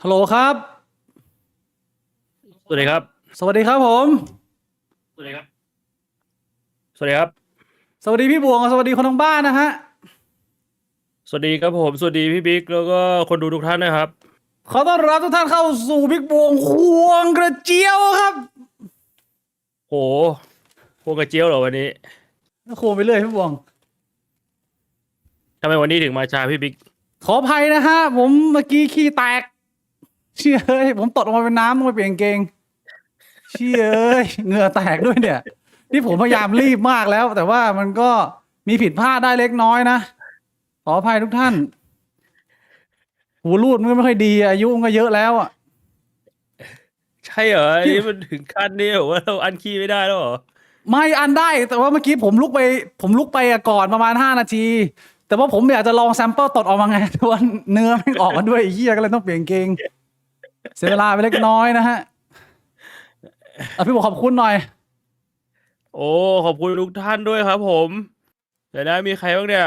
ฮัลโหลครับสวัสดีครับสวัสดีครับผมสวัสดีครับสวัสดีครับสวัสดีพี่บวงสวัสดีคนทางบ้านนะฮะสวัสดีครับผมสวัสดีพี่บิ๊กแล้วก็คนดูทุกท่านนะครับขอต้อนรับทุกท่านเข้าสู่บิ๊กบวงควงกระเจียวครับโหพวกกระเจียวเหรอวันนี้ควงไปเรื่อยพี่บวงทำไมวันนี้ถึงมาช้าพี่บิ๊กขออภัยนะฮะผมเมื่อกี้ขี้แตกเชี่ยเอ้ยผมตดออกมาเป็นน้ำต้องไปเปลี่ยนกางเกงเชี่ยเอ้ยเหงื่อแตกด้วยเนี่ยนี่ผมพยายามรีบมากแล้ว แต่ว่ามันก็มีผิดพลาดได้เล็กน้อยนะขออภัยทุกท่านหูรูดมันก็ไม่ค่อยดีอายุมันก็เยอะแล้วอ่ะ ใช่เหรออันนี้มันถึงขั้นนี้เหรอว่าเราอันคีย์ไม่ได้แล้วเหรอไม่อันได้แต่ว่าเมื่อกี้ผมลุกไปก่อนประมาณ5 นาทีแต่ว่าผมอยากจะลองแซมเปิลตดออกมาไงแต่ว่าเนื้อไม่ออกมาด้วยไอ้เหี้ยก็เลยต้องเปลี่ยนเกงเสียเวลาไปเล็กน้อยนะฮะพี่บอกขอบคุณหน่อยโอ้ขอบคุณทุกท่านด้วยครับผมเดี๋ยวนะมีใครบ้างเนี่ย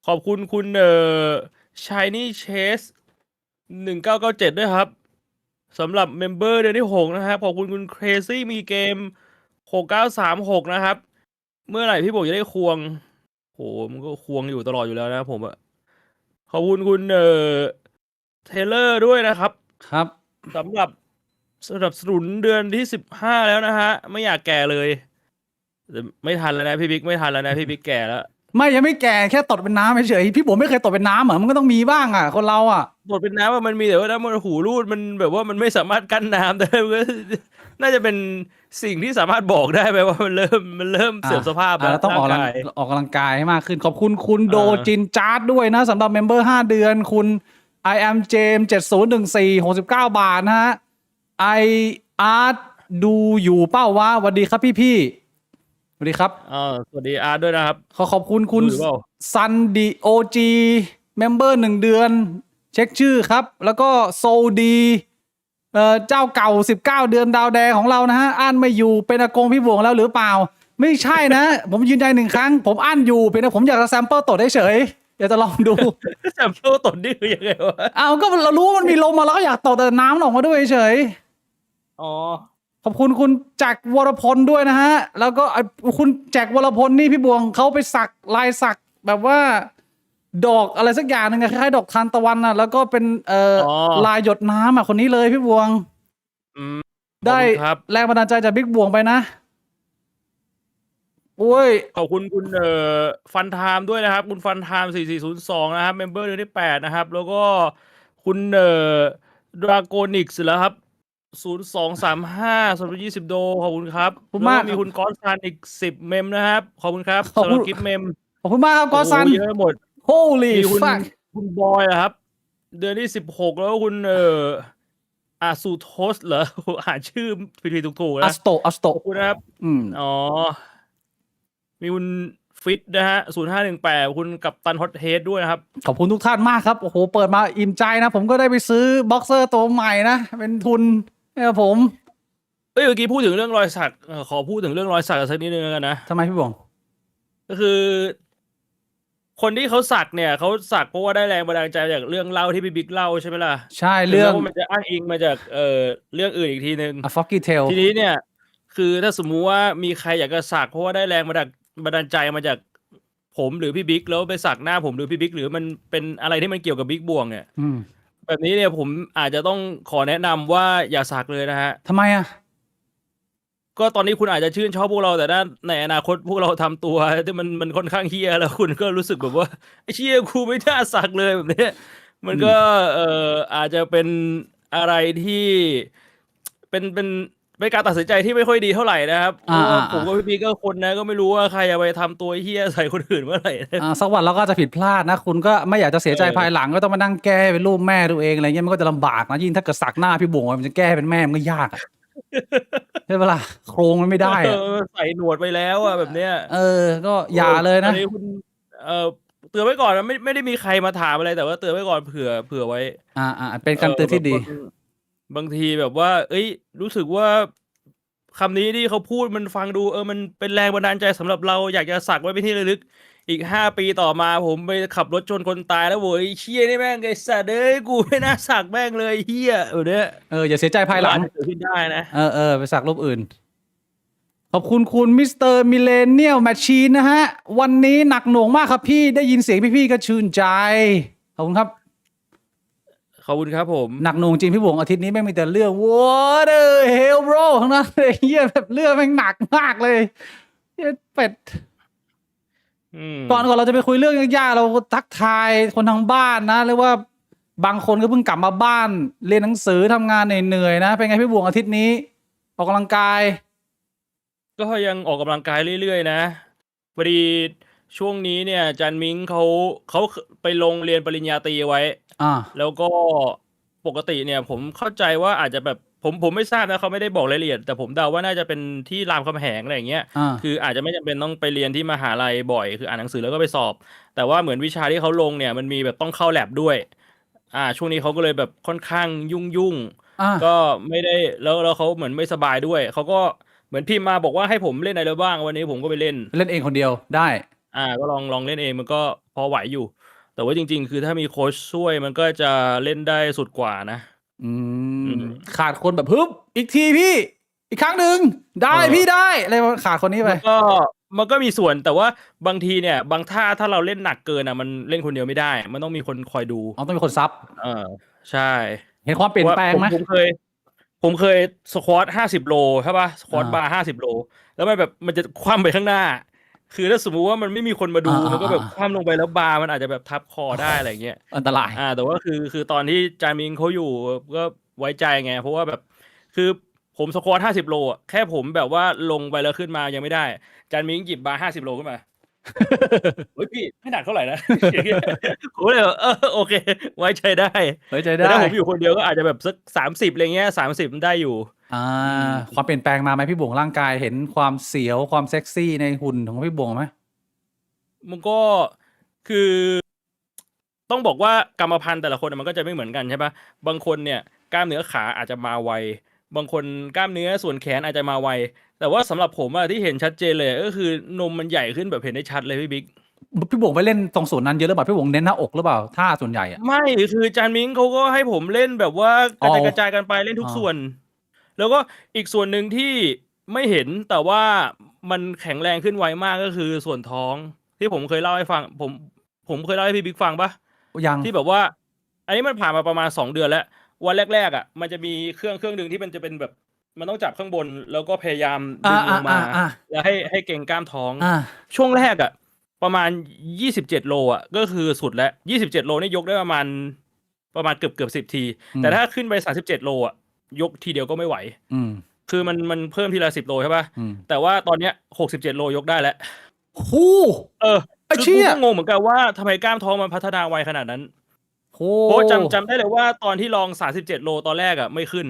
ขอบคุณคุณShiny Chase 1997ด้วยครับสำหรับเมมเบอร์เดือนที่6นะครับขอบคุณคุณ Crazy มีเกม6936นะครับเมื่อไหร่พี่บอกจะได้ควงโหมันก็ควงอยู่ตลอดอยู่แล้วนะผมอะขอบคุณคุณเทเลอร์ด้วยนะครับครับสำหรับสนับสนุนเดือนที่15แล้วนะฮะไม่อยากแก่เลยแต่ไม่ทันแล้วนะพี่บิ๊กไม่ทันแล้วนะพี่บิ๊กแก่แล้ว ไม่ยังไม่แก่แค่ตดเป็นน้ำเฉยๆพี่ผมไม่เคยตดเป็นน้ำเหรอมันก็ต้องมีบ้างอ่ะคนเราอ่ะบทเป็นน้ำอะมันมีแต่ว่าน้ำมันหูรูดมันแบบว่ามันไม่สามารถกั้นน้ำได้มันก็น่าจะเป็นสิ่งที่สามารถบอกได้ไหมว่ามันเริ่มเสื่อมสภาพแล้วแล้วต้องร่างกายออกกำลังกายให้มากขึ้นขอบคุณคุณโดอ่าจินจาร์ดด้วยนะสำหรับเมมเบอร์5 เดือนคุณ I am James 7014 69 บาทนะฮะ I Art ดูอยู่เป้าวะสวัสดีครับพี่สวัสดีครับสวัสดีอาร์ตด้วยนะครับขอบคุณคุณดูอยู่เปล่าซันดีโอจีเมมเบอร์1 เดือนเช็คชื่อครับแล้วก็โซดีเจ้าเก่า19 เดือนดาวแดงของเรานะฮะอั้นไม่อยู่เป็นอากงพี่บวงแล้วหรือเปล่าไม่ใช่นะ ผมยืนยัน1 ครั้งผมอั้นอยู่เป็นผมอยากจะแซมเปิลตดเฉยอยากจะลองดู แซมเปิลตดนี่คือยังไงวะเอาก็เรารู้ว่ามันมีลมมาแล้วก็อยากตดแต่น้ำมันออกมาด้วยเฉยอ๋อขอบคุณคุณแจ็ควรพลด้วยนะฮะแล้วก็คุณแจ็ควรพลนี่พี่บวงเขาไปสักลายสักแบบว่า ดอกอะไรสักอย่างหนึ่งอะคล้ายๆดอกทานตะวันอะแล้วก็เป็นลายหยดน้ำอะคนนี้เลยพี่บวงอืมขอบได้คุณครับแรงบันดาลใจจากบิ๊กบวงไปนะโอ้ยขอบคุณคุณฟันไทม์ด้วยนะครับคุณฟันไทม์4402นะครับเมมเบอร์เดือนที่8นะครับแล้วก็คุณดราโกนิกส์แล้วครับ0235สำหรับ20โดขอบคุณครับขอบคุณแล้วมากก็มีคุณกอสซันอีก10เมมนะครับขอบคุณครับขอบคุณสำหรับกิฟต์เมมขอบคุณมากครับกโอ้โหอซัน เยอะหมด Holy มีคุณ fuck คุณบอยอะครับเดือนที่16แล้วก็คุณอาซูโทสเหรออ่านชื่อผิดๆถูกๆนะอัสโตขอบคุณนะครับอ๋อมีคุณฟิตนะฮะ0518คุณกัปตันฮอตเฮดด้วยนะครับขอบคุณทุกท่านมากครับโอ้โหเปิดมาอิ่มใจนะผมก็ได้ไปซื้อบ็อกเซอร์ตัวใหม่นะเป็นทุนให้กับผมเอ้ยเมื่อกี้พูดถึงเรื่องรอยสักขอพูดถึงเรื่องรอยสักสักนิดนึงแล้วกันนะทำไมพี่บวงก็คือคนที่เขาสักเนี่ยเขาสักเพราะว่าได้แรงบันดาลใจจากเรื่องเล่าที่พี่บิ๊กเล่าใช่ไหมล่ะใช่ถึงเรื่องแม้ว่ามันจะอ้างอิงมาจากเรื่องอื่นอีกทีนึง A Foggy Tale ทีนี้เนี่ยคือถ้าสมมุติว่ามีใครอยากจะสักเพราะว่าได้แรงบันดาลใจมาจากผมหรือพี่บิ๊กแล้วไปสักหน้าผมหรือพี่บิ๊กหรือมันเป็นอะไรที่มันเกี่ยวกับบิ๊กบวงเนี่ยแบบนี้เนี่ยผมอาจจะต้องขอแนะนำว่าอย่าสักเลยนะฮะทำไมอ่ะก็ตอนนี้คุณอาจจะชื่นชอบพวกเราแต่ด้านในอนาคตพวกเราทำตัวที่มันค่อนข้างเฮี้ยแล้วคุณก็รู้สึกแบบว่าไอ้เชี่ยกูไม่น่าสักเลยแบบนี้มันก็อาจจะเป็นอะไรที่เป็นการตัดสินใจที่ไม่ค่อยดีเท่าไหร่นะครับเพราะว่าผมกับพี่พีก็คนนะก็ไม่รู้ว่าใครจะไปทำตัวเฮี้ยใส่คนอื่นเมื่อไหร่นะสักวันเราก็จะผิดพลาดนะคุณก็ไม่อยากจะเสียใจภายหลังก็ต้องมานั่งแก้เป็นรูปแม่ตัวเองอะไรเงี้ยมันก็จะลำบากนะยิ่งถ้าเกิดสักหน้าพี่บวงมันจะแก้เป็นแม่มันก็ยากอะใช่ปะล่ะโครงมันไม่ได้อะใส่หนวดไปแล้วอะแบบเนี้ยก็อย่าเลยนะอันนี้คุณเอ่อเตือนไว้ก่อนนะไม่ได้มีใครมาถามอะไรแต่ว่าเตือนไว้ก่อนเผื่อไว้เป็นคำเตือนที่ดีบางทีแบบว่า เอ้ยรู้สึกว่าคำนี้ที่เขาพูดมันฟังดูมันเป็นแรงบันดาลใจสำหรับเราอยากจะสักไว้เป็นที่ระลึก อีก5 ปีต่อมาผมไปขับรถชนคนตายแล้วโว้ยเชี่ยนี่แม่งไอ้สัตว์เอ้ยกูไม่น่าสักแม่งเลยเฮียเนี่ย อย่าเสียใจภายหลัง มันก็อาจจะเกิดขึ้นได้นะ ไปสักรูปอื่น ขอบคุณคุณมิสเตอร์มิเลเนียลแมชชีนนะฮะ วันนี้หนักหน่วงมากครับพี่ได้ยินเสียงพี่ๆก็ชื่นใจ ขอบคุณครับ ขอบคุณครับผม หนักหน่วงจริงพี่บวงอาทิตย์นี้แม่งมีแต่เรื่อง What the hell bro ทั้งนั้นเลยเฮียแบบเรื่องแม่งหนักมากเลยเหี้ยเป็ด ก่อนเราจะไปคุยเรื่องยากๆเราทักทายคนทางบ้านนะเรียกว่าบางคนก็เพิ่งกลับมาบ้านเรียนหนังสือทำงานเหนื่อยๆนะเป็นไงพี่บวงอาทิตย์นี้ออกกำลังกาย ก็ยังออกกำลังกายเรื่อยๆนะพอดีช่วงนี้เนี่ยอาจารย์มิ้งเขาไปลงเรียนปริญญาตรีไว้ แล้วก็ปกติเนี่ยผมเข้าใจว่าอาจจะแบบผมไม่ทราบนะเขาไม่ได้บอกรายละเอียดแต่ผมเดาว่าน่าจะเป็นที่รามคำแหงอะไรอย่างเงี้ย คืออาจจะไม่จำเป็นต้องไปเรียนที่มหาลัยบ่อยคืออ่านหนังสือแล้วก็ไปสอบ แต่ว่าเหมือนวิชาที่เขาลงเนี่ยมันมีแบบต้องเข้าแลบด้วย ช่วงนี้เขาก็เลยแบบค่อนข้างยุ่ง ก็ไม่ได้แล้วเขาเหมือนไม่สบายด้วยเขาก็เหมือนพิมพ์มาบอกว่าให้ผมเล่นอะไรบ้างวันนี้ผมก็ไปเล่น เล่นเองคนเดียวได้ ก็ลองเล่นเองมันก็พอไหวอยู่ แต่ว่าจริง ๆ คือถ้ามีโค้ชช่วยมันก็จะเล่นได้สุดกว่านะ ขาดคนแบบฮึบอีกทีพี่อีกครั้งหนึ่งได้พี่ได้อะไรขาดคนนี้ไป มันก็มีส่วนแต่ว่าบางทีเนี่ย บางท่าถ้าเราเล่นหนักเกินมันเล่นคนเดียวไม่ได้ มันต้องมีคนคอยดู ต้องมีคนซับ ใช่ เห็นความเปลี่ยนแปลงไหม ผมเคยสควอต50 โลใช่ป่ะสควอตบาร์50 โลแล้วมันจะคว่ำไปข้างหน้า คือถ้าสมมุติว่ามันไม่มีคนมาดูมันก็แบบคว่ำลงไปแล้วบาร์มันอาจจะแบบทับคอได้อะไรเงี้ย อันตราย แต่ว่าคือตอนที่จามิงเขาอยู่ก็ไว้ใจไงเพราะว่าแบบคือผมสควอต50 โลแค่ผมแบบว่าลงไปแล้วขึ้นมายังไม่ได้จานมิงหยิบบาร์50 โลขึ้นมา เฮ้ยพี่ไม่หนักเท่าไหร่นะ ผมเลยโอเค ไว้ใจได้ แต่ถ้าผมอยู่คนเดียวก็อาจจะแบบสัก30อะไรเงี้ย30มันได้อยู่ ความเปลี่ยนแปลงมาไหมพี่บวงร่างกายเห็นความเสียวความเซ็กซี่ในหุ่นของพี่บวงไหมมันก็คือ ต้องบอกว่ากรรมพันธุ์แต่ละคนมันก็จะไม่เหมือนกันใช่ปะบางคนเนี่ยกล้ามเนื้อขาอาจจะมาไวบางคนกล้ามเนื้อส่วนแขนอาจจะมาไวแต่ว่าสำหรับผมที่เห็นชัดเจนเลยก็คือนมมันใหญ่ขึ้นแบบเห็นได้ชัดเลยพี่บิ๊ก พี่บวงไปเล่นตรงส่วนนั้นเยอะหรือเปล่าพี่บวงเน้นหน้าอกหรือเปล่าท่าส่วนใหญ่ไม่คือจานมิงเขาก็ให้ผมเล่นแบบว่ากระจายกันไปเล่นทุกส่วน แล้วก็อีกส่วนหนึ่งที่ไม่เห็นแต่ว่ามันแข็งแรงขึ้นไวมากก็คือส่วนท้องที่ผมเคยเล่าให้ฟังผมเคยเล่าให้พี่บิ๊กฟังปะยังที่แบบว่า อันนี้มันผ่านมาประมาณ2 เดือนแล้ววันแรกๆมันจะมีเครื่องหนึ่งที่มันจะเป็นแบบมันต้องจับข้างบนแล้วก็พยายามดึงลงมาแล้วให้เก่งกล้ามท้องช่วงแรกประมาณ27 โลก็คือสุดแล้ว27 โลนี่ยกได้ประมาณเกือบ10 ทีแต่ถ้าขึ้นไป37 โลยกทีเดียวก็ไม่ไหวคือมันเพิ่มทีละ10 โลใช่ป่ะแต่ว่าตอนเนี้ย67 โลยกได้แล้วคือกูก็งงเหมือนกันว่าทำไมกล้ามท้องมันพัฒนาไวขนาดนั้นเพราะจำได้เลยว่าตอนที่ลอง37 โลตอนแรกไม่ขึ้น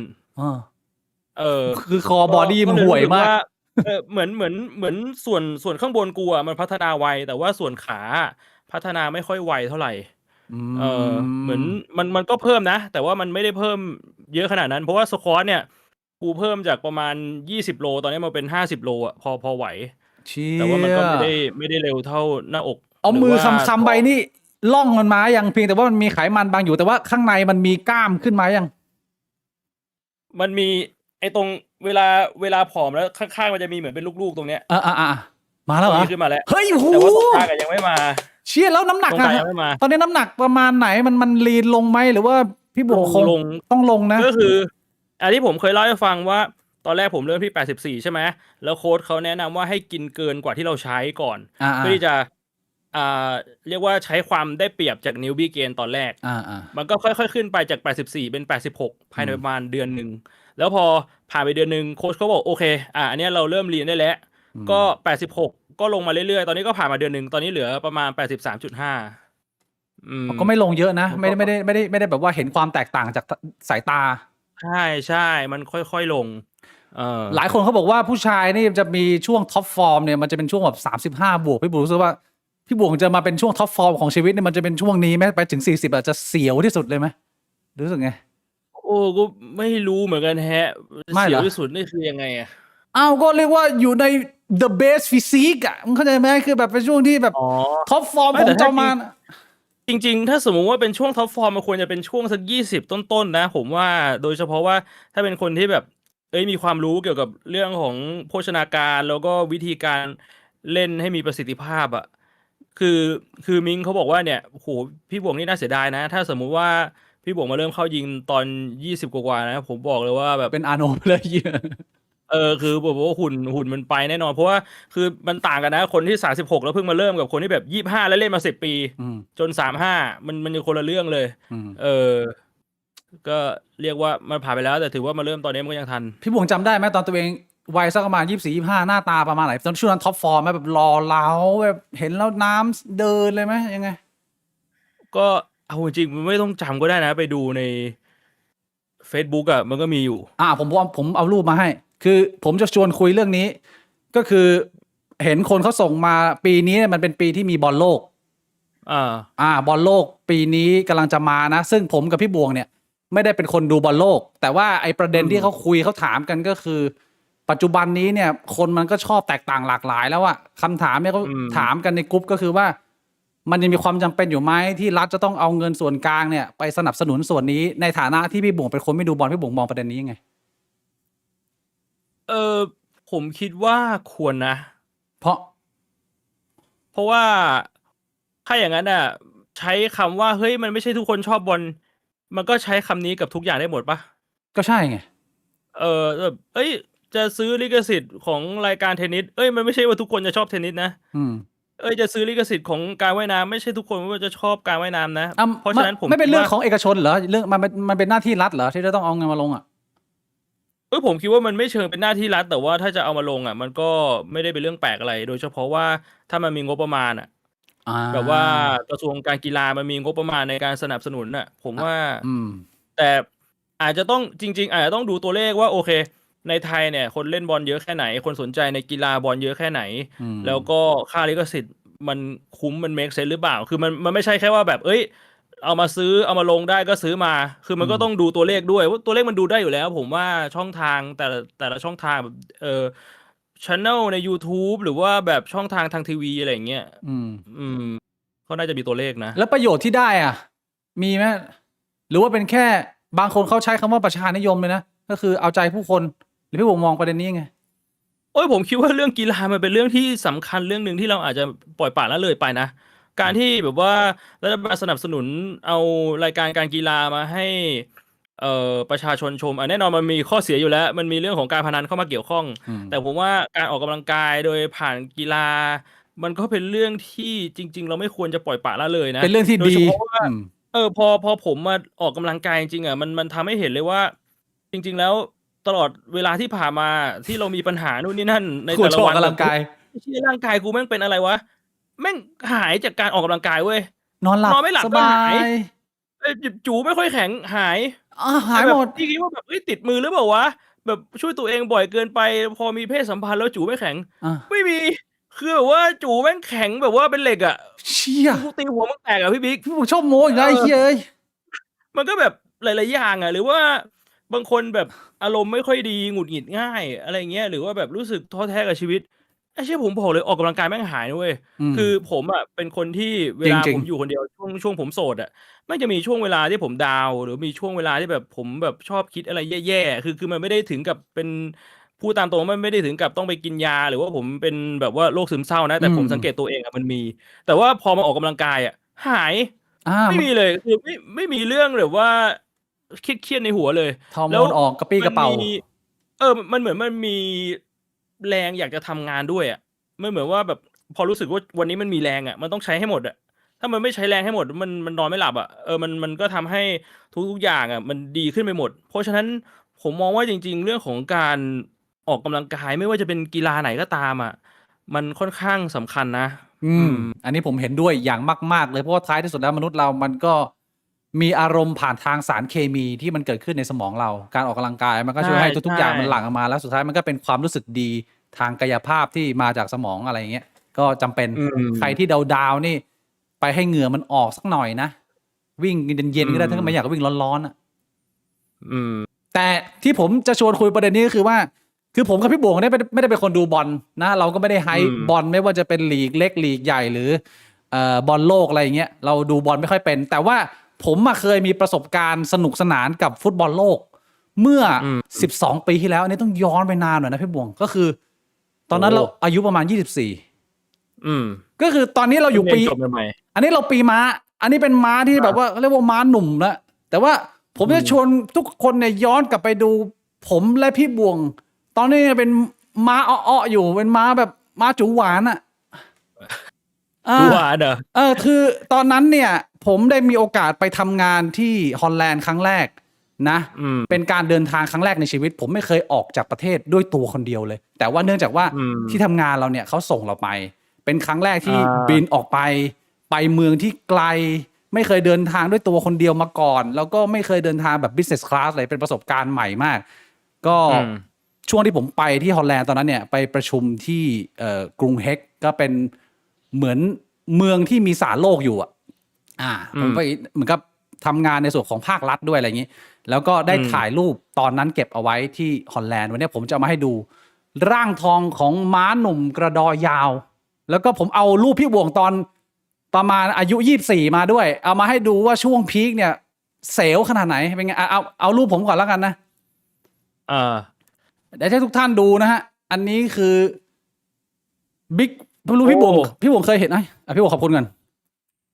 คือคอบอดี้มันห่วยมากเหมือนส่วนข้างบนกูมันพัฒนาไวแต่ว่าส่วนขาพัฒนาไม่ค่อยไวเท่าไหร่เหมือนมันก็เพิ่มนะแต่ว่ามันไม่ได้เพิ่มเยอะขนาดนั้นเพราะว่าสควอตเนี่ยกูเพิ่มจากประมาณ20 โลตอนนี้มาเป็น50 โลพอไหวแต่ว่ามันก็ไม่ได้เร็วเท่าหน้าอกเอามือซ้ำๆไปนี่ล่องมันมาอย่างเพียงแต่ว่ามันมีไขมันบางอยู่แต่ว่าข้างในมันมีกล้ามขึ้นมายังมันมีไอ้ตรงเวลาผอมแล้วข้างๆมันจะมีเหมือนเป็นลูกๆตรงเนี้ยมาแล้วเหรอขึ้นมาแล้วเฮ้ยแต่ว่าตรงกลางยังไม่มาเชี่ยแล้วน้ำหนักตอนนี้น้ำหนักประมาณไหนมันลีนลงไหมหรือว่าพี่บุ๋มคงต้องลงนะก็คือที่ผมเคยเล่าให้ฟังว่าตอนแรกผมเริ่มที่84ใช่ไหมแล้วโค้ชเขาแนะนำว่าให้กินเกินกว่าที่เราใช้ก่อนเพื่อที่จะเรียกว่าใช้ความได้เปรียบจากนิวบี้เกนตอนแรกมันก็ค่อยๆขึ้นไปจาก84เป็น86ภายในประมาณเดือนหนึ่งแล้วพอผ่านไปเดือนหนึ่งโค้ชเขาบอกโอเคอันนี้เราเริ่มเรียนได้แล้วก็86ก็ลงมาเรื่อยๆตอนนี้ก็ผ่านมาเดือนหนึ่งตอนนี้เหลือประมาณ83.5ก็ไม่ลงเยอะนะไม่ได้แบบว่าเห็นความแตกต่างจากสายตาใช่มันค่อยๆลงหลายคนเขาบอกว่าผู้ชายนี่จะมีช่วงท็อปฟอร์มเนี่ยมันจะเป็นช่วงแบบ35 บวกพี่บุ๋มรู้สึกว่าพี่บุ๋มจะมาเป็นช่วงท็อปฟอร์มของชีวิตเนี่ยมันจะเป็นช่วงนี้ไหมไปถึง40จะเสียวที่สุดเลยไหมรู้สึกไงโอ้ก็ไม่รู้เหมือนกันแฮะเสียวที่สุดนี่คือยังไง อ้าวก็เรียกว่าอยู่ใน the best physique อ่ะมึงเข้าใจไหมคือแบบเป็นช่วงที่แบบ อ๋อ ท็อปฟอร์ม ไม่ ของ แต่ถ้า จอมาน จริงๆ ถ้าสมมุติว่าเป็นช่วงท็อปฟอร์มมันควรจะเป็นช่วงสัก20ต้นๆนะผมว่าโดยเฉพาะว่าถ้าเป็นคนที่แบบมีความรู้เกี่ยวกับเรื่องของโภชนาการแล้วก็วิธีการเล่นให้มีประสิทธิภาพอ่ะคือคือมิงเขาบอกว่าเนี่ยโหพี่บวงนี่น่าเสียดายนะ ถ้าสมมุติว่าพี่บวงมาเริ่มเข้ายิงตอน20กว่าๆนะผมบอกเลยว่าแบบ เป็นอาโนไปเลยเหี้ย คือแบบว่าหุ่นมันไปแน่นอนเพราะว่าคือมันต่างกันนะคนที่36แล้วเพิ่งมาเริ่มกับคนที่แบบ25แล้วเล่นมา10 ปี อืม จน35มันคนละเรื่องเลย อืม เออ ก็เรียกว่ามันผ่านไปแล้วแต่ถือว่ามาเริ่มตอนนี้มันก็ยังทัน พี่บวงจำได้ไหมตอนตัวเองวัยสักประมาณ24-25หน้าตาประมาณไหนตอนช่วงนั้นท็อปฟอร์มไหมแบบหล่อเหลาแบบเห็นแล้วน้ำเดินเลยไหมยังไง ก็เอาจริงๆไม่ต้องจำก็ได้นะ ไปดูใน Facebook อ่ะมันก็มีอยู่ ผมเอารูปมาให้ คือผมจะชวนคุยเรื่องนี้ ก็คือเห็นคนเขาส่งมาปีนี้เนี่ยมันเป็นปีที่มีบอลโลก บอลโลกปีนี้กำลังจะมานะ ซึ่งผมกับพี่บวงเนี่ย ไม่ได้เป็นคนดูบอลโลก แต่ว่าไอ้ประเด็นที่เขาคุยเขาถามกันก็คือ ปัจจุบันนี้เนี่ย คนมันก็ชอบแตกต่างหลากหลายแล้วอะคำถามเนี่ยเขาถามกันในกลุ่มก็คือว่า มันยังมีความจำเป็นอยู่ไหมที่รัฐจะต้องเอาเงินส่วนกลางเนี่ยไปสนับสนุนส่วนนี้ในฐานะที่พี่บวงเป็นคนไม่ดูบอลพี่บวงมองประเด็นนี้ยังไง เออผมคิดว่าควรนะ เพราะ เพราะว่าถ้าอย่างนั้นอ่ะ ใช้คำว่าเฮ้ยมันไม่ใช่ทุกคนชอบบอลมันก็ใช้คำนี้กับทุกอย่างได้หมดปะ ก็ใช่ไง แบบจะซื้อลิขสิทธิ์ของรายการเทนนิสมันไม่ใช่ว่าทุกคนจะชอบเทนนิสนะ อืม จะซื้อลิขสิทธิ์ของการว่ายน้ำไม่ใช่ทุกคนว่าจะชอบการว่ายน้ำนะ อ่ะ เพราะฉะนั้นผม ไม่เป็นเรื่อง คิดว่า ของเอกชนเหรอเรื่องมันเป็นหน้าที่รัฐเหรอที่จะต้องเอาเงินมาลงอ่ะ ผมคิดว่ามันไม่เชิงเป็นหน้าที่รัฐแต่ว่าถ้าจะเอามาลงอ่ะ มันก็ไม่ได้เป็นเรื่องแปลกอะไร โดยเฉพาะว่าถ้ามันมีงบประมาณอ่ะ แบบว่ากระทรวงการกีฬามันมีงบประมาณในการสนับสนุนน่ะ ผมว่า อืม แต่อาจจะต้องจริง ๆ อาจจะต้องดูตัวเลขว่าโอเค ในไทยเนี่ย คนเล่นบอลเยอะแค่ไหน คนสนใจในกีฬาบอลเยอะแค่ไหน อืม แล้วก็ค่าลิขสิทธิ์มันคุ้มมัน make sense หรือเปล่า คือมันไม่ใช่แค่ว่าแบบเอามาซื้อเอามาลงได้ก็ซื้อมา คือมันก็ต้องดูตัวเลขด้วยว่าตัวเลขมันดูได้อยู่แล้ว ผมว่าช่องทางแต่ละช่องทางแบบchannel ใน YouTube หรือว่าแบบช่องทางทางทีวีอะไรอย่างเงี้ย อืม ก็น่าจะมีตัวเลขนะ แล้วประโยชน์ที่ได้อ่ะ มีไหมหรือว่าเป็นแค่บางคนเขาใช้คำว่าประชานิยมเลยนะก็คือเอาใจผู้คนหรือพี่บวงมองประเด็นนี้ยังไง ผมคิดว่าเรื่องกีฬามันเป็นเรื่องที่สำคัญเรื่องหนึ่งที่เราอาจจะปล่อยปละละเลยไปนะ การที่แบบว่ารัฐบาลสนับสนุนเอารายการการกีฬามาให้ประชาชนชมแน่นอนมันมีข้อเสียอยู่แล้ว มันมีเรื่องของการพนันเข้ามาเกี่ยวข้อง แต่ผมว่าการออกกำลังกายโดยผ่านกีฬา มันก็เป็นเรื่องที่จริง ๆ เราไม่ควรจะปล่อยปละละเลยนะ เป็นเรื่องที่ โดย ดี เฉพาะว่า พอผมมาออกกำลังกายจริงๆอ่ะมันทำให้เห็นเลยว่า จริง ๆ แล้วตลอดเวลาที่ผ่านมาที่เรามีปัญหานู่นนี่นั่นใน ควร แต่ละ จะออ วั ก น กำลังกาย ที่ร่างกายกูแม่งเป็นอะไรวะแม่งหายจากการออกกำลังกายเว้ย นอนหลับ นอนไม่หลับ ส ก็ บา หาย ย จูไม่ค่อยแข็งหาย หายหมด พี่คิดว่าแบบติดมือหรือเปล่าวะแบบช่วยตัวเองบ่อยเกินไป พอมีเพศสัมพันธ์แล้วจูไม่แข็ง ไม่มีคือแบบว่าจูแม่งแข็งแบบว่าเป็นเหล็กอ่ะ เชี่ย กูตีหัวมึงแตกอ่ะพี่บิ๊ก พี่บวงชอบโม้อีกแล้วไอ้เหี้ยเอ้ย มันก็แบบหลายๆอย่างอ่ะหรือว่าบางคนแบบอารมณ์ไม่ค่อยดีหงุดหงิดง่ายอะไรเงี้ยหรือว่าแบบรู้สึกท้อแท้กับชีวิตไอ้เชี่ยผมบอกเลยออกกำลังกายแม่งหายนะเว้ย คือผมอ่ะเป็นคนที่เวลา จริงๆ ผมอยู่คนเดียวช่วงผมโสดอ่ะไม่จะมีช่วงเวลาที่ผมดาวน์หรือมีช่วงเวลาที่แบบผมแบบชอบคิดอะไรแย่ๆคือมันไม่ได้ถึงกับเป็นพูดตามตรงมันไม่ได้ถึงกับต้องไปกินยา หรือว่าผมเป็นแบบว่าโรคซึมเศร้านะ แต่ผมสังเกตตัวเองอ่ะมันมี แต่ว่าพอมาออกกำลังกายอ่ะหาย ไม่มีเลยคือไม่มีเรื่องแบบว่าเครียดในหัวเลย ฮอร์โมนออกกระปี้กระเป๋า มันเหมือนมันมีแรงอยากจะทำงานด้วยอ่ะไม่เหมือนว่าแบบพอรู้สึกว่าวันนี้มันมีแรงอ่ะมันต้องใช้ให้หมดอ่ะถ้ามันไม่ใช้แรงให้หมดมันนอนไม่หลับอ่ะมันก็ทำให้ทุกอย่างอ่ะมันดีขึ้นไปหมด เพราะฉะนั้นผมมองว่าจริงๆ เรื่องของการออกกำลังกายไม่ว่าจะเป็นกีฬาไหนก็ตามอ่ะมันค่อนข้างสำคัญนะ อันนี้ผมเห็นด้วยอย่างมากๆเลยเพราะว่าท้ายที่สุดแล้วมนุษย์เรามันก็มีอารมณ์ผ่านทางสารเคมีที่มันเกิดขึ้นในสมองเรา การออกกำลังกายมันก็ช่วยให้ทุกๆอย่างมันหลั่งออกมาแล้วสุดท้ายมันก็เป็นความรู้สึกดีทางกายภาพที่มาจากสมองอะไรอย่างเงี้ยก็จำเป็นใครที่ดาวๆนี่ ไปให้เหงื่อมันออกสักหน่อยนะ วิ่งเย็นๆก็ได้ถ้าไม่อยากวิ่งร้อนๆอ่ะแต่ที่ผมจะชวนคุยประเด็นนี้ก็คือว่า คือผมกับพี่บวงเนี่ยไม่ได้เป็นคนดูบอลนะเราก็ไม่ได้ไฮ อืม บอลไม่ว่าจะเป็นลีกเล็กลีกใหญ่หรือบอลโลกอะไรอย่างเงี้ยเราดูบอลไม่ค่อยเป็น แต่ว่าผมอะเคยมีประสบการณ์สนุกสนานกับฟุตบอลโลก เมื่อ12 ปีที่แล้วอันนี้ต้องย้อนไปนานหน่อยนะพี่บวงก็คือ ตอนนั้นเราอายุประมาณ24อืม ก็คือตอนนี้เราอยู่ปี เรีนจบใหม่ อันนี้เราปีม้า อันนี้เป็นม้าที่แบบว่าเรียกว่าม้าหนุ่มแล้วแต่ว่าผมจะชวนทุกคนเนี่ยย้อนกลับไปดูผมและพี่บวง ตอนนี้เป็นม้าอ้อๆอยู่เป็นม้าแบบม้าจูหวานอ่ะ ดูหวานเหรอ คือตอนนั้นเนี่ย ผมได้มีโอกาสไปทำงานที่ฮอลแลนด์ครั้งแรกนะ อืม เป็นการเดินทางครั้งแรกในชีวิต ผมไม่เคยออกจากประเทศด้วยตัวคนเดียวเลย แต่ว่าเนื่องจากว่า อืม ที่ทำงานเราเนี่ยเขาส่งเราไป เป็นครั้งแรกที่ อ่า บินออกไปเมืองที่ไกล ไม่เคยเดินทางด้วยตัวคนเดียวมาก่อน แล้วก็ไม่เคยเดินทางแบบ business class เลยเป็นประสบการณ์ใหม่มาก ก็ อืม ช่วงที่ผมไปที่ฮอลแลนด์ตอนนั้นเนี่ยไปประชุมที่กรุงเฮกก็เป็นเหมือนเมืองที่มีศาลโลกอยู่ผมไปเหมือนกับทำงานในส่วนของภาครัฐด้วยอะไรอย่างนี้ แล้วก็ได้ถ่ายรูปตอนนั้นเก็บเอาไว้ที่ฮอลแลนด์วันนี้ผมจะเอามาให้ดูร่างทองของม้าหนุ่มกระดอยาว แล้วก็ผมเอารูปพี่บวงตอนประมาณอายุ24มาด้วย เอามาให้ดูว่าช่วงพีคเนี่ยเซลขนาดไหนเป็นไงเอารูปผมก่อนแล้วกันนะ อ่า เดี๋ยวให้ทุกท่านดูนะฮะ อันนี้คือบิ๊กไม่รู้พี่บวง โอ้ พี่บวงเคยเห็นไหมพี่บวงขอบคุณกัน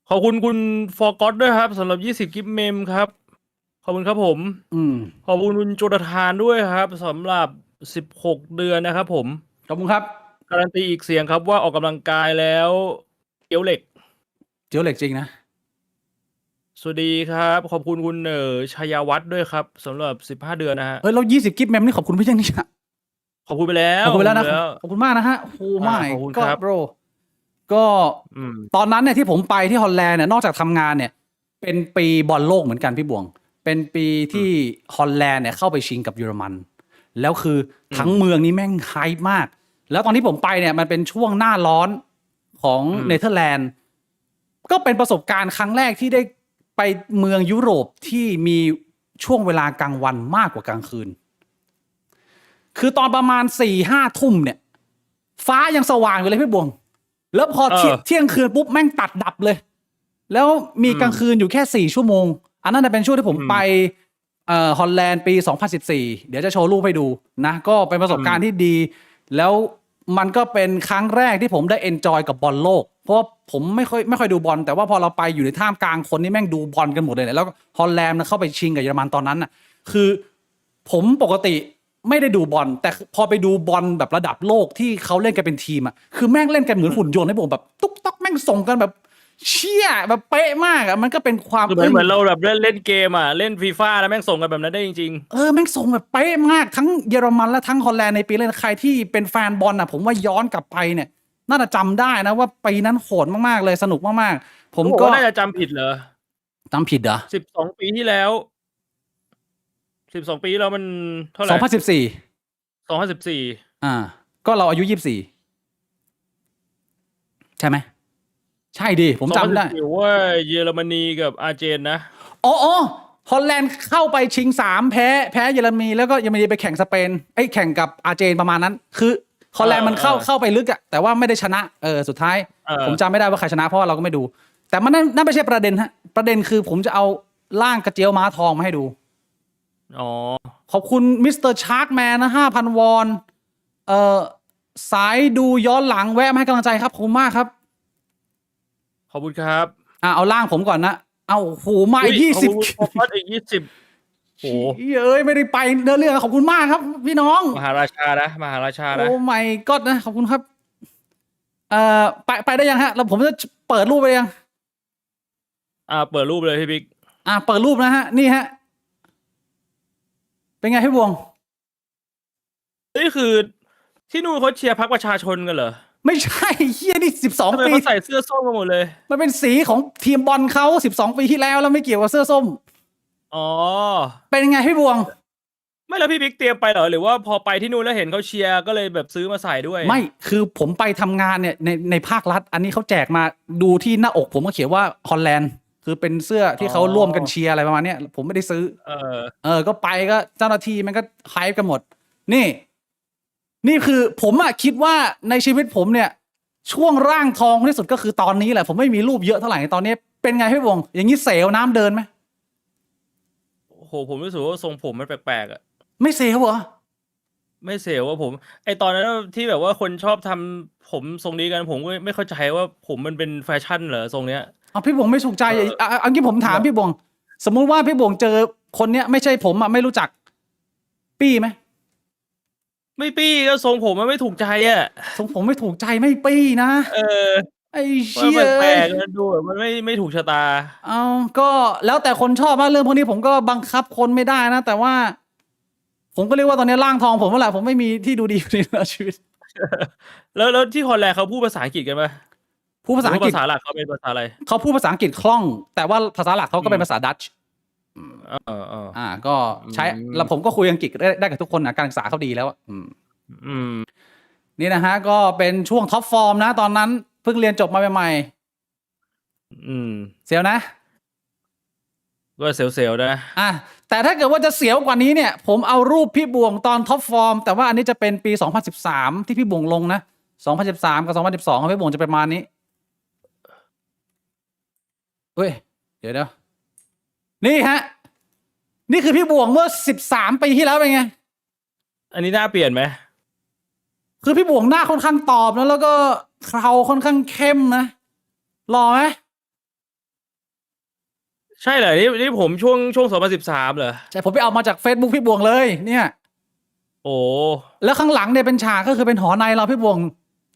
ขอบคุณคุณฟอร์กอตด้วยครับสำหรับ20กิฟต์เมมครับ ขอบคุณครับผม ขอบคุณคุณโจนาธานด้วยครับสำหรับ16เดือนนะครับผม ขอบคุณครับ การันตีอีกเสียงครับว่าออกกำลังกายแล้วเกี่ยวเหล็ก เจียวเหล็กจริงนะ สวัสดีครับ ขอบคุณคุณชัยวัฒน์ด้วยครับสำหรับ15เดือนนะฮะ เรา20 กิฟต์แมมนี่ขอบคุณพี่ยังนี่ ขอบคุณไปแล้ว ขอบคุณไปแล้วนะ ขอบคุณ ขอบคุณมากนะฮะโอ้โหไม่ ขอบคุณ ก็ ครับ โบรก็ อืม ตอนนั้นเนี่ยที่ผมไปที่ฮอลแลนด์เนี่ยนอกจากทำงานเนี่ย เป็นปีบอลโลกเหมือนกันพี่บวง เป็นปีที่ฮอลแลนด์เนี่ยเข้าไปชิงกับเยอรมัน แล้วคือทั้งเมืองนี้แม่งไฮป์มาก แล้วตอนที่ผมไปเนี่ยมันเป็นช่วงหน้าร้อนของเนเธอร์แลนด์ ก็เป็นประสบการณ์ครั้งแรกที่ได้ไปเมืองยุโรปที่มีช่วงเวลากลางวันมากกว่ากลางคืน คือตอนประมาณ4-5 ทุ่มเนี่ย ฟ้ายังสว่างอยู่เลยพี่บวง แล้วพอเที่ยงคืนปุ๊บแม่งตัดดับเลย แล้วมีกลางคืนอยู่แค่4 ชั่วโมง อันนั้นเป็นช่วงที่ผมไปฮอลแลนด์ปี2014เดี๋ยวจะโชว์รูปให้ดูนะ ก็เป็นประสบการณ์ที่ดี แล้วมันก็เป็นครั้งแรกที่ผมได้เอนจอยกับบอลโลก เพราะว่าผมไม่ค่อยดูบอลแต่ว่าพอเราไปอยู่ในท่ามกลางคนนี่แม่งดูบอลกันหมดเลยเนี่ยแล้วฮอลแลนด์เข้าไปชิงกับเยอรมันตอนนั้นน่ะคือผมปกติไม่ได้ดูบอลแต่พอไปดูบอลแบบระดับโลกที่เขาเล่นกันเป็นทีมอ่ะคือแม่งเล่นกันเหมือนหุ่นยนต์ให้ผมแบบตุ๊กตักแม่งส่งกันแบบเชี่ยแบบเป๊ะมากอ่ะมันก็เป็นความ คือเหมือนเราแบบเล่นเกมเล่นฟีฟ่าแล้วแม่งส่งกันแบบนั้นได้จริง แม่งส่งแบบเป๊ะมากทั้งเยอรมันและทั้งฮอลแลนด์ในปีนั้นใครที่เป็นแฟนบอลผมว่าย้อนกลับไปเนี่ยน่าจะจำได้นะว่าปีนั้นโหดมากๆเลยสนุกมากๆๆผม ผมก็ น่าจะจำผิดเหรอ จำผิดเหรอ12ปีที่แล้ว12ปีแล้วมันเท่าไหร่2014 2014ก็เราอายุ24ใช่ไหมใช่ดิผมจำได้ 2014ว่าเยอรมนีกับอาร์เจนนะ อ๋อฮอลแลนด์เข้าไปชิง3แพ้เยอรมนีแล้วก็เยอรมนีไปแข่งสเปนแข่งกับอาร์เจนประมาณนั้น คือฮอลแลนด์มันเข้าไปลึกอะแต่ว่าไม่ได้ชนะสุดท้าย ผมจำไม่ได้ว่าใครชนะเพราะว่าเราก็ไม่ดู แต่มันนั่นไม่ใช่ประเด็นฮะประเด็นคือผมจะเอาร่างกระเจียวม้าทองมาให้ดู อ๋อ ขอบคุณมิสเตอร์ชาร์กแมนนะ5,000 วอนสายดูย้อนหลังแวะมาให้กำลังใจครับขอบคุณมากครับ ขอบคุณครับ เอาร่างผมก่อนนะเอาโหมาอีก ขอบคุณ 20 โฟกัสอีก20โอ้ ไม่ได้ไปเดินเรื่องขอบคุณมากครับ พี่น้อง มหาราชานะ โอ้ไม่ก็นะขอบคุณครับไปได้ยังฮะแล้วผมจะเปิดรูปไปยัง เปิดรูปเลยพี่บิ๊ก เปิดรูปนะฮะนี่ฮะเป็นไงพี่บวง นี่คือที่นู่นเขาเชียร์พรรคประชาชนกันเหรอ ไม่ใช่เฮียนี่ ทำไม 12 ปี เขาใส่เสื้อส้มกันหมดเลย มันเป็นสีของทีมบอลเขา12 ปีที่แล้วแล้วไม่เกี่ยวกับเสื้อส้ม อ๋อ เป็นยังไงพี่บวง ไม่แล้วพี่บิ๊กเตรียมไปเหรอหรือว่าพอไปที่นู่นแล้วเห็นเขาเชียร์ก็เลยแบบซื้อมาใส่ด้วย ไม่คือผมไปทำงานเนี่ยในภาครัฐ อันนี้เขาแจกมาดูที่หน้าอกผมก็เขียนว่าฮอลแลนด์คือเป็นเสื้อที่เขาร่วมกันเชียร์อะไรประมาณเนี้ยผมไม่ได้ซื้อก็ไปก็เจ้าหน้าที่มันก็ไฮป์กันหมดนี่ นี่คือผมอะคิดว่าในชีวิตผมเนี่ย ช่วงร่างทองที่สุดก็คือตอนนี้แหละผมไม่มีรูปเยอะเท่าไหร่ตอนนี้เป็นไงพี่วงอย่างนี้เซลน้ำเดินไหม โอ้โหผมรู้สึกว่าทรงผมมันแปลกๆอ่ะ ไม่เซลเหรอ ไม่เสียว่าผมไอตอนนั้นที่แบบว่าคนชอบทำผมทรงนี้กันผมก็ไม่เข้าใจว่าผมมันเป็นแฟชั่นเหรอทรงเนี้ย เอาพี่บงไม่ถูกใจอันนี้ผมถามพี่บงสมมุติว่าพี่บงเจอคนเนี้ยไม่ใช่ผมอ่ะไม่รู้จัก ปี้ไหม ไม่ปี้ก็ทรงผมมันไม่ถูกใจอ่ะ ทรงผมไม่ถูกใจไม่ปี้นะ เออ ไอ้ ว่า เชี่ย แปล เอ้ย กๆแล้วดูแบบมันไม่ถูกชะตา เอาก็แล้วแต่คนชอบนะเรื่องพวกนี้ผมก็บังคับคนไม่ได้นะแต่ว่า ผมก็เรียกว่าตอนนี้ร่างทองผมนั่นแหละผมไม่มีที่ดูดีอยู่ในชีวิต แล้วที่ฮอลแลนด์เขาพูดภาษาอังกฤษกันปะ พูดภาษาอังกฤษ ภาษาหลักเขาเป็นภาษาอะไร เขาพูดภาษาอังกฤษคล่อง แต่ว่าภาษาหลักเขาก็เป็นภาษาดัตช์ ก็ใช้แล้วผมก็คุยอังกฤษได้กับทุกคนนะการศึกษาเขาดีแล้วนี่นะฮะก็เป็นช่วงท็อปฟอร์มนะตอนนั้นเพิ่งเรียนจบมาใหม่ๆเสียวนะ ก็เซลล์นะ แต่ถ้าเกิดว่าจะเสียวกว่านี้เนี่ย ผมเอารูปพี่บวงตอนท็อปฟอร์มแต่ว่าอันนี้จะเป็นปี 2013 ที่พี่บวงลงนะ 2013 กับ 2012ของพี่บวงจะประมาณนี้เฮ้ยเดี๋ยวนี่ฮะ นี่คือพี่บวงเมื่อ13 ปีที่แล้วเป็นไง อันนี้หน้าเปลี่ยนไหม คือพี่บวงหน้าค่อนข้างตอบนะแล้วก็เคราค่อนข้างเข้มนะหล่อไหม ใช่เหรอนี่ผมช่วง2013เหรอ ใช่ผมไปเอามาจาก Facebook พี่บวงเลยเนี่ย โอ้ แล้วข้างหลังเนี่ยเป็นฉากก็คือเป็นหอในเราพี่บวง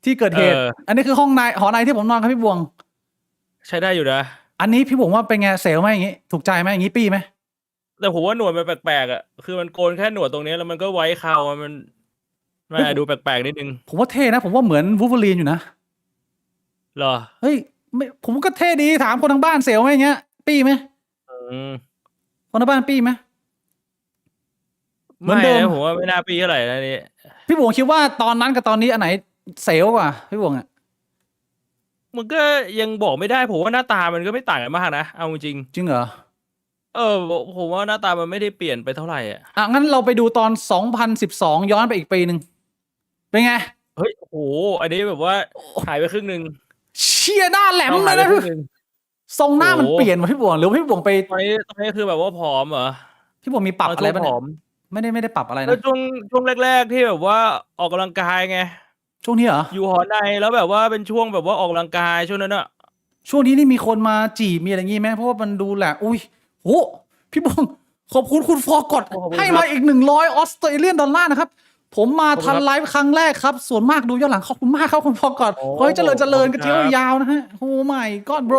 ที่เกิดเหตุ อันนี้คือห้องในหอในที่ผมนอนครับพี่บวง ใช้ได้อยู่นะ อันนี้พี่บวงว่าเป็นไงเซลไหมอย่างงี้ถูกใจไหมอย่างงี้ปี้ไหม แต่ผมว่าหนวดมันแปลกๆอ่ะคือมันโกนแค่หนวดตรงนี้แล้วมันก็ไว้เครามันดูแปลกๆนิดนึง ผมว่าเท่นะผมว่าเหมือนวูล์ฟเวอรีนอยู่นะ เหรอ เฮ้ยไม่ผมก็เท่ดีถามคนทางบ้านเซลไหมอย่างเงี้ยปี้ไหมคนทางบ้านปี้ไหมเหมือนเดิม ไม่ผมว่าไม่น่าปีเท่าไหร่นะนี่ พี่บวงคิดว่าตอนนั้นกับตอนนี้อันไหนเซลกว่าพี่บวงอ่ะ มันก็ยังบอกไม่ได้ผมว่าหน้าตามันก็ไม่ต่างกันมากนะเอาจริง จริงเหรอ ผมว่าหน้าตามันไม่ได้เปลี่ยนไปเท่าไหร่อ่ะ งั้นเราไปดูตอน 2012 ย้อนไปอีกปีหนึ่งเป็นไง เฮ้ยโหอันนี้แบบว่าหายไปครึ่งนึง เชี่ยหน้าแหลมเลยนะ ทรงหน้ามันเปลี่ยนมาพี่บวงหรือว่าพี่บวงไป ตอนนี้คือแบบว่าผอมเหรอ พี่บวงมีปรับอะไรบ้าง ผอม ไม่ได้ปรับอะไร แล้ว นะ ช่วงแรกๆที่แบบว่าออกกำลังกายไง ช่วงนี้เหรอ อยู่หอในแล้วแบบว่าเป็นช่วงแบบว่าออกกำลังกายช่วงนั้นอะ ช่วงนี้นี่มีคนมาจีบมีอะไรงี้ไหมเพราะว่ามันดูแหละอุ้ยโหพี่บงขอบคุณคุณฟอร์กดให้มาอีก100 ออสเตรเลียนดอลลาร์นะครับผมมาทันไลฟ์ครั้งแรกครับส่วนมากดูย้อนหลังขอบคุณมากครับคุณฟอร์กดขอให้เจริญกระเจียวยาวนะฮะโอ้ไม่ก็บร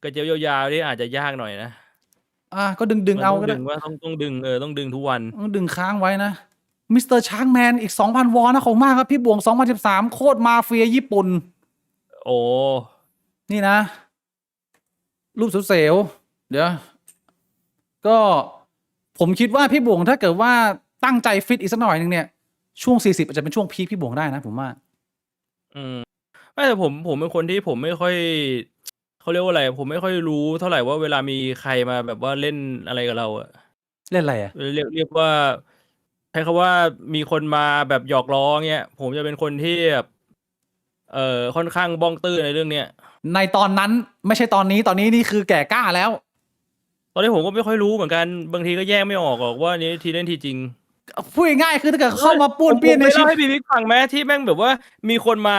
กระเจียวยาวๆนี่อาจจะยากหน่อยนะ ก็ดึงเอาก็ได้ ว่าต้องดึงต้องดึงทุกวัน ต้องดึงค้างไว้นะมิสเตอร์ช้างแมนอีก 2,000 วอนนะของมากครับพี่บวง2013โคตรมาเฟียญี่ปุ่น โอ้ นี่นะ รูปเซลเดี๋ยว ก็ผมคิดว่าพี่บวงถ้าเกิดว่าตั้งใจฟิตอีกสักหน่อยนึงเนี่ยช่วง40อาจจะเป็นช่วงพีคพี่บวงได้นะผมว่า ไม่แต่ผมเป็นคนที่ผมไม่ค่อยเขาเรียกว่าอะไรผมไม่ค่อยรู้เท่าไหร่ว่าเวลามีใครมาแบบว่าเล่นอะไรกับเราอะ เล่นอะไรอ่ะ เรียกว่าใช้คำว่ามีคนมาแบบหยอกล้อเงี้ยผมจะเป็นคนที่แบบค่อนข้างบ้องตื้อในเรื่องเนี้ย ในตอนนั้นไม่ใช่ตอนนี้นี่คือแก่กล้าแล้ว ตอนนี้ผมก็ไม่ค่อยรู้เหมือนกันบางทีก็แยกไม่ออกหรอกว่านี้ทีเล่นทีจริง พูดง่ายๆคือถ้าเกิดเข้ามาป้วนเปี้ยนในชี ผม วิต ให้พี่บิ๊กฟังไหมที่แม่งแบบว่ามีคนมา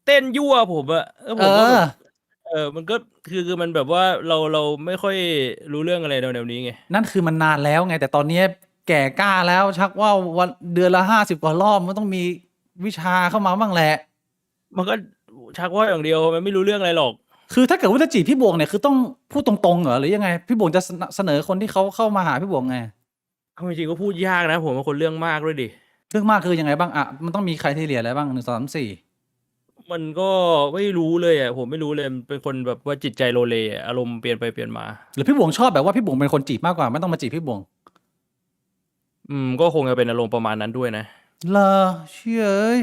เต้นยั่วผมอะแล้วผมก็แบบมันก็คือมันแบบว่าเราไม่ค่อยรู้เรื่องอะไรแนวนี้ไง นั่นคือมันนานแล้วไงแต่ตอนนี้แก่กล้าแล้วชักว่าวันเดือนละ50 กว่ารอบมันต้องมีวิชาเข้ามาบ้างแหละ มันก็ชักว่าอย่างเดียวมันไม่รู้เรื่องอะไรหรอก คือถ้าเกิดว่าจะจีบพี่บวงเนี่ยคือต้องพูดตรงๆเหรอหรือยังไงพี่บวงจะเสนอคนที่เขาเข้ามาหาพี่บวงไง เอาจริงๆก็พูดยากนะผมเป็นคนเรื่องมากด้วยดิ เรื่องมากคือยังไงบ้างมันต้องมีใครที่เรียนอะไรบ้าง1 2 3 4มันก็ไม่รู้เลยอ่ะผมไม่รู้เลยเป็นคนแบบว่าจิตใจโลเลอารมณ์เปลี่ยนไปเปลี่ยนมา หรือพี่บวงชอบแบบว่าพี่บวงเป็นคนจีบมากกว่าไม่ต้องมาจีบพี่บวง ก็คงจะเป็นอารมณ์ประมาณนั้นด้วยนะ เลอเชื่อเอ้ย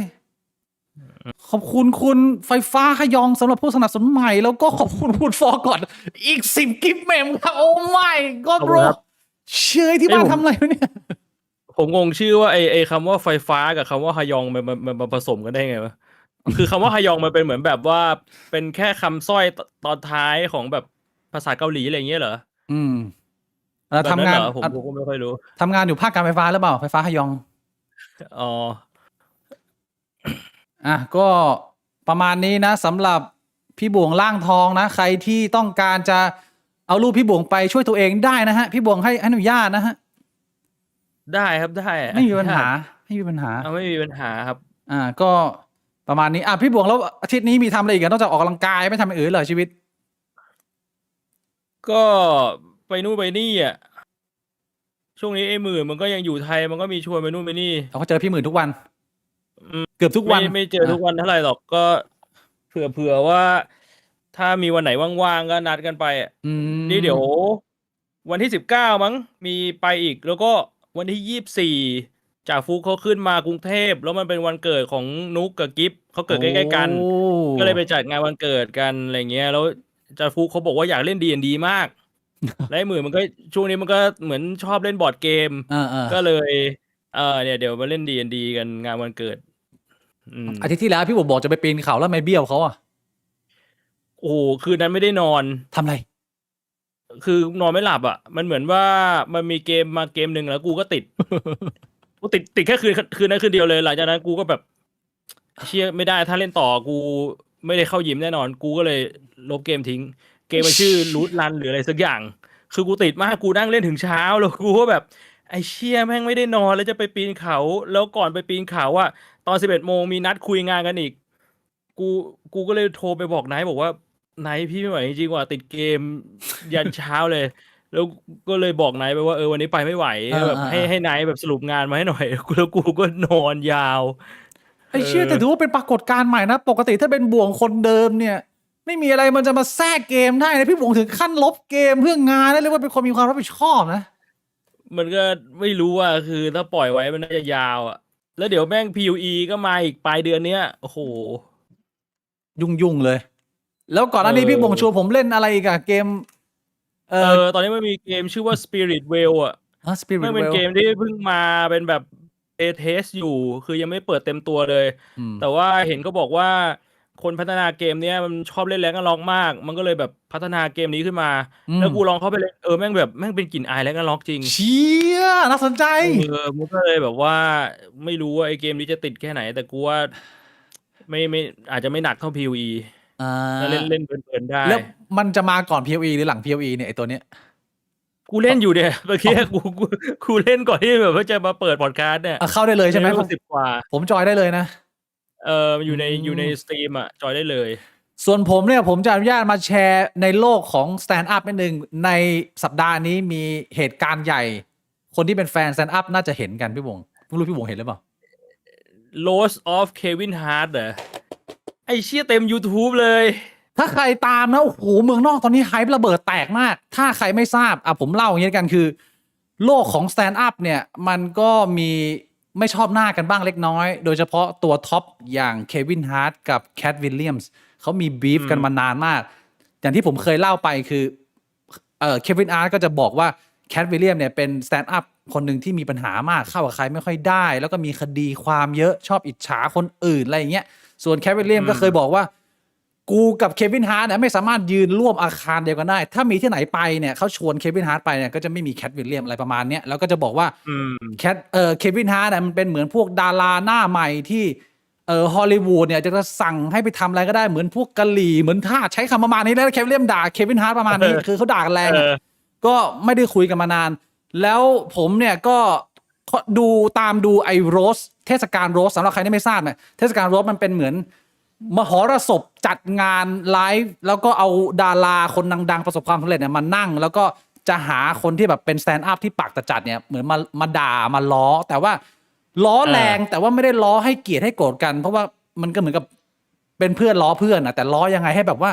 ขอบคุณคุณไฟฟ้าขยองสำหรับผู้สนับสนุนใหม่แล้วก็ขอบคุณคุณฟอร์ก่อนอีก10 กิฟต์เมมครับโอ้ไม่ก็บรเชื่อที่บ้านทำอะไรวะเนี่ย ผมงงชื่อว่าไอคำว่าไฟฟ้ากับคำว่าฮยองมันผสมกันได้ไงวะคือคำว่าฮยองมันเป็นเหมือนแบบว่าเป็นแค่คำสร้อยตอนท้ายของแบบภาษาเกาหลีอะไรอย่างเงี้ยเหรอ อืม แบบนั้ ทำ น งา เหร น อผมก็ไม่ค่อยรู้ ทำงานอยู่ภาคการไฟฟ้าหรือเปล่าไฟฟ้าฮยอง อ๋อ ก็ประมาณนี้นะสำหรับพี่บวงล่างทองนะใครที่ต้องการจะเอารูปพี่บวงไปช่วยตัวเองได้นะฮะพี่บวงให้อนุญาตนะฮะ ได้ครับได้ ไม่มีปัญหาไม่มีปัญหา ไม่มีปัญหาครับ ก็ประมาณนี้พี่บวงแล้วอาทิตย์นี้มีทำอะไรอีกนอกจากออกกำลังกายไม่ทำอย่างอื่นเหรอชีวิต ก็ไปนู่นไปนี่อ่ะช่วงนี้ไอ้หมื่นมันก็ยังอยู่ไทยมันก็มีชวนไปนู่นไปนี่ เราก็เจอพี่หมื่นทุกวันเกือบทุกวัน ไม่เจอทุกวันเท่าไหร่หรอกก็เผื่อว่าถ้ามีวันไหนว่างๆก็นัดกันไปอ่ะนี่เดี๋ยววันที่19มั้งมีไปอีกแล้วก็วันที่24จ่าฟุกเขาขึ้นมากรุงเทพแล้วมันเป็นวันเกิดของนุกกับกิฟเขาเกิดใกล้ๆกันก็เลยไปจัดงานวันเกิดกันอะไรเงี้ยแล้วจ่าฟุกเขาบอกว่าอยากเล่น D&D มาก และไอ้หมื่นมันก็ช่วงนี้มันก็เหมือนชอบเล่นบอร์ดเกมก็เลยเนี่ยเดี๋ยวมาเล่น D&D กันงานวันเกิดอาทิตย์ที่แล้วพี่บอกจะไปปีนเขาแล้วไม่เบี้ยวเขาอ่ะโอ้คืนนั้นไม่ได้นอนทำไรคือนอนไม่หลับอ่ะมันเหมือนว่ามันมีเกมมาเกมหนึ่งแล้วกูก็ติด กูติดแค่คืนนั้นคืนเดียวเลยหลังจากนั้นกูก็แบบเชี่ยไม่ได้ถ้าเล่นต่อกูไม่ได้เข้ายิมแน่นอนกูก็เลยลบเกมทิ้งเกมมันชื่อรูทรันหรืออะไรสักอย่างคือกูติดมากกูนั่งเล่นถึงเช้าแล้วกูก็แบบไอ้เชี่ยแม่งไม่ได้นอนแล้วจะไปปีนเขาแล้วก่อนไปปีนเขาอะตอน11 โมงมีนัดคุยงานกันอีกกูก็เลยโทรไปบอกไนท์บอกว่าไนท์พี่ไม่ไหวจริงๆว่ะติดเกมยันเช้าเลยแล้วก็เลยบอกไนท์ไปว่าวันนี้ไปไม่ไหวแบบให้ไนท์แบบสรุปงานมาให้หน่อยแล้วกูก็นอนยาวไอ้เชี่ยแต่ถือว่าเป็นปรากฏการณ์ใหม่นะปกติถ้าเป็นบ่วงคนเดิมเนี่ยไม่มีอะไรมันจะมาแทรกเกมได้นะพี่บ่วงถึงขั้นลบเกมเพื่องานได้เรียกว่าเป็นคนมีความรับผิดชอบนะมันก็ไม่รู้ว่าคือถ้าปล่อยไว้มันน่าจะยาวอ่ะแล้วเดี๋ยวแม่ง PUE ก็มาอีกปลายเดือนเนี้ยโอ้โหยุ่งเลย แล้วก่อนหน้านี้พี่บ่วงชวนผมเล่นอะไรอีกอะเกมตอนนี้มันมีเกมชื่อว่า Spirit Well อ่ะมันเป็นเกมที่เพิ่งมาเป็นแบบเทสอยู่คือยังไม่เปิดเต็มตัวเลยแต่ว่าเห็นก็บอกว่าคนพัฒนาเกมเนี้ยมันชอบเล่นแรงกันล็อกมากมันก็เลยแบบพัฒนาเกมนี้ขึ้นมาแล้วกูลองเข้าไปเล่นแม่งแบบแม่งเป็นกลิ่นอายแรงกันล็อกจริงเชี่ยน่าสนใจมันก็เลยแบบว่าไม่รู้ว่าไอ้เกมนี้จะติดแค่ไหนแต่กูว่าไม่อาจจะไม่หนักเท่า POE แล้วเล่นเพลินได้แล้วมันจะมาก่อน POE หรือหลัง POE เนี่ยไอตัวเนี้ยกูเล่นอยู่เนี่ยเมื่อกี้กูเล่นก่อนที่แบบว่าจะมาเปิดพอดคาสต์เนี่ยเข้าได้เลยใช่ไหม10 กว่าผมจอยได้เลยนะอยู่ในสตรีมอ่ะจอยได้เลยส่วนผมเนี่ยผมจะอนุญาตมาแชร์ในโลกของ Stand Up นิดนึงในสัปดาห์นี้มีเหตุการณ์ใหญ่คนที่เป็นแฟน Stand Up น่าจะเห็นกันพี่วงไม่รู้พี่วงเห็นหรือเปล่า Lost of Kevin Hart เหรอไอเชี่ยเต็ม YouTube เลยถ้าใครตามนะโอ้โหเมืองนอกตอนนี้ไฮป์ระเบิดแตกมากถ้าใครไม่ทราบผมเล่าอย่างนี้กันคือโลกของ Stand Up เนี่ยมันก็มีไม่ชอบหน้ากันบ้างเล็กน้อยโดยเฉพาะตัวท็อปอย่างเควินฮาร์ตกับแคทวิลเลียมส์เขามีบีฟกันมานานมากอย่างที่ผมเคยเล่าไปคือเควินฮาร์ตก็จะบอกว่าแคทวิลเลียมเนี่ยเป็น Stand Up คนหนึ่งที่มีปัญหามากเข้ากับใครไม่ค่อยได้แล้วก็มีคดีความเยอะชอบอิจฉาคนอื่นอะไรอย่างเงี้ยส่วนแคทวิลเลียมก็เคยบอกว่ากูกับเควินฮาร์ตเนี่ยไม่สามารถยืนร่วมอาคารเดียวกันได้ถ้ามีที่ไหนไปเนี่ยเขาชวนเควินฮาร์ตไปเนี่ยก็จะไม่มีแคทวิลเลียมอะไรประมาณเนี้ยแล้วก็จะบอกว่าเควินฮาร์ตเนี่ยมันเป็นเหมือนพวกดาราหน้าใหม่ที่ฮอลลีวูดเนี่ยจะสั่งให้ไปทำอะไรก็ได้เหมือนพวกกะหรี่เหมือนท่าใช้คำประมาณนี้แล้วเควินเลียมด่าเควินฮาร์ตประมาณนี้คือเขาด่ากันแรงก็ไม่ได้คุยกันมานานแล้วผมเนี่ยก็ตามดูไอ้โรสเทศกาลโรสสำหรับใครที่ไม่ทราบเนี่ยเทศกาลโรสมันเป็นเหมือนมหรสพจัดงานไลฟ์แล้วก็เอาดาราคนดังๆประสบความสำเร็จเนี่ยมานั่งแล้วก็จะหาคนที่แบบเป็นสแตนด์อัพที่ปากจัดเนี่ยเหมือนมาด่ามาล้อแต่ว่าล้อแรงแต่ว่าไม่ได้ล้อให้เกลียดให้โกรธกันเพราะว่ามันก็เหมือนกับเป็นเพื่อนล้อเพื่อนนะแต่ล้อยังไงให้แบบว่า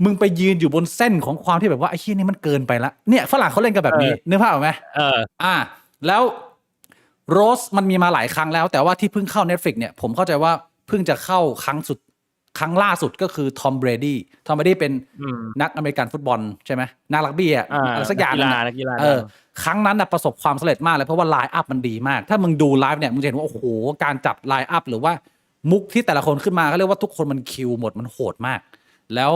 มึงไปยืนอยู่บนเส้นของความที่แบบว่าไอ้ขี้นี่มันเกินไปละเนี่ยฝรั่งเขาเล่นกันแบบนี้นึกภาพออกไหมแล้วโรสมันมีมาหลายครั้งแล้วแต่ว่าที่เพิ่งเข้า Netflix เนี่ยผมเข้าใจว่าเพิ่งจะเข้าครั้ ครั้งล่าสุดก็คือทอมเบรดี้เป็น อืม นักอเมริกันฟุตบอลใช่ไหมนักรักบี้อะไรสักอย่าง นักกีฬา ครั้งนั้นประสบความสำเร็จมากเลยเพราะว่าไลน์อัพมันดีมากถ้ามึงดูไลฟ์เนี่ยมึงจะเห็นว่าโอ้โหการจับไลน์อัพหรือว่ามุกที่แต่ละคนขึ้นมาเขาเรียกว่าทุกคนมันคิวหมดมันโหดมากแล้ว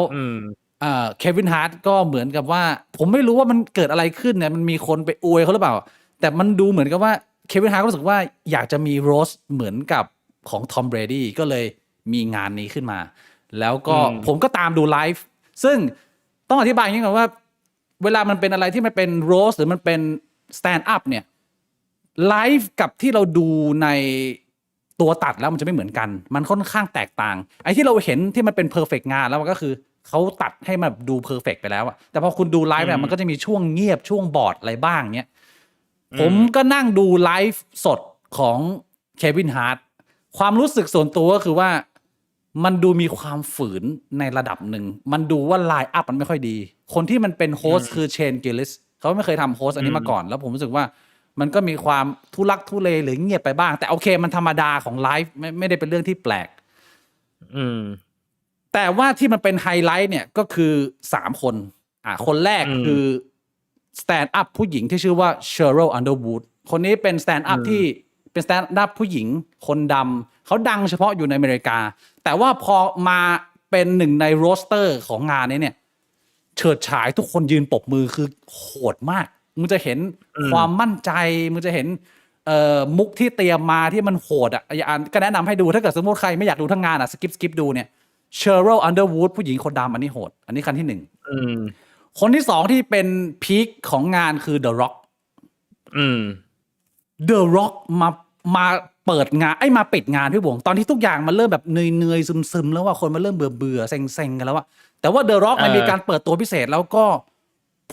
เควินฮาร์ตก็เหมือนกับว่าผมไม่รู้ว่ามันเกิดอะไรขึ้นเนี่ยมันมีคนไปอวยเขาหรือเปล่าแต่มันดูเหมือนกับว่าเควินฮาร์ตรู้สึกว่าอยากจะมีโรสเหมือนกับของทอมเบรดี้ก็เลยมีงานนี้ขึ้นมาแล้วก็ผมก็ตามดูไลฟ์ซึ่งต้องอธิบายอย่างนี้ก่อนว่าเวลามันเป็นอะไรที่มันเป็นโรสหรือมันเป็นสแตนด์อัพเนี่ยไลฟ์กับที่เราดูในตัวตัดแล้วมันจะไม่เหมือนกันมันค่อนข้างแตกต่างไอ้ที่เราเห็นที่มันเป็นเพอร์เฟกต์งานแล้วมันก็คือเขาตัดให้มันดูเพอร์เฟกต์ไปแล้วอะแต่พอคุณดูไลฟ์เนี่ยมันก็จะมีช่วงเงียบช่วงบอดอะไรบ้างเนี้ยผมก็นั่งดูไลฟ์สดของเควินฮาร์ตความรู้สึกส่วนตัวก็คือว่ามันดูมีความฝืนในระดับหนึ่งมันดูว่าไลน์อัพมันไม่ค่อยดีคนที่มันเป็นโฮสต์คือเชนกิลลิสเขาไม่เคยทำโฮสต์อันนี้มาก่อนแล้วผมรู้สึกว่ามันก็มีความทุลักทุเลหรือเงียบไปบ้างแต่โอเคมันธรรมดาของไลฟ์ไม่ได้เป็นเรื่องที่แปลกแต่ว่าที่มันเป็นไฮไลท์เนี่ยก็คือ3คนคนแรกคือสแตนด์อัพผู้หญิงที่ชื่อว่าเชอรัลอันเดอร์วูดคนนี้เป็นสแตนด์อัพที่เป็นสแตนด์อัพผู้หญิงคนดำเขาดังเฉพาะอยู่ในอเมริกาแต่ว่าพอมาเป็นหนึ่งในโรสเตอร์ของงานนี้เนี่ยเฉิดฉายทุกคนยืนปรบมือคือโหดมากมึงจะเห็นความมั่นใจมึงจะเห็นมุกที่เตรียมมาที่มันโหดก็แนะนำให้ดูถ้าเกิดสมมติใครไม่อยากดูทั้งงานสกิปดูเนี่ยเชอรัลอันเดอร์วูดผู้หญิงคนดำอันนี้โหดอันนี้คันที่1คนที่2ที่เป็นพีคของงานคือ The Rock The Rock มาเปิดงานมาปิดงานพี่บวงตอนที่ทุกอย่างมันเริ่มแบบเหนื่อยซึมๆแล้วว่าคนมันเริ่มเบื่อเซ็งกันแล้วว่าแต่ว่า The Rock มันมีการเปิดตัวพิเศษแล้วก็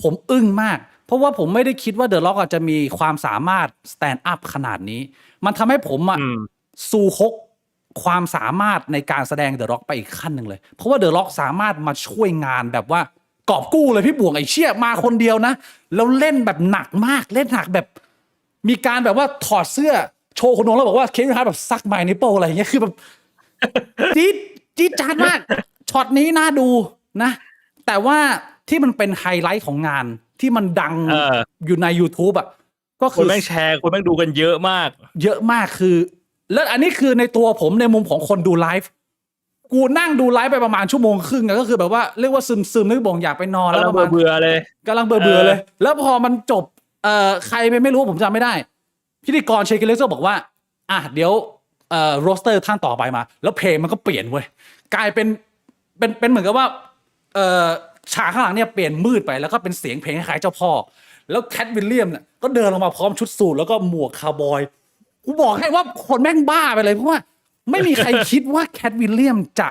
ผมอึ้งมากเพราะว่าผมไม่ได้คิดว่า The Rock จะมีความสามารถ stand up ขนาดนี้มันทำให้ผมสู่ฮกความสามารถในการแสดง The Rock ไปอีกขั้นหนึ่งเลยเพราะว่า The Rock สามารถมาช่วยงานแบบว่ากอบกู้เลยพี่บวงไอ้เชี่ยมาคนเดียวนะแล้วเล่นแบบหนักมากเล่นหนักแบบมีการแบบว่าถอดเสื้อโชว์คนนงแล้วบอกว่าเควินฮาร์ตแบบซักไมนิโปอะไรอย่างเงี้ยคือแบบจี๊ดจ๊าดมากช็อตนี้น่าดูนะแต่ว่าที่มันเป็นไฮไลท์ของงานที่มันดังอยู่ใน YouTube ก็คือคนแม่งแชร์คนแม่งดูกันเยอะมากคือแล้วอันนี้คือในตัวผมในมุมของคนดูไลฟ์กูนั่งดูไลฟ์ไปประมาณชั่วโมงครึ่งก็คือแบบว่าเรียกว่าซึมนึกบ่งอยากไปนอนแล้วประมาณเบื่อเลยกำลังเบื่อเลยแล้วพอมันจบใครไม่รู้ผมจำไม่ได้พิธีกรเชคกิเลสบอกว่าเดี๋ยวโรสเตอร์ท่านต่อไปมาแล้วเพลงมันก็เปลี่ยนเว้ยกลายเป็นเหมือนกับว่าฉากข้างหลังเนี่ยเปลี่ยนมืดไปแล้วก็เป็นเสียงเพลงคล้ายๆเจ้าพ่อแล้วแคทวิลเลียมเนี่ยก็เดินลงมาพร้อมชุดสูทแล้วก็หมวกคาวบอยกูบอกให้ว่าคนแม่งบ้าไปเลยเพราะว่าไม่มีใครคิดว่าแคทวิลเลียมจะ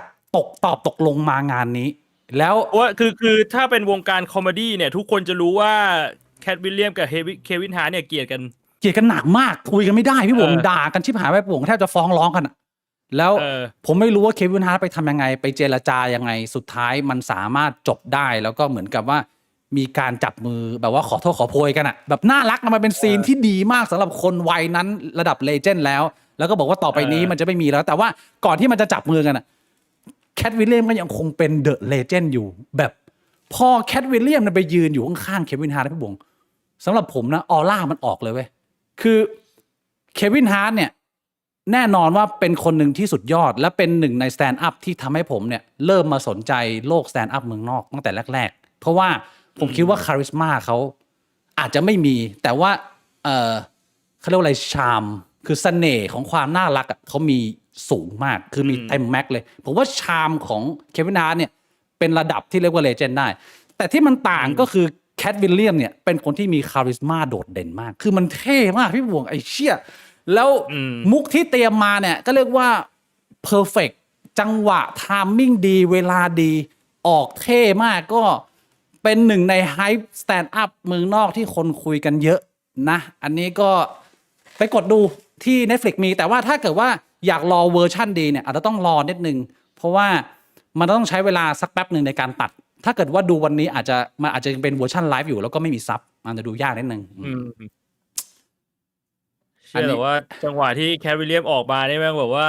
ตกลงมางานนี้แล้วว่าคือถ้าเป็นวงการคอมเมดี้เนี่ยทุกคนจะรู้ว่าแคทวิลเลียมกับเควินฮาร์ตเนี่ยเกลียดกันหนักมากคุยกันไม่ได้พี่ผมด่ากันชิบหายไปผมแทบจะฟ้องร้องกันแล้วผมไม่รู้ว่าเควินฮาร์ตไปทำยังไงไปเจรจายังไงสุดท้ายมันสามารถจบได้แล้วก็เหมือนกับว่ามีการจับมือแบบว่าขอโทษขอโพยกันแบบน่ารักมันเป็นซีนที่ดีมากสำหรับคนวัยนั้นระดับเลเจนด์แล้วก็บอกว่าต่อไปนี้มันจะไม่มีแล้วแต่ว่าก่อนที่มันจะจับมือกันแคทวิลเลียมก็ยังคงเป็นเดอะเลเจนด์อยู่แบบพอแคทวิลเลียมไปยืนอยู่ข้างๆเควินฮาร์ตพี่บงสำหรับผมนะออร่ามันออกเลยเว้ยคือเควินฮาร์ตเนี่ยแน่นอนว่าเป็นคนหนึ่งที่สุดยอดและเป็นหนึ่งในสแตนด์อัพที่ทำให้ผมเนี่ยเริ่มมาสนใจโลกสแตนด์อัพเมืองนอกตั้งแต่แรกๆเพราะว่าผมคิดว่าคาริสมาเขาอาจจะไม่มีแต่ว่าเขาเรียกว่าอะไรชามคือเสน่ห์ของความน่ารักเขามีสูงมากคือมีเต็มแม็กเลยผมว่าชามของเควินฮาร์ตเนี่ยเป็นระดับที่เรียกว่าเลเจนด์ได้แต่ที่มันต่างก็คือแคทวิลเลียมเนี่ยเป็นคนที่มีคาริสมาโดดเด่นมากคือมันเท่มากพี่บวงไอ้เชี่ยแล้วมุกที่เตรียมมาเนี่ยก็เรียกว่าเพอร์เฟกต์จังหวะไทมิ่งดีเวลาดีออกเท่มากก็เป็นหนึ่งในไฮป์สแตนด์อัพเมืองนอกที่คนคุยกันเยอะนะอันนี้ก็ไปกดดูที่ Netflix มีแต่ว่าถ้าเกิดว่าอยากรอเวอร์ชั่นดีเนี่ยอาจจะต้องรอนิดนึงเพราะว่ามันต้องใช้เวลาสักแป๊บหนึ่งในการตัดถ้าเกิดว่าดูวันนี้อาจจะเป็นเวอร์ชันไลฟ์อยู่แล้วก็ไม่มีซับมันจะดูยากนิดนึงเชื่อแต่ว่าจังหวะที่แคทวิลเลียมออกมาเนี่ยแม่งแบบว่า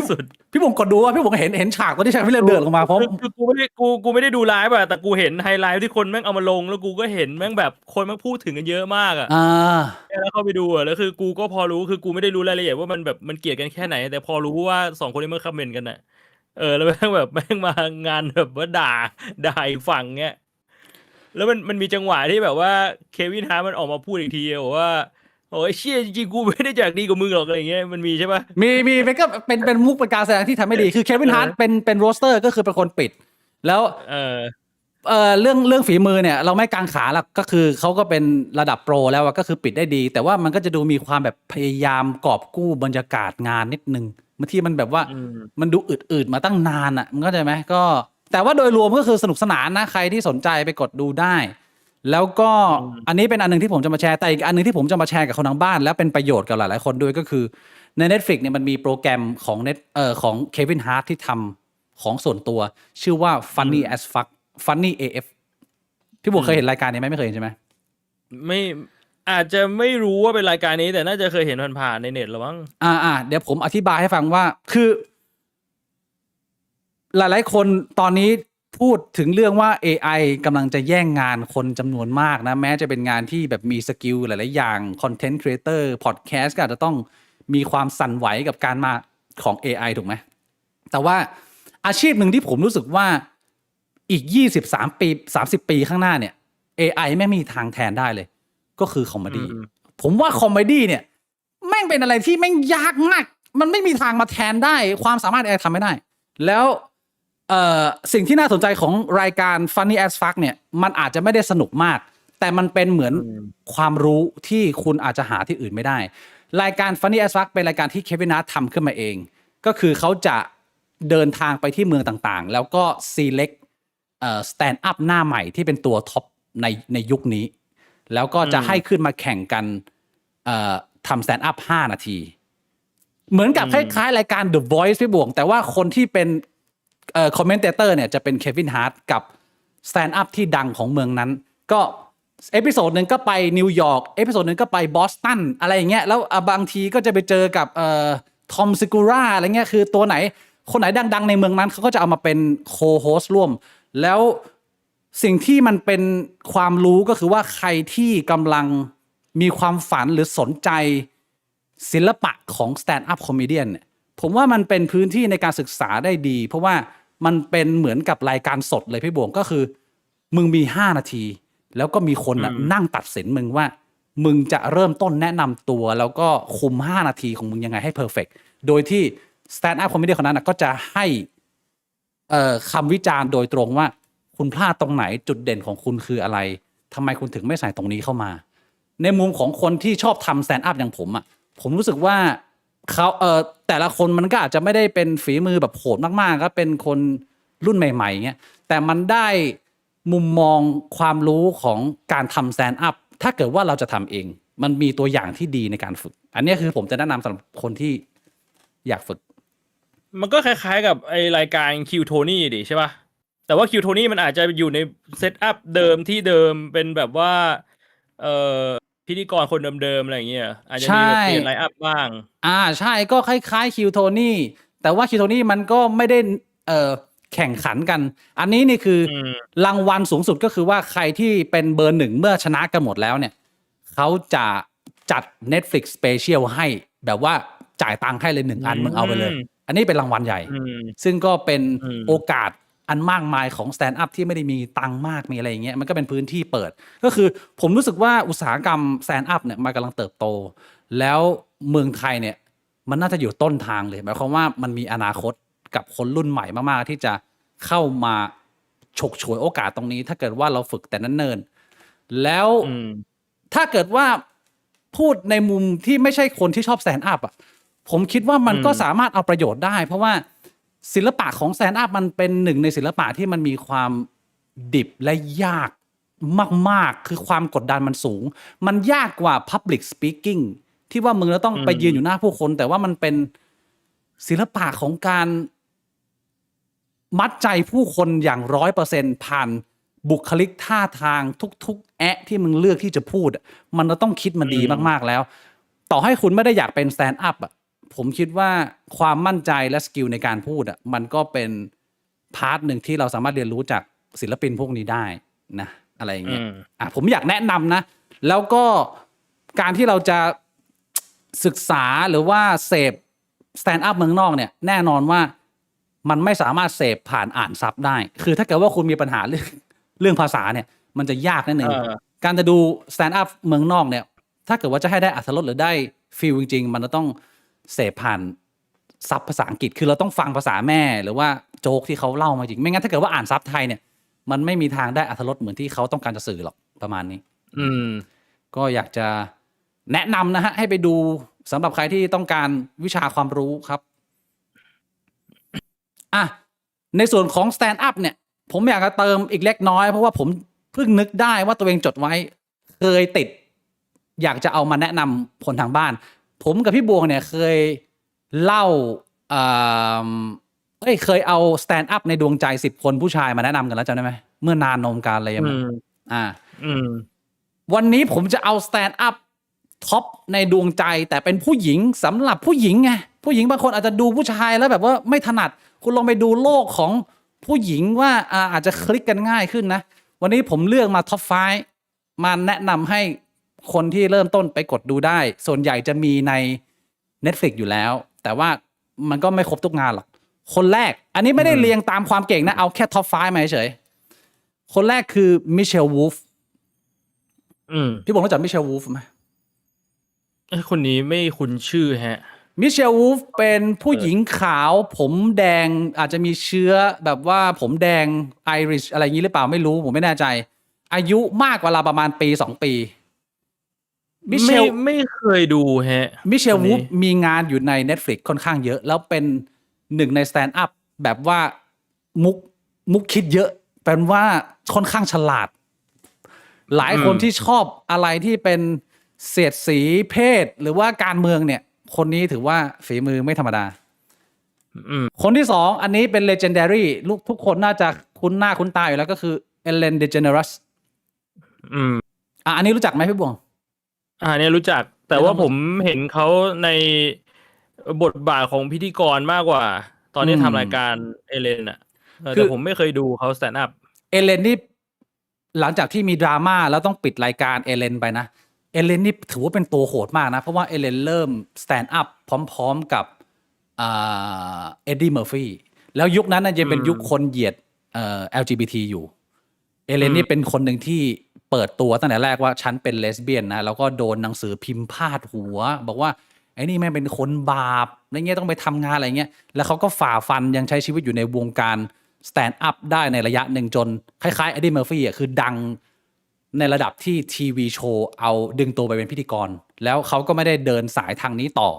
สุด พี่ผมกดดูว่าพี่ผมเห็นฉากตอนที่ชายวิลเลียมเดินลงมาพร้อม คือกูไม่ได้ดูไลฟ์อะแต่กูเห็นไฮไลท์ที่คนแม่งเอามาลงแล้วกูก็เห็นแม่งแบบคนแม่งพูดถึงกันเยอะมากอะ อ่า แล้วเข้าไปดูอะแล้วคือกูก็พอรู้คือกูไม่ได้รู้รายละเอียดว่ามันแบบมันเกลียดกันแค่ไหน แต่พอรู้ว่าสองคนนี้มันคอมเมนต์กันอะแล้วแม่งแบบแม่งมางานแบบว่าด่าอีกฝั่งเงี้ยแล้วมันมีจังหวะที่แบบว่าเควินฮาร์ทมันออกมาพูดอีกทีบอกว่าโอ้ยเชี่ยจริงๆกูไม่ได้อยากดีกว่ามึงหรอกอะไรเงี้ยมันมีใช่ปะ มีมันก็เป็นมุกเป็นการแสดงที่ทำไม่ดีคือเควินฮาร์ทเป็นโรสเตอร์ก็คือเป็นคนปิดแล้ว เออ เรื่องฝีมือเนี่ยเราไม่กางขาหรอกก็คือเขาก็เป็นระดับโปรแล้วอะก็คือปิดได้ดี แต่ว่ามันก็จะดูมีความแบบพยายามกอบกู้บรรยากาศงานนิดนึงบางทีมันแบบว่า อืม มันดูอืดๆมาตั้งนานอ่ะมันเข้าใจไหมก็ แต่ว่าโดยรวมก็คือสนุกสนานนะใครที่สนใจไปกดดูได้ แล้วก็อันนี้เป็นอันนึงที่ผมจะมาแชร์แต่อีกอันนึงที่ผมจะมาแชร์กับคนทางบ้านแล้วเป็นประโยชน์กับหลายๆคนด้วยก็คือใน Netflix เนี่ยมันมีโปรแกรมของของเควินฮาร์ทที่ทำของส่วนตัวชื่อว่า Funny as fuck Funny AF พี่บุ๋มเคยเห็นรายการนี้ไหมไม่เคยเห็นใช่ไหม ไม่อาจจะไม่รู้ว่าเป็นรายการนี้แต่น่าจะเคยเห็นผ่านๆในเน็ตหรือมั้ง เดี๋ยวผมอธิบายให้ฟังว่าคือ หลายๆคนตอนนี้พูดถึงเรื่องว่า AI กำลังจะแย่งงานคนจำนวนมากนะแม้จะเป็นงานที่แบบมีสกิลหลายๆอย่างคอนเทนต์ครีเอเตอร์พอดแคสต์ก็อาจจะต้องมีความสั่นไหวกับการมาของ AI ถูกไหมแต่ว่าอาชีพหนึ่งที่ผมรู้สึกว่าอีก23ปี30ปีข้างหน้าเนี่ย AI ไม่มีทางแทนได้เลย ก็คือคอมเมดี้ผมว่าคอมเมดี้เนี่ยแม่งเป็นอะไรที่แม่งยากมากมันไม่มีทางมาแทนได้ความสามารถ AI ทำไม่ได้แล้วสิ่งที่น่าสนใจของรายการ Funny as Fuck เนี่ยมันอาจจะไม่ได้สนุกมาก แต่มันเป็นเหมือนความรู้ที่คุณอาจจะหาที่อื่นไม่ได้ รายการ Funny as Fuck เป็นรายการที่เควินฮาร์ททำขึ้นมาเอง ก็คือเขาจะเดินทางไปที่เมืองต่างๆ แล้วก็ select stand up หน้าใหม่ที่เป็นตัวท็อปในยุคนี้ แล้วก็จะให้ขึ้นมาแข่งกันทำ stand up 5 นาที เหมือนกับคล้ายๆรายการ The Voice พี่บวงแต่ว่าคนที่เป็นคอมเมนเตเตอร์เนี่ยจะเป็นเควินฮาร์ทกับสแตนด์อัพที่ดังของเมืองนั้นก็เอพิโซดหนึ่งก็ไปนิวยอร์กเอพิโซดหนึ่งก็ไปบอสตันอะไรอย่างเงี้ยแล้วบางทีก็จะไปเจอกับทอมซิกูราอะไรเงี้ยคือตัวไหนคนไหนดังๆในเมืองนั้นเขาก็จะเอามาเป็นโคโฮสร่วมแล้วสิ่งที่มันเป็นความรู้ก็คือว่าใครที่กำลังมีความฝันหรือสนใจศิลปะของ stand up comedian เนี่ยผมว่ามันเป็นพื้นที่ในการศึกษาได้ดี เพราะว่ามันเป็นเหมือนกับรายการสดเลยพี่บวงก็คือมึงมี5 นาทีแล้วก็มีคนนั่งตัดสินมึงว่ามึงจะเริ่มต้นแนะนำตัวแล้วก็คุม5 นาทีของมึงยังไงให้เพอร์เฟกต์โดยที่ stand up comedian คนนั้นก็จะให้คำวิจารณ์โดยตรงว่าคุณพลาดตรงไหนจุดเด่นของคุณคืออะไรทำไมคุณถึงไม่ใส่ตรงนี้เข้ามาในมุมของคนที่ชอบทำ stand up อย่างผมรู้สึกว่าเขาแต่ละคนมันก็อาจจะไม่ได้เป็นฝีมือแบบโหดมากๆก็เป็นคนรุ่นใหม่ๆเงี้ยแต่มันได้มุมมองความรู้ของการทำ stand up ถ้าเกิดว่าเราจะทำเองมันมีตัวอย่างที่ดีในการฝึกอันนี้คือผมจะแนะนำสำหรับคนที่อยากฝึกมันก็คล้ายๆกับไอรายการคิวโทนี่ดิใช่ป่ะแต่ว่าคิวโทนี่มันอาจจะอยู่ในเซตอัพเดิมที่เดิมเป็นแบบว่าเอ่อพิธีกรคนเดิมๆอะไรอย่างเงี้ยอาจจะมีแบบเปลี่ยนไลน์อัพบ้างใช่ก็คล้ายๆคิวโทนี่แต่ว่าคิวโทนี่มันก็ไม่ได้แข่งขันกันอันนี้นี่คือรางวัลสูงสุดก็คือว่าใครที่เป็นเบอร์ 1เมื่อชนะกันหมดแล้วเนี่ยเขาจะจัด Netflix Special ให้แบบว่าจ่ายตังค์ให้เลย1 อันมึงเอาไปเลยอันนี้เป็นรางวัลใหญ่ซึ่งก็เป็นโอกาสอันมากมายของ stand up ที่ไม่ได้มีตังค์มากมีอะไรอย่างเงี้ยมันก็เป็นพื้นที่เปิดก็คือผมรู้สึกว่าอุตสาหกรรม stand up เนี่ยมันกำลังเติบโตแล้วเมืองไทยเนี่ยมันน่าจะอยู่ต้นทางเลยหมายความว่ามันมีอนาคตกับคนรุ่นใหม่มากๆที่จะเข้ามาฉกฉวยโอกาสตรงนี้ถ้าเกิดว่าเราฝึกแต่นั้นเนิ่นแล้วถ้าเกิดว่าพูดในมุมที่ไม่ใช่คนที่ชอบ stand up อ่ะผมคิดว่ามันก็สามารถเอาประโยชน์ได้เพราะว่าศิลปะของ stand up มันเป็นหนึ่งในศิลปะที่มันมีความดิบและยากมากๆคือความกดดันมันสูงมันยากกว่า public speaking ที่ว่ามึงแล้วต้องไปยืนอยู่หน้าผู้คนแต่ว่ามันเป็นศิลปะของการมัดใจผู้คนอย่าง100%ผ่านบุคลิกท่าทางทุกๆแอะที่มึงเลือกที่จะพูดมันต้องคิดมันดีมากๆแล้วต่อให้คุณไม่ได้อยากเป็น stand up อ่ะผ ผมคิดว่าความมั่นใจและสกิลในการพูดอ่ะมันก็เป็นพาร์ทหนึ่งที่เราสามารถเรียนรู้จากศิลปินพวกนี้ได้นะอะไรอย่างเงี้ยผมอยากแนะนำนะแล้วก็การที่เราจะศึกษาหรือว่าเสพสแตนด์อัพเมืองนอกเนี่ยแน่นอนว่ามันไม่สามารถเสพผ่านอ่านซับได้คือถ้าเกิดว่าคุณมีปัญหาเรื่องภาษาเนี่ยมันจะยากนิดนึงการจะดูสแตนด์อัพเมืองนอกเนี่ยถ้าเกิดว่าจะให้ได้อรรถรสหรือได้ฟีลจริงๆมันจะต้องเสพผ่านซับภาษาอังกฤษคือเราต้องฟังภาษาแม่หรือว่าโจ๊กที่เขาเล่ามาจริงไม่งั้นถ้าเกิดว่าอ่านซับไทยเนี่ยมันไม่มีทางได้อรรถรสเหมือนที่เขาต้องการจะสื่อหรอกประมาณนี้ก็อยากจะแนะนำนะฮะให้ไปดูสำหรับใครที่ต้องการวิชาความรู้ครับในส่วนของ stand up เนี่ยผมอยากจะเติมอีกเล็กน้อยเพราะว่าผมเพิ่งนึกได้ว่าตัวเองจดไว้เคยติดอยากจะเอามาแนะนำคนทางบ้านผมกับพี่บวงเนี่ยเคยเล่าเคยเอา stand up ในดวงใจ10 คนผู้ชายมาแนะนำกันแล้วจำได้ไหมเมื่อนานนมการอะไรอย่างเงี้ยวันนี้ผมจะเอา stand up ท็อปในดวงใจแต่เป็นผู้หญิงสำหรับผู้หญิงไงผู้หญิงบางคนอาจจะดูผู้ชายแล้วแบบว่าไม่ถนัดคุณลองไปดูโลกของผู้หญิงว่าอาจจะคลิกกันง่ายขึ้นนะวันนี้ผมเลือกมาท็อป5มาแนะนำให้คนที่เริ่มต้นไปกดดูได้ส่วนใหญ่จะมีใน Netflix อยู่แล้วแต่ว่ามันก็ไม่ครบทุกงานหรอกคนแรกอันนี้ไม่ได้เรียงตามความเก่งนะเอาแค่ท็อป5มาเฉยคนแรกคือมิเชลวูฟพี่บอกรู้จักมิเชลวูฟไหมคนนี้ไม่คุ้นชื่อฮะมิเชลวูฟเป็นผู้หญิงขาวผมแดงอาจจะมีเชื้อแบบว่าผมแดงไอริชอะไรอย่างนี้หรือเปล่าไม่รู้ผมไม่แน่ใจอายุมากกว่าเราประมาณปี2 ปีมิเชลไม่เคยดูฮะมิเชลวูฟมีงานอยู่ใน Netflix ค่อนข้างเยอะแล้วเป็นหนึ่งในสแตนด์อัพแบบว่ามุกคิดเยอะเป็นว่าค่อนข้างฉลาดหลายคนที่ชอบอะไรที่เป็นเสียดสีเพศหรือว่าการเมืองเนี่ยคนนี้ถือว่าฝีมือไม่ธรรมดาคนที่2อันนี้เป็น legendary ทุกคนน่าจะคุ้นหน้าคุ้นตาอยู่แล้วก็คือเอเลน เดเจเนอรัสอันนี้รู้จักไหมพี่บวงเนี่ยรู้จักแต่ว่าผมเห็นเขาในบทบาทของพิธีกรมากกว่าตอนนี้ทำรายการเอเลนแต่ผมไม่เคยดูเขาสแตนด์อัพเอเลนนี่หลังจากที่มีดราม่าแล้วต้องปิดรายการเอเลนไปนะเอเลนนี่ถือว่าเป็นตัวโหดมากนะเพราะว่าเอเลนเริ่มสแตนด์อัพพร้อมๆกับเอ็ดดี้เมอร์ฟี่แล้วยุคนั้นยังเป็นยุคคนเหยียดLGBT อยู่เอเลนนี่เป็นคนหนึ่งที่เปิดตัวตั้งแต่แรกว่าฉันเป็นเลสเบี้ยนนะแล้วก็โดนหนังสือพิมพ์พาดหัวบอกว่าไอ้นี่แม่งเป็นคนบาปอะไรเงี้ยต้องไปทำงานอะไรเงี้ยแล้วเขาก็ฝ่าฟันยังใช้ชีวิตอยู่ในวงการสแตนด์อัพได้ในระยะหนึ่งจนคล้ายๆเอ็ดดี้เมอร์ฟี่คือดังในระดับที่ทีวีโชว์เอาดึงตัวไปเป็นพิธีกรแล้วเขาก็ไม่ได้เดินสายทางนี้ต่อ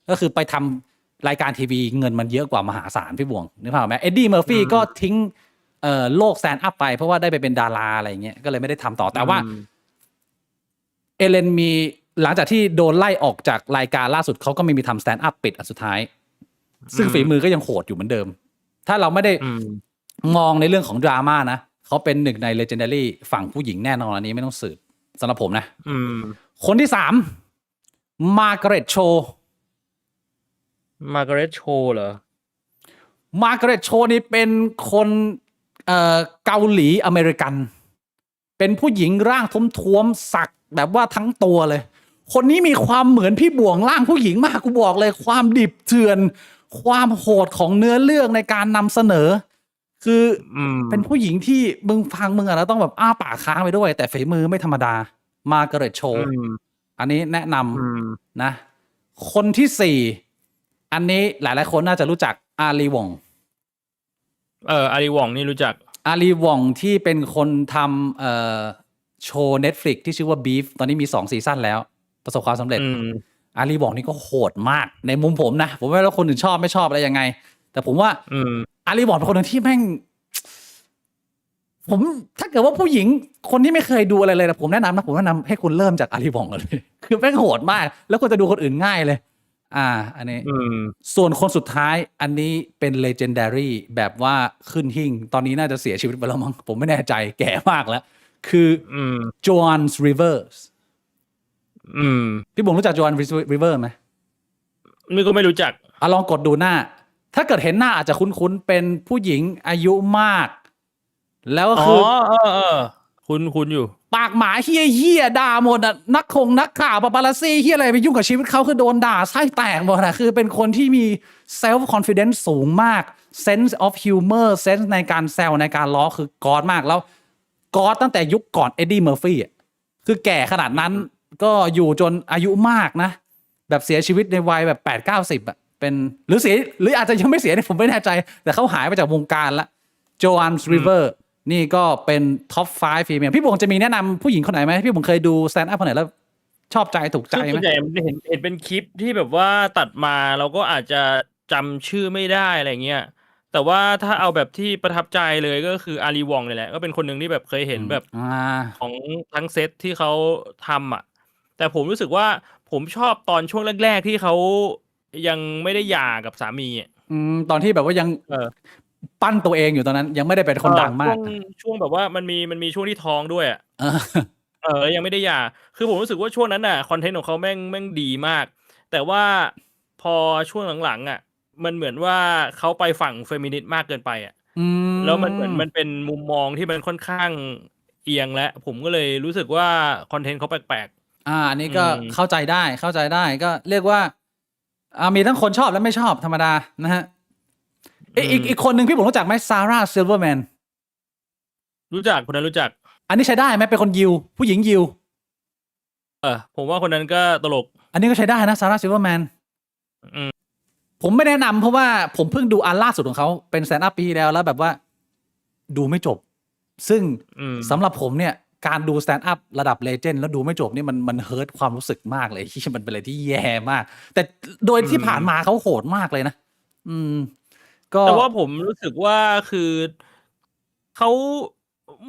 ก็คือไปทำรายการทีวีเงินมันเยอะกว่ามหาศาลพี่บวงนึกภาพไหมเอ็ดดี้เมอร์ฟี่ก็ทิ้งโลกแซนด์อัพไปเพราะว่าได้ไปเป็นดาราอะไรเงี้ยก็เลยไม่ได้ทำต่อแต่ว่าเอเลนมีหลังจากที่โดนไล่ออกจากรายการล่าสุดเขาก็ไม่มีทำสแตนด์อัพปิดอันสุดท้ายซึ่งฝีมือก็ยังโหดอยู่เหมือนเดิมถ้าเราไม่ได้มองในเรื่องของดราม่านะเขาเป็นหนึ่งใน legendary ฝั่งผู้หญิงแน่นอนอันนี้ไม่ต้องสืบสำหรับผมนะคนที่3มาร์กาเร็ตโชเหรอมาร์กาเร็ตโชนี่เป็นคนเกาหลีอเมริกันเป็นผู้หญิงร่างท้วมๆสักแบบว่าทั้งตัวเลยคนนี้มีความเหมือนพี่บวงร่างผู้หญิงมากกูบอกเลยความดิบเถื่อนความโหดของเนื้อเรื่องในการนำเสนอคือเป็นผู้หญิงที่มึงฟังมึงอะต้องแบบอ้าปากค้างไปด้วยแต่ฝีมือไม่ธรรมดามาร์กาเร็ตโชอันนี้แนะนำนะคนที่4อันนี้หลายๆคนน่าจะรู้จักอาลีวองอาลีวองนี่รู้จักอาลีวองที่เป็นคนทำโชว์ Netflix ที่ชื่อว่า Beef ตอนนี้มี2 ซีซั่นแล้วประสบความสำเร็จอาลีวองนี่ก็โหดมากในมุมผมนะผมไม่รู้ว่าคนอื่นชอบไม่ชอบอะไรยังไงแต่ผมว่าอาลีวองเป็นคนหนึ่งที่แม่งผมถ้าเกิดว่าผู้หญิงคนที่ไม่เคยดูอะไรเลยนะผมแนะนำให้คุณเริ่มจากอาลีวองก่อนเลยคือแม่งโหดมากแล้วคุณจะดูคนอื่นง่ายเลยอันนี้ส่วนคนสุดท้ายอันนี้เป็น legendary แบบว่าขึ้นหิ่งตอนนี้น่าจะเสียชีวิตไปแล้วมั้งผมไม่แน่ใจแก่มากแล้วคือโจอันริเวอร์สพี่บุ๋มรู้จักโจอันริเวอร์ไหม นี่ก็ไม่รู้จัก ลองกดดูหน้า ถ้าเกิดเห็นหน้าอาจจะคุ้นๆเป็นผู้หญิงอายุมาก แล้วก็ อ๋อ คือ คุณอยู่ ปากหมาเฮี้ยด่าหมดอ่ะนักข่าวปาปารัสซี่เฮี้ยอะไรไปยุ่งกับชีวิตเขาคือโดนด่าไส้แตกหมดอ่ะคือเป็นคนที่มี self confidence สูงมาก sense of humor sense ในการแซวในการล้อคือกอดมากแล้วกอดตั้งแต่ยุคก่อนเอ็ดดี้เมอร์ฟี่อ่ะคือแก่ขนาดนั้นก็อยู่จนอายุมากนะ แบบเสียชีวิตในวัยแบบ8-90อ่ะเป็นหรือเสียหรืออาจจะยังไม่เสียเนี่ยผมไม่แน่ใจ แต่เขาหายไปจากวงการละโจอันริเวอร์นี่ก็เป็นท็อป5ฟีเมลพี่บงจะมีแนะนำผู้หญิงคนไหนไหมพี่บงเคยดูสแตนด์อัพคนไหนแล้วชอบใจถูกใจ คือ ไหม ส่วนใหญ่เห็นเป็นคลิปที่แบบว่าตัดมาเราก็อาจจะจำชื่อไม่ได้อะไรเงี้ยแต่ว่าถ้าเอาแบบที่ประทับใจเลยก็คืออารีวองเลยแหละก็เป็นคนหนึ่งที่แบบเคยเห็นแบบของทั้งเซตที่เขาทำอ่ะแต่ผมรู้สึกว่าผมชอบตอนช่วงแรกๆที่เขายังไม่ได้หย่ากับสามีอ่ะ ตอนที่แบบว่ายังปั้นตัวเองอยู่ตอนนั้นยังไม่ได้เป็นคนดังมาก ช่วงแบบว่ามันมีช่วงที่ท้องด้วยอ่ะ เออ ยังไม่ได้หย่าคือผมรู้สึกว่าช่วงนั้นน่ะคอนเทนต์ของเขาแม่งดีมาก แต่ว่าพอช่วงหลังๆอ่ะ มันเหมือนว่าเขาไปฝั่งเฟมินิสต์มากเกินไปอ่ะแล้วมันเหมือนมันเป็นมุมมองที่มันค่อนข้างเอียงแล้วผมก็เลยรู้สึกว่าคอนเทนต์เขาแปลก อันนี้ก็เข้าใจได้ก็เรียกว่ามีทั้งคนชอบและไม่ชอบธรรมดานะฮะอีกคนหนึ่งพี่ผมรู้จักไหมซาร่าซิลเวอร์แมน ๆรู้จักคนนั้นรู้จัก อันนี้ใช้ได้ไหมเป็นคนยิวผู้หญิงยิว ผมว่าคนนั้นก็ตลก อันนี้ก็ใช้ได้นะซาร่าซิลเวอร์แมนผมไม่แนะนำเพราะว่าผมเพิ่งดูอันล่าสุดของเขาเป็นแซนด์อัพปีที่แล้วแบบว่าดูไม่จบ ซึ่งสำหรับผมเนี่ยการดูสแตนด์อัพระดับเลเจนด์แล้วดูไม่จบนี่มันเฮิร์ตความรู้สึกมากเลยที่มันเป็นอะไรที่แย่มาก แต่โดยที่ผ่านมาเขาโหดมากเลยนะก็แต่ว่าผมรู้สึกว่าคือเขา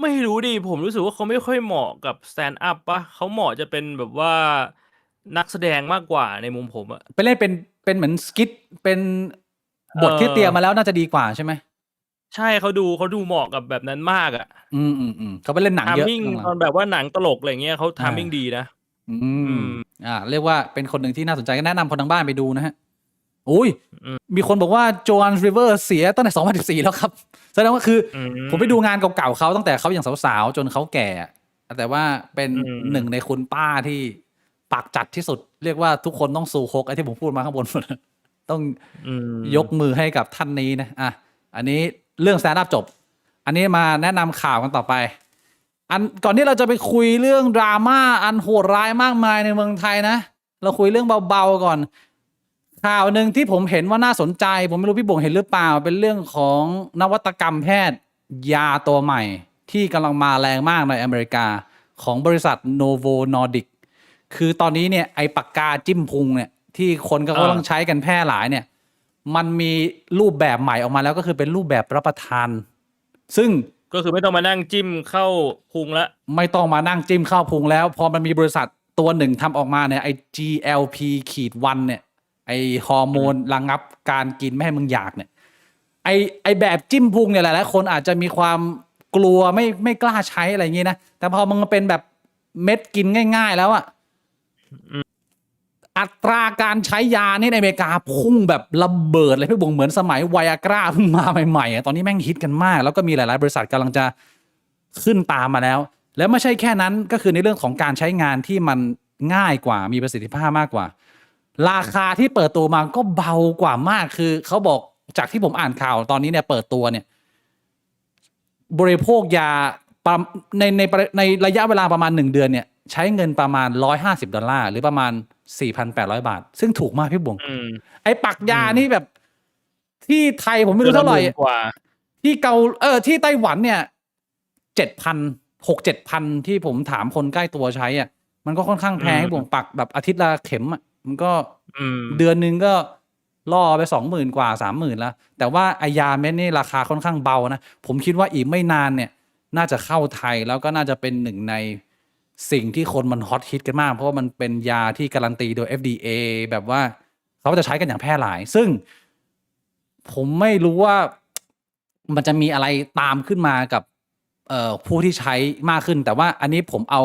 ไม่รู้ดิผมรู้สึกว่าเขาไม่ค่อยเหมาะกับสแตนด์อัพปะเขาเหมาะจะเป็นแบบว่านักแสดงมากกว่าในมุมผมอะไปเล่นเป็นเหมือนสกิทเป็นบทที่เตรียมมาแล้วน่าจะดีกว่าใช่ไหมใช่เขาดูเหมาะกับแบบนั้นมากอะเขาไปเล่นหนังเยอะตอนแบบว่าหนังตลกอะไรเงี้ยเขาทามมิ่งดีนะเรียกว่าเป็นคนหนึ่งที่น่าสนใจก็แนะนำคนทางบ้านไปดูนะฮะอุ้ยมีคนบอกว่าโจอันริเวอร์เสียตั้งแต่2014แล้วครับแสดงว่าคือผมไปดูงานเก่าๆเขาตั้งแต่เขายังสาวๆจนเขาแก่แต่ว่าเป็นหนึ่งในคุณป้าที่ปากจัดที่สุดเรียกว่าทุกคนต้องสู่ฮกไอ้ที่ผมพูดมาข้างบนต้องยกมือให้กับท่านนี้นะอันนี้เรื่องสแตนด์อัพจบอันนี้มาแนะนำข่าวกันต่อไปก่อนที่เราจะไปคุยเรื่องดราม่าอันโหดร้ายมากมายในเมืองไทยนะเราคุยเรื่องเบาๆก่อนข่าวหนึ่งที่ผมเห็นว่าน่าสนใจผมไม่รู้พี่บ่งเห็นหรือเปล่าเป็นเรื่องของนวัตกรรมแพทย์ยาตัวใหม่ที่กำลังมาแรงมากในอเมริกาของบริษัท Novo Nordisk คือตอนนี้เนี่ยไอ้ปากกาจิ้มพุงเนี่ยที่คนก็กำลังใช้กันแพร่หลายเนี่ยมันมีรูปแบบใหม่ออกมาแล้วก็คือเป็นรูปแบบรับประทานซึ่งก็คือไม่ต้องมานั่งจิ้มเข้าพุงละไม่ต้องมานั่งจิ้มเข้าพุงแล้วพอมันมีบริษัทตัวหนึ่งทำออกมาเนี่ยไอ้ GLP-1 เนี่ยไอ้ฮอร์โมนระงับการกินไม่ให้มึงอยากเนี่ยไอ้แบบจิ้มพุงเนี่ยหลายๆคนอาจจะมีความกลัวไม่กล้าใช้อะไรอย่างงี้นะแต่พอมันเป็นแบบเม็ดกินง่ายๆแล้วอะอัตราการใช้ยานี่ในอเมริกาพุ่งแบบระเบิดเลยพี่บงเหมือนสมัยไวอากราเพิ่งมาใหม่ๆตอนนี้แม่งฮิตกันมากแล้วก็มีหลายๆบริษัทกำลังจะขึ้นตามมาแล้วแล้วไม่ใช่แค่นั้นก็คือในเรื่องของการใช้งานที่มันง่ายกว่ามีประสิทธิภาพมากกว่าราคาที่เปิดตัวมาก็เบากว่ามากคือเขาบอกจากที่ผมอ่านข่าวตอนนี้เนี่ยเปิดตัวเนี่ยบริโภคยาในระยะเวลาประมาณ1 เดือนเนี่ยใช้เงินประมาณ$150หรือประมาณ4,800 บาทซึ่งถูกมากพี่บุ๋งไอ้ปักยานี่แบบที่ไทยผมไม่รู้เท่าไหร่ที่ที่ไต้หวันเนี่ย6,000-7,000ที่ผมถามคนใกล้ตัวใช้มันก็ค่อนข้างแพงพี่บุ๋งปักแบบอาทิตย์ละเข็มมันก็เดือนนึงก็ล่อไป20,000 กว่า 30,000แล้วแต่ว่าไอยาเม็ดนี่ราคาค่อนข้างเบานะผมคิดว่าอีกไม่นานเนี่ยน่าจะเข้าไทยแล้วก็น่าจะเป็นหนึ่งในสิ่งที่คนมันฮอตฮิตกันมากเพราะว่ามันเป็นยาที่การันตีโดย FDA แบบว่าเขาจะใช้กันอย่างแพร่หลายซึ่งผมไม่รู้ว่ามันจะมีอะไรตามขึ้นมากับผู้ที่ใช้มากขึ้นแต่ว่าอันนี้ผมเอา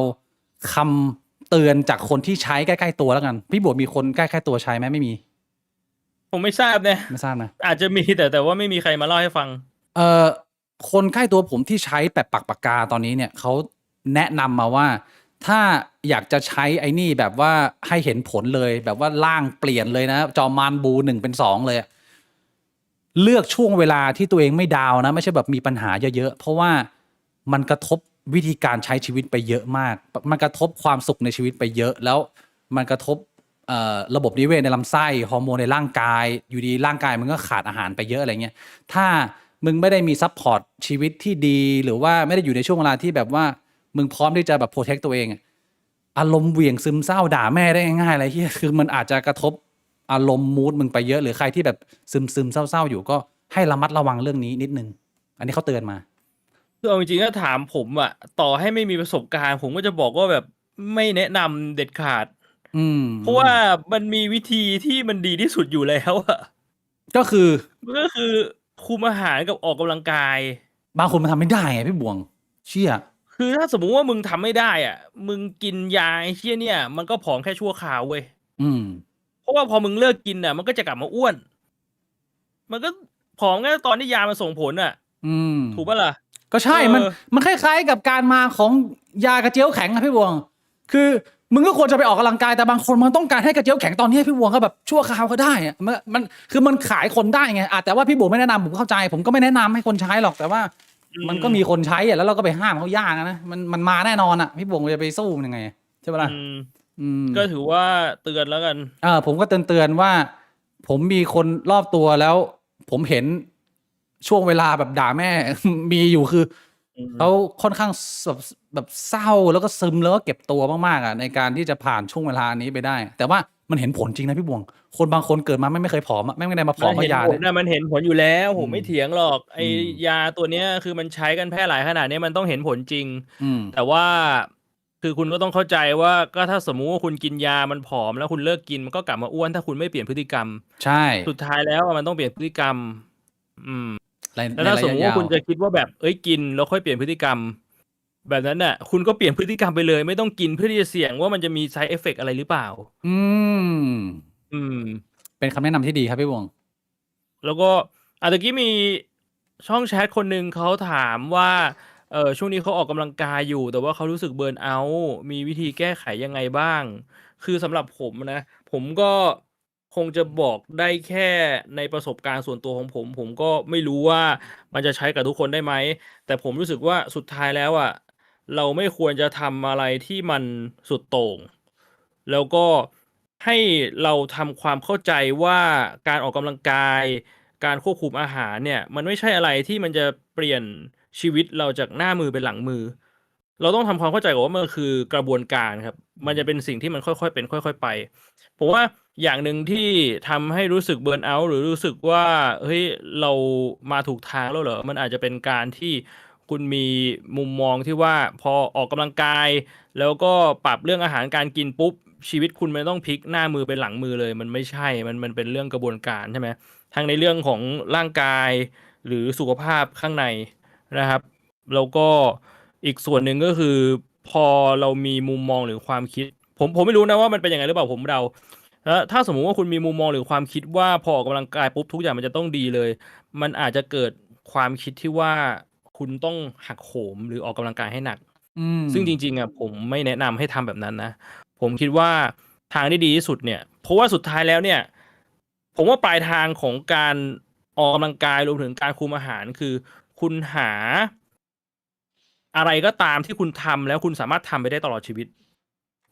คำเตือนจากคนที่ใช้ใกล้ๆตัวแล้วกันพี่บัวมีคนใกล้ๆตัวใช้ไหมไม่มี ผมไม่ทราบนะ ไม่ทราบนะ อาจจะมีแต่ว่าไม่มีใครมาเล่าให้ฟัง เอ่อคนใกล้ตัวผมที่ใช้แบบปากกาตอนนี้เนี่ยเขาแนะนำมาว่า ถ้าอยากจะใช้ไอ้นี่แบบว่าให้เห็นผลเลยแบบว่าร่างเปลี่ยนเลยนะ จอมานบู1 เป็น 2เลยเลือกช่วงเวลาที่ตัวเองไม่ดาวนะ ไม่ใช่แบบมีปัญหาเยอะๆเพราะว่ามันกระทบวิธีการใช้ชีวิตไปเยอะมาก มันกระทบความสุขในชีวิตไปเยอะแล้วมันกระทบระบบนิเวศในลำไส้ฮอร์โมนในร่างกายอยู่ดีร่างกายมันก็ขาดอาหารไปเยอะอะไรเงี้ยถ้ามึงไม่ได้มีซัพพอร์ตชีวิตที่ดีหรือว่าไม่ได้อยู่ในช่วงเวลาที่แบบว่ามึงพร้อมที่จะแบบโปรเทคตัวเองอารมณ์เหวี่ยงซึมเศร้าด่าแม่ได้ง่ายๆอะไรที่คือมันอาจจะกระทบอารมณ์มูดมึงไปเยอะหรือใครที่แบบซึมเศร้าๆอยู่ก็ให้ระมัดระวังเรื่องนี้นิดนึงอันนี้เขาเตือนมาคือเอาจริงๆถ้าถามผมอะต่อให้ไม่มีประสบการณ์ผมก็จะบอกว่าแบบไม่แนะนำเด็ดขาด อืมเพราะว่ามันมีวิธีที่มันดีที่สุดอยู่แล้วอะ ก็คือ มันก็คือคุมอาหารกับออกกำลังกาย บางคนมันทำไม่ได้ไงพี่บวงเชี่ยคือถ้าสมมุติว่ามึงทำไม่ได้อ่ะ มึงกินยาไอ้เชี่ยเนี่ย มันก็ผอมแค่ชั่วคราวเว้ย อืม เพราะว่าพอมึงเลิกกินอ่ะ มันก็จะกลับมาอ้วน มันก็ผอมแค่ตอนที่ยามันส่งผลอ่ะ อืม ถูกปะล่ะ ก็ใช่ เออ มันคล้ายๆกับการมาของยากระเจียวแข็งอะพี่บวง คือมึงก็ควรจะไปออกกำลังกายแต่บางคนมันต้องการให้กระเจียวแข็งตอนนี้พี่บวงก็แบบชั่วคราวก็ได้อะมันคือมันขายคนได้ไงแต่ว่าพี่บวงไม่แนะนำผมเข้าใจผมก็ไม่แนะนำให้คนใช้หรอกแต่ว่า มันก็มีคนใช้แล้วเราก็ไปห้ามเขายากนะมันมาแน่นอนพี่บวงจะไปสู้มันยังไงใช่ปะล่ะ อืม อืม ก็ถือว่าเตือนแล้วกัน ผมก็เตือนว่า ผมมีคนรอบตัวแล้ว ผมเห็นช่วงเวลาแบบด่าแม่ มีอยู่คือ อืม เขาค่อนข้างแบบเศร้าแล้วก็ซึมแล้วก็เก็บตัวมากๆในการที่จะผ่านช่วงเวลานี้ไปได้ แต่ว่ามันเห็นผลจริงนะพี่บวง คนบางคนเกิดมาไม่เคยผอมไม่ได้มาผอม มัน มา เห็น ยา ผล เนี่ย นะมันเห็นผลอยู่แล้วผม อืม ไม่เถียงหรอกไอ้ อืม ยาตัวเนี้ยคือมันใช้กันแพร่หลายขนาดนี้มันต้องเห็นผลจริง อืม แต่ว่าคือคุณก็ต้องเข้าใจว่าก็ถ้าสมมุติว่าคุณกินยามันผอมแล้วคุณเลิกกินมันก็กลับมาอ้วนถ้าคุณไม่เปลี่ยนพฤติกรรม ใช่ สุดท้ายแล้วมันต้องเปลี่ยนพฤติกรรม อืม ใน แล้ว ใน ถ้า ระ สม ยะ มุติ ยา ว่าว คุณจะคิดว่าแบบกินแล้วค่อยเปลี่ยนพฤติกรรม แบบนั้นน่ะ คุณก็เปลี่ยนพฤติกรรมไปเลย ไม่ต้องกินเพื่อที่จะเสี่ยงว่ามันจะมี side effect อะไรหรือเปล่า อืม อืม เป็นคำแนะนำที่ดีครับพี่บวง แล้วก็ตะกี้มีช่องแชทคนหนึ่งเขาถามว่าช่วงนี้เขาออกกำลังกายอยู่ แต่ว่าเขารู้สึกเบิร์นเอาท์มีวิธีแก้ไขยังไงบ้าง คือสำหรับผมนะ ผมก็คงจะบอกได้แค่ในประสบการณ์ส่วนตัวของผม ผมก็ไม่รู้ว่ามันจะใช้กับทุกคนได้ไหม แต่ผมรู้สึกว่าสุดท้ายแล้วอะเราไม่ควรจะทำอะไรที่มันสุดโต่ง แล้วก็ให้เราทำความเข้าใจว่าการออกกำลังกาย การควบคุมอาหารเนี่ย มันไม่ใช่อะไรที่มันจะเปลี่ยนชีวิตเราจากหน้ามือเป็นหลังมือ เราต้องทำความเข้าใจก่อนว่ามันคือกระบวนการครับ มันจะเป็นสิ่งที่มันค่อยๆเป็นค่อยๆไป ผมว่าอย่างหนึ่งที่ทำให้รู้สึกเบิร์นเอาท์หรือรู้สึกว่าเฮ้ยเรามาถูกทางแล้วเหรอ มันอาจจะเป็นการที่คุณมีมุมมองที่ว่าพอออกกำลังกาย แล้วก็ปรับเรื่องอาหารการกินปุ๊บชีวิตคุณไม่ต้องพลิกหน้ามือเป็นหลังมือเลย มันไม่ใช่มันเป็นเรื่องกระบวนการใช่ไหมทั้งในเรื่องของร่างกายหรือสุขภาพข้างในนะครับ แล้วก็อีกส่วนหนึ่งก็คือพอเรามีมุมมองหรือความคิด ผมไม่รู้นะว่ามันเป็นยังไงหรือเปล่าผมเดาแล้วถ้าสมมุติว่าคุณมีมุมมองหรือความคิดว่าพอออกกำลังกายปุ๊บทุกอย่างมันจะต้องดีเลย มันอาจจะเกิดความคิดที่ว่าคุณต้องหักโหมหรือออกกำลังกายให้หนัก อืม ซึ่งจริงๆผมไม่แนะนำให้ทำแบบนั้นนะ ผมคิดว่าทางที่ดีที่สุดเนี่ย เพราะว่าสุดท้ายแล้วเนี่ย ผมว่าปลายทางของการออกกำลังกายรวมถึงการคุมอาหารคือ คุณหา อะไรก็ตามที่คุณทำแล้วคุณสามารถทำไปได้ตลอดชีวิต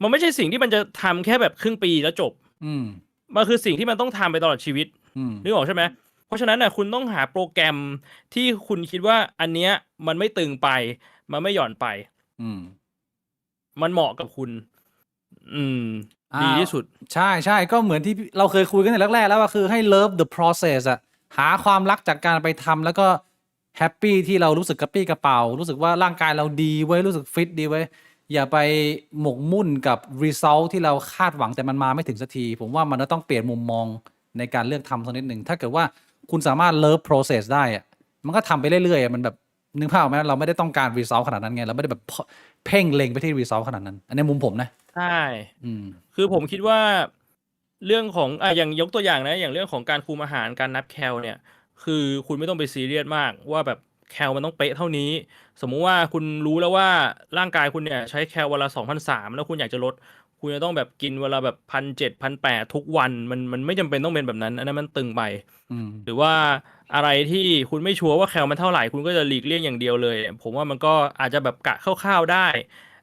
มันไม่ใช่สิ่งที่มันจะทำแค่แบบครึ่งปีแล้วจบ อืม มันคือสิ่งที่มันต้องทำไปตลอดชีวิต อืม นึกออกใช่ไหม เพราะฉะนั้นน่ะคุณต้องหาโปรแกรมที่คุณคิดว่าอันเนี้ยมันไม่ตึงไป มันไม่หย่อนไป อืม มันเหมาะกับคุณ อืม อ้าว ดีที่สุด ใช่ก็เหมือนที่เราเคยคุยกันในแรกๆแล้วว่าคือให้ love the process หาความรักจากการไปทำแล้วก็แฮปปี้ที่เรารู้สึกกระปี้กระเป๋า รู้สึกว่าร่างกายเราดีไว้ยรู้สึกฟิตดีไว้ยอย่าไปหมกมุ่นกับ result ที่เราคาดหวังแต่มันมาไม่ถึงสักที ผมว่ามันต้องเปลี่ยนมุมมองในการเลือกทำสักนิดหนึ่งถ้าเกิดว่าคุณสามารถ love process ได้มันก็ทำไปเรื่อยๆมันแบบนึกภาพออกไหมเราไม่ได้ต้องการ result ขนาดนั้นไงเราไม่ได้แบบเพ่งเล็งไปที่ result ขนาดนั้นอันนี้มุมผมนะ ใช่ อืม คือผมคิดว่า เรื่องของอย่างยกตัวอย่างนะอย่างเรื่องของการคุมอาหารการนับแคลเนี่ยคือคุณไม่ต้องไปซีเรียสมากว่าแบบแคลมันต้องเป๊ะเท่านี้สมมุติว่าคุณรู้แล้วว่าร่างกายคุณเนี่ยใช้แคลวันละ2,300แล้วคุณอยากจะลดคุณจะต้องแบบกินเวลาแบบ1,700 1,800ทุกวันมันไม่จำเป็นต้องเป็นแบบนั้นอันนั้นมันตึงไป อืมหรือว่าอะไรที่คุณไม่ชัวร์ว่าแคลมันเท่าไหร่คุณก็จะหลีกเลี่ยงอย่างเดียวเลยผมว่ามันก็อาจจะแบบกะคร่าวๆได้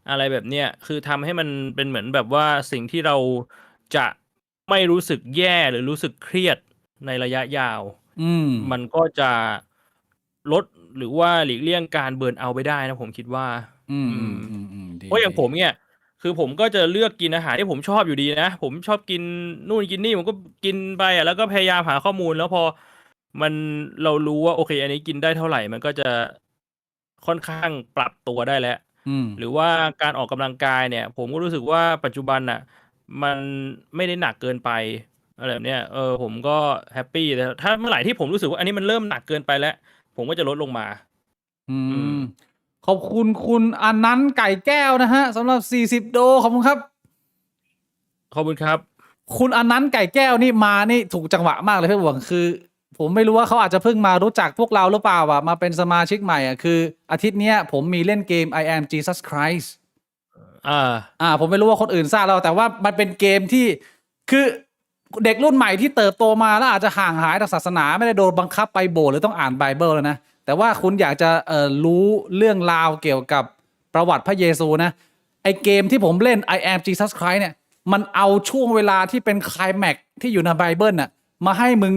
อะไรแบบเนี้ยคือทำให้มันเป็นเหมือนแบบว่าสิ่งที่เราจะไม่รู้สึกแย่หรือรู้สึกเครียดในระยะยาว อืมมันก็จะลดหรือว่าหลีกเลี่ยงการเบิร์นเอาท์ไปได้นะผมคิดว่า อืมอืม ดีเพราะอย่างดีผมเนี่ยคือผมก็จะเลือกกินอาหารที่ผมชอบอยู่ดีนะผมชอบกินนู่นกินนี่ผมก็กินไปแล้วก็พยายามหาข้อมูลแล้วพอมันเรารู้ว่าโอเคอันนี้กินได้เท่าไหร่มันก็จะค่อนข้างปรับตัวได้แล้วอืมหรือว่าการออกกำลังกายเนี่ยผมก็รู้สึกว่าปัจจุบันน่ะมันไม่ได้หนักเกินไปอะไรแบบเนี้ยผมก็แฮปปี้แต่ถ้าเมื่อไหร่ที่ผมรู้สึกว่าอันนี้มันเริ่มหนักเกินไปแล้วผมก็จะลดลงมาอือืมมขอบคุณคุณอนันต์ไก่แก้วนะฮะสำหรับ40 โดขอบคุณครับ ขอบคุณครับคุณอนันต์ไก่แก้วนี่มานี่ถูกจังหวะมากเลยพี่บวงคือ ผมไม่รู้ว่าเขาอาจจะเพิ่งมารู้จักพวกเราหรือเปล่าอ่ะมาเป็นสมาชิกใหม่อ่ะคืออาทิตย์เนี้ยผมมีเล่นเกม I am Jesus Christ อ่าผมไม่รู้ว่าคนอื่นทราบแล้วแต่ว่ามันเป็นเกมที่คือเด็กรุ่นใหม่ที่เติบโตมาแล้วอาจจะห่างหายจากศาสนาไม่ได้โดนบังคับไปโบสถ์หรือต้องอ่านไบเบิลแล้วนะแต่ว่าคุณอยากจะรู้เรื่องราวเกี่ยวกับประวัติพระเยซูนะไอเกมที่ผมเล่น I am Jesus Christ เนี่ยมันเอาช่วงเวลาที่เป็นไคลแม็กซ์ที่อยู่ในไบเบิลน่ะมาให้มึง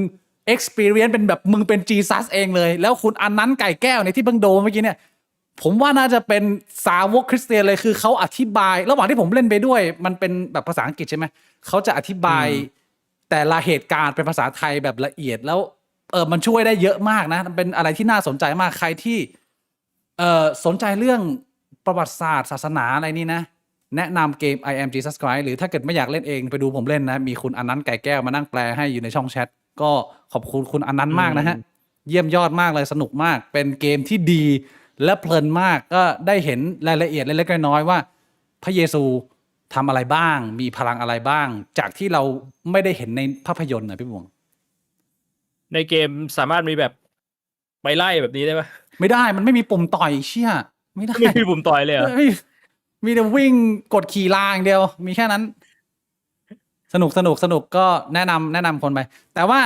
experience เป็นแบบมึงเป็นจีซัสเองเลยแล้วคุณอันนั้นไก่แก้วเนี่ยที่เพิ่งโดนเมื่อกี้เนี่ย ผมว่าน่าจะเป็นสาวกคริสเตียนเลยคือเขาอธิบายระหว่างที่ผมเล่นไปด้วยมันเป็นแบบภาษาอังกฤษใช่ไหมเขาจะอธิบายแต่ละเหตุการณ์เป็นภาษาไทยแบบละเอียดแล้วมันช่วยได้เยอะมากนะมันเป็นอะไรที่น่าสนใจมากใครที่สนใจเรื่องประวัติศาสตร์ศาสนาอะไรนี่นะแนะนำเกม I am Jesus Christ หรือถ้าเกิดไม่อยากเล่นเองไปดูผมเล่นนะมีคุณอนันต์ไก่แก้วมานั่งแปลให้อยู่ในช่องแชทก็ขอบคุณคุณอนันต์มากนะฮะเยี่ยมยอดมากเลยสนุกมากเป็นเกมที่ดี และเพลินมากก็ได้เห็นรายละเอียดเล็กๆน้อยๆว่าพระเยซูทำอะไรบ้างมีพลังอะไรบ้าง จากที่เราไม่ได้เห็นในภาพยนตร์นะพี่บวงในเกมสามารถมีแบบไปไล่แบบนี้ได้ปะ ไม่ได้มันไม่มีปุ่มต่อยเชี่ยไม่ได้ ไม่มีปุ่มต่อยเลยเหรอ มีแต่วิ่งกดขี่ลาอย่างเดียว มีแค่นั้น สนุกก็แนะนำคนไป แต่ว่า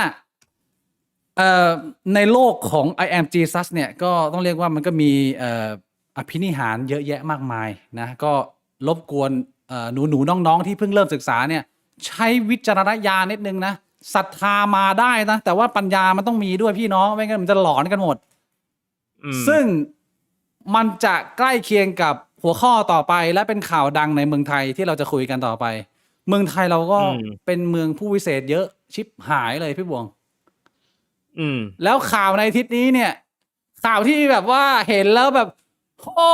ในโลกของ I am Jesus เนี่ยก็ต้องเรียกว่ามันก็มีอภินิหารเยอะแยะมากมายนะก็รบกวนหนูน้องๆที่เพิ่งเริ่มศึกษาเนี่ยใช้วิจารณญาณนิดนึงนะศรัทธามาได้นะแต่ว่าปัญญามันต้องมีด้วยพี่น้องไม่งั้นมันจะหลอนกันหมด ซึ่งมันจะใกล้เคียงกับหัวข้อต่อไปและเป็นข่าวดังในเมืองไทยที่เราจะคุยกันต่อไป เมืองไทยเราก็เป็นเมืองผู้วิเศษเยอะชิบหายเลยพี่บวง แล้วข่าวในอาทิตย์นี้เนี่ย ข่าวที่แบบว่าเห็นแล้วแบบ โอ้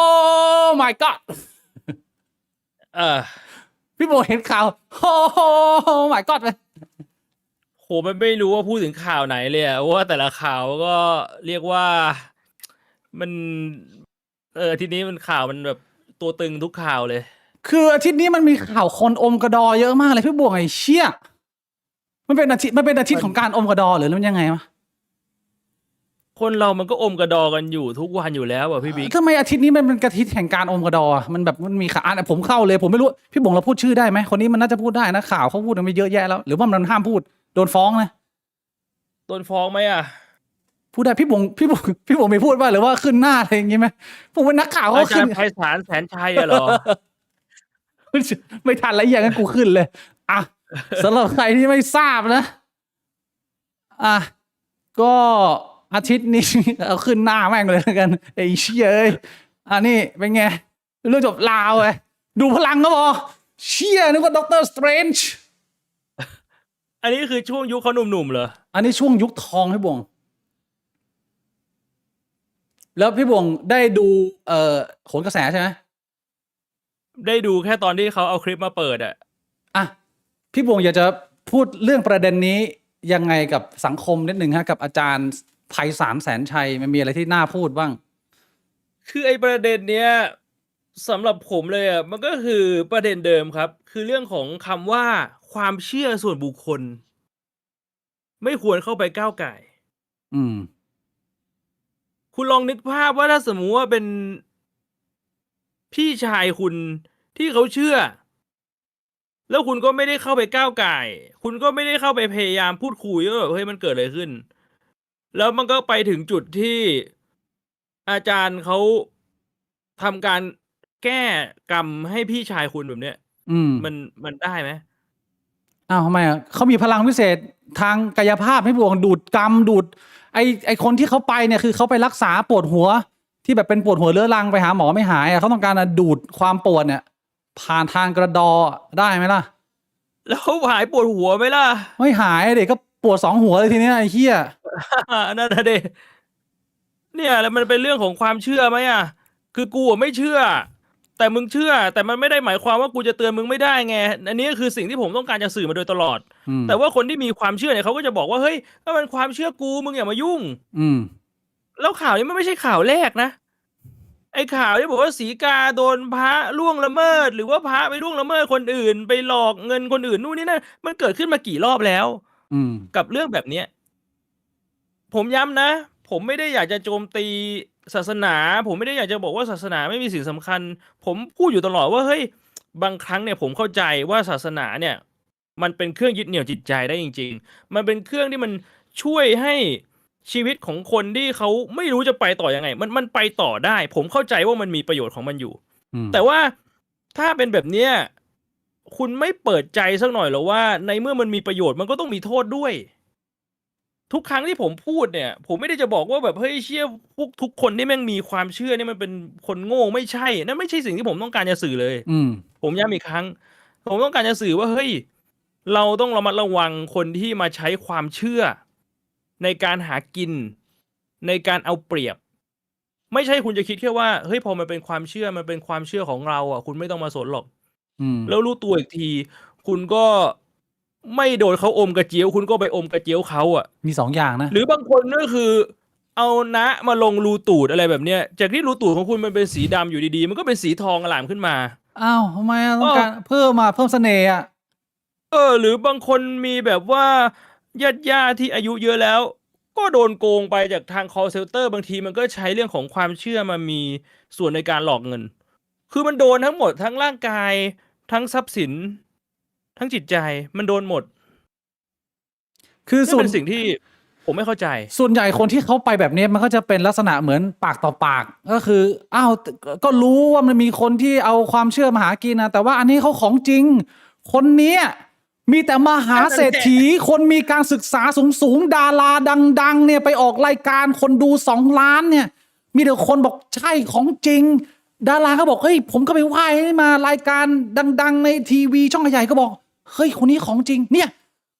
my god เออ พี่บวงเห็นข่าว โอ้ my god ไหม โหมันไม่รู้ว่าพูดถึงข่าวไหนเลยอะเพราะว่าแต่ละข่าวก็เรียกว่ามันทีนี้มันข่าวมันแบบตัวตึงทุกข่าวเลย คืออาทิตย์นี้มันมีข่าวคนอมกระดอเยอะมากเลยพี่บวงไอ้เชี่ยมันเป็นอาทิตย์ของการอมกระดอหรือมันยังไงวะ คนเรามันก็อมกระดอกันอยู่ทุกวันอยู่แล้วอ่ะพี่บิ๊ก ทำไมอาทิตย์นี้มันเป็นอาทิตย์แห่งการอมกระดออะมันแบบมันมีข่าวผมเข้าเลยผมไม่รู้พี่บงเราพูดชื่อได้ไหมคนนี้มันน่าจะพูดได้นะข่าวเขาพูดกันไปเยอะแยะแล้วหรือว่ามันห้ามพูดโดนฟ้องนะ โดนฟ้องไหมอ่ะ พูดได้พี่บงมีพูดว่าหรือว่าขึ้นหน้าอะไรอย่างงี้ไหมผมเป็นนักข่าวเขา อาจา ขึ้ ร น ย์ไพศาลแสนชัยอะเหรอ ไม่ทันแล้วอย่างนั้นกูขึ้นเลยอ่ะสำหรับใครที่ไม่ทราบนะอ่ะก็อาทิตย์นี้ เอาขึ้นหน้าแม่งเลยแล้วกันไอ้เชี่ยเอ้ยนี่เป็นไงเรื่องจบลาวไงดูพลังก็พอเชี่ยนึกว่าด็อกเตอร์สเตรนจ์ อันนี้คือช่วงยุคเขาหนุ่มๆเหรอ อันนี้ช่วงยุคทองพี่บวงแล้วพี่บวงได้ดูโหนกระแสใช่ไหม ได้ดูแค่ตอนที่เขาเอาคลิปมาเปิดอ่ะ อ่ะพี่บวงอยากจะพูดเรื่องประเด็นนี้ยังไงกับสังคมนิดหนึ่งฮะกับอาจารย์ไพศาลแสนชัยมันมีอะไรที่น่าพูดบ้าง คือไอ้ประเด็นเนี้ย สำหรับผมเลยอ่ะมันก็คือประเด็นเดิมครับ คือเรื่องของคำว่าความเชื่อส่วนบุคคล ไม่ควรเข้าไปก้าวก่าย อืม คุณลองนึกภาพว่าถ้าสมมุติว่าเป็นพี่ชายคุณที่เขาเชื่อ แล้วคุณก็ไม่ได้เข้าไปก้าวก่าย คุณก็ไม่ได้เข้าไปพยายามพูดคุยว่าแบบเฮ้ยมันเกิดอะไรขึ้น แล้วมันก็ไปถึงจุดที่อาจารย์เขาทำการแก้กรรมให้พี่ชายคุณแบบเนี้ย อืม มันได้ไหม อ้าวทำไมอ่ะเขามีพลังพิเศษทางกายภาพให้บวกดูดกรรมดูดไอคนที่เขาไปเนี่ยคือเขาไปรักษาปวดหัว ที่แบบเป็นปวดหัวเรื้อรังไปหาหมอไม่หายอ่ะเขาต้องการดูดความปวดเนี่ย ผ่านทางกระดอได้ไหมล่ะ แล้วหายปวดหัวไหมล่ะ ไม่หายเด็กก็ปวดสองหัวเลยทีเนี้ยไอ้เหี้ย นั่นน่ะดิเนี่ยแล้วมันเป็นเรื่องของความเชื่อไหมอ่ะ คือกูอะไม่เชื่อ แต่มึงเชื่อ แต่มันไม่ได้หมายความว่ากูจะเตือนมึงไม่ได้ไง อันนี้ก็คือสิ่งที่ผมต้องการจะสื่อมาโดยตลอด อืม แต่ว่าคนที่มีความเชื่อเนี่ยเขาก็จะบอกว่าเฮ้ยถ้ามันความเชื่อกูมึงอย่ามายุ่ง อืม แล้วข่าวนี้มันไม่ใช่ข่าวแรกนะ ไอ้ข่าวที่บอกว่าสีกาโดนพระล่วงละเมิด หรือว่าพระไปล่วงละเมิดคนอื่น ไปหลอกเงินคนอื่นนู่นนี่นั่นมันเกิดขึ้นมากี่รอบแล้ว อืม กับเรื่องแบบเนี้ย ผมย้ำนะ ผมไม่ได้อยากจะโจมตีศาสนา ผมไม่ได้อยากจะบอกว่าศาสนาไม่มีสิ่งสำคัญ ผมพูดอยู่ตลอดว่าเฮ้ยบางครั้งเนี่ยผมเข้าใจว่าศาสนาเนี่ย มันเป็นเครื่องยึดเหนี่ยวจิตใจได้จริงๆ มันเป็นเครื่องที่มันช่วยให้ชีวิตของคนที่เขาไม่รู้จะไปต่อยังไง มันไปต่อได้ ผมเข้าใจว่ามันมีประโยชน์ของมันอยู่ อืม แต่ว่าถ้าเป็นแบบเนี้ยคุณไม่เปิดใจสักหน่อยหรอว่าในเมื่อมันมีประโยชน์มันก็ต้องมีโทษด้วย ทุกครั้งที่ผมพูดเนี่ย ผมไม่ได้จะบอกว่าแบบเฮ้ยเชี่ยพวกทุกคนที่แม่งมีความเชื่อเนี่ยมันเป็นคนโง่ไม่ใช่นั่นไม่ใช่สิ่งที่ผมต้องการจะสื่อเลย อืม ผมย้ำอีกครั้ง ผมต้องการจะสื่อว่าเฮ้ยเราต้องระมัดระวังคนที่มาใช้ความเชื่อ ในการหากิน ในการเอาเปรียบ ไม่ใช่คุณจะคิดแค่ว่าเฮ้ยพอมันเป็นความเชื่อมันเป็นความเชื่อของเราอ่ะ คุณไม่ต้องมาสนหรอก อืม แล้วรู้ตัวอีกที คุณก็ไม่โดนเขาอมกระเจียว คุณก็ไปอมกระเจียวเขาอ่ะ มีสองอย่างนะ หรือบางคนก็คือ เอานะมาลงรูตูดอะไรแบบเนี้ย จากที่รูตูดของคุณมันเป็นสีดำอยู่ดีๆ มันก็เป็นสีทองอลามขึ้นมา อ้าวทำไมอะต้องการเพิ่มเสน่ห์อ่ะ หรือบางคนมีแบบว่าญาติที่อายุเยอะแล้ว ก็โดนโกงไปจากทาง call center บางทีมันก็ใช้เรื่องของความเชื่อมามีส่วนในการหลอกเงิน คือมันโดนทั้งหมดทั้งร่างกาย ทั้งทรัพย์สิน ทั้งจิตใจมันโดนหมด คือ นี่ ส่วน เป็นสิ่งที่ผมไม่เข้าใจ ส่วนใหญ่คนที่เขาไปแบบนี้มันก็จะเป็นลักษณะเหมือนปากต่อปาก ก็คืออ้าวก็รู้ว่ามันมีคนที่เอาความเชื่อมาหากินนะแต่ว่าอันนี้เขาของจริง คนเนี้ยมีแต่มหาเศรษฐี คนมีการศึกษาสูงๆดาราดัง ๆ เนี่ยไปออกรายการคนดู2 ล้านเนี่ย มีแต่คนบอกใช่ของจริง ดาราเขาบอกเฮ้ยผมก็ไปไหว้ให้มารายการดัง ๆ ในทีวีช่องใหญ่ก็บอกเฮ้ยคนนี้ของจริง เนี่ย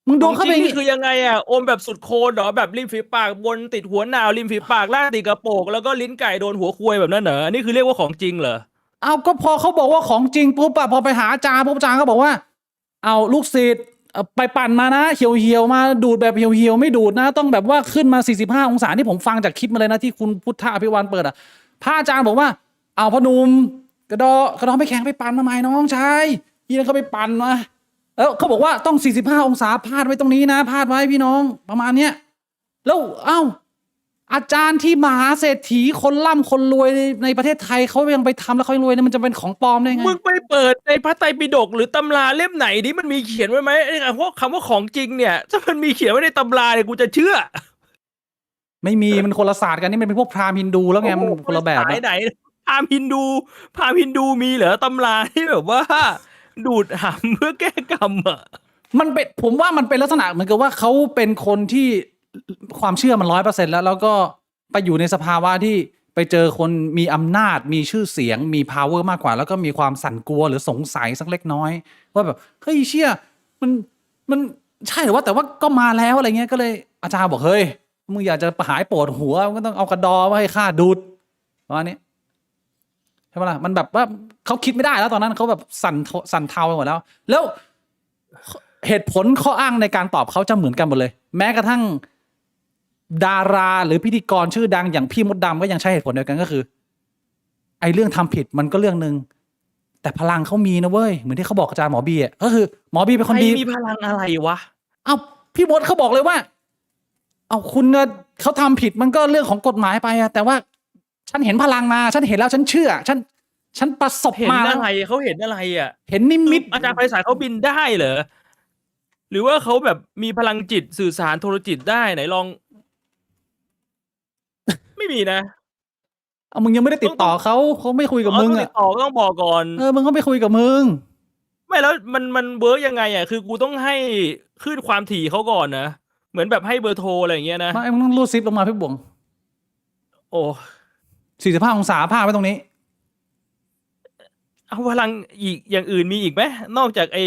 มึงโดนเข้าไป จริงนี่คือยังไงอ่ะอมแบบสุดโคนเหรอแบบริมฝีปากบนติดหัวหนาวริมฝีปากล่างติดกระโปรงแล้วก็ลิ้นไก่โดนหัวควยแบบนั้นเหรออันนี้คือเรียกว่าของจริงเหรอ เอาก็พอเขาบอกว่าของจริงปุ๊บอะพอไปหาอาจารย์ปุ๊บอาจารย์ก็บอกว่า เอาลูกศิษย์ไปปั่นมานะเหี่ยวๆมาดูดแบบเหี่ยวๆไม่ดูดนะ ต้องแบบว่าขึ้นมา45องศาที่ผมฟังจากคลิปมาเลยนะที่คุณพุทธอภิวันเปิดอะพระอาจารย์บอกว่าเอาพอหนุ่มกระดอไม่แข็งไปปั่นมาใหม่น้องชายยี่นั่นเขาไปปั่นมาแล้วเขาบอกว่าต้อง45องศาพาดไว้ตรงนี้นะพาดไว้พี่น้องประมาณเนี้ยแล้วเอ้าอาจารย์ที่มหาเศรษฐีคนร่ำคนรวยในประเทศไทยเขายังไปทำแล้วเขายังรวยเนี่ยมันจะเป็นของปลอมได้ไง มึงไปเปิดในพระไตรปิฎกหรือตำราเล่มไหนดิมันมีเขียนไว้ไหมไอ้คำว่าของจริงเนี่ยถ้ามันมีเขียนไว้ในตำราเนี่ยกูจะเชื่อ ไม่มีมันคนละศาสตร์กันนี่มันเป็นพวกพราหมณ์ฮินดูแล้วไงมันคนละแบบ สาย อะ ไหนพราหมณ์ฮินดูมีเหรอตำราที่แบบว่า ดูดหำเพื่อแก้กรรมอ่ะ มันเป็นผมว่ามันเป็นลักษณะเหมือนกับว่าเขาเป็นคนที่ความเชื่อมัน100%แล้วก็ไปอยู่ในสภาวะที่ไปเจอคนมีอำนาจมีชื่อเสียงมี power มากกว่า แล้วก็มีความสั่นกลัวหรือสงสัยสักเล็กน้อยว่าแบบเฮ้ยเชี่ยมันใช่หรือว่าแต่ว่าก็มาแล้วอะไรเงี้ยก็เลยอาจารย์บอกเฮ้ยมึงอยากจะหายปวดหัวก็ต้องเอากระดอมาให้ข้าดูดประมาณนี้ใช่ไหมล่ะมันแบบว่าเขาคิดไม่ได้แล้วตอนนั้นเขาแบบสั่นเทาไปหมดแล้วแล้ว เหตุผลข้ออ้างในการตอบเขาจะเหมือนกันหมดเลย แม้กระทั่งดาราหรือพิธีกรชื่อดังอย่างพี่มดดำก็ยังใช้เหตุผลเดียวกันก็คือ ไอ้เรื่องทำผิดมันก็เรื่องนึงแต่พลังเขามีนะเว้ยเหมือนที่เขาบอกอาจารย์หมอบีอ่ะก็คือหมอบีเป็น ใค ค ร นดี มีพลังอะไรวะ เอ้าพี่มดเขาบอกเลยว่าเอาคุณเนี่ยเขาทำผิดมันก็เรื่องของกฎหมายไปอะแต่ว่าฉันเห็นพลังมาฉันเห็นแล้วฉันเชื่อฉันประสบ เห็น มาแล้ว อะไรเขาเห็นอะไรอ่ะ เห็นนิมิต อาจารย์ไพศาลเขาบินได้เหรอหรือว่าเขาแบบมีพลังจิตสื่อสารโทรจิตได้ไหนลอง ไม่มีนะ เอามึงยังไม่ได้ติดต่อเขาไม่คุยกับมึง ต้องติ อ่ะ ดต่อก็ต้องบอกก่อน มึงก็ไม่คุยกับมึง ไม่แล้วมันเวิร์กยังไงอ่ะคือกูต้องให้คลื่นความถี่เขาก่อนนะเหมือนแบบให้เบอร์โทรอะไรอย่างเงี้ยนะ ไม่มึงต้องรูดซิปลงมาพี่บวง โอ้ 45 องศาผ้าไว้ตรงนี้ เอาพลังอีกอย่างอื่นมีอีกไหมนอกจากไอ้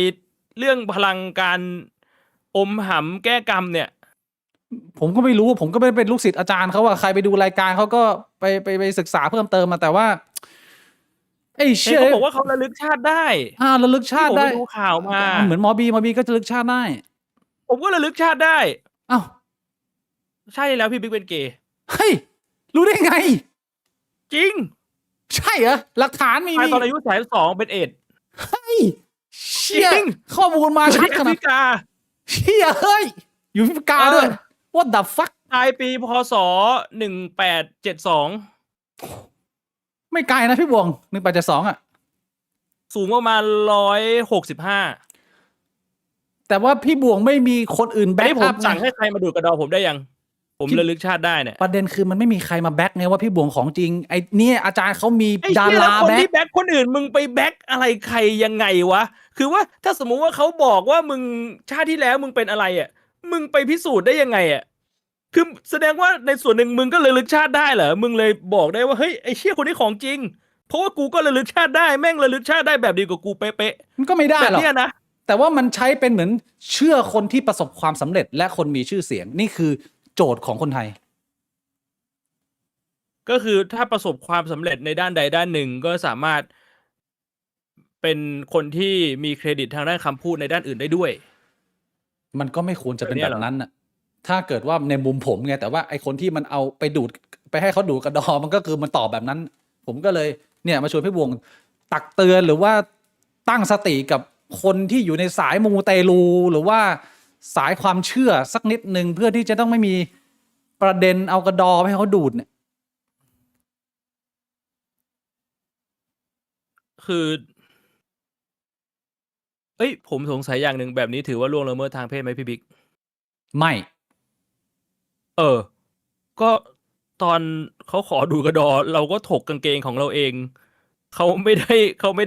เรื่องพลังการอมหำแก้กรรมเนี่ย ผมก็ไม่รู้ผมก็ไม่ได้เป็นลูกศิษย์อาจารย์เขาว่าใครไปดูรายการเขาก็ไปศึกษาเพิ่มเติมมาแต่ว่าไอ้ เห็น เชี่ย เขาบอกว่าเขาระลึกชาติได้ ระลึกชาติ ที่ผม ได้ ไปดูข่าวมา เหมือนหมอบีก็จะระลึกชาติได้ ผมก็ระลึกชาติได้ อ้าว ใช่แล้วพี่บิ๊กเป็นเกย์ เฮ้ยรู้ได้ไง จริง ใช่เหรอหลักฐานมี ตายตอนอายุ32เป็นเอดส์ เฮ้ยเชี่ย จริง ข้อมูลมา อยู่ ชัด ที่แอ ข ฟ นาด ริกา เชี่ยเฮ้ยอยู่ฟิกาด้วย What the fuck ตายปีพศ1872ไม่ไกลนะพี่บวง1872อ่ะ สูงประมาณ165 แต่ว่าพี่บวงไม่มีคนอื่น อัน แบ็ก นี้ผ อั ม พ สั่งให้ใครมาดูดกระดอผมได้ยัง ผม พี่ ระลึกชาติได้เนี่ย ประเด็นคือมันไม่มีใครมาแบ็กไงว่าพี่บวงของจริงไอ้เนี่ยอาจารย์เขามี ไอ้ ดา เชี่ยแล้ ราว คน แบ็ก ที่แบ็คคนอื่นมึงไปแบ็คอะไรใครยังไงวะ คือว่าถ้าสมมุติว่าเขาบอกว่ามึงชาติที่แล้วมึงเป็นอะไรอ่ะ มึงไปพิสูจน์ได้ยังไงอ่ะ คือแสดงว่าในส่วนหนึ่งมึงก็ระลึกชาติได้เหรอ มึงเลยบอกได้ว่าเฮ้ยไอ้เชี่ยคนนี้ของจริง เพราะว่ากูก็ระลึกชาติได้แม่งระลึกชาติได้แบบดีกว่ากูเป๊ะ มันก็ไม่ได้ ๆแบบ หรอก เนี้ยนะ แต่ว่ามันใช้เป็นเหมือนเชื่อคนที่ประสบความสำเร็จและคนมีชื่อเสียงนี่คือโจทย์ของคนไทย ก็คือถ้าประสบความสำเร็จในด้านใดด้านหนึ่งก็สามารถเป็นคนที่มีเครดิตทางด้านคำพูดในด้านอื่นได้ด้วย มันก็ไม่ควรจะเป็น แบบเนี้ แบ ยเหรอ บนั้นน่ะ ถ้าเกิดว่าในมุมผมไงแต่ว่าไอคนที่มันเอาไปดูดไปให้เขาดูดกระดอมันก็คือมันตอบแบบนั้น ผมก็เลยเนี่ยมาชวนพี่บวงตักเตือนหรือว่าตั้งสติกับคนที่อยู่ในสายมูเตลูหรือว่าสายความเชื่อสักนิดหนึ่งเพื่อที่จะต้องไม่มีประเด็นเอากระดอไปให้เขาดูดเนี่ย คือ เอ้ยผมสงสัยอย่างหนึ่งแบบนี้ถือว่าล่วงละเมิดทางเพศไหมพี่บิ๊ก ไม่ เออ ก็ตอนเขาขอดูกระดอ เราก็ถกกางเกงของเราเอง เขาไม่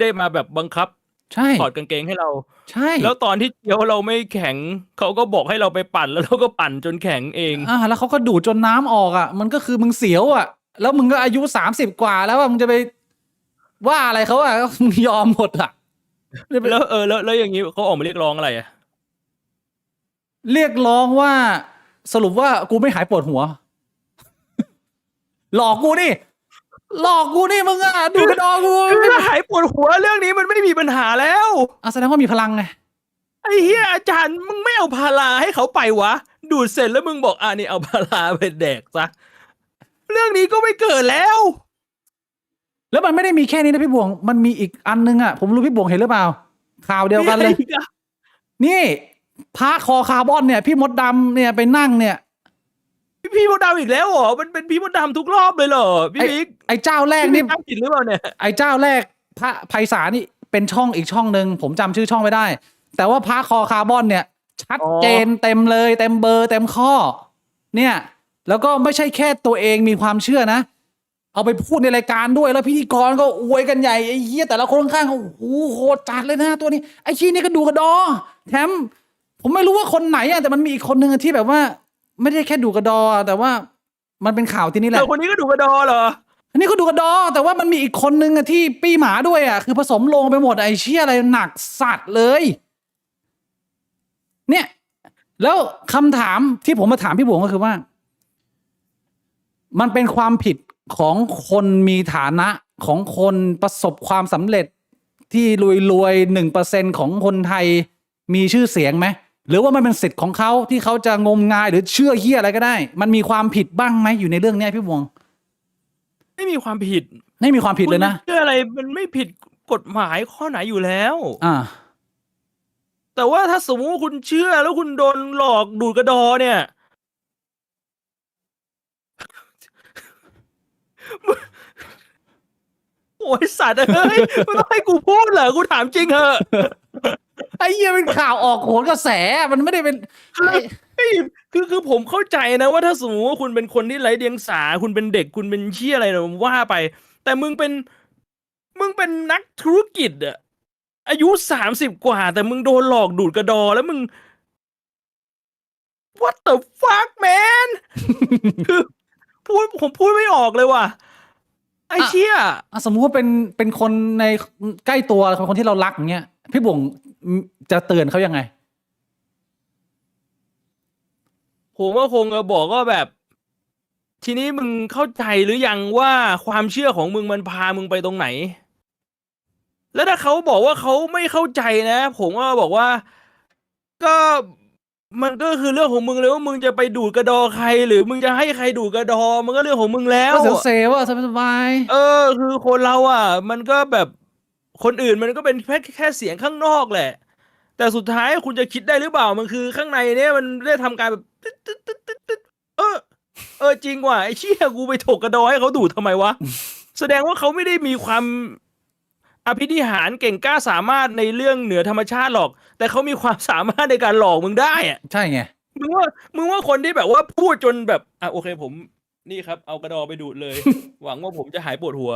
ได้มาแบบบังคับ ใช่ ถอดกางเกงให้เรา ใช่ แล้วตอนที่เคี้ยวเราไม่แข็ง เขาก็บอกให้เราไปปั่นแล้วเราก็ปั่นจนแข็งเอง แล้วเขาก็ดูดจนน้ำออกอ่ะ มันก็คือมึงเสียวอ่ะ แล้วมึงก็อายุ30 กว่าแล้วอ่ะมึงจะไปว่าอะไรเขาอ่ะ มึงยอมหมดอ่ะ แล้วอย่างนี้เขาออกมาเรียกร้องอะไรอ่ะ เรียกร้องว่าสรุปว่ากูไม่หายปวดหัว หลอกกูนี่มึงอ่ะดูกระดอกู ถ้าหายปวดหัวเรื่องนี้มันไม่มีปัญหาแล้ว แสดงว่ามีพลังไง ไอ้เฮียอาจารย์มึงไม่เอาพาราให้เขาไปวะ ดูดเสร็จแล้วมึงบอกนี่เอาพาราไปแดกซะเรื่องนี้ก็ไม่เกิดแล้ว แล้วมันไม่ได้มีแค่นี้นะพี่บวง มันมีอีกอันนึงอ่ะ ผมรู้พี่บวงเห็นหรือเปล่า ข่าวเดียวกันเลย มีอะไรอีกอะ นี่พระคอคาร์บอนเนี่ย พี่มดดำเนี่ยไปนั่งเนี่ย พี่มดดำอีกแล้วเหรอมันเป็นพี่มดดำทุกรอบเลยเหรอพี่บิ๊ก ไอ้เจ้าแรก พี่ นี่ บิ๊กตั้งผิดหรือเปล่าเนี่ย ไอ้เจ้าแรกพระไพศาลนี่เป็นช่องอีกช่องหนึ่งผมจำชื่อช่องไม่ได้ แต่ว่าพระคอคาร์บอนเนี่ย ชัดเจนเต็มเลยเต็มเบอร์เต็มข้อ เนี่ย แล้วก็ไม่ใช่แค่ตัวเองมีความเชื่อนะ เอาไปพูดในรายการด้วยแล้วพิธีกรก็อวยกันใหญ่ไอ้เหี้ยแต่ละคนข้างๆเขาโอ้โหโหดจัดเลยนะตัวนี้ไอ้ชี้นี่ก็ดูกระดอแถมผมไม่รู้ว่าคนไหนอะแต่มันมีอีกคนหนึ่งที่แบบว่า ไม่ได้แค่ดูกระดอแต่ว่ามันเป็นข่าวที่นี่แหละ แต่คนนี้ก็ดูกระดอเหรอ อันนี้ก็ดูกระดอแต่ว่ามันมีอีกคนนึงอะที่ปี้หมาด้วยอะคือผสมลงไปหมดไอ้เชี่ยอะไรหนักสัตว์เลย เนี่ย แล้วคำถามที่ผมมาถามพี่บวงก็คือว่า มันเป็นความผิดของคนมีฐานะของคนประสบความสำเร็จที่รวยๆ1%ของคนไทยมีชื่อเสียงไหมหรือว่ามันเป็นสิทธิ์ของเขาที่เขาจะงมงายหรือเชื่อเหี้ยอะไรก็ได้ มันมีความผิดบ้างไหมอยู่ในเรื่องเนี้ยพี่บวง ไม่มีความผิด ไม่มีความผิด คุ เล ณ ย จะ นะ เชื่ออะไรมันไม่ผิดกฎหมายข้อไหนอยู่แล้ว อ่า แต่ว่าถ้าสมมติว่าคุณเชื่อแล้วคุณโดนหลอกดูดกระดอเนี่ย โอ้ยสัตว์เอ้ยไม่ต้องให้กูพูดเหรอกูถามจริงเหอะ ไอ้เหี้ยเป็นข่าวออกโหนกระแสมันไม่ได้เป็น คือเฮ้ยคือผมเข้าใจนะว่าถ้าสมมติว่าคุณเป็นคนที่ไร้เดียงสาคุณเป็นเด็กคุณเป็นเชี่ยอะไรนะว่าไป แต่มึงเป็นนักธุรกิจอะอายุ30 กว่า แต่มึงโดนหลอกดูดกระดอแล้วมึง what the fuck man คือผมพูดไม่ออกเลยว่ะไอ้เชี่ย สมมุติว่าเป็นคนในใกล้ตัวคนที่เรารักอย่างเงี้ยพี่บ่งจะเตือนเขายังไง ผมก็คงจะบอกว่าแบบ ทีนี้มึงเข้าใจหรือยังว่าความเชื่อของมึงมันพามึงไปตรงไหน แล้วถ้าเขาบอกว่าเขาไม่เข้าใจนะ ผมก็บอกว่าก็มันก็คือเรื่องของมึงเลยว่ามึงจะไปดูดกระดอใคร หรือมึงจะให้ใครดูดกระดอมันก็เรื่องของมึงแล้ว ก็เซลว่าสบาย คือคนเราอ่ะ มันก็แบบคนอื่นมันก็เป็นแค่เสียงข้างนอกแหละ แต่สุดท้ายคุณจะคิดได้หรือเปล่ามันคือข้างในเนี่ยมันได้ทำการแบบตึ๊ดตึ๊ดตึ๊ดตึ๊ดตึ๊ดจริงว่ะไอ้เชี่ยกูไปถกกระดอให้เขาดูดทำไมวะ แสดงว่าเขาไม่ได้มีความอภินิหารเก่งกล้าสามารถในเรื่องเหนือธรรมชาติหรอก แต่เขามีความสามารถในการหลอกมึงได้อะ ใช่ไง มึงว่าคนที่แบบว่าพูดจนแบบโอเคผมนี่ครับเอากระดอไปดูดเลย หวังว่าผมจะหายปวดหัว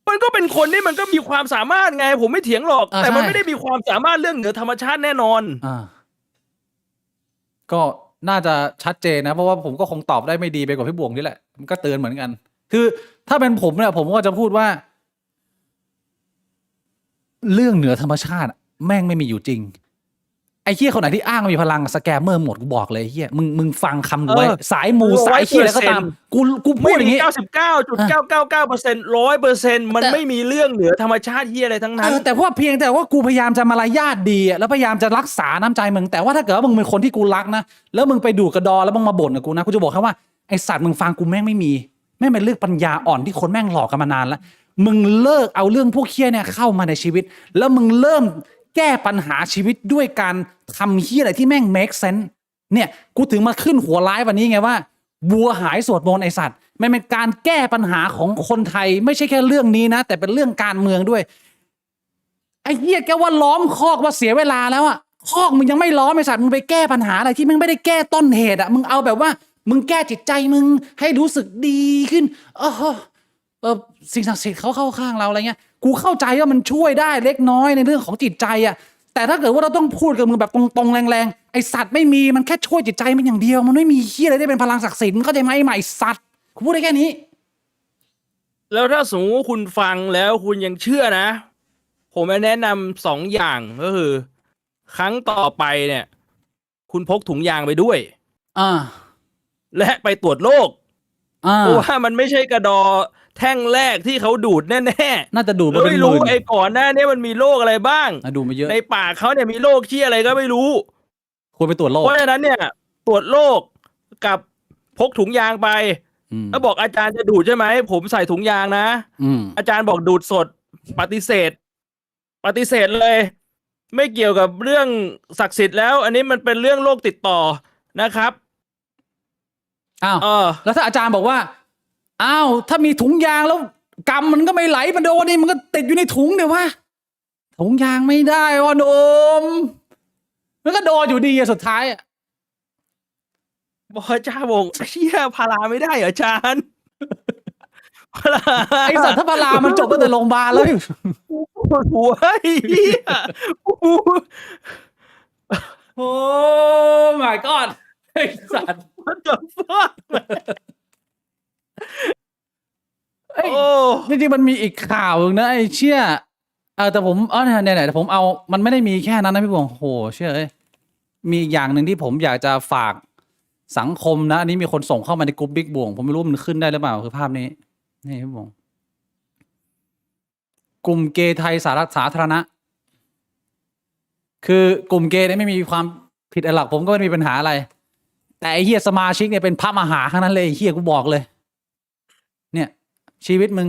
มันก็เป็นคนที่มันก็มีความสามารถไง ผมไม่เถียงหรอก แต่มัน ใช่ ไม่ได้มีความสามารถเรื่องเหนือธรรมชาติแน่นอน ก็น่าจะชัดเจนนะ เพราะว่าผมก็คงตอบได้ไม่ดีไปกว่าพี่บ่วงนี่แหละมันก็เตือนเหมือนกัน คือถ้าเป็นผมเนี่ยผมก็จะพูดว่า เรื่องเหนือธรรมชาติแม่งไม่มีอยู่จริง ไอ้เหี้ยคนไหนที่อ้างมีพลังสแกมเมอร์หมดกูบอกเลยไอ้เหี้ยมึงฟังคำกูไว้สายมูสายเหี้ยอะไรก็ตามกูพู ไม่ ดอย่าง มี งี้ 99.999% 100%มันไม่มีเรื่องเหนือธรรมชาติเฮียอะไรทั้งนั้น แต่ว่าเพียงแต่ว่ากูพยายามจะมารยาทดีอะแล้วพยายามจะรักษาน้ำใจมึงแต่ว่าถ้าเกิดว่ามึงเป็นคนที่กูรักนะแล้วมึงไปดูดกระดอแล้วมึงมาบ่นกับกูนะกูจะบอกแค่ว่าไอสัตว์มึงฟังกูแม่งไม่มีแม่งเป็นเรื่องปัญญาอ่อนที่คนแม่งหลอกกันมานานแล้วมึงเลิกเอาเรื่องพวกเคี้ยเนี่ยเข้ามาในชีวิต แล้วมึงเริ่มแก้ปัญหาชีวิตด้วยการทำเฮี้ยอะไรที่แม่ง make sense เนี่ยกูถึงมาขึ้นหัวร้ายวันนี้ไงว่าบัวหายสวดมนต์ไอสัตว์มันเป็นการแก้ปัญหาของคนไทยไม่ใช่แค่เรื่องนี้นะแต่เป็นเรื่องการเมืองด้วย ไอ้เหี้ยแกว่าล้อมคอกว่าเสียเวลาแล้วอะคอกมึงยังไม่ล้อมไอ้สัตว์มึงไปแก้ปัญหาอะไรที่มึงไม่ได้แก้ต้นเหตุอะมึงเอาแบบว่า มึงแก้จิตใจมึงให้รู้สึกดีขึ้นสิ่งศักดิ์สิทธิ์เขาเข้าข้างเราอะไรเงี้ยกูเข้าใจว่ามันช่วยได้เล็กน้อยในเรื่องของจิตใจอะแต่ถ้าเกิดว่าเราต้องพูดกับมึงแบบตรงๆแรงๆไอ้สัตว์ไม่มีมันแค่ช่วยจิตใจมันอย่างเดียวมันไม่มีเหี้ยอะไรได้เป็นพลังศักดิ์สิทธิ์มึงเข้าใจไหมไอ้ใหม่สัตว์กูพูดได้แค่นี้ แล้วถ้าสมมติว่าคุณฟังแล้วคุณยังเชื่อนะ ผมจะแนะนำ2 อย่างก็คือ ครั้งต่อไปเนี่ย คุณพกถุงยางไปด้วย และไปตรวจโรคเพราะว่ามันไม่ใช่กระดอแท่งแรกที่เขาดูดแน่ๆน่าจะดูดมาเป็น ไม่ ห รู้ มื่น ไอ้ก่อนหน้านี้มันมีโรคอะไรบ้าง ดูมาเยอะ ในปากเขาเนี่ยมีโรคเชี่ยอะไรก็ไม่รู้ ควรไปตรวจโรค เพราะฉะนั้นเนี่ย ตรวจโรคกับพกถุงยางไปแล้วบอกอาจารย์จะดูดใช่ไหมผมใส่ถุงยางนะอาจารย์บอกดูดสดปฏิเสธเลย ไม่เกี่ยวกับเรื่องศักดิ์สิทธิ์แล้ว อันนี้มันเป็นเรื่องโรคติดต่อนะครับ แล้วถ้าอาจารย์บอกว่าถ้ามีถุงยางแล้วกำมันก็ไม่ไหลมันโดนนี่มันก็ติดอยู่ในถุงเดี๋ยวว่าถุงยางไม่ได้วะโนมมันก็โดนอยู่ดีอะสุดท้ายอะบอกอาจารย์บอกเชี่ยพาราไม่ได้เหรออาจารย์ พารา ไอสัตว์ถ้าพารามันจบตั้งแต่โรงพยาบาลแล้ว ปวดหัวเฮีย โอ้ my god ไอสัตว์ What the fuck จริงๆมันมีอีกข่าวนึงนะไอ้เชี่ยแต่ผมเนี่ยแต่ผมเอามันไม่ได้มีแค่นั้นนะพี่บวงโหเชื่อมีอย่างหนึ่งที่ผมอยากจะฝากสังคมนะอันนี้มีคนส่งเข้ามาในกลุ่มบิ๊กบวงผมไม่รู้มันขึ้นได้หรือเปล่าคือภาพนี้นี่พี่บวงกลุ่มเกย์ไทยสาธารณะคือกลุ่มเกย์เนี่ยไม่มีความผิดอะไรหรอกผมก็ไม่มีปัญหาอะไรแต่ไอ้เฮียสมาชิกเนี่ยเป็นพระมหาทั้งนั้นเลยไอ้เฮียกูบอกเลยเนี่ยชีวิตมึง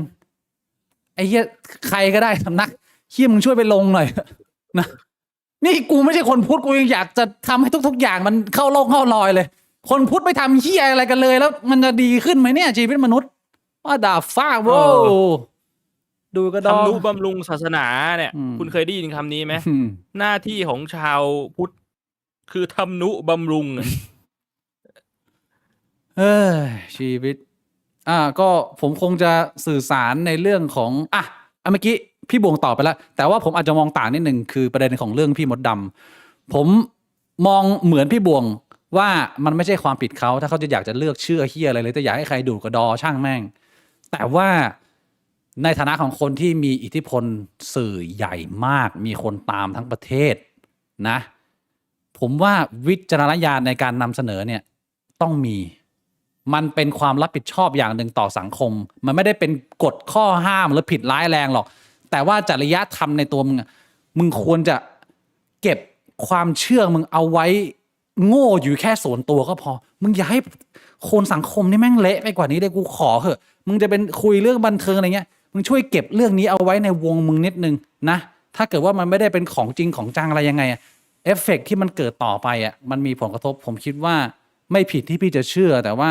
ไอ้เหี้ยใครก็ได้สำนักเหี้ยมึงช่วยไปลงหน่อยนะนี่กูไม่ใช่คนพุทธกูยังอยากจะทำให้ทุกๆอย่างมันเข้าโลกเข้ารอยเลย คนพุทธไม่ทำเหี้ยอะไรกันเลยแล้วมันจะดีขึ้นไหมเนี่ยชีวิตมนุษย์ว่าด่าฟ้าโว้ดูกระดอง ทำนุบำรุงศาสนาเนี่ย อืม คุณเคยได้ยินคำนี้ไหม อืม หน้าที่ของชาวพุทธคือทำนุบำรุงอะ เอ้ยชีวิตก็ผมคงจะสื่อสารในเรื่องของเมื่อกี้พี่บวงตอบไปแล้ว แต่ว่าผมอาจจะมองต่างนิดหนึ่งคือประเด็นของเรื่องพี่มดดำผมมองเหมือนพี่บวงว่ามันไม่ใช่ความผิดเขาถ้าเขาจะอยากจะเลือกเชื่อเฮียอะไรเลยแต่อยากให้ใครดูดกระดอช่างแม่ง แต่ว่าในฐานะของคนที่มีอิทธิพลสื่อใหญ่มาก มีคนตามทั้งประเทศนะ ผมว่าวิจารณญาณในการนำเสนอเนี่ยต้องมี มันเป็นความรับผิดชอบอย่างหนึ่งต่อสังคม มันไม่ได้เป็นกฎข้อห้ามหรือผิดร้ายแรงหรอก แต่ว่าจริยธรรมในตัวมึงมึงควรจะเก็บความเชื่อมึงเอาไว้โง่อยู่แค่ส่วนตัวก็พอ มึงอย่าให้คนสังคมนี่แม่งเละไปกว่านี้เลยกูขอเถอะ มึงจะเป็นคุยเรื่องบันเทิงอะไรเงี้ย มึงช่วยเก็บเรื่องนี้เอาไว้ในวงมึงนิดนึงนะ ถ้าเกิดว่ามันไม่ได้เป็นของจริงของจังอะไรยังไงเอฟเฟกต์ที่มันเกิดต่อไปมันมีผลกระทบผมคิดว่าไม่ผิดที่พี่จะเชื่อแต่ว่า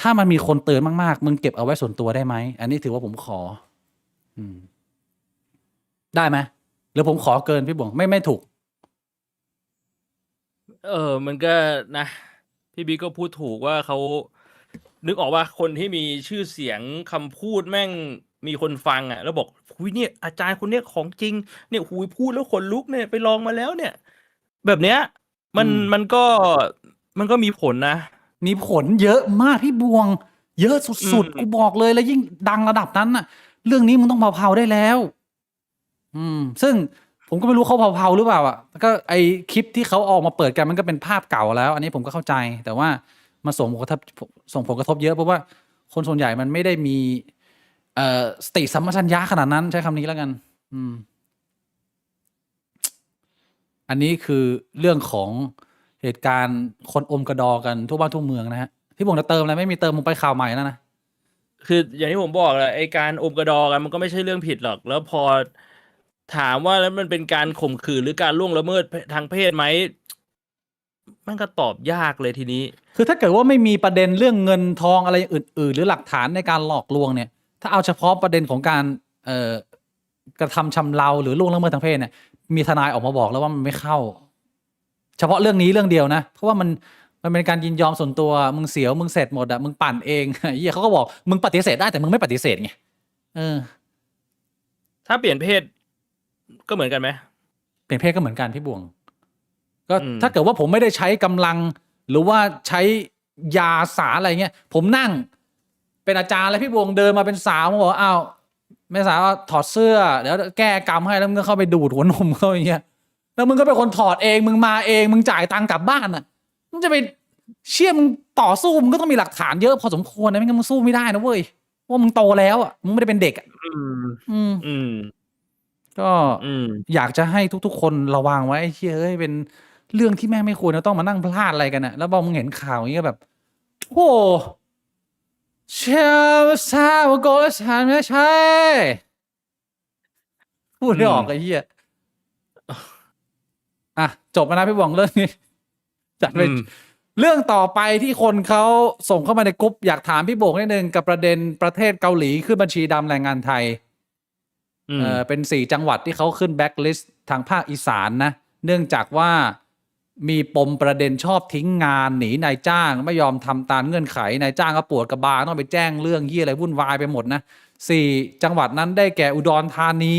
ถ้ามันมีคนเตือนมากๆมึงเก็บเอาไว้ส่วนตัวได้ไหมอันนี้ถือว่าผมขอได้ไหมหรือผมขอเกินพี่บวงไม่ถูก มันก็นะ พี่บิ๊กก็พูดถูกว่าเขานึกออกว่าคนที่มีชื่อเสียงคำพูดแม่งมีคนฟังแล้วบอกหุยเนี่ยอาจารย์คนเนี้ยของจริงเนี่ยหุยพูดแล้วขนลุกเนี่ยไปลองมาแล้วเนี่ย แบบเนี้ยมันก็มีผลนะ มีผลเยอะมากพี่บวง เยอะสุดๆกูบอกเลยแล้วยิ่งดังระดับนั้นน่ะ เรื่องนี้มึงต้องเผาๆได้แล้ว ซึ่งผมก็ไม่รู้เขาเผาๆหรือเปล่าก็ไอคลิปที่เขาออกมาเปิดกันมันก็เป็นภาพเก่าแล้ว อันนี้ผมก็เข้าใจ แต่ว่ามันส่งผลกระทบเยอะเพราะว่าคนส่วนใหญ่มันไม่ได้มีสติสัมปชัญญะขนาดนั้นใช้คำนี้แล้วกัน อันนี้คือเรื่องของเหตุการณ์คนอมกระดอกันทั่วบ้านทั่วเมืองนะฮะพี่บงจะเติมอะไรไม่มีเติมมึงไปข่าวใหม่แล้วนะ คืออย่างที่ผมบอกแหละไอการอมกระดอกันมันก็ไม่ใช่เรื่องผิดหรอก แล้วพอถามว่าแล้วมันเป็นการข่มขืนหรือการล่วงละเมิดทางเพศไหมมันก็ตอบยากเลยทีนี้ คือถ้าเกิดว่าไม่มีประเด็นเรื่องเงินทองอะไรอื่นๆหรือหลักฐานในการหลอกลวงเนี่ย ถ้าเอาเฉพาะประเด็นของการกระทำชำเราหรือล่วงละเมิดทางเพศเนี่ยมีทนายออกมาบอกแล้วว่ามันไม่เข้า เฉพาะเรื่องนี้เรื่องเดียวนะเพราะว่ามันเป็นการยินยอมส่วนตัวมึงเสียวมึงเสร็จหมดมึงปั่นเองเหี้ยเขาก็บอกมึงปฏิเสธได้แต่มึงไม่ปฏิเสธไงถ้าเปลี่ยนเพศก็เหมือนกันไหมเปลี่ยนเพศก็เหมือนกันพี่บวงก็ถ้าเกิดว่าผมไม่ได้ใช้กำลังหรือว่าใช้ยาสาอะไรเงี้ยผมนั่งเป็นอาจารย์แล้วพี่บวงเดินมาเป็นสาวมาบอกอ้าวแม่สาวถอดเสื้อเดี๋ยวแก้กรรมให้แล้วมึงก็เข้าไปดูดหัวนมเขาอย่างเงี้ยแล้วมึงก็เป็นคนถอดเองมึงมาเองมึงจ่ายตังค์กลับบ้านมึงจะไปเชื่อมึงต่อสู้มึงก็ต้องมีหลักฐานเยอะพอสมควรนะไม่งั้นมึงสู้ไม่ได้นะเว้ยว่ามึงโตแล้วมึงไม่ได้เป็นเด็กก็อยากจะให้ทุกๆคนระวังไว้เฮ้ยเป็นเรื่องที่แม่งไม่ควรจะต้องมานั่งพลาดอะไรกันแล้วพอมึงเห็นข่าวอย่างเงี้ยแบบโอ้เชื่อซาบโกสานไม่ใช่พูดไม่ออกไอ้เหี้ยจบแล้วนะพี่บองเรื่องนี้จัดไปเรื่องต่อไปที่คนเขาส่งเข้ามาในกรุ๊ปอยากถามพี่โบกนิดนึงกับประเด็นประเทศเกาหลีขึ้นบัญชีดำแรงงานไทยเป็น4จังหวัดที่เขาขึ้นแบ็คลิสต์ทางภาคอีสานนะเนื่องจากว่ามีปมประเด็นชอบทิ้งงานหนีนายจ้างไม่ยอมทำตามเงื่อนไขนายจ้างก็ปวดกระบาลต้องไปแจ้งเรื่องเหี้ยอะไรวุ่นวายไปหมดนะ4จังหวัดนั้นได้แก่อุดรธานี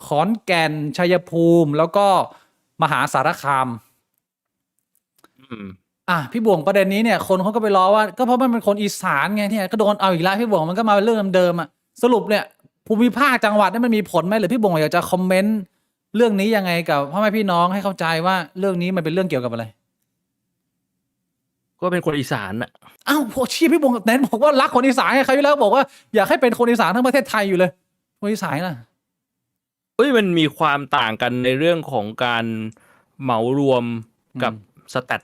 ขอนแก่นชัยภูมิแล้วก็มหาสารคามพี่บวงประเด็นนี้เนี่ยคนเขาก็ไปล้อว่าก็เพราะมันเป็นคนอีสานไงเนี่ยก็โดนเอาอีกแล้วพี่บวงมันก็มาเรื่องเดิมสรุปเนี่ยภูมิภาคจังหวัดนี่มันมีผลไหมหรือพี่บวงอยากจะคอมเมนต์เรื่องนี้ยังไงกับพ่อแม่พี่น้องให้เข้าใจว่าเรื่องนี้มันเป็นเรื่องเกี่ยวกับอะไรก็เป็นคนอีสานพวกชี้พี่บวงเน้นบอกว่ารักคนอีสานใครอยู่แล้วบอกว่าอยากให้เป็นคนอีสานทั้งประเทศไทยอยู่เลยคนอีสานน่ะมันมีความต่างกันในเรื่องของการเหมารวมกับสแตท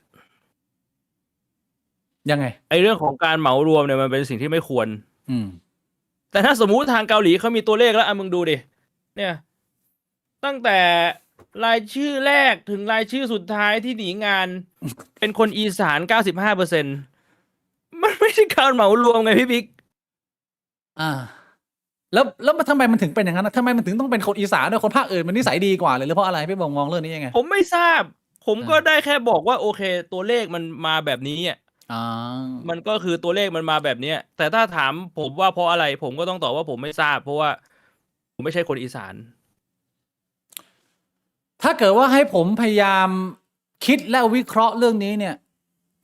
ยังไงเรื่องของการเหมารวมเนี่ยมันเป็นสิ่งที่ไม่ควร แต่ถ้าสมมุติทางเกาหลีเขามีตัวเลขแล้วมึงดูดิเนี่ย ตั้งแต่รายชื่อแรกถึงรายชื่อสุดท้ายที่หนีงาน เป็นคนอีสาน 95%มันไม่ใช่การเหมารวมไงพี่บิ๊ก อ่า แล้วมันทำไมมันถึงเป็นอย่างนั้นนะทำไมมันถึงต้องเป็นคนอีสานด้วยคนภาคอื่นมันนิสัยดีกว่าเลยหรือเพราะอะไรพี่บงมองเรื่องนี้ยังไง ผมไม่ทราบ ผมก็ได้แค่บอกว่าโอเค ตัวเลขมันมาแบบนี้อ่ะ อ่า มันก็คือตัวเลขมันมาแบบเนี้ย แต่ถ้าถามผมว่าเพราะอะไร ผมก็ต้องตอบว่าผมไม่ทราบ เพราะว่าผมไม่ใช่คนอีสาน ถ้าเกิดว่าให้ผมพยายามคิดและวิเคราะห์เรื่องนี้เนี่ย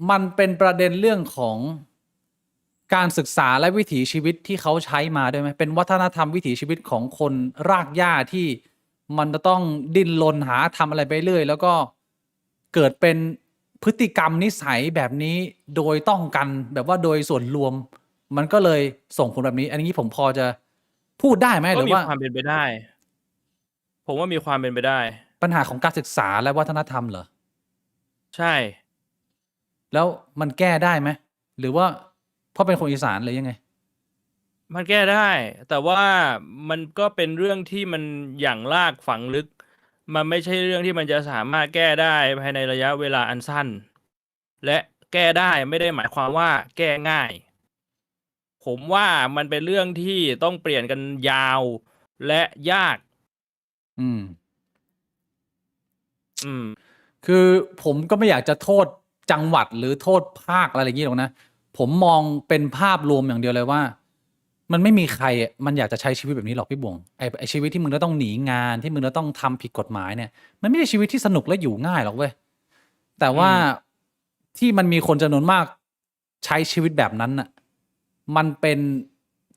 มันเป็นประเด็นเรื่องของการศึกษาและวิถีชีวิตที่เขาใช้มาด้วยไหมเป็นวัฒนธรรมวิถีชีวิตของคนรากหญ้าที่มันจะต้องดิ้นรนหาทำอะไรไปเรื่อยแล้วก็เกิดเป็นพฤติกรรมนิสัยแบบนี้โดยต้องกันแบบว่าโดยส่วนรวม มันก็เลยส่งผลแบบนี้ อันนี้ผมพอจะพูดได้ไหมห ก็ รือ มี ว่า ความเป็นไปได้ ผมว่ามีความเป็นไปได้ ปัญหาของการศึกษาและวัฒนธรรมเหรอ ใช่ แล้วมันแก้ได้ไหมหรือว่าเพราะเป็นคนอีสานเลยยังไง มันแก้ได้ แต่ว่ามันก็เป็นเรื่องที่มันอย่างลากฝังลึก มันไม่ใช่เรื่องที่มันจะสามารถแก้ได้ภายในระยะเวลาอันสั้น และแก้ได้ไม่ได้หมายความว่าแก้ง่าย ผมว่ามันเป็นเรื่องที่ต้องเปลี่ยนกันยาวและยาก อืม อืม คือผมก็ไม่อยากจะโทษจังหวัดหรือโทษภาคอะไรอย่างนี้หรอกนะ ผมมองเป็นภาพรวมอย่างเดียวเลยว่า มันไม่มีใครมันอยากจะใช้ชีวิตแบบนี้หรอกพี่บวงไอชีวิตที่มึงจะต้องหนีงานที่มึงจะต้องทำผิดกฎหมายเนี่ย มันไม่ใช่ชีวิตที่สนุกและอยู่ง่ายหรอกเว้ยแต่ว่าที่มันมีคนจำนวนมากใช้ชีวิตแบบนั้นน่ะ มันเป็น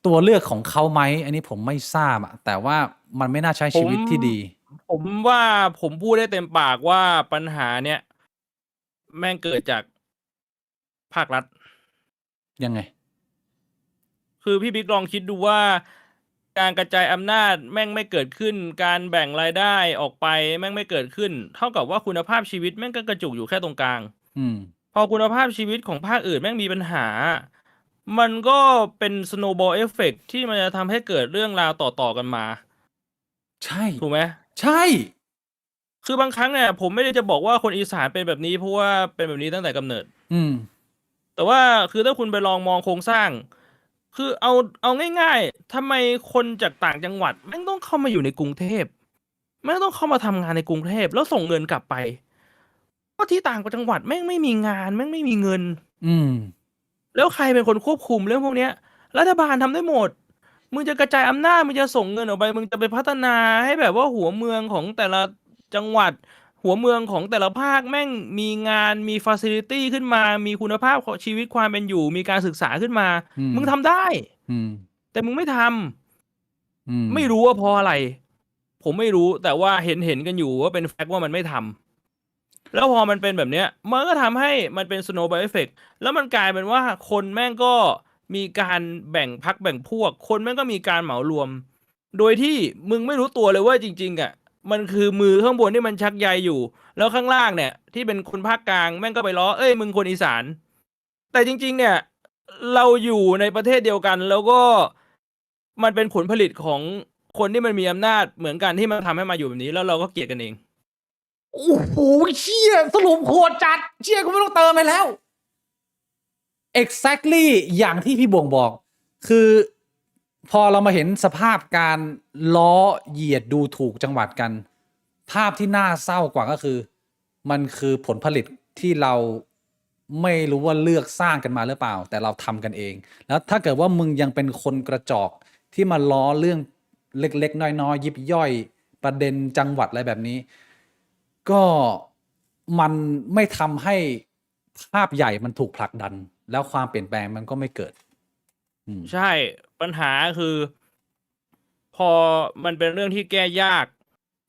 ตัวเลือกของเขาไหมอันนี้ผมไม่ทราบอะแต่ว่ามันไม่น่าใช้ชีวิตที่ดี ผมว่าผมพูดได้เต็มปากว่าปัญหาเนี่ย แม่งเกิดจากภาครัฐ ยังไง คือพี่บิ๊กลองคิดดูว่าการกระจายอำนาจแม่งไม่เกิดขึ้น การแบ่งรายได้ออกไปแม่งไม่เกิดขึ้น เท่ากับว่าคุณภาพชีวิตแม่งก็กระจุกอยู่แค่ตรงกลาง อืม พอคุณภาพชีวิตของภาคอื่นแม่งมีปัญหา มันก็เป็น snowball effect ที่มันจะทำให้เกิดเรื่องราวต่อๆกันมา ใช่ ถูกไหม ใช่ คือบางครั้งเนี่ยผมไม่ได้จะบอกว่าคนอีสานเป็นแบบนี้เพราะว่าเป็นแบบนี้ตั้งแต่กำเนิด อืม แต่ว่าคือถ้าคุณไปลองมองโครงสร้าง คือเอาง่ายๆทำไมคนจากต่างจังหวัดแม่งต้องเข้ามาอยู่ในกรุงเทพแม่งต้องเข้ามาทำงานในกรุงเทพแล้วส่งเงินกลับไปเพราะที่ต่างจังหวัดแม่งไม่มีงานแม่งไม่มีเงิน อืม แล้วใครเป็นคนควบคุมเรื่องพวกเนี้ยรัฐบาลทำได้หมด มึงจะกระจายอำนาจมึงจะส่งเงินออกไปมึงจะไปพัฒนาให้แบบว่าหัวเมืองของแต่ละจังหวัด หัวเมืองของแต่ละภาคแม่งมีงานมีฟาซิลิตี้ขึ้นมา มีคุณภาพของชีวิตความเป็นอยู่ มีการศึกษาขึ้นมา อืม มึงทำได้ อืม แต่มึงไม่ทำ อืม ไม่รู้ว่าเพราะอะไร ผมไม่รู้แต่ว่าเห็นกันอยู่ว่าเป็นแฟกต์ว่ามันไม่ทำแล้วพอมันเป็นแบบเนี้ย มันก็ทำให้มันเป็น snowball effect แล้วมันกลายเป็นว่าคนแม่งก็มีการแบ่งพรรคแบ่งพวก คนแม่งก็มีการเหมารวม โดยที่มึงไม่รู้ตัวเลยว่าจริงๆอ่ะมันคือมือข้างบนที่มันชักใยอยู่ แล้วข้างล่างเนี่ย ที่เป็นคนภาคกลางแม่งก็ไปล้อเอ้ยมึงคนอีสาน แต่จริงๆเนี่ย เราอยู่ในประเทศเดียวกัน แล้วก็มันเป็นผลผลิตของคนที่มันมีอำนาจเหมือนกันที่มันทำให้มาอยู่แบบนี้ แล้วเราก็เกลียดกันเอง โอ้โหเชี่ยสรุปโหดจัด เชี่ยกูไม่ต้องเติมไปแล้ว exactly อย่างที่พี่บวงบอก คือพอเรามาเห็นสภาพการล้อเหยียดดูถูกจังหวัดกัน ภาพที่น่าเศร้ากว่าก็คือ มันคือผลผลิตที่เราไม่รู้ว่าเลือกสร้างกันมาหรือเปล่า แต่เราทำกันเอง แล้วถ้าเกิดว่ามึงยังเป็นคนกระจอกที่มาล้อเรื่องเล็กๆน้อยๆยิบย่อยประเด็นจังหวัดอะไรแบบนี้ ก็มันไม่ทำให้ภาพใหญ่มันถูกผลักดัน แล้วความเปลี่ยนแปลงมันก็ไม่เกิด ใช่ปัญหาคือ พอมันเป็นเรื่องที่แก้ยาก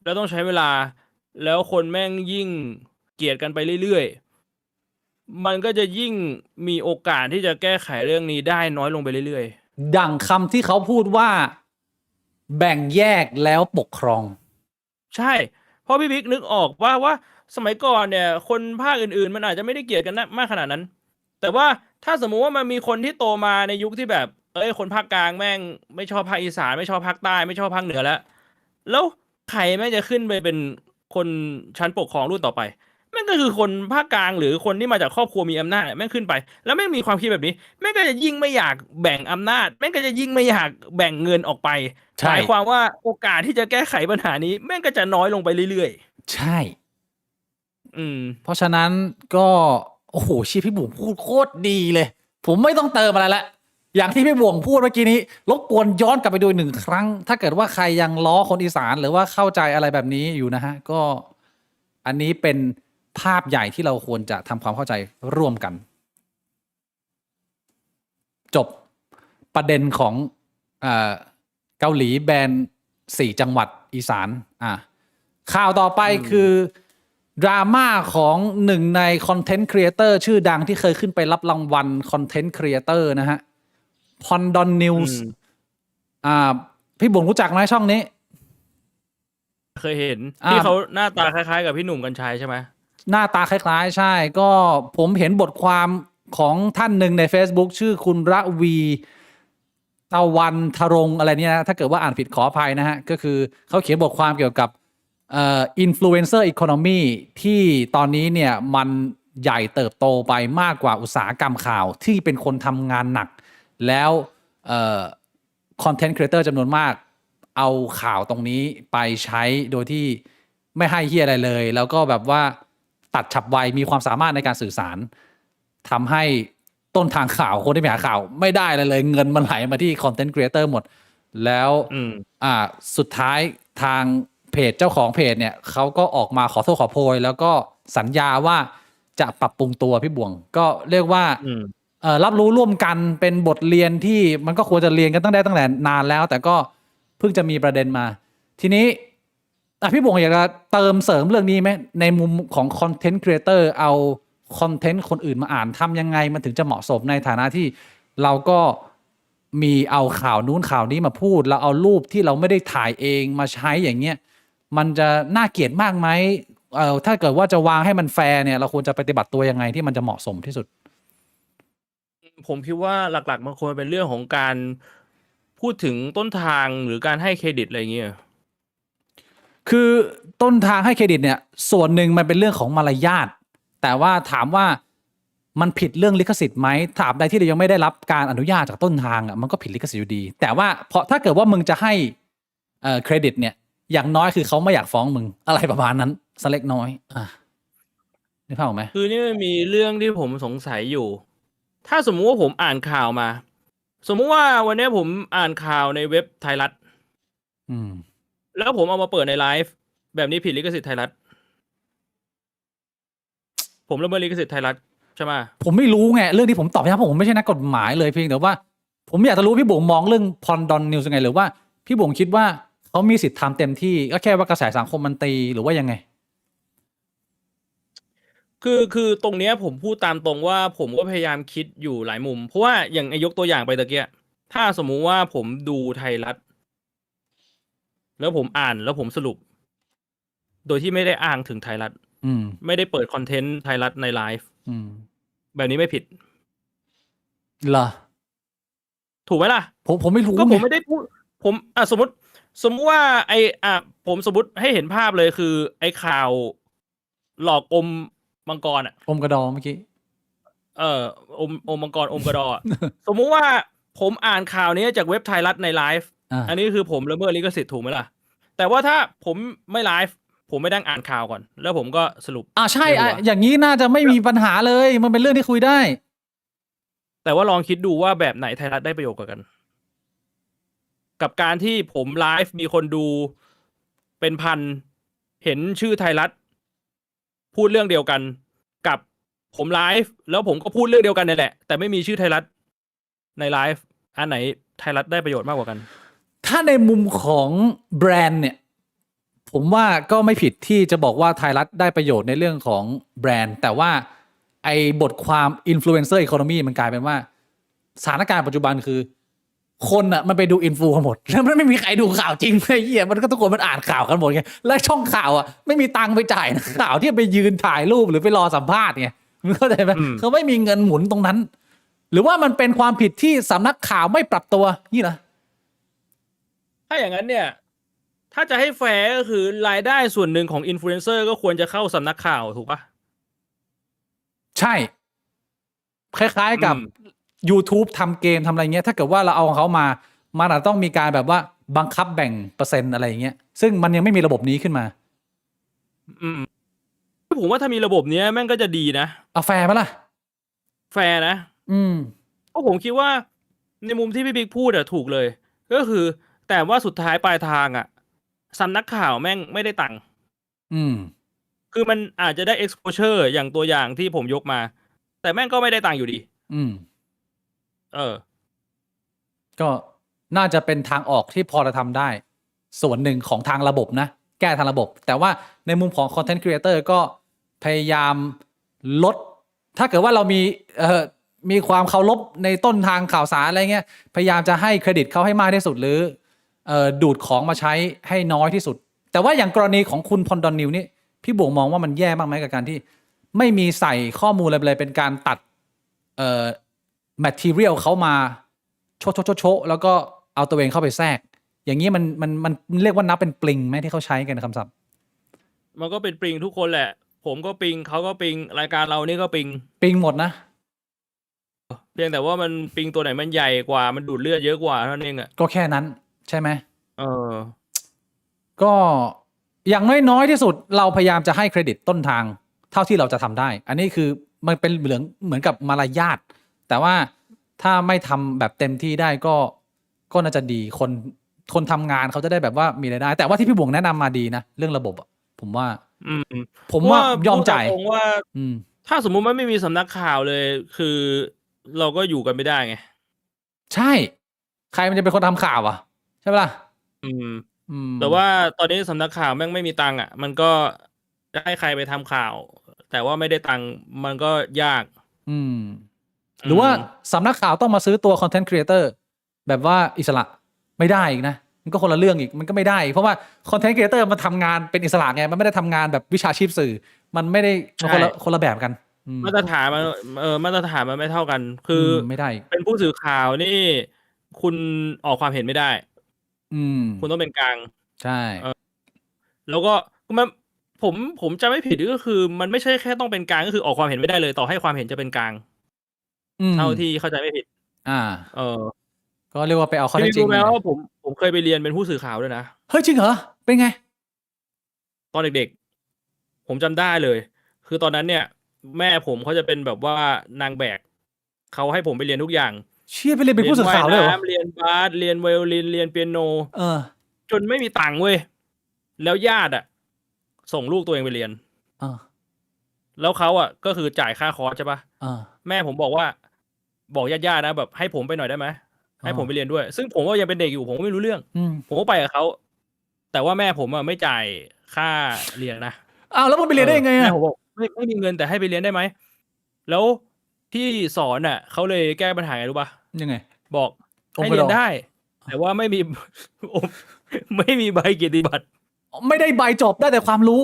แล้วต้องใช้เวลา แล้วคนแม่งยิ่งเกลียดกันไปเรื่อยๆ มันก็จะยิ่งมีโอกาสที่จะแก้ไขเรื่องนี้ได้น้อยลงไปเรื่อย ดังคำที่เขาพูดว่า แบ่งแยกแล้วปกครอง ๆ ใช่ เพราะพี่บิ๊กนึกออกว่าสมัยก่อนเนี่ย คนภาคอื่นๆ มันอาจจะไม่ได้เกลียดกันนะมากขนาดนั้น แต่ว่าถ้าสมมุติว่ามันมีคนที่โตมาในยุคที่แบบ คนภาคกลางแม่งไม่ชอบภาคอีสานไม่ชอบภาคใต้ไม่ชอบภาคเหนือแล้วใครแม่งจะขึ้นไปเป็นคนชั้นปกครองรุ่นต่อไปแม่งก็คือคนภาคกลางหรือคนที่มาจากครอบครัวมีอำนาจแม่งขึ้นไปแล้วแม่งมีความคิดแบบนี้แม่งก็จะยิ่งไม่อยากแบ่งอำนาจแม่งก็จะยิ่งไม่อยากแบ่งเงินออกไปหมายความว่าโอกาสที่จะแก้ไขปัญหานี้แม่งก็จะน้อยลงไปเรื่อยๆใช่ๆเพราะฉะนั้นก็โอ้โหพี่บุ๋มพูดโคตรดีเลย ผมไม่ต้องเติมอะไรละอย่างที่พี่บุ๋มพูดเมื่อกี้นี้รบกวนย้อนกลับไปดูหนึ่งครั้ง ถ้าเกิดว่าใครยังล้อคนอีสานหรือว่าเข้าใจอะไรแบบนี้อยู่นะฮะก็อันนี้เป็นภาพใหญ่ที่เราควรจะทำความเข้าใจร่วมกัน จบประเด็นของเกาหลีแบน4 จังหวัดอีสานข่าวต่อไปคือดราม่าของหนึ่งในคอนเทนต์ครีเอเตอร์ชื่อดังที่เคยขึ้นไปรับรางวัลคอนเทนต์ครีเอเตอร์นะฮะพอนดอนนิวส์พี่บุ๋มรู้จักไหมช่องนี้เคยเห็นที่เขาหน้าตาคล้ายๆกับพี่หนุ่มกัญชัยใช่ไหมหน้าตาคล้ายๆใช่ก็ผมเห็นบทความของท่านหนึ่งใน Facebook ชื่อคุณระวีตะวันทรงอะไรเนี่ยนะถ้าเกิดว่าอ่านผิดขออภัยนะฮะก็คือเขาเขียนบทความเกี่ยวกับinfluencer economy ที่ตอนนี้เนี่ยมันใหญ่เติบโตไปมากกว่าอุตสาหกรรมข่าวที่เป็นคนทำงานหนักแล้วcontent creator จำนวนมากเอาข่าวตรงนี้ไปใช้โดยที่ไม่ให้เหี้ยอะไรเลยแล้วก็แบบว่าตัดฉับไวมีความสามารถในการสื่อสารทำให้ต้นทางข่าวคนที่ไปหาข่าวไม่ได้เลยเงินมันไหลมาที่ content creator หมดแล้วสุดท้ายทางเพจเจ้าของเพจเนี่ยเขาก็ออกมาขอโทษขอโพยแล้วก็สัญญาว่าจะปรับปรุงตัวพี่บ่วงก็เรียกว่ารับรู้ร่วมกันเป็นบทเรียนที่มันก็ควรจะเรียนกันตั้งแต่นานแล้วแต่ก็เพิ่งจะมีประเด็นมาทีนี้พี่บ่วงอยากจะเติมเสริมเรื่องนี้ไหมในมุมของคอนเทนต์ครีเอเตอร์เอาคอนเทนต์คนอื่นมาอ่านทำยังไงมันถึงจะเหมาะสมในฐานะที่เราก็มีเอาข่าวนู้นข่าวนี้มาพูดแล้วเอารูปที่เราไม่ได้ถ่ายเองมาใช้อย่างเงี้ยมันจะน่าเกลียดมากไหมถ้าเกิดว่าจะวางให้มันแฟร์เนี่ยเราควรจะปฏิบัติตัวยังไงที่มันจะเหมาะสมที่สุดผมคิดว่าหลักๆมันควรเป็นเรื่องของการพูดถึงต้นทางหรือการให้เครดิตอะไรเงี้ยคือต้นทางให้เครดิตเนี่ยส่วนหนึ่งมันเป็นเรื่องของมารยาทแต่ว่าถามว่ามันผิดเรื่องลิขสิทธิ์ไหมถามใดที่เรายังไม่ได้รับการอนุญาตจากต้นทางมันก็ผิดลิขสิทธิ์อยู่ดีแต่ว่าเพราะถ้าเกิดว่ามึงจะให้เครดิตเนี่ยอย่างน้อยคือเขาไม่อยากฟ้องมึงอะไรประมาณนั้นสักเล็กน้อยได้ภาพไหมคือนี่มันมีเรื่องที่ผมสงสัยอยู่ถ้าสมมุติว่าผมอ่านข่าวมาสมมุติว่าวันนี้ผมอ่านข่าวในเว็บไทยรัฐแล้วผมเอามาเปิดในไลฟ์แบบนี้ผิดลิขสิทธิ์ไทยรัฐผมละเมิดลิขสิทธิ์ไทยรัฐใช่ไหมผมไม่รู้ไงเรื่องที่ผมตอบไม่ได้เพราะผมไม่ใช่นักกฎหมายเลยเพียงแต่ว่าผมอยากจะรู้พี่บุ๋มมองเรื่องพอนดอนนิวส์ยังไงหรือว่าพี่บุ๋มคิดว่าเขามีสิทธิ์ทำเต็มที่ก็แค่ว่ากระแสสังคมมันตีหรือว่ายังไงคือตรงเนี้ยผมพูดตามตรงว่าผมก็พยายามคิดอยู่หลายมุมเพราะว่าอย่างยกตัวอย่างไปตะเกียถ้าสมมุติว่าผมดูไทยรัฐแล้วผมอ่านแล้วผมสรุปโดยที่ไม่ได้อ้างถึงไทยรัฐไม่ได้เปิดคอนเทนต์ไทยรัฐในไลฟ์แบบนี้ไม่ผิดเหรอถูกไหมล่ะผมไม่รู้ก็ผมไม่ได้พูดผมสมมติว่าผมสมมติให้เห็นภาพเลยคือไอ้ข่าวหลอกอมมังกรอมกระดอเมื่อกี้อมมังกรอมกระดอ สมมุติว่าผมอ่านข่าวนี้จากเว็บไทยรัฐในไลฟ์อันนี้คือผมละเมิดลิขสิทธิ์ถูกไหมล่ะแต่ว่าถ้าผมไม่ไลฟ์ผมไม่ได้อ่านข่าวก่อนแล้วผมก็สรุปใช่อย่างนี้น่าจะไม่มีปัญหาเลยมันเป็นเรื่องที่คุยได้แต่ว่าลองคิดดูว่าแบบไหนไทยรัฐได้ประโยชน์กว่ากันกับการที่ผมไลฟ์มีคนดูเป็นพันเห็นชื่อไทยรัฐพูดเรื่องเดียวกันกับผมไลฟ์แล้วผมก็พูดเรื่องเดียวกันนี่แหละแต่ไม่มีชื่อไทยรัฐในไลฟ์อันไหนไทยรัฐได้ประโยชน์มากกว่ากันถ้าในมุมของแบรนด์เนี่ยผมว่าก็ไม่ผิดที่จะบอกว่าไทยรัฐได้ประโยชน์ในเรื่องของแบรนด์แต่ว่าไอ้บทความ influencer economy มันกลายเป็นว่าสถานการณ์ปัจจุบันคือคนมันไปดูอินฟูกันหมดแล้วมันไม่มีใครดูข่าวจริงไอ้เหี้ยมันก็ทุกคนมันอ่านข่าวกันหมดไงและช่องข่าวไม่มีตังค์ไปจ่ายนะข่าวที่ไปยืนถ่ายรูปหรือไปรอสัมภาษณ์ไงมึงเข้าใจไหมเขาไม่มีเงินหมุนตรงนั้น หรือว่ามันเป็นความผิดที่สำนักข่าวไม่ปรับตัวนี่เหรอ ถ้าอย่างนั้นเนี่ย ถ้าจะให้แฟร์ก็คือรายได้ส่วนหนึ่งของอินฟลูเอนเซอร์ก็ควรจะเข้าสำนักข่าวถูกปะ ใช่ คล้ายๆกับ อืม YouTube ทำเกมทำอะไรเงี้ยถ้าเกิดว่าเราเอาของเขามามันอาจต้องมีการแบบว่าบังคับแบ่งเปอร์เซ็นต์อะไรอย่างเงี้ยซึ่งมันยังไม่มีระบบนี้ขึ้นมา อืมผมว่าถ้ามีระบบเนี้ยแม่งก็จะดีนะ เอาแฟร์ไหมล่ะ แฟร์นะ อืม เพราะผมคิดว่าในมุมที่พี่บิ๊กพูดอะถูกเลย ก็คือ แต่ว่าสุดท้ายปลายทางอะสำนักข่าวแม่งไม่ได้ตังค์ อืม คือมันอาจจะได้ exposure อย่างตัวอย่างที่ผมยกมา แต่แม่งก็ไม่ได้ตังค์อยู่ดี อืม เออ ก็น่าจะเป็นทางออกที่พอจะทำได้ ส่วนหนึ่งของทางระบบนะ แก้ทางระบบ แต่ว่าในมุมของ Content Creator ก็พยายามลด ถ้าเกิดว่าเรามีความเคารพในต้นทางข่าวสารอะไรเงี้ย พยายามจะให้เครดิตเขาให้มากที่สุดหรือดูดของมาใช้ให้น้อยที่สุด แต่ว่าอย่างกรณีของคุณพอนดอนนิวนี่พี่บวงมองว่ามันแย่มากไหมกับการที่ไม่มีใส่ข้อมูลอะไรเลยเป็นการตัดmaterial เขามาโชะแล้วก็เอาตัวเองเข้าไปแทรก อย่างนี้มันเรียกว่านับเป็นปลิงไหมที่เขาใช้กันคำศัพท์ มันก็เป็นปริงทุกคนแหละ ผมก็ปริงเขาก็ปริงรายการเรานี่ก็ปริง ปลิงหมดนะ เพียงแต่ว่ามันปริงตัวไหนมันใหญ่กว่ามันดูดเลือดเยอะกว่าเท่านั้นเองอะ ก็แค่นั้นใช่ไหม เออ ก็อย่างน้อยที่สุดเราพยายามจะให้เครดิตต้นทางเท่าที่เราจะทำได้ อันนี้คือมันเป็นเหมือนกับมารยาทแต่ว่าถ้าไม่ทำแบบเต็มที่ได้ก็น่าจะดีคนทำงานเขาจะได้แบบว่ามีรายได้ แต่ว่าที่พี่บวงแนะนำมาดีนะเรื่องระบบอะผมว่า อืม ผมว่ายอมจ่าย พูดตรงๆว่า อืม ถ้าสมมุติว่าไม่มีสำนักข่าวเลย คือเราก็อยู่กันไม่ได้ไง ใช่ ใครมันจะเป็นคนทำข่าวอะใช่ปะล่ะ อืม อืม แต่ว่าตอนนี้สำนักข่าวแม่งไม่มีตังค์อ่ะ มันก็จะให้ใครไปทำข่าว แต่ว่าไม่ได้ตังค์มันก็ยาก อืม หรือว่าสำนักข่าวต้องมาซื้อตัว Content Creator แบบว่าอิสระไม่ได้อีกนะ มันก็คนละเรื่องอีกมันก็ไม่ได้อีกเพราะว่า Content Creator มันทำงานเป็นอิสระไงมันไม่ได้ทำงานแบบวิชาชีพสื่อ มันไม่ได้มันคนละแบบกันอืม มาตรฐานมันมาตรฐานมันไม่เท่ากัน คืออ ไม่ได้อีก เป็นผู้สื่อข่าวนี่ คุณออกความเห็นไม่ได้ อืม คุณต้องเป็นกลาง ใช่ แล้วก็มันผมจะไม่ผิดก็คือ มันไม่ใช่แค่ต้องเป็นกลางก็คือออกความเห็นไม่ได้เลย ต่อให้ความเห็นจะเป็นกลาง อืม เท่าที่เข้าใจไม่ผิด อ่า เออ ก็เรียกว่าไปเอาข้อเท็จจริ พี่ ง รู้ไหมว่าผมเคยไปเรียนเป็นผู้สื่อข่าวด้วยนะ เฮ้ยจริงเหรอเป็นไง ตอนเด็กๆ ผมจำได้เลย คือตอนนั้นเนี่ย แม่ผมเขาจะเป็นแบบว่านางแบก เขาให้ผมไปเรียนทุกอย่าง เชี่ยไปเรียนเป็นผู้สื่อข่าวเลยเหรอ เรียนบาสเรียนไวโอลิน เรียนเปียโน เออ จนไม่มีตังค์เว้ย แล้วญาติอ่ะ ส่งลูกตัวเองไปเรียน เออ แล้วเขาอ่ะก็คือจ่ายค่าคอร์สใช่ปะ เออ แม่ผมบอกว่า บอกญาติๆนะแบบให้ผมไปหน่อยได้ไหม ให้ผมไปเรียนด้วย ซึ่งผมก็ยังเป็นเด็กอยู่ผมก็ไม่รู้เรื่อง อืม ผมก็ไปกับเขา แต่ว่าแม่ผมอ่ะไม่จ่ายค่าเรียนนะ อ้าวแล้วมึงไปเรียนได้ยังไง แม่ อ่ะ ผมบอกไม่มีเงินแต่ให้ไปเรียนได้ไหม แล้วที่สอนอ่ะเขาเลยแก้ปัญหาไงรู้ป่ะ ยังไง บอก องค์ ให้เรีย กร นได้ แต่ว่าไม่มี ไม่มีใบเกียรติบัตร ไม่ได้ใบจบได้แต่ความรู้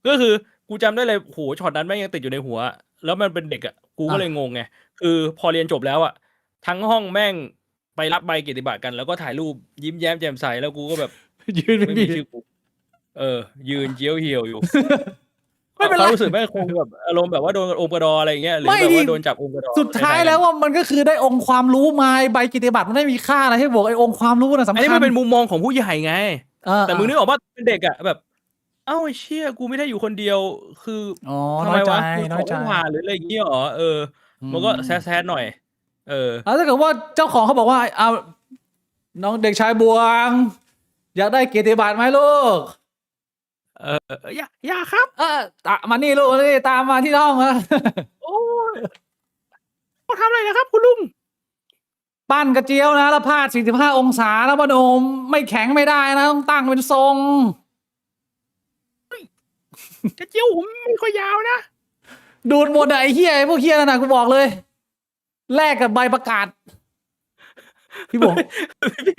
ก็คือกูจำได้เลยโหช็อตนั้นแม่งยังติดอยู่ในหัว แล้วมันเป็นเด็กอ่ะกูก็เลยงงไงคือพอเรียนจบแล้วอ่ะทั้งห้องแม่งไปรับใบเกียรติบัตรกัน แล้วก็ถ่ายรูปยิ้มแย้มแจ่มใสแล้วกูก็แบบ ยืนไม่ ไม่ มี มีชื่อกูยืนเจียวเหี่ยวอยู่ ไม่เป็นไร ความรู้สึกแม่งคงแบบอารมณ์แบบว่าโดนอมกระดออะไรอย่างเงี้ยหรือ ไม่ แบบ ดิ ว่าโดนจับอมกระดอ สุดท้ายแล้วว่ามันก็คือได้องค์ความรู้มาใบกิตติบัตรมันไม่มีค่าอะไรให้บอกไอ้องค์ความรู้นะสำ อันนี้ คั มั ญ นเป็นมุมมองของผู้ใหญ่ไง แต่ แต่มึงนึกออกว่าเป็นเด็กอ่ะแบบ เอ้าไอ้เชี่ยกูไม่ได้อยู่คนเดียว คือ อ๋อ ทำ น้ ไม อยใจ วะกู น้อยใจ ต้องผ่านหรืออะไรอย่างเงี้ยเหรอมันก็แซดๆหน่อย แล้วถ้าเกิดว่าเจ้าของเขาบอกว่าเอาน้องเด็กชายบวง อยากได้เกียรติบัตรไหมลูก อย่าครับ มานี่ลูกนี่ตามมาที่ห้องนะ โอ้ยเขาทำอะไรนะครับ คุณลุง ปั้นกระเจียวนะแล้วพาด45 องศาแล้วพ่อหนุ่มไม่แข็งไม่ได้นะต้องตั้งเป็นทรง กระเจียวผมไม่ค่อยยาวนะ ดูดหมดอะไอ้เหี้ยไอ้พวกเหี้ยนั่นน่ะกูบอกเลยแลกกับใบประกาศ พี่บง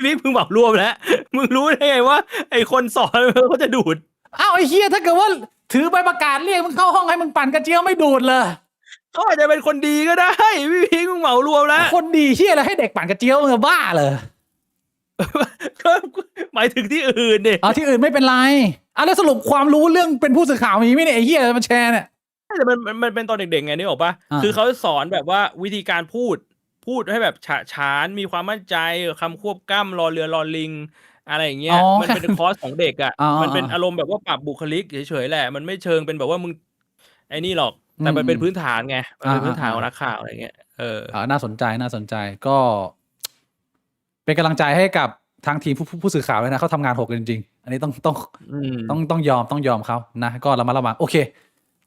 พี่เพิ่งบอกรวมแล้ว มึงรู้ได้ไงว่าไอ้คนสอนเขาจะดูด อ้าวไอ้เหี้ยถ้าเกิดว่าถือใบประกาศเรียกมึงเข้าห้องให้มึงปั่นกระเจียวไม่ดูดเลย เขาอาจจะเป็นคนดีก็ได้พี่พีคมึงเหมารวมแล้ว คนดีเชี่ยอะไรให้เด็กปั่นกระเจียวมึงจะบ้าเหรอ ก็หมายถึงที่อื่นดิ เอาที่อื่นไม่เป็นไรแล้วสรุปความรู้เรื่องเป็นผู้สื่อข่าวมีไหมเนี่ยไอ้เหี้ยมาแชร์เนี่ย แต่มันเป็นตอนเด็กๆไงนึกออกปะ อ่า คือเขาสอนแบบว่าวิธีการพูดให้แบบฉะฉานมีความมั่นใจคำควบกล้ำรอเรือรอลิง อะไรอย่างเงี้ยมันเป็นคอร์สของเด็กอ่ะมันเป็นอารมณ์แบบว่าปรับบุคลิกเฉยๆแหละมันไม่เชิงเป็นแบบว่ามึงไอ้นี่หรอกแต่มันเป็นพื้นฐานไงมันเป็นพื้นฐานของนักข่าวอะไรเงี้ยน่าสนใจก็ เป็นกำลังใจให้กับทางทีมผู้สื่อข่าวเลยนะเขาทำงานโหดกันจริงๆอันนี้ต้องยอมเขานะก็ระมัดระวังโอเค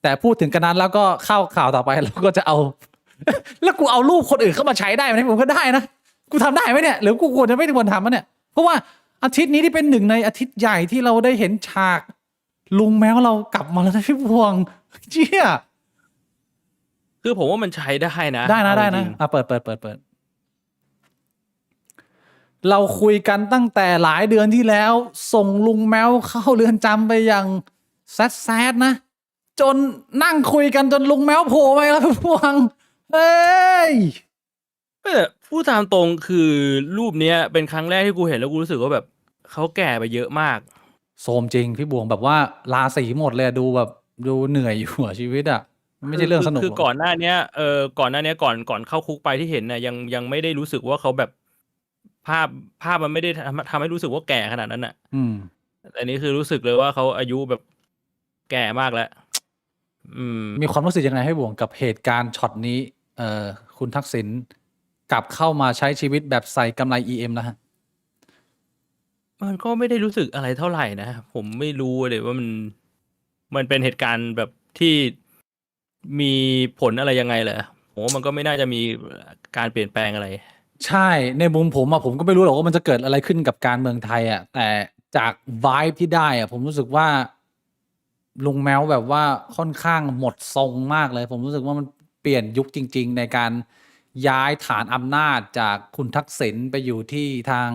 แต่พูดถึงกันนั้นแล้วก็เข้าข่าวต่อไปเราก็จะเอา แล้วกูเอารูปคนอื่นเข้ามาใช้ได้ไหมผมก็ได้นะกูทำได้ไหมเนี่ยหรือกูควรจะไม่ควรทำเนี่ยเพราะว่าอาทิตย์นี้ที่เป็นหนึ่งในอาทิตย์ใหญ่ที่เราได้เห็นฉากลุงแมวเรากลับมาแล้วนะพี่พวงเจี๊ย คือผมว่ามันใช้ได้นะ ได้นะเปิดเราคุยกันตั้งแต่หลายเดือนที่แล้ว ส่งลุงแมวเข้าเรือนจำไปอย่างแซดนะจนนั่งคุยกันจนลุงแมวโผล่ไปแล้วพี่พวงเฮ้ย พูดตามตรงคือรูปเนี้ยเป็นครั้งแรกที่กูเห็นแล้วกูรู้สึกว่าแบบเขาแก่ไปเยอะมากโทรมจริงพี่บวงแบบว่าราศีหมดเลยดูแบบดูเหนื่อยอยู่ชีวิตอ่ะมันไม่ใช่เรื่องสนุกคือก่อนหน้านี้ก่อนเข้าคุกไปที่เห็นน่ะยังไม่ได้รู้สึกว่าเขาแบบภาพมันไม่ได้ทำให้รู้สึกว่าแก่ขนาดนั้นอ่ะแต่นี้คือรู้สึกเลยว่าเขาอายุแบบแก่มากแล้วมีความรู้สึกยังไงให้บวงกับเหตุการณ์ช็อตนี้คุณทักษิณกลับเข้ามาใช้ชีวิตแบบใส่กำไร EM แล้วฮะมันก็ไม่ได้รู้สึกอะไรเท่าไหร่นะผมไม่รู้เลยว่ามันเป็นเหตุการณ์แบบที่มีผลอะไรยังไงเหรอผมว่ามันก็ไม่น่าจะมีการเปลี่ยนแปลงอะไรใช่ในมุมผมก็ไม่รู้หรอกว่ามันจะเกิดอะไรขึ้นกับการเมืองไทยแต่จาก vibe ที่ได้ผมรู้สึกว่าลุงแมวแบบว่าค่อนข้างหมดทรงมากเลยผมรู้สึกว่ามันเปลี่ยนยุคจริงๆในการย้ายฐานอำนาจจากคุณทักษิณไปอยู่ที่ทาง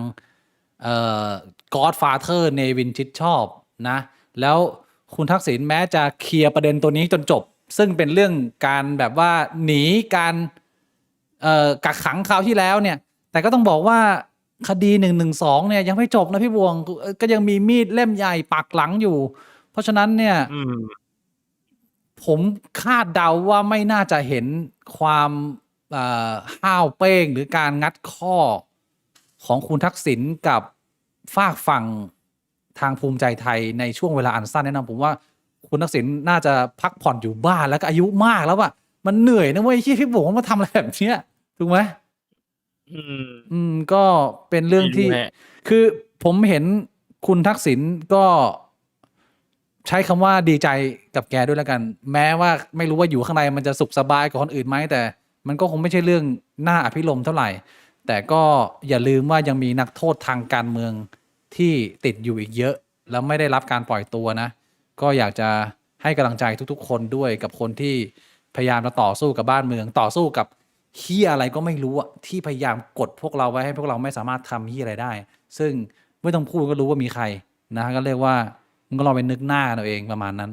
Godfather เนวินชิดชอบนะแล้วคุณทักษิณแม้จะเคลียร์ประเด็นตัวนี้จนจบซึ่งเป็นเรื่องการแบบว่าหนีการกักขังคราวที่แล้วเนี่ยแต่ก็ต้องบอกว่าคดี112เนี่ยยังไม่จบนะพี่บวงก็ยังมีมีดเล่มใหญ่ปักหลังอยู่เพราะฉะนั้นเนี่ยผมคาดเดาว่าไม่น่าจะเห็นความห้าวเป้งหรือการงัดข้อของคุณทักษิณกับฝากฝั่งทางภูมิใจไทยในช่วงเวลาอันสั้นแนะนำผมว่าคุณทักษิณน่าจะพักผ่อนอยู่บ้านแล้วก็อายุมากแล้วอะมันเหนื่อยนะเว้ยพี่บอกว่ามาทำอะไรแบบนี้ถูกไหมก็เป็นเรื่องที่คือผมเห็นคุณทักษิณก็ใช้คำว่าดีใจกับแกด้วยแล้วกันแม้ว่าไม่รู้ว่าอยู่ข้างในมันจะสุขสบายกว่าคนอื่นไหมแต่มันก็คงไม่ใช่เรื่องน่าอภิรมย์เท่าไหร่แต่ก็อย่าลืมว่ายังมีนักโทษทางการเมืองที่ติดอยู่อีกเยอะแล้วไม่ได้รับการปล่อยตัวนะก็อยากจะให้กำลังใจทุกๆคนด้วยกับคนที่พยายามจะต่อสู้กับบ้านเมืองต่อสู้กับเหี้ยอะไรก็ไม่รู้ที่พยายามกดพวกเราไว้ให้พวกเราไม่สามารถทำเหี้ยอะไรได้ซึ่งไม่ต้องพูดก็รู้ว่ามีใครนะก็เรียกว่ามันก็ลองไปนึกหน้าเราเองประมาณนั้น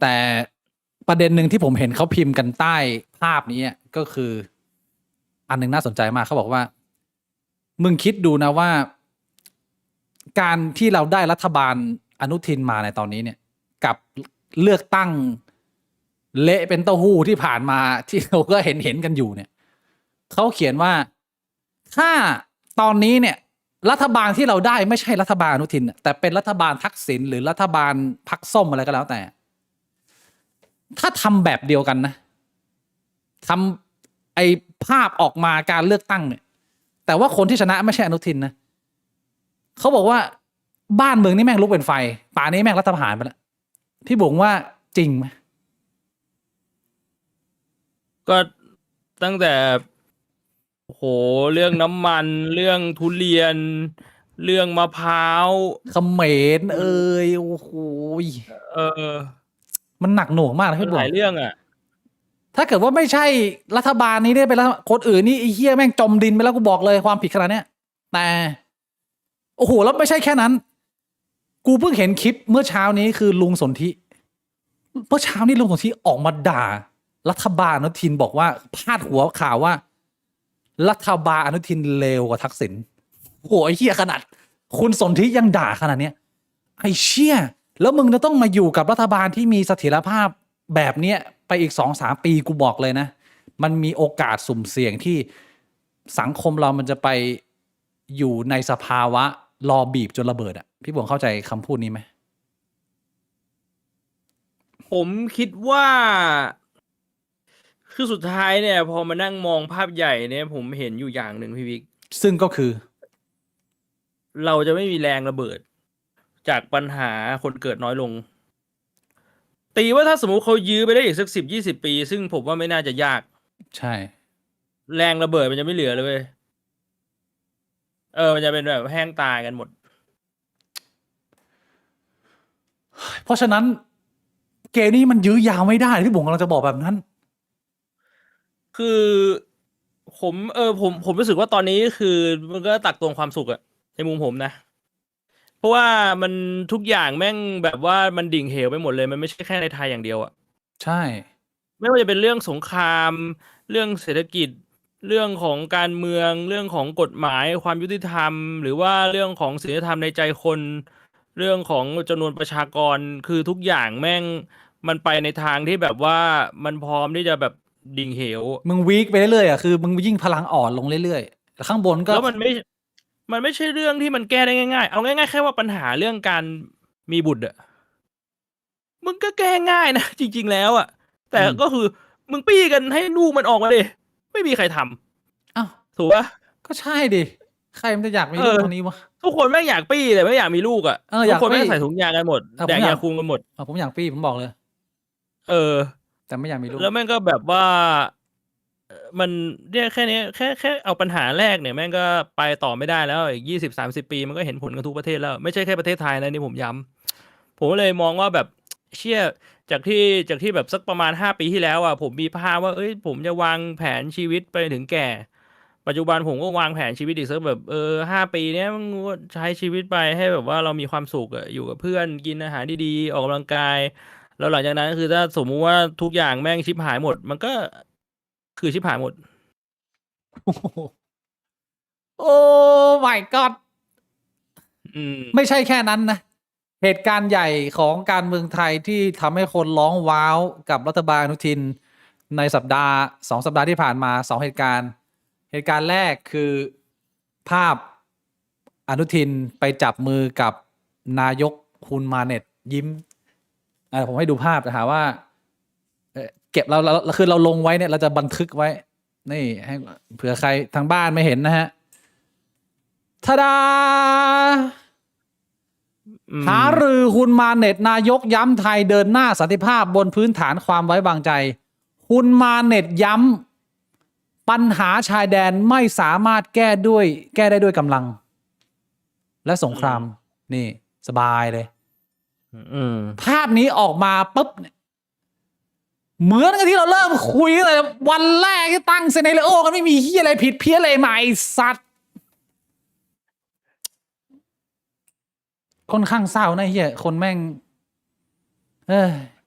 แต่ประเด็นหนึ่งที่ผมเห็นเขาพิมพ์กันใต้ภาพนี้ก็คืออันหนึ่งน่าสนใจมากเขาบอกว่ามึงคิดดูนะว่าการที่เราได้รัฐบาลอนุทินมาในตอนนี้เนี่ยกับเลือกตั้งเละเป็นเต้าหู้ที่ผ่านมาที่เราก็เห็นกันอยู่เนี่ยเขาเขียนว่าถ้าตอนนี้เนี่ยรัฐบาลที่เราได้ไม่ใช่รัฐบาลอนุทินแต่เป็นรัฐบาลทักษิณหรือรัฐบาลพรรคส้มอะไรก็แล้วแต่ถ้าทำแบบเดียวกันนะทำไอ้ภาพออกมาการเลือกตั้งเนี่ยแต่ว่าคนที่ชนะไม่ใช่อนุทินนะเขาบอกว่าบ้านเมืองนี่แม่งลุกเป็นไฟป่านี้แม่งรัฐประหารไปแล้วพี่บุ๋งว่าจริงไหมก็ตั้งแต่โหเรื่องน้ำมันเรื่องทุเรียนเรื่องมะพร้าวเขมรโอ้โหมันหนักหน่วงมากนะพี่บุ๋งหลายเรื่องถ้าเกิดว่าไม่ใช่รัฐบาลนี้ได้ไปแล้วคนอื่นนี่ไอ้เหี้ยแม่งจมดินไปแล้วกูบอกเลยความผิดขนาดเนี้ยแต่โอ้โหแล้วไม่ใช่แค่นั้นกูเพิ่งเห็นคลิปเมื่อเช้านี้คือลุงสนธิ เมื่อเช้านี้ลงสนธิออกมาด่า รัฐบาลอนุทินบอกว่าพาดหัวข่าวว่า รัฐบาลอนุทินเลวกว่าทักษิณโอ้ยเหี้ยขนาด คุณสนธิยังด่าขนาดเนี้ยไอ้เชี่ยแล้วมึงจะต้องมาอยู่กับรัฐบาลที่มีเสถียรภาพแบบเนี้ยไปอีก 2-3 ปีกูบอกเลยนะ มันมีโอกาสสุ่มเสี่ยงที่สังคมเรามันจะไปอยู่ในสภาวะรอบีบจนระเบิดอ่ะพี่บวงเข้าใจคำพูดนี้ไหม ผมคิดว่าคือสุดท้ายเนี่ย พอมานั่งมองภาพใหญ่เนี่ย ผมเห็นอยู่อย่างหนึ่งพี่วิก ซึ่งก็คือ เราจะไม่มีแรงระเบิด จากปัญหาคนเกิดน้อยลง ตีว่าถ้าสมมุติเขายื้อไปได้อีกสัก10-20 ปี ซึ่งผมว่าไม่น่าจะยาก ใช่ แรงระเบิดมันจะไม่เหลือเลยเว้ยมันจะเป็นแบบแห้งตายกันหมด เพราะฉะนั้นเกมนี้มันยื้อยาวไม่ได้พี่บวงกำลังจะบอกแบบนั้น คือผมรู้สึกว่าตอนนี้คือมันก็ตักตวงความสุขอะในมุมผมนะ เพราะว่ามันทุกอย่างแม่งแบบว่ามันดิ่งเหวไปหมดเลย มันไม่ใช่แค่ในไทยอย่างเดียวอะ ใช่ ไม่ว่าจะเป็นเรื่องสงคราม เรื่องเศรษฐกิจ เรื่องของการเมือง เรื่องของกฎหมายความยุติธรรม หรือว่าเรื่องของศีลธรรมในใจคน เรื่องของจำนวนประชากร คือทุกอย่างแม่งมันไปในทางที่แบบว่ามันพร้อมที่จะแบบดิ่งเหว มึงวีคไปเรื่อยๆอ่ะคือมึงยิ่งพลังอ่อนลงเรื่อยๆแต่ข้างบนก็ แล้วมันไม่ใช่เรื่องที่มันแก้ได้ง่ายๆ เอาง่ายๆแค่ว่าปัญหาเรื่องการมีบุตรอะมึงก็แก้ง่ายนะ จริง ๆ แล้วอะแต่ก็คือมึงปี้กันให้ลูกมันออกมาดิไม่มีใครทำ อ้าว ถูกปะ ก็ใช่ดิ ใครมันจะอยากมีลูกตอนนี้วะ ทุกคนแม่งอยากปี้แต่ไม่อยากมีลูกอะ อ ทุ ยาก กคน ปี้ แม่งใส่ถุงยางกันหมด ผม แดก อยาก ยาคุมกันหมด ผมอยากปี้ผมบอกเลย เออ แต่ไม่อยากมีลูก แล้วแม่งก็แบบว่ามันเนี่ยแค่นี้แค่เอาปัญหาแรกเนี่ยแม่งก็ไปต่อไม่ได้แล้วอีก20-30 ปีมันก็เห็นผลกันทุกประเทศแล้วไม่ใช่แค่ประเทศไทยนะนี่ผมย้ำผมเลยมองว่าแบบเชี่ยจากที่แบบสักประมาณ5 ปีที่แล้วอ่ะผมมีภาพว่าผมจะวางแผนชีวิตไปถึงแก่ ปัจจุบันผมก็วางแผนชีวิตอีกสักแบบ5 ปีเนี้ยมันก็ใช้ชีวิตไปให้แบบว่าเรามีความสุขอะอยู่กับเพื่อนกินอาหารดีๆออกกำลังกาย แล้วหลังจากนั้นคือถ้าสมมุติว่าทุกอย่างแม่งชิบหายหมด มันก็คือชิบหายหมด โอ้ my god ไม่ใช่แค่นั้นนะ เหตุการณ์ใหญ่ของการเมืองไทยที่ทำให้คนร้องว้าวกับรัฐบาลอนุทินใน2 สัปดาห์ที่ผ่านมา2 เหตุการณ์ เหตุการณ์แรกคือภาพอนุทินไปจับมือกับนายกฮุนมาเน็ตยิ้มผมให้ดูภาพนะฮะว่าเก็บเราคือเราลงไว้เนี่ยเราจะบันทึกไว้นี่ให้เผื่อใครทางบ้านไม่เห็นนะฮะทาดาหารือฮุนมาเน็ตนายกย้ำไทยเดินหน้าสันติภาพบนพื้นฐานความไว้วางใจฮุนมาเน็ตย้ำปัญหาชายแดนไม่สามารถแก้ได้ด้วยกำลังและสงครามนี่สบายเลยภาพนี้ออกมาปุ๊บเหมือนกับที่เราเริ่มคุยเลยวันแรกที่ตั้งเซเนเรโอกันไม่มีเฮียอะไรผิดเพี้ยนอะไรใหม่สัตว์ค่อนข้างเศร้านะเฮียคนแม่ง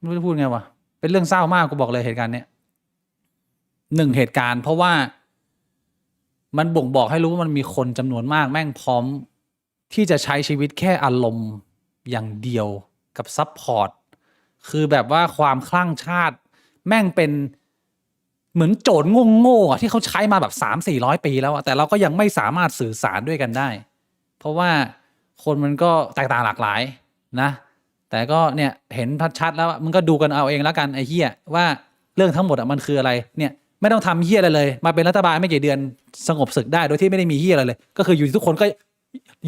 ไม่รู้จะพูดไงวะเป็นเรื่องเศร้ามากกูบอกเลยเหตุการณ์เนี้ย1 เหตุการณ์เพราะว่ามันบ่งบอกให้รู้ว่ามันมีคนจำนวนมากแม่งพร้อมที่จะใช้ชีวิตแค่อารมณ์อย่างเดียวกับซัพพอร์ตคือแบบว่าความคลั่งชาติแม่งเป็นเหมือนโจทย์โง่ๆที่เขาใช้มาแบบ300-400 ปีแล้วแต่เราก็ยังไม่สามารถสื่อสารด้วยกันได้เพราะว่าคนมันก็แตกต่างหลากหลายนะแต่ก็เนี่ยเห็นชัดแล้วมึงก็ดูกันเอาเองแล้วกันไอ้เหี้ยว่าเรื่องทั้งหมดมันคืออะไรเนี่ยไม่ต้องทำเหี้ยอะไรเลยมาเป็นรัฐบาลไม่กี่เดือนสงบศึกได้โดยที่ไม่ได้มีเหี้ยอะไรเลยก็คืออยู่ทุกคนก็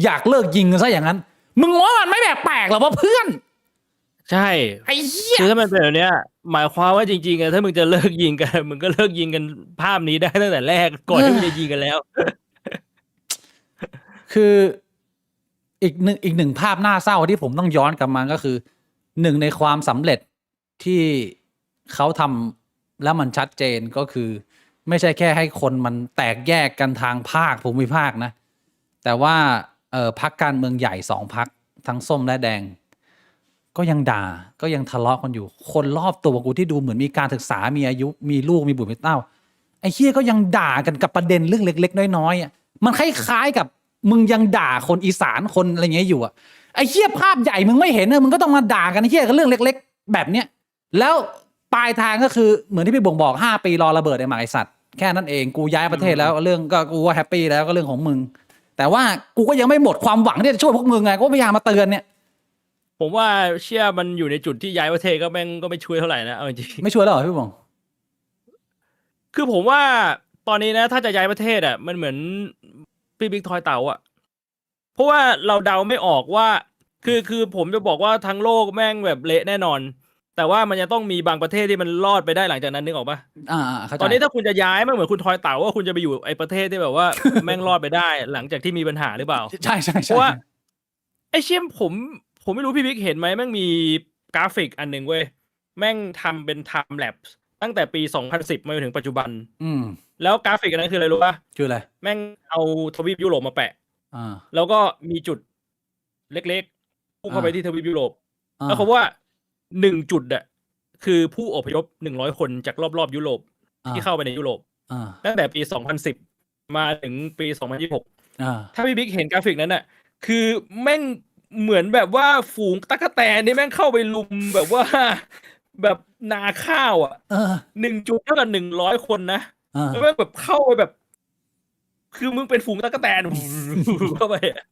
อยากเลิกยิงกันซะอย่างนั้นมึงว่ามันไม่แปลกหรอวะเพื่อนใช่ไอ้เหี้ยคือถ้ามันเป็นแบบเนี้ยหมายความว่าจริงๆถ้ามึงจะเลิกยิงกันมึงก็เลิกยิงกันภาพนี้ได้ตั้งแต่แรกก่อนที่มึงจะยิงกันแล้วคืออีกหนึ่งภาพน่าเศร้าที่ผมต้องย้อนกลับมาก็คือ1 ในความสำเร็จที่เขาทำแล้วมันชัดเจนก็คือไม่ใช่แค่ให้คนมันแตกแยกกันทางภาคภูมิภาคนะแต่ว่าพรรคการเมืองใหญ่2 พรรคทั้งส้มและแดง ก็ยังด่าก็ยังทะเลาะกันอยู่คนรอบตัวกูที่ดูเหมือนมีการศึกษามีอายุมีลูกมีบุตรมีเต้าไอ้เหี้ยก็ยังด่ากันกับประเด็นเรื่องเล็กๆน้อยๆอ่ะมันคล้ายๆกับมึงยังด่าคนอีสานคนอะไรเงี้ยอยู่อ่ะไอ้เหี้ยภาพใหญ่มึงไม่เห็นมึงก็ต้องมาด่ากันไอ้เหี้ยกับเรื่องเล็กๆแบบเนี้ยแล้วปลายทางก็คือเหมือนที่พี่บ่งบอก5 ปีรอระเบิดไอ้หมาไอ้สัตว์แค่นั้นเองกูย้ายประเทศแล้วเรื่องก็กูว่าแฮปปี้แล้วก็เรื่องของมึงแต่ว่ากูก็ยังไม่หมดความหวังที่จะช่วยพวกมึงไงก็พยายามมาเตือนเนี่ยผมว่าเชื่อมันอยู่ในจุดที่ย้ายประเทศก็แม่งก็ไม่ช่วยเท่าไหร่นะเอาจริง ไม่ช่วยแล้วเหรอพี่บ่ง คือผมว่าตอนนี้นะถ้าจะย้ายประเทศอ่ะมันเหมือนพี่บิ๊กทอยเต่าอ่ะเพราะว่าเราเดาไม่ออกว่าคือผมจะบอกว่าทั้งโลกแม่งแบบเละแน่นอน แต่ว่ามันจะต้องมีบางประเทศที่มันรอดไปได้หลังจากนั้นนึกออกปะเข้าใจ ตอนนี้ถ้าคุณจะย้ายมันเหมือนคุณทอยเต่าว่าคุณจะไปอยู่ไอ้ประเทศที่แบบว่า แม่งรอดไปได้ หลังจากที่มีปัญหาหรือเปล่า ใช่ใช่ เพ ใช่ ราะว่าไอ้เชี่ยผมไม่รู้พี่บิ๊กเห็นไหมแม่งมีกราฟิกอันหนึ่งเว้ยแม่งทำเป็น time lapse ตั้งแต่ปี 2010 มาจนถึงปัจจุบัน อืม แล้วกราฟิกอันนั้นคืออะไรรู้ป่ะ คืออะไร แม่งเอาทวีปยุโรปมาแปะ อ่า แล้วก็มีจุดเล็กๆพุ่งเข้าไปที่ทวีปยุโรป แล้วเขาว่า1 จุดอะคือผู้อพยพ100 คนจากรอบๆยุโรปที่เข้าไปในยุโรปตั้งแต่ปี 2010 มาถึงปี 2026 ถ้าพี่บิ๊กเห็นกราฟิกนั้นน่ะคือแม่งเหมือนแบบว่าฝูงตั๊กแตนนี่แม่งเข้าไปลุมแบบว่า แบบนาข้าวอ่ะ1 จุดเท่ากับ100 คนนะแล้วแม่งแบบเข้าไปแบบ คือมึงเป็นฝูงตั๊กแตน เข้าไปอะ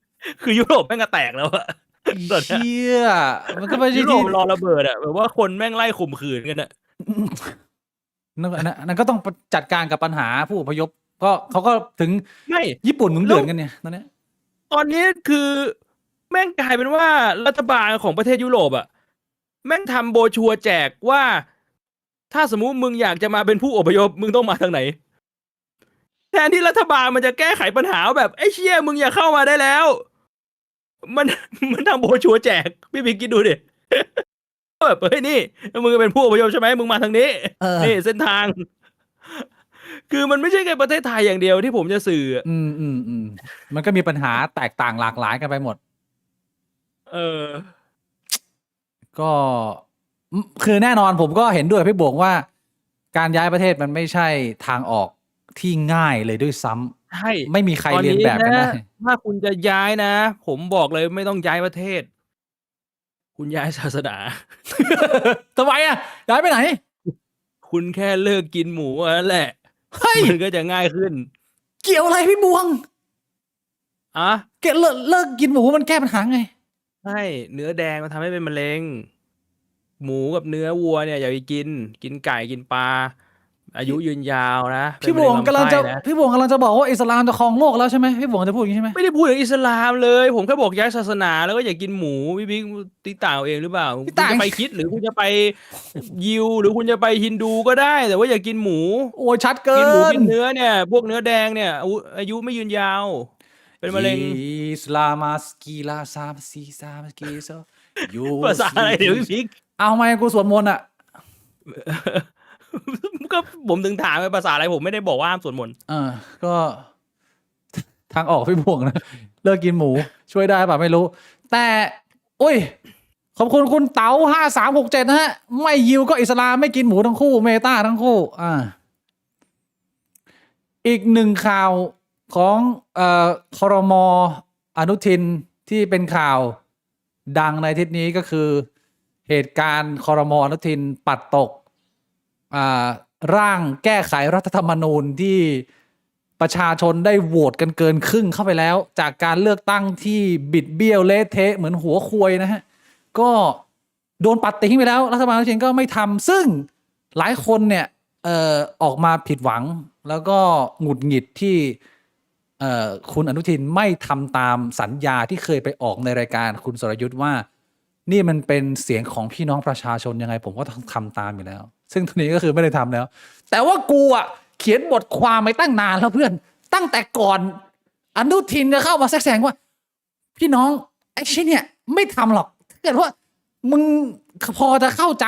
คือยุโรปแม่งก็แตกแล้วอะตอนเนี้ย เชี่ยมันก็ไม่ใช่ ยุโร ที่ ปรอระเบิดอะแบบว่าคนแม่งไล่ข่มขืนกันอะ นั่นก็ต้องจัดการกับปัญหาผู้อพยพก็เขาก็ถึง ไม่ ญี่ปุ่นมึงเดือดกันเนี่ยตอนนี้ ตอนนี้คือแม่งกลายเป็นว่ารัฐบาลของประเทศยุโรปอะแม่งทำโบรชัวร์แจกว่า ถ้าสมมุติมึงอยากจะมาเป็นผู้อพยพมึงต้องมาทางไหน แทนที่รัฐบาลมันจะแก้ไขปัญหาแบบไอ้เชี่ยมึงอย่าเข้ามาได้แล้ว มัน มันทำโบรชัวร์แจกพี่บิ๊กคิดดูดิ แบบเฮ้ยนี่มึงเป็นผู้อพยพใช่ไหมมึงมาทางนี้ นี่เส้นทาง คือมันไม่ใช่แค่ประเทศไทยอย่างเดียวที่ผมจะสื่อ มันก็มีปัญหาแตกต่างหลากหลายกันไปหมด ก็คือแน่นอนผมก็เห็นด้วยพี่บวงว่า การย้ายประเทศมันไม่ใช่ทางออกที่ง่ายเลยด้วยซ้ำ ใช่ ไม่มีใครเรียนแบบกันได้ ถ้าคุณจะย้ายนะ ผมบอกเลยไม่ต้องย้ายประเทศ คุณย้ายศาสนา ทำไมอ่ะย้ายไปไหน คุณแค่เลิกกินหมูนั่นแหละ เฮ้ย มันก็จะง่ายขึ้น เกี่ยวอะไรพี่บวง เลิกกินหมูมันแก้ปัญหาไง ใช่เนื้อแดงมันทำให้เป็นมะเร็ง หมูกับเนื้อวัวเนี่ยอย่าไปกินไก่กินปลาอายุยืนยาวนะ พี่บวงกำลังจะบอกว่าอิสลามจะครองโลกแล้วใช่ไหมพี่บวงจะพูดอย่างนี้ใช่ไหม ไม่ได้พูดถึงอิสลามเลย ผมแค่บอกย้ายศาสนาแล้วก็อย่ากินหมูพี่บิ๊กติต่างเอาเองหรือเปล่าคุณจะไปคริดหรือคุณจะไปยิวหรือคุณจะไปฮินดูก็ได้ แต่ว่าอย่ากินหมู โอ้ยชัดเกิ กินหมู น กินเนื้อเนี่ยพวกเนื้อแดงเนี่ยอายุไม่ยืนยาว เป็นมะเร็ง อิสลามาสกีลาซามซีซามสกีโซยู ภาษาอะไรเดี๋ยวพี่บิ๊ก เอาไหมกูสวดมนต์อ่ะ ก็ผมถึงถามไปภาษาอะไรผมไม่ได้บอกว่าห้ามสวดมนต์ ก็ทางออกพี่บวงนะเลิกกินหมูช่วยได้ป่ะไม่รู้ แต่อุ้ยขอบคุณคุณเต๋า5367นะฮะไม่ยิวก็อิสลามไม่กินหมูทั้งคู่เมตาทั้งคู่อีกหนึ่งข่าวของครม.อนุทินที่เป็นข่าวดังในอาทิตย์นี้ก็คือเหตุการณ์ครม.อนุทินปัดตกร่างแก้ไขรัฐธรรมนูญที่ประชาชนได้โหวตกันเกินครึ่งเข้าไปแล้วจากการเลือกตั้งที่บิดเบี้ยวเละเทะเหมือนหัวควยนะฮะก็โดนปัดทิ้งไปแล้วรัฐบาลอนุทินก็ไม่ทำซึ่งหลายคนเนี่ยออกมาผิดหวังแล้วก็หงุดหงิดที่คุณอนุทินไม่ทำตามสัญญาที่เคยไปออกในรายการคุณสรยุทธ์ว่านี่มันเป็นเสียงของพี่น้องประชาชนยังไงผมก็ต้องทำตามอยู่แล้วซึ่งทีนี้ก็คือไม่ได้ทำแล้วแต่ว่ากูเขียนบทความไปตั้งนานแล้วเพื่อนตั้งแต่ก่อนอนุทินจะเข้ามาแทรกแซงว่าพี่น้องไอ้ชิ้นเนี่ยไม่ทำหรอกถ้าเกิดว่ามึงพอจะเข้าใจ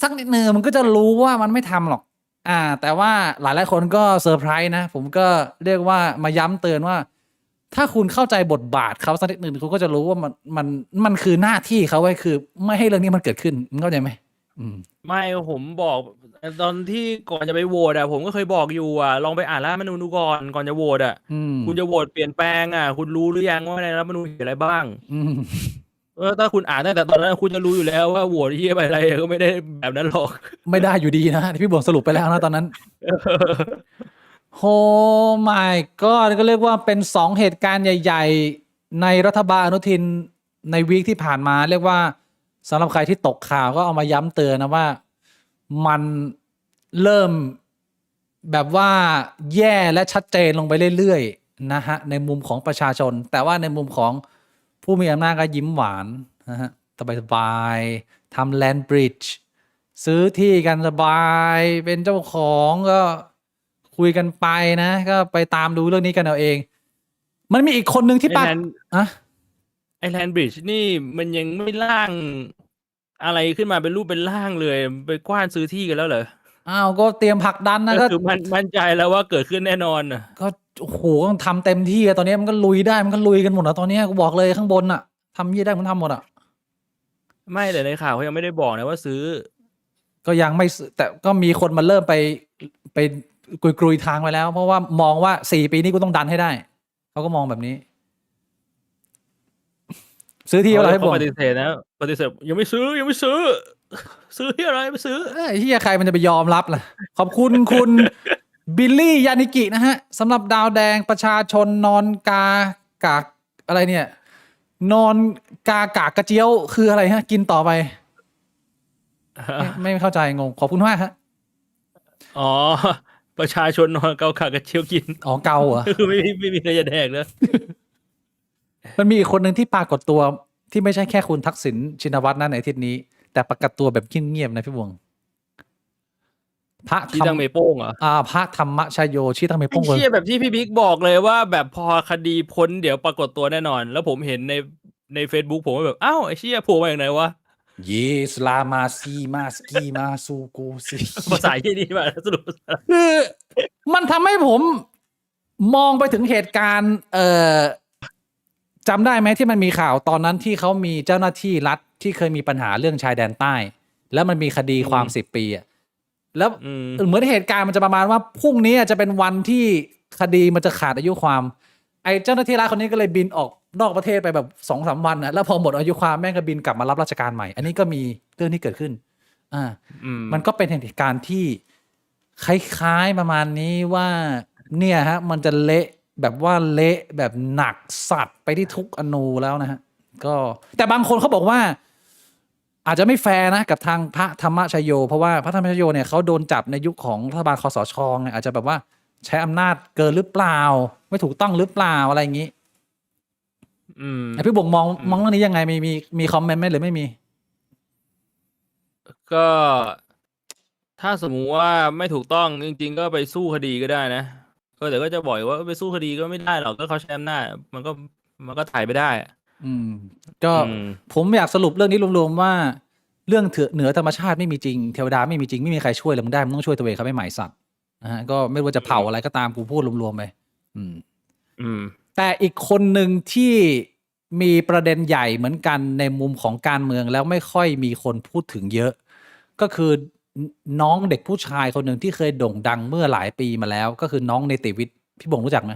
สักนิดนึงมันก็จะรู้ว่ามันไม่ทำหรอกแต่ว่าหลายคนก็เซอร์ไพรส์นะผมก็เรียกว่ามาย้ำเตือนว่า ถ้าคุณเข้าใจบทบาทเขาสักนิดหนึ่งคุณก็จะรู้ว่ามันคือหน้าที่เขาไว้คือ ไม่ให้เรื่องนี้มันเกิดขึ้นมึงเข้าใจไหมไม่ผมบอกตอนที่ก่อนจะไปโหวตผมก็เคยบอกอยู่ลองไปอ่านรัฐธรรมนูญดูก่อนจะโหวตคุณจะโหวตเปลี่ยนแปลงคุณรู้หรือยังว่าในรัฐธรรมนูญมีอะไรบ้างถ้าคุณอ่านตั้งแต่ตอนนั้นคุณจะรู้อยู่แล้วว่าโหวตที่อะไรก็ไม่ได้แบบนั้นหรอก ไม่ได้อยู่ดีนะพี่บวกสรุปไปแล้วนะตอนนั้นโอ้ my god ก็เรียกว่าเป็น2เหตุการณ์ใหญ่ๆในรัฐบาลอนุทินในวีคที่ผ่านมาเรียกว่าสำหรับใครที่ตกข่าวก็เอามาย้ำเตือนนะว่ามันเริ่มแบบว่าแย่และชัดเจนลงไปเรื่อยๆนะฮะในมุมของประชาชนแต่ว่าในมุมของผู้มีอำนาจก็ยิ้มหวานนะฮะสบายๆทำแลนด์บริดจ์ซื้อที่กันสบายเป็นเจ้าของก็คุยกันไปนะก็ไปตามดูเรื่องนี้กันเอาเองมันมีอีกคนหนึ่งที่ไอแลนด์บริดจ์นี่มันยังไม่ร่างอะไรขึ้นมาเป็นรูปเป็นร่างเลยไปกว้านซื้อที่กันแล้วเหรออ้าวก็เตรียมผลักดันนะก็คือมั่นใจแล้วว่าเกิดขึ้นแน่นอนก็โอ้โหต้องทำเต็มที่ตอนนี้มันก็ลุยได้มันก็ลุยกันหมดแล้วตอนนี้กูบอกเลยข้างบนทำยี่ได้มันทำหมดไม่แต่ในข่าวเขายังไม่ได้บอกนะว่าซื้อก็ยังไม่แต่ก็มีคนมาเริ่มไปกลุยทางไปแล้ว เพราะว่ามองว่า4 ปีนี้กูต้องดันให้ได้เขาก็มองแบบนี้ ซื้อที่อะไรให้ผมปฏิเสธนะปฏิเสธยังไม่ซื้อซื้อที่อะไรไม่ซื้อที่ใครมันจะไปยอมรับล่ะขอบคุณคุณบิลลี่ยานิกินะฮะสำหรับดาวแดงประชาชนนอนกากอะไรเนี่ย นอนกากระเจียวคืออะไรฮะกินต่อไปไม่เข้าใจงงขอบคุณมากฮะอ๋อประชาชนนอนเกากระเจียวกินเกาเหรอคือไม่มีอะไรจะแดกเลยมันมีอีกคนหนึ่งที่ปรากฏตัวที่ไม่ใช่แค่คุณทักษิณชินวัตรนะในอาทิตย์นี้แต่ปรากฏตัวแบบเงียบๆนะพี่วงพระชี้ตังเมโป้งพระธรรมชโยชี้ตังเมโป้งเชี่ยแบบที่พี่บิ๊กบอกเลยว่าแบบพอคดีพ้นเดี๋ยวปรากฏตัวแน่นอนแล้วผมเห็นใน Facebook ผมแบบอ้าวไอ้เชี่ยโผล่มาอย่างไหนวะเยสลามาซีมาสกีมาซูโกซีภาษาที่นี่มาสรุปคือมันทำให้ผมมองไปถึงเหตุการณ์จำได้ไหมที่มันมีข่าวตอนนั้นที่เขามีเจ้าหน้าที่รัฐที่เคยมีปัญหาเรื่องชายแดนใต้ แล้วมันมีคดีความ10 ปีแล้วเหมือนเหตุการณ์มันจะประมาณว่าพรุ่งนี้จะเป็นวันที่คดีมันจะขาดอายุความไอ้เจ้าหน้าที่รัฐคนนี้ก็เลยบินออกนอกประเทศไปแบบ2-3 วันแล้วพอหมดอายุความแม่งก็บินกลับมารับราชการใหม่อันนี้ก็มีเรื่องที่เกิดขึ้นมันก็เป็นเหตุการณ์ที่คล้ายๆประมาณนี้ว่าเนี่ยฮะมันจะเละแบบว่าเละแบบหนักสัตว์ไปที่ทุกอนูแล้วนะฮะก็แต่บางคนเขาบอกว่าอาจจะไม่แฟร์นะกับทางพระธรรมชโยเพราะว่าพระธรรมชโยเนี่ยเขาโดนจับในยุคของรัฐบาลคสช.ไงอาจจะแบบว่าใช้อำนาจเกินหรือเปล่าไม่ถูกต้องหรือเปล่าอะไรอย่างนี้พี่บ่งมองเรื่องนี้ยังไงมีคอมเมนต์ไหมหรือไม่มีก็ถ้าสมมุติว่าไม่ถูกต้องจริงๆก็ไปสู้คดีก็ได้นะแต่ก็จะบอกว่าไปสู้คดีก็ไม่ได้หรอกก็เขาใช้อำนาจมันก็ถ่ายไปได้ก็ผมอยากสรุปเรื่องนี้รวมๆว่าเรื่องเหนือธรรมชาติไม่มีจริงเทวดาไม่มีจริงไม่มีใครช่วยเลยมึงได้มึงต้องช่วยตัวเองครับไม่หมายสัตว์นะฮะก็ไม่ว่าจะเผาอะไรก็ตามกูพูดรวมๆไปแต่อีกคนหนึ่งที่มีประเด็นใหญ่เหมือนกันในมุมของการเมืองแล้วไม่ค่อยมีคนพูดถึงเยอะก็คือน้องเด็กผู้ชายคนหนึ่งที่เคยโด่งดังเมื่อหลายปีมาแล้วก็คือน้องเนติวิทย์พี่บ่งรู้จักไหม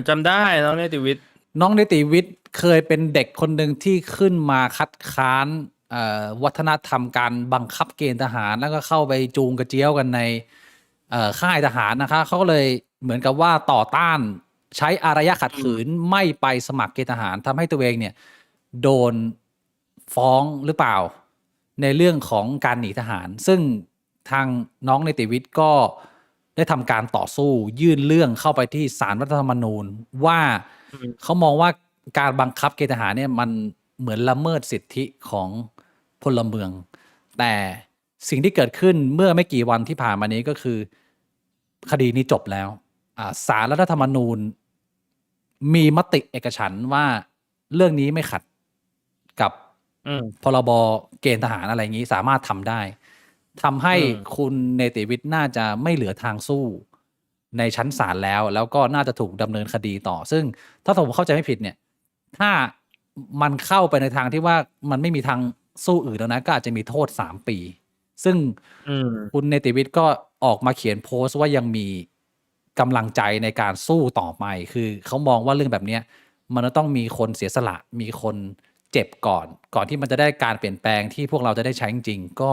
จำได้น้องเนติวิทย์เคยเป็นเด็กคนหนึ่งที่ขึ้นมาคัดค้านวัฒนธรรมการบังคับเกณฑ์ทหารแล้วก็เข้าไปจูงกระเจียวกันในค่ายทหารนะคะเขาก็เลยเหมือนกับว่าต่อต้านใช้อารยะขัดขืนไม่ไปสมัครเกณฑ์ทหารทำให้ตัวเองเนี่ยโดนฟ้องหรือเปล่าในเรื่องของการหนีทหารซึ่งทางน้องเนติวิทย์ก็ได้ทำการต่อสู้ยื่นเรื่องเข้าไปที่ศาลรัฐธรรมนูญว่าเขามองว่าการบังคับเกณฑ์ทหารเนี่ยมันเหมือนละเมิดสิทธิของพลเมืองแต่สิ่งที่เกิดขึ้นเมื่อไม่กี่วันที่ผ่านมานี้ก็คือคดีนี้จบแล้วศาลรัฐธรรมนูญมีมติเอกฉันท์ว่าเรื่องนี้ไม่ขัดกับพรบเกณฑ์ทหารอะไรอย่างนี้สามารถทำได้ทำให้คุณเนติวิทย์น่าจะไม่เหลือทางสู้ ในชั้นศาลแล้วก็น่าจะถูกดำเนินคดีต่อ ซึ่งถ้าผมเข้าใจไม่ผิดเนี่ย ถ้ามันเข้าไปในทางที่ว่ามันไม่มีทางสู้อื่นแล้วนะก็อาจจะมีโทษ3 ปี ซึ่ง อืม คุณเนติวิทย์ก็ออกมาเขียนโพสต์ว่ายังมีกำลังใจในการสู้ต่อไป คือเขามองว่าเรื่องแบบเนี้ยมันต้องมีคนเสียสละ มีคนเจ็บก่อนที่มันจะได้การเปลี่ยนแปลงที่พวกเราจะได้ใช้จริงๆก็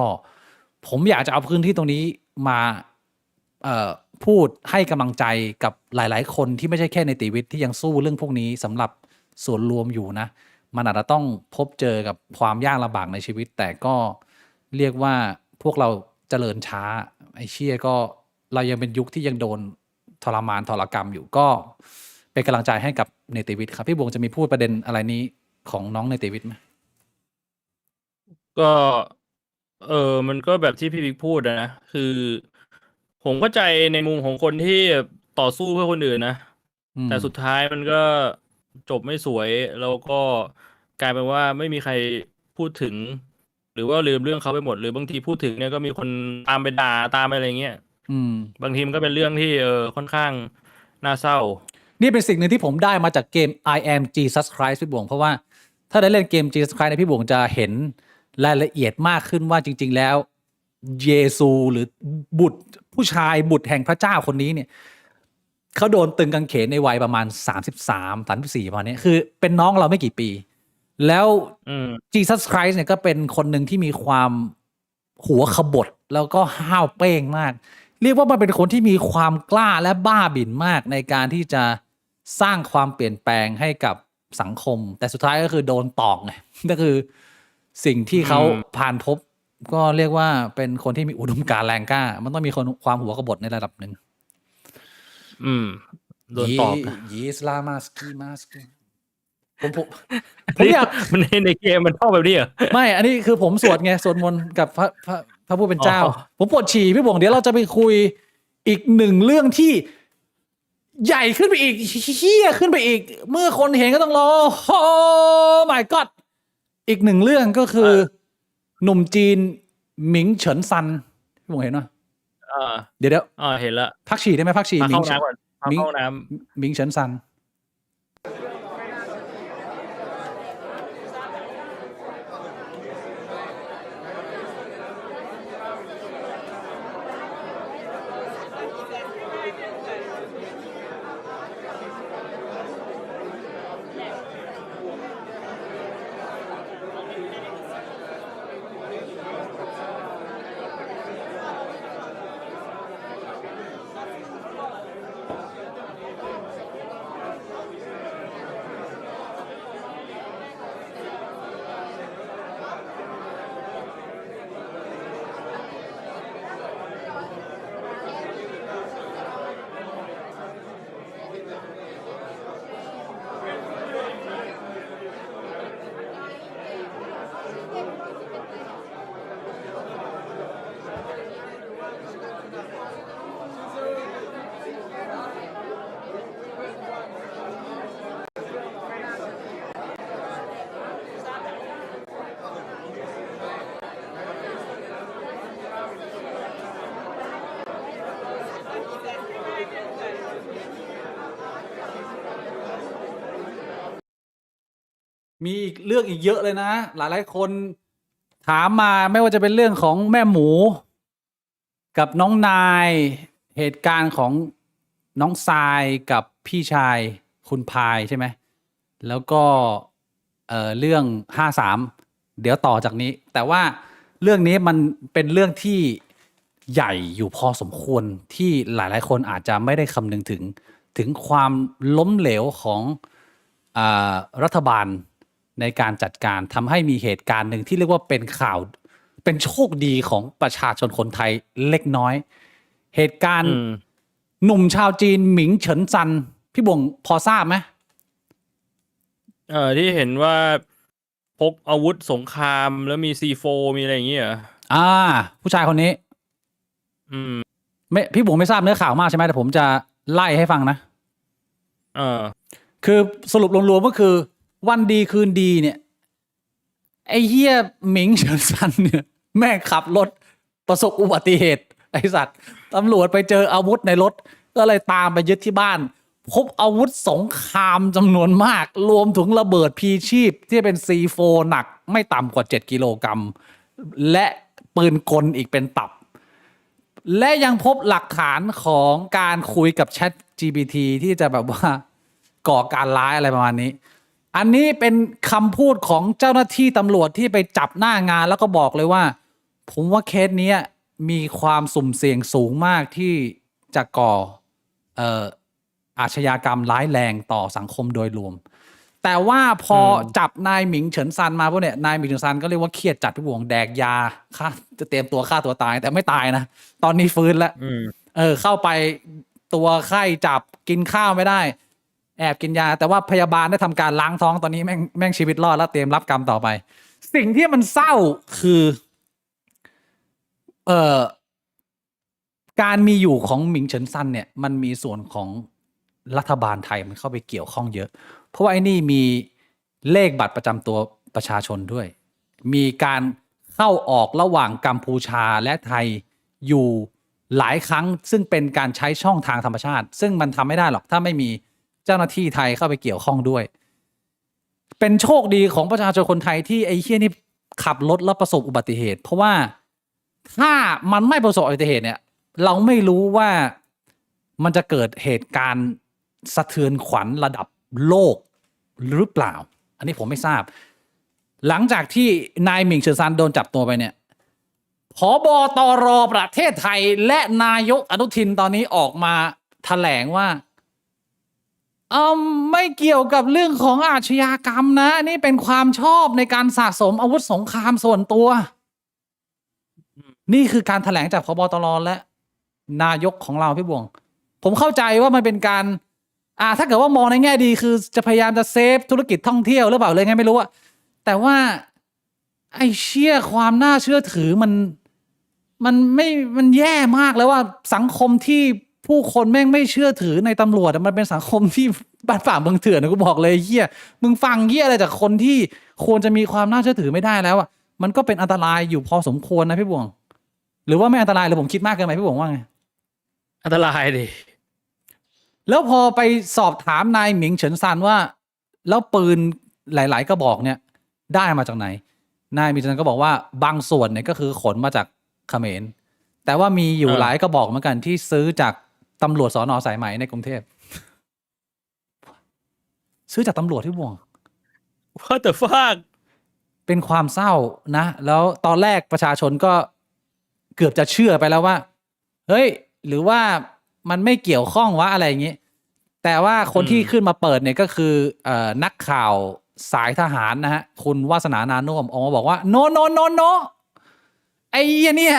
ผมอยากจะเอาพื้นที่ตรงนี้มาพูดให้กำลังใจกับหลายๆ คนที่ไม่ใช่แค่เนติวิทย์ที่ยังสู้เรื่องพวกนี้สำหรับส่วนรวมอยู่นะ มันอาจจะต้องพบเจอกับความยากลำบากในชีวิต แต่ก็เรียกว่าพวกเราเจริญช้าไอ้เชี่ยก็เรายังเป็นยุคที่ยังโดนทรมานทรกรรมอยู่ก็เป็นกำลังใจให้กับเนติวิทย์ครับพี่บวงจะมีพูดประเด็นอะไรนี้ของน้องเนติวิทย์ไหม ก็ มันก็แบบที่พี่บิ๊กพูดนะ คือ ผมเข้าใจในมุมของคนที่ต่อสู้เพื่อคนอื่นนะ แต่สุดท้ายมันก็จบไม่สวย แล้วก็กลายเป็นว่าไม่มีใครพูดถึง หรือว่าลืมเรื่องเขาไปหมด หรือบางทีพูดถึงเนี่ยก็มีคนตามไปด่าตามไปอะไรเงี้ย บางทีมันก็เป็นเรื่องที่ค่อนข้างน่าเศร้า นี่เป็นสิ่งหนึ่งที่ผมได้มาจากเกม I am Jesus Christ พี่บวงเพราะว่าถ้าได้เล่นเกม Jesus Christ ในยพี่บวงจะเห็นรายละเอียดมากขึ้นว่าจริงๆแล้วเยซูหรือบุตรผู้ชายบุตรแห่งพระเจ้าคนนี้เนี่ยเขาโดนตึงกางเขนในวัยประมาณ33-34ประมาณนี้คือเป็นน้องเราไม่กี่ปี แล้ว Jesus Christ เนี่ยก็เป็นคนหนึ่งที่มีความหัวขบถแล้วก็ห้าวเป้งมาก เรียกว่ามันเป็นคนที่มีความกล้าและบ้าบิ่นมากในการที่จะสร้างความเปลี่ยนแปลงให้กับสังคม แต่สุดท้ายก็คือโดนตอกไง ก็คือสิ่งที่เขาผ่านพบ ก็เรียกว่าเป็นคนที่มีอุดมการณ์แรงกล้า มันต้องมีคนความหัวขบถในระดับหนึ่ง โดนตอกนะ ยีสลามาสกีมาสกีผมอยาก มันในเกมมันท่องแบบนี้เหรอ ไม่ อันนี้คือผมสวดไง สวดมนต์กับพระผู้เป็นเจ้า อ๋อ ผมปวดฉี่พี่บงเดี๋ยวเราจะไปคุยอีกหนึ่งเรื่องที่ใหญ่ขึ้นไปอีกเฮี้ยขึ้นไปอีก เมื่อคนเห็นก็ต้องรอโอ้ my god อีกหนึ่งเรื่องก็คือหนุ่มจีนหมิงเฉินซันพี่บงเห็นไหมเดี๋ยวเห็นละ พักฉี่ได้ไหมพักฉี่ มา หมิ เข้าง น้ำก่อนมาเข้าน้ หมิงเฉินซัน มีอีกเรื่องอีกเยอะเลยนะ หลายๆคนถามมาไม่ว่าจะเป็นเรื่องของแม่หมู กับน้องนาย เหตุการณ์ของน้องทรายกับพี่ชายคุณพายใช่ไหม แล้วก็เรื่อง53เดี๋ยวต่อจากนี้ แต่ว่าเรื่องนี้มันเป็นเรื่องที่ใหญ่อยู่พอสมควรที่หลายๆคนอาจจะไม่ได้คำนึงถึงความล้มเหลวของรัฐบาลในการจัดการทำให้มีเหตุการณ์หนึ่งที่เรียกว่าเป็นข่าวเป็นโชคดีของประชาชนคนไทยเล็กน้อย เหตุการณ์หนุ่มชาวจีนหมิงเฉินซันพี่บงพอทราบไหม ที่เห็นว่าพกอาวุธสงครามแล้วมี C4 มีอะไรอย่างเงี้ยเหรอ ผู้ชายคนนี้ไม่พี่บงไม่ทราบเนื้อข่าวมากใช่ไหมแต่ผมจะไล่ให้ฟังนะคือสรุปรวมๆก็คือวันดีคืนดีเนี่ยไอ้เหี้ยหมิงเฉินซันเนี่ยแม่งขับรถประสบอุบัติเหตุไอ้สัตว์ตำรวจไปเจออาวุธในรถ ก็เลยตามไปยึดที่บ้าน พบอาวุธสงครามจำนวนมาก รวมถึงระเบิดพีชีพที่เป็น C4 หนักไม่ต่ำกว่า 7 กิโลกรัม และปืนกลอีกเป็นตับ และยังพบหลักฐานของการคุยกับ Chat GPT ที่จะแบบว่าก่อการร้ายอะไรประมาณนี้ อันนี้เป็นคำพูดของเจ้าหน้าที่ตำรวจที่ไปจับหน้างานแล้วก็บอกเลยว่า ผมว่าเคสนี้มีความสุ่มเสี่ยงสูงมากที่จะก่ออาชญากรรมร้ายแรงต่อสังคมโดยรวม แต่ว่าพอจับนายหมิงเฉินซันมาพวกเนี่ยนายหมิงเฉินซันก็เรียกว่าเครียดจัดพี่บวงแดกยาฆ่าจะเตรียมตัวฆ่าตัวตายแต่ไม่ตายนะตอนนี้ฟื้นแล้วเข้าไปตัวไข้จับกินข้าวไม่ได้แอบกินยาแต่ว่าพยาบาลได้ทำการล้างท้องตอนนี้แม่งชีวิตรอดแล้วเตรียมรับกรรมต่อไปสิ่งที่มันเศร้าคือการมีอยู่ของหมิงเฉินซันเนี่ยมันมีส่วนของรัฐบาลไทยมันเข้าไปเกี่ยวข้องเยอะเพราะว่าไอ้นี่มีเลขบัตรประจำตัวประชาชนด้วยมีการเข้าออกระหว่างกัมพูชาและไทยอยู่หลายครั้งซึ่งเป็นการใช้ช่องทางธรรมชาติซึ่งมันทำไม่ได้หรอกถ้าไม่มีเจ้าหน้าที่ไทยเข้าไปเกี่ยวข้องด้วยเป็นโชคดีของประชาชนคนไทยที่ไอ้เหี้ยนี่ขับรถแล้วประสบอุบัติเหตุเพราะว่าถ้ามันไม่ประสบอุบัติเหตุเนี่ยเราไม่รู้ว่ามันจะเกิดเหตุการณ์สะเทือนขวัญระดับโลกหรือเปล่าอันนี้ผมไม่ทราบหลังจากที่นายหมิงเฉินซันโดนจับตัวไปเนี่ยผบ.ตร.ประเทศไทยและนายกอนุทินตอนนี้ออกมาแถลงว่าไม่เกี่ยวกับเรื่องของอาชญากรรมนะนี่เป็นความชอบในการสะสมอาวุธสงครามส่วนตัวนี่คือการแถลงจากผบ.ตร.และนายกของเราพี่บวงผมเข้าใจว่ามันเป็นการถ้าเกิดว่ามองในแง่ดีคือจะพยายามจะเซฟธุรกิจท่องเที่ยวหรือเปล่าเลยไงไม่รู้อะแต่ว่าไอ้เชี่ยความน่าเชื่อถือมันแย่มากแล้วว่าสังคมที่ผู้คนแม่งไม่เชื่อถือในตำรวจมันเป็นสังคมที่บ้านฝ่าเมืองเถื่อนนะกูบอกเลยเหี้ยมึงฟังเหี้ยอะไรจากคนที่ควรจะมีความน่าเชื่อถือไม่ได้แล้วอะมันก็เป็นอันตรายอยู่พอสมควรนะพี่บวงหรือว่าไม่อันตรายหรือผมคิดมากเกินไปพี่บวงว่าไงอันตรายดิแล้วพอไปสอบถามนายหมิงเฉินซันว่าแล้วปืนหลายๆกระบอกเนี่ยได้มาจากไหนนายหมิงเฉินซันก็บอกว่าบางส่วนเนี่ยก็คือขนมาจากเขมรแต่ว่ามีอยู่หลายกระบอกเหมือนกันที่ซื้อจากตำรวจสน.สายไหมในกรุงเทพซื้อจากตำรวจที่บ่วง What the fuck เป็นความเศร้านะแล้วตอนแรกประชาชนก็เกือบจะเชื่อไปแล้วว่าเฮ้ยหรือว่ามันไม่เกี่ยวข้องวะอะไรอย่างนี้แต่ว่าคนที่ขึ้นมาเปิดเนี่ยก็คือนักข่าวสายทหารนะฮะคุณวาสนานานุ่มออกมาบอกว่าโนไอ้เนี่ย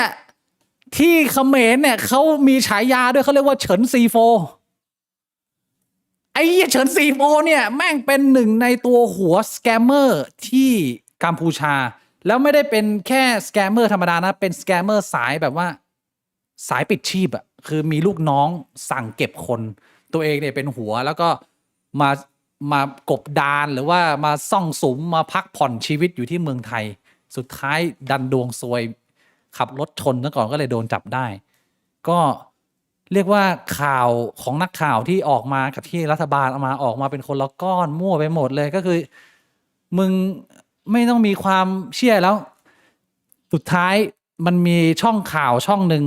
ที่เขมรเนี่ยเขามีฉายาด้วยเขาเรียกว่าเฉินซีโฟไอ้เฉินซีโฟเนี่ยแม่งเป็นหนึ่งในตัวหัวสแกมเมอร์ที่กัมพูชาแล้วไม่ได้เป็นแค่สแกมเมอร์ธรรมดานะเป็นสแกมเมอร์สายแบบว่าสายปิดชีพอะคือมีลูกน้องสั่งเก็บคนตัวเองเนี่ยเป็นหัวแล้วก็มากบดานหรือว่ามาซ่องสุมมาพักผ่อนชีวิตอยู่ที่เมืองไทยสุดท้ายดันดวงซวยขับรถชนซะก่อนก็เลยโดนจับได้ก็เรียกว่าข่าวของนักข่าวที่ออกมากับที่รัฐบาลออกมาเป็นคนละก้อนมั่วไปหมดเลยก็คือมึงไม่ต้องมีความเชื่อแล้วสุดท้ายมันมีช่องข่าวช่องหนึ่ง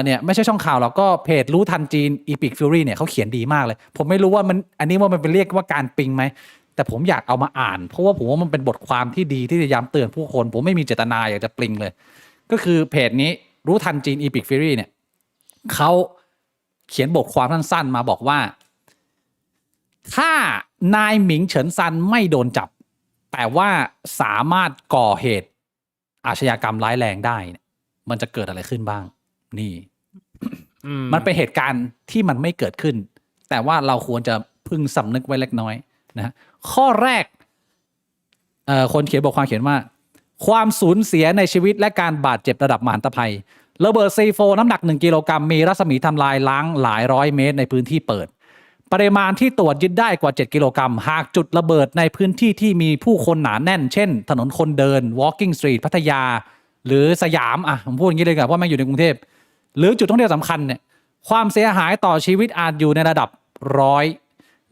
เนี่ยไม่ใช่ช่องข่าวหรอกก็เพจรู้ทันจีน Epic Fury เนี่ยเขาเขียนดีมากเลยผมไม่รู้ว่ามันอันนี้ว่ามันเป็นเรียกว่าการปิงไหมแต่ผมอยากเอามาอ่านเพราะว่าผมว่ามันเป็นบทความที่ดีที่จะย้ำเตือนผู้คนผมไม่มีเจตนาอยากจะปลิงเลยก็คือเพจนี้รู้ทันจีน Epic Fury เนี่ยเขาเขียนบทความสั้นๆมาบอกว่าถ้านายหมิงเฉินซันไม่โดนจับแต่ว่าสามารถก่อเหตุอาชญากรรมร้ายแรงได้มันจะเกิดอะไรขึ้นบ้างนี่มันเป็นเหตุการณ์ที่มันไม่เกิดขึ้นแต่ว่าเราควรจะพึงสำนึกไว้เล็กน้อยนะข้อแรกคนเขียนบทความเขียนว่าความสูญเสียในชีวิตและการบาดเจ็บระดับมหันตภัยระเบิด C4 น้ำหนัก1กิโลกรัมมีรัศมีทำลายล้างหลายร้อยเมตรในพื้นที่เปิดปริมาณที่ตรวจยึดได้กว่า7กิโลกรัมหากจุดระเบิดในพื้นที่ที่มีผู้คนหนาแน่นเช่นถนนคนเดิน Walking Street พัทยาหรือสยามผมพูดอย่างนี้เลยครับว่ามันอยู่ในกรุงเทพหรือจุดท่องเที่ยวสำคัญเนี่ย ความเสียหายต่อชีวิตอาจอยู่ในระดับร้อย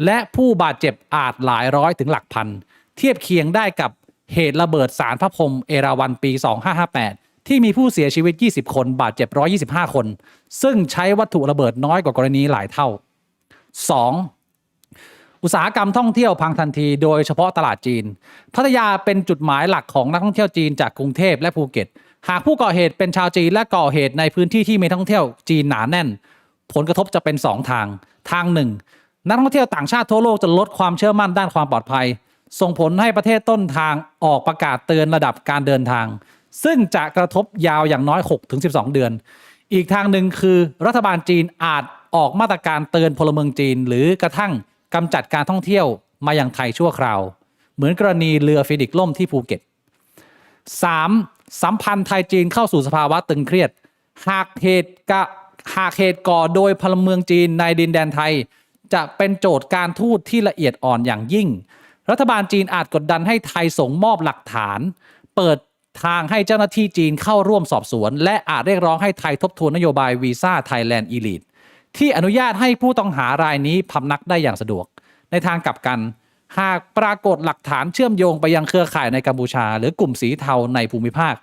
และผู้บาดเจ็บอาจหลายร้อยถึงหลักพันเทียบเคียงได้กับเหตุระเบิดศาลพระพรหมเอราวัณปี2558ที่มีผู้เสียชีวิต20คนบาดเจ็บ125คนซึ่งใช้วัตถุระเบิดน้อยกว่ากรณีหลายเท่า 2. อุตสาหกรรมท่องเที่ยวพังทันทีโดยเฉพาะตลาดจีนพัทยาเป็นจุดหมายหลักของนักท่องเที่ยวจีนจากกรุงเทพและภูเก็ตหากผู้ก่อเหตุเป็นชาวจีนและก่อเหตุในพื้นที่ที่มีนักท่องเที่ยวจีนหนาแน่นผลกระทบจะเป็น2ทางหนึ่งนักท่องเที่ยวต่างชาติทั่วโลกจะลดความเชื่อมั่นด้านความปลอดภัยส่งผลให้ประเทศต้นทางออกประกาศเตือนระดับการเดินทางซึ่งจะกระทบยาวอย่างน้อย 6-12 เดือนอีกทางหนึ่งคือรัฐบาลจีนอาจออกมาตรการเตือนพลเมืองจีนหรือกระทั่งกำจัดการท่องเที่ยวมายังไทยชั่วคราวเหมือนกรณีเรือฟินิกซ์ล่มที่ภูเก็ต 3. สัมพันธ์ไทยจีนเข้าสู่สภาวะตึงเครียดหากเหตุก่อโดยพลเมืองจีนในดินแดนไทยจะเป็นโจทย์การทูตที่ละเอียดอ่อนอย่างยิ่งรัฐบาลจีนอาจกดดันให้ไทยส่งมอบหลักฐานเปิดทางให้เจ้าหน้าที่จีนเข้าร่วมสอบสวนและอาจเรียกร้องให้ไทยทบทวนนโยบายวีซ่าไทยแลนด์อีลิทที่อนุญาตให้ผู้ต้องหารายนี้พำนักได้อย่างสะดวกในทางกลับกันหากปรากฏหลักฐานเชื่อมโยงไปยังเครือข่ายในกัมพูชาหรือกลุ่มสีเทาในภูมิภาค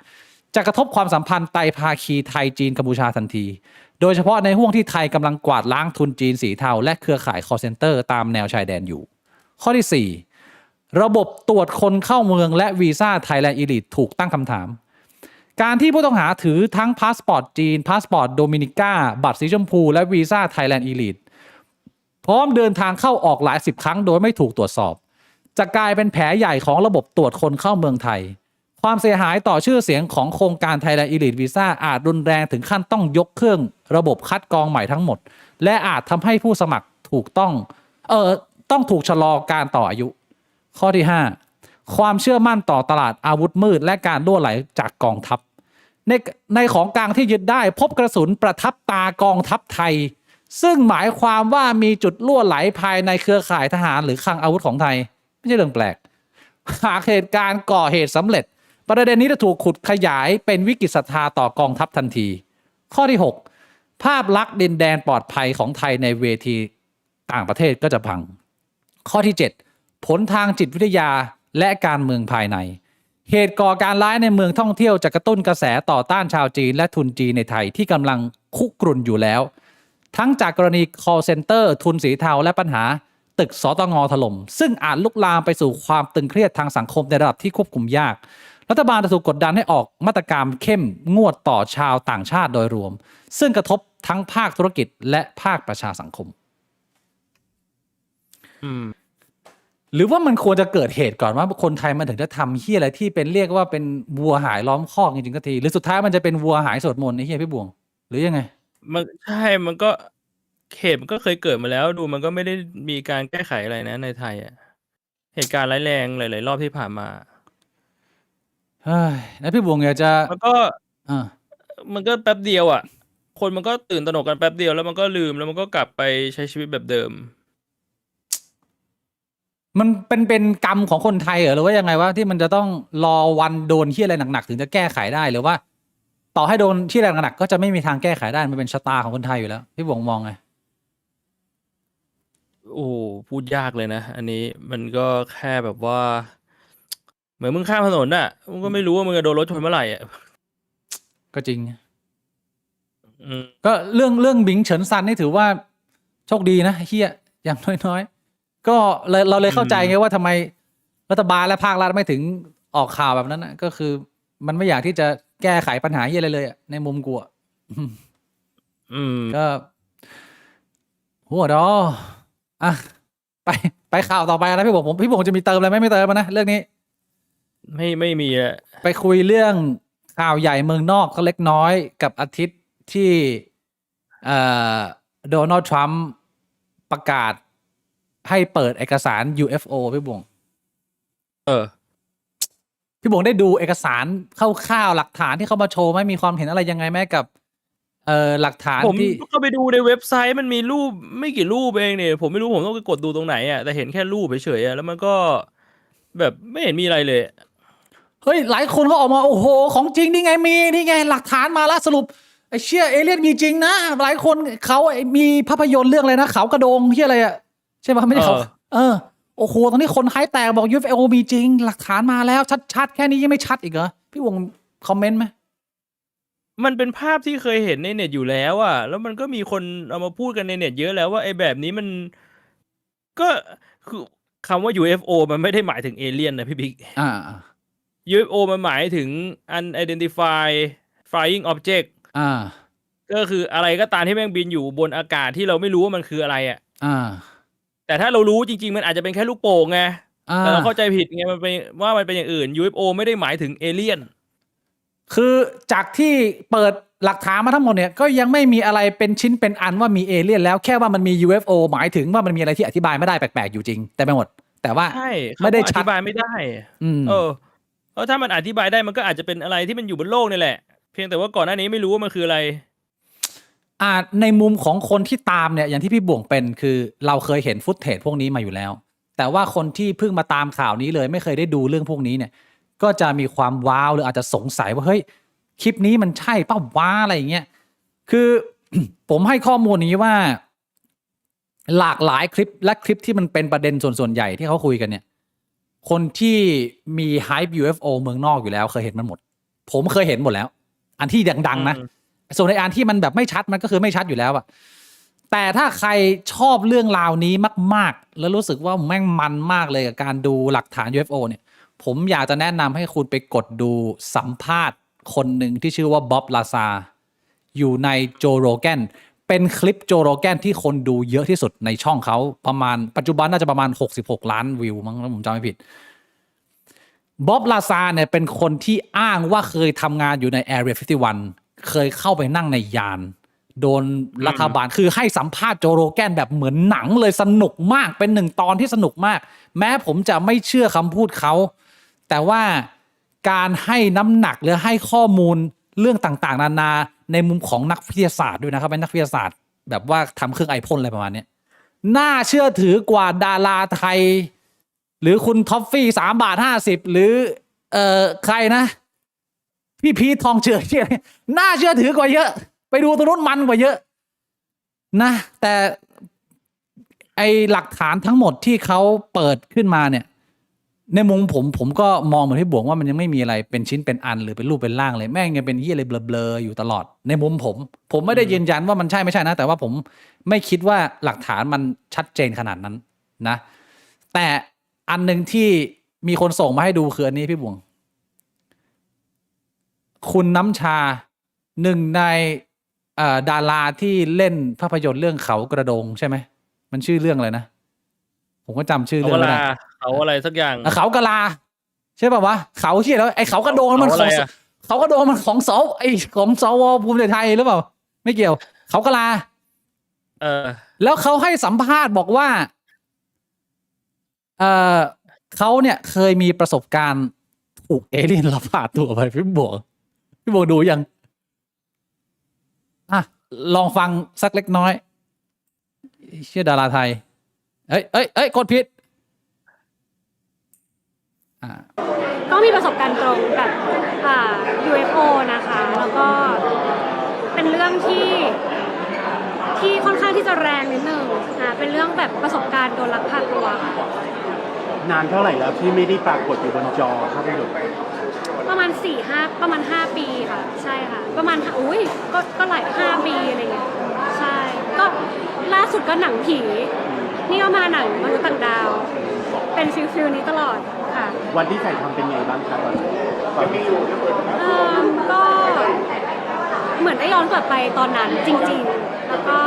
จะกระทบความสัมพันธ์ไตรภาคีไทยจีนกัมพูชาทันทีโดยเฉพาะในห่วงที่ไทยกำลังกวาดล้างทุนจีนสีเทาและเครือข่ายคอลเซ็นเตอร์ตามแนวชายแดนอยู่ข้อที่ 4 ระบบตรวจคนเข้าเมืองและวีซ่าไทยแลนด์อีลิทถูกตั้งคำถามการที่ผู้ต้องหาถือทั้งพาสปอร์ตจีนพาสปอร์ตโดมินิกาบัตรสีชมพูและวีซ่าไทยแลนด์อีลิทพร้อมเดินทางเข้าออกหลาย10 ครั้งโดยไม่ถูกตรวจสอบจะกลายเป็นแผลใหญ่ของระบบตรวจคนเข้าเมืองไทยความเสียหายต่อชื่อเสียงของโครงการไทยแลนด์อีลิทวีซ่าอาจรุนแรงถึงขั้นต้องยกเครื่องระบบคัดกรองใหม่ทั้งหมดและอาจทำให้ผู้สมัครต้องถูกชะลอการต่ออายุข้อที่ 5 ความเชื่อมั่นต่อตลาดอาวุธมืดและการรั่วไหลจากกองทัพในของกลางที่ยึดได้พบกระสุนประทับตากองทัพไทยซึ่งหมายความว่ามีจุดรั่วไหลภายในเครือข่ายทหารหรือคลังอาวุธของไทยไม่ใช่เรื่องแปลกหากเหตุการณ์ก่อเหตุสำเร็จประเด็นนี้จะถูกขุดขยายเป็นวิกฤตศรัทธาต่อกองทัพทันทีข้อที่ 6 ภาพลักษณ์ดินแดนปลอดภัยของไทยในเวทีต่างประเทศก็จะพังข้อที่ 7 ผลทางจิตวิทยาและการเมืองภายในเหตุก่อการร้ายในเมืองท่องเที่ยวจะกระตุ้นกระแสต่อต้านชาวจีนและทุนจีนในไทยที่กำลังคุกรุ่นอยู่แล้วทั้งจากกรณี call center ทุนสีเทาและปัญหาตึกสตง.ถล่มซึ่งอาจลุกลามไปสู่ความตึงเครียดทางสังคมในระดับที่ควบคุมยากรัฐบาลจะถูกกดดันให้ออกมาตรการเข้มงวดต่อชาวต่างชาติโดยรวมซึ่งกระทบทั้งภาคธุรกิจและภาคประชาสังคมหรือว่ามันควรจะเกิดเหตุก่อนว่าคนไทยมันถึงจะทำเหี้ยอะไรที่เป็นเรียกว่าเป็นวัวหายล้อมคอกจริงๆก็ทีหรือสุดท้ายมันจะเป็นวัวหายสวดมนต์ไอ้เหี้ยพี่บวงหรือยังไงมันใช่มันก็เหตุมันก็เคยเกิดมาแล้วดูมันก็ไม่ได้มีการแก้ไขอะไรนะในไทยอ่ะเหตุการณ์ร้ายแรงหลายๆรอบที่ผ่านมาเฮ้ยแล้วพี่บวงอยากจะมันก็แป๊บเดียวอ่ะคนมันก็ตื่นตระหนกกันแป๊บเดียวแล้วมันก็ลืมแล้วมันก็กลับไปใช้ชีวิตแบบเดิมมันเป็นกรรมของคนไทยเหรอหรือว่ายังไงวะที่มันจะต้องรอวันโดนที่อะไรหนักๆถึงจะแก้ไขได้หรือว่าต่อให้โดนที่อะไรหนักๆก็จะไม่มีทางแก้ไขได้มันเป็นชะตาของคนไทยอยู่แล้วพี่บวงมองไงโอ้พูดยากเลยนะอันนี้มันก็แค่แบบว่าเหมือนมึงข้ามถนนน่ะมึงก็ไม่รู้ว่ามึงจะโดนรถชนเมื่อไหร่อ่ะก็จริงก็เรื่องบิงเฉินซันนี่ถือว่าโชคดีนะเฮียอย่างน้อยๆก็เราเลยเข้าใจไงว่าทำไมรัฐบาลและภาครัฐไม่ถึงออกข่าวแบบนั้นนะก็คือมันไม่อยากที่จะแก้ไขปัญหาเฮียอะไรเลยอ่ะในมุมกูก็หัวดออ่ะไปข่าวต่อไปนะพี่บงจะมีเติมอะไรไม่เติมนะเรื่องนี้ไม่มีอ่ะไปคุยเรื่องข่าวใหญ่เมืองนอกก็เล็กน้อยกับอาทิตย์ที่โดนัลด์ทรัมป์ประกาศให้เปิดเอกสาร UFO พี่บงพี่บงได้ดูเอกสารคร่าวๆหลักฐานที่เขามาโชว์ไหมมีความเห็นอะไรยังไงไหมกับหลักฐานผมที่ก็ไปดูในเว็บไซต์มันมีรูปไม่กี่รูปเองเนี่ยผมไม่รู้ผมต้องไปกดดูตรงไหนอ่ะแต่เห็นแค่รูปเฉยๆแล้วมันก็แบบไม่เห็นมีอะไรเลย เฮ้ยหลายคนก็ออกมาโอ้โหของจริงนี่ไงมีนี่ไงหลักฐานมาแล้วสรุป ไอ้เชี่ยเอเลี่ยนมีจริงนะหลายคนเขามีภาพยนตร์เรื่องอะไรนะเขากระโดงที่อะไรอะใช่ป่ะไม่ใช่เขาโอ้โหตอนนี้คนไฮแตกบอก UFO มีจริงหลักฐานมาแล้วชัดๆแค่นี้ยังไม่ชัดอีกเหรอพี่วงคอมเมนต์ไหมมันเป็นภาพที่เคยเห็นในเน็ตอยู่แล้วอ่ะแล้วมันก็มีคนเอามาพูดกันในเน็ตเยอะแล้วว่าไอ้แบบนี้มันก็คือคำว่า UFO มันไม่ได้หมายถึงเอเลี่ยนนะพี่บิ๊ก UFO มันหมายถึง unidentified flying object ก็คืออะไรก็ตามที่แม่งบินอยู่บนอากาศที่เราไม่รู้ว่ามันคืออะไรอ่ะแต่ถ้าเรารู้จริงๆมันอาจจะเป็นแค่ลูกโป่งไงแต่เราเข้าใจผิดไงมันเป็นว่ามันเป็นอย่างอื่น UFO ไม่ได้หมายถึงเอเลี่ยนคือจากที่เปิดหลักฐานมาทั้งหมดเนี่ยก็ยังไม่มีอะไรเป็นชิ้นเป็นอันว่ามีเอเลี่ยนแล้วแค่ว่ามันมี UFO หมายถึงว่ามันมีอะไรที่อธิบายไม่ได้แปลกๆอยู่จริงแต่ไปหมดแต่ว่าไม่ได้อธิบายไม่ได้เพราะถ้ามันอธิบายได้มันก็อาจจะเป็นอะไรที่มันอยู่บนโลกนี่แหละเพียงแต่ว่าก่อนหน้านี้ไม่รู้ว่ามันคืออะไรในมุมของคนที่ตามเนี่ยอย่างที่พี่บ่วงเป็นคือเราเคยเห็นฟุตเทจพวกนี้มาอยู่แล้วแต่ว่าคนที่เพิ่งมาตามข่าวนี้เลยไม่เคยได้ดูเรื่องพวกนี้เนี่ยก็จะมีความว้าวหรืออาจจะสงสัยว่าเฮ้ยคลิปนี้มันใช่เป้าว้าอะไรอย่างเงี้ยคือ ผมให้ข้อมูลนี้ว่าหลากหลายคลิปและคลิปที่มันเป็นประเด็นส่วนใหญ่ที่เขาคุยกันเนี่ยคนที่มี hype UFO เมืองนอกอยู่แล้วเคยเห็นมันหมดผมเคยเห็นหมดแล้วอันที่ดังๆนะส่วนในอันที่มันแบบไม่ชัดมันก็คือไม่ชัดอยู่แล้วอะแต่ถ้าใครชอบเรื่องราวนี้มากๆแล้วรู้สึกว่าแม่งมันมากเลยกับการดูหลักฐาน UFO เนี่ยผมอยากจะแนะนำให้คุณไปกดดูสัมภาษณ์คนหนึ่งที่ชื่อว่าบ๊อบลาซาอยู่ในโจโรแกนเป็นคลิปโจโรแกนที่คนดูเยอะที่สุดในช่องเขาประมาณปัจจุบันน่าจะประมาณ66 ล้านวิวมั้งถ้าผมจำไม่ผิดบ๊อบลาซาเนี่ยเป็นคนที่อ้างว่าเคยทำงานอยู่ใน Area 51เคยเข้าไปนั่งในยานโดนรัฐบาลคือให้สัมภาษณ์โจโรแกนแบบเหมือนหนังเลยสนุกมากเป็นหนึ่งตอนที่สนุกมากแม้ผมจะไม่เชื่อคำพูดเขาแต่ว่าการให้น้ำหนักหรือให้ข้อมูลเรื่องต่างๆนานาในมุมของนักวิทยาศาสตร์ด้วยนะครับเป็นนักวิทยาศาสตร์แบบว่าทำเครื่องไอพ่นอะไรประมาณนี้น่าเชื่อถือกว่าดาราไทยหรือคุณท็อฟฟี่3.50 หรือใครนะพี่พีททองเจือที่น่าเชื่อถือกว่าเยอะไปดูตัวนู้นมันกว่าเยอะนะแต่ไอหลักฐานทั้งหมดที่เขาเปิดขึ้นมาเนี่ยในมุมผมก็มองเหมือนที่บ่วงว่ามันยังไม่มีอะไรเป็นชิ้นเป็นอันหรือเป็นรูปเป็นร่างเลยแม่งยังเป็นที่อะไรเบลอๆอยู่ตลอดในมุมผมไม่ได้ยืนยันว่ามันใช่ไม่ใช่นะแต่ว่าผมไม่คิดว่าหลักฐานมันชัดเจนขนาดนั้นนะแต่อันนึงที่มีคนส่งมาให้ดูคืออันนี้พี่บ่วงคุณน้ำชาหนึ่งในดาราที่เล่นภาพยนตร์เรื่องเขากระโดงใช่ไหมมันชื่อเรื่องอะไรนะผมก็จำชื่อเรื่องไม่ได้เขาอะไรสักอย่างเขากะลาใช่ป่าววะเขาเชี่ยแล้วไอ้เขากระโดงมันของเขากระโดงมันของไอ้ของสวภูมิใจไทยหรือเปล่าไม่เกี่ยวเขากะลาแล้วเขาให้สัมภาษณ์บอกว่าเขาเนี่ยเคยมีประสบการณ์ถูกเอเลี่ยนลักพาตัวไปพี่บวกดูยังลองฟังสักเล็กน้อยเชื่อดาราไทยเอ้ยกดผิดก็มีประสบการณ์ตรงกับUFO นะคะแล้วก็เป็นเรื่องที่ค่อนข้างที่จะแรงนิดนึงนะเป็นเรื่องแบบประสบการณ์โดนลักพาตัวนานเท่าไหร่แล้วที่ไม่ได้ปรากฏอยู่บนจอภาพยนตร์ประมาณ5 ปีค่ะใช่ค่ะประมาณก็หลาย5 ปีอะไรเงี้ยใช่ก็ล่าสุดก็หนังผีนี่ก็มาหนังมนุษย์ต่างดาวเป็นฟิลนี้ตลอดค่ะวันที่ถ่ายทำเป็นไงบ้างคะตอนนี้ก็เหมือนได้ย้อนกลับไปตอนนั้นจริงๆแล้วก็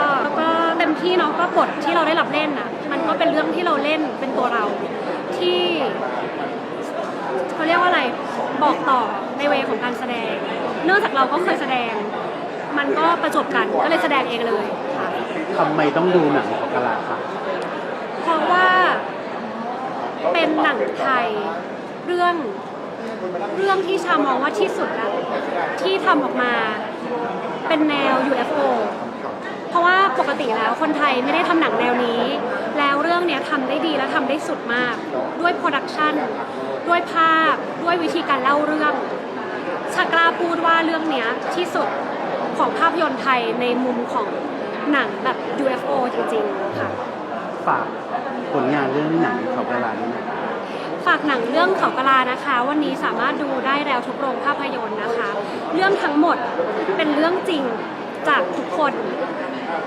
เต็มที่เนาะก็บทที่เราได้รับเล่นน่ะมันก็เป็นเรื่องที่เราเล่นเป็นตัวเราที่เขาเรียกว่าอะไรบอกต่อในเวของการแสดงเนื่องจากเราก็เคยแสดงมันก็ประจบกันก็เลยแสดงเองเลยค่ะทำไมต้องดูหนังของกะลาคะเพราะว่าเป็นหนังไทยเรื่องที่ชามองว่าที่สุดแล้วที่ทำออกมาเป็นแนว UFO เพราะว่าปกติแล้วคนไทยไม่ได้ทำหนังแนวนี้แล้วเรื่องนี้ทำได้ดีและทำได้สุดมากด้วยโปรดักชันด้วยภาพด้วยวิธีการเล่าเรื่องชากล้าพูดว่าเรื่องนี้ที่สุดค ของภาพยนตร์ไทยในมุมของหนังแบบ UFO จริงๆค่ะ ฝากผลงานเรื่องหนังเขากระลานี่หน่อย ฝากหนังเรื่องเขากะลานะคะ วันนี้สามารถดูได้แล้วทุกโรงภาพยนตร์นะคะ เรื่องทั้งหมดเป็นเรื่องจริงจากทุกคน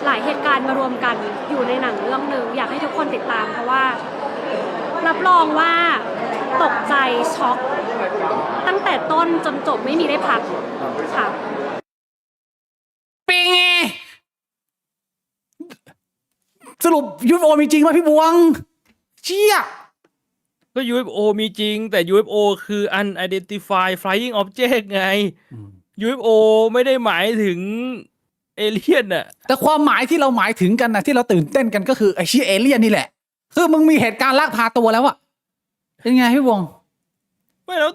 หลายเหตุการณ์มารวมกันอยู่ในหนังเรื่องหนึ่งอยากให้ทุกคนติดตามเพราะว่า รับรองว่าตกใจช็อกตั้งแต่ต้นจนจบไม่มีได้พักค่ะ เป็นไงสรุป UFO มีจริงไหมพี่บวงเชี่ย ก็ UFO มีจริงแต่ UFO คือ unidentified flying object ไง UFO ไม่ได้หมายถึงเอเลี่ยนน่ะ แต่ความหมายที่เราหมายถึงกันนะที่เราตื่นเต้นกันก็คือไอ้เชี่ยเอเลี่ยนนี่แหละคือมึงมีเหตุการณ์ลักพาตัวแล้วอะเป็นไงพี่บวง ไม่แล้ว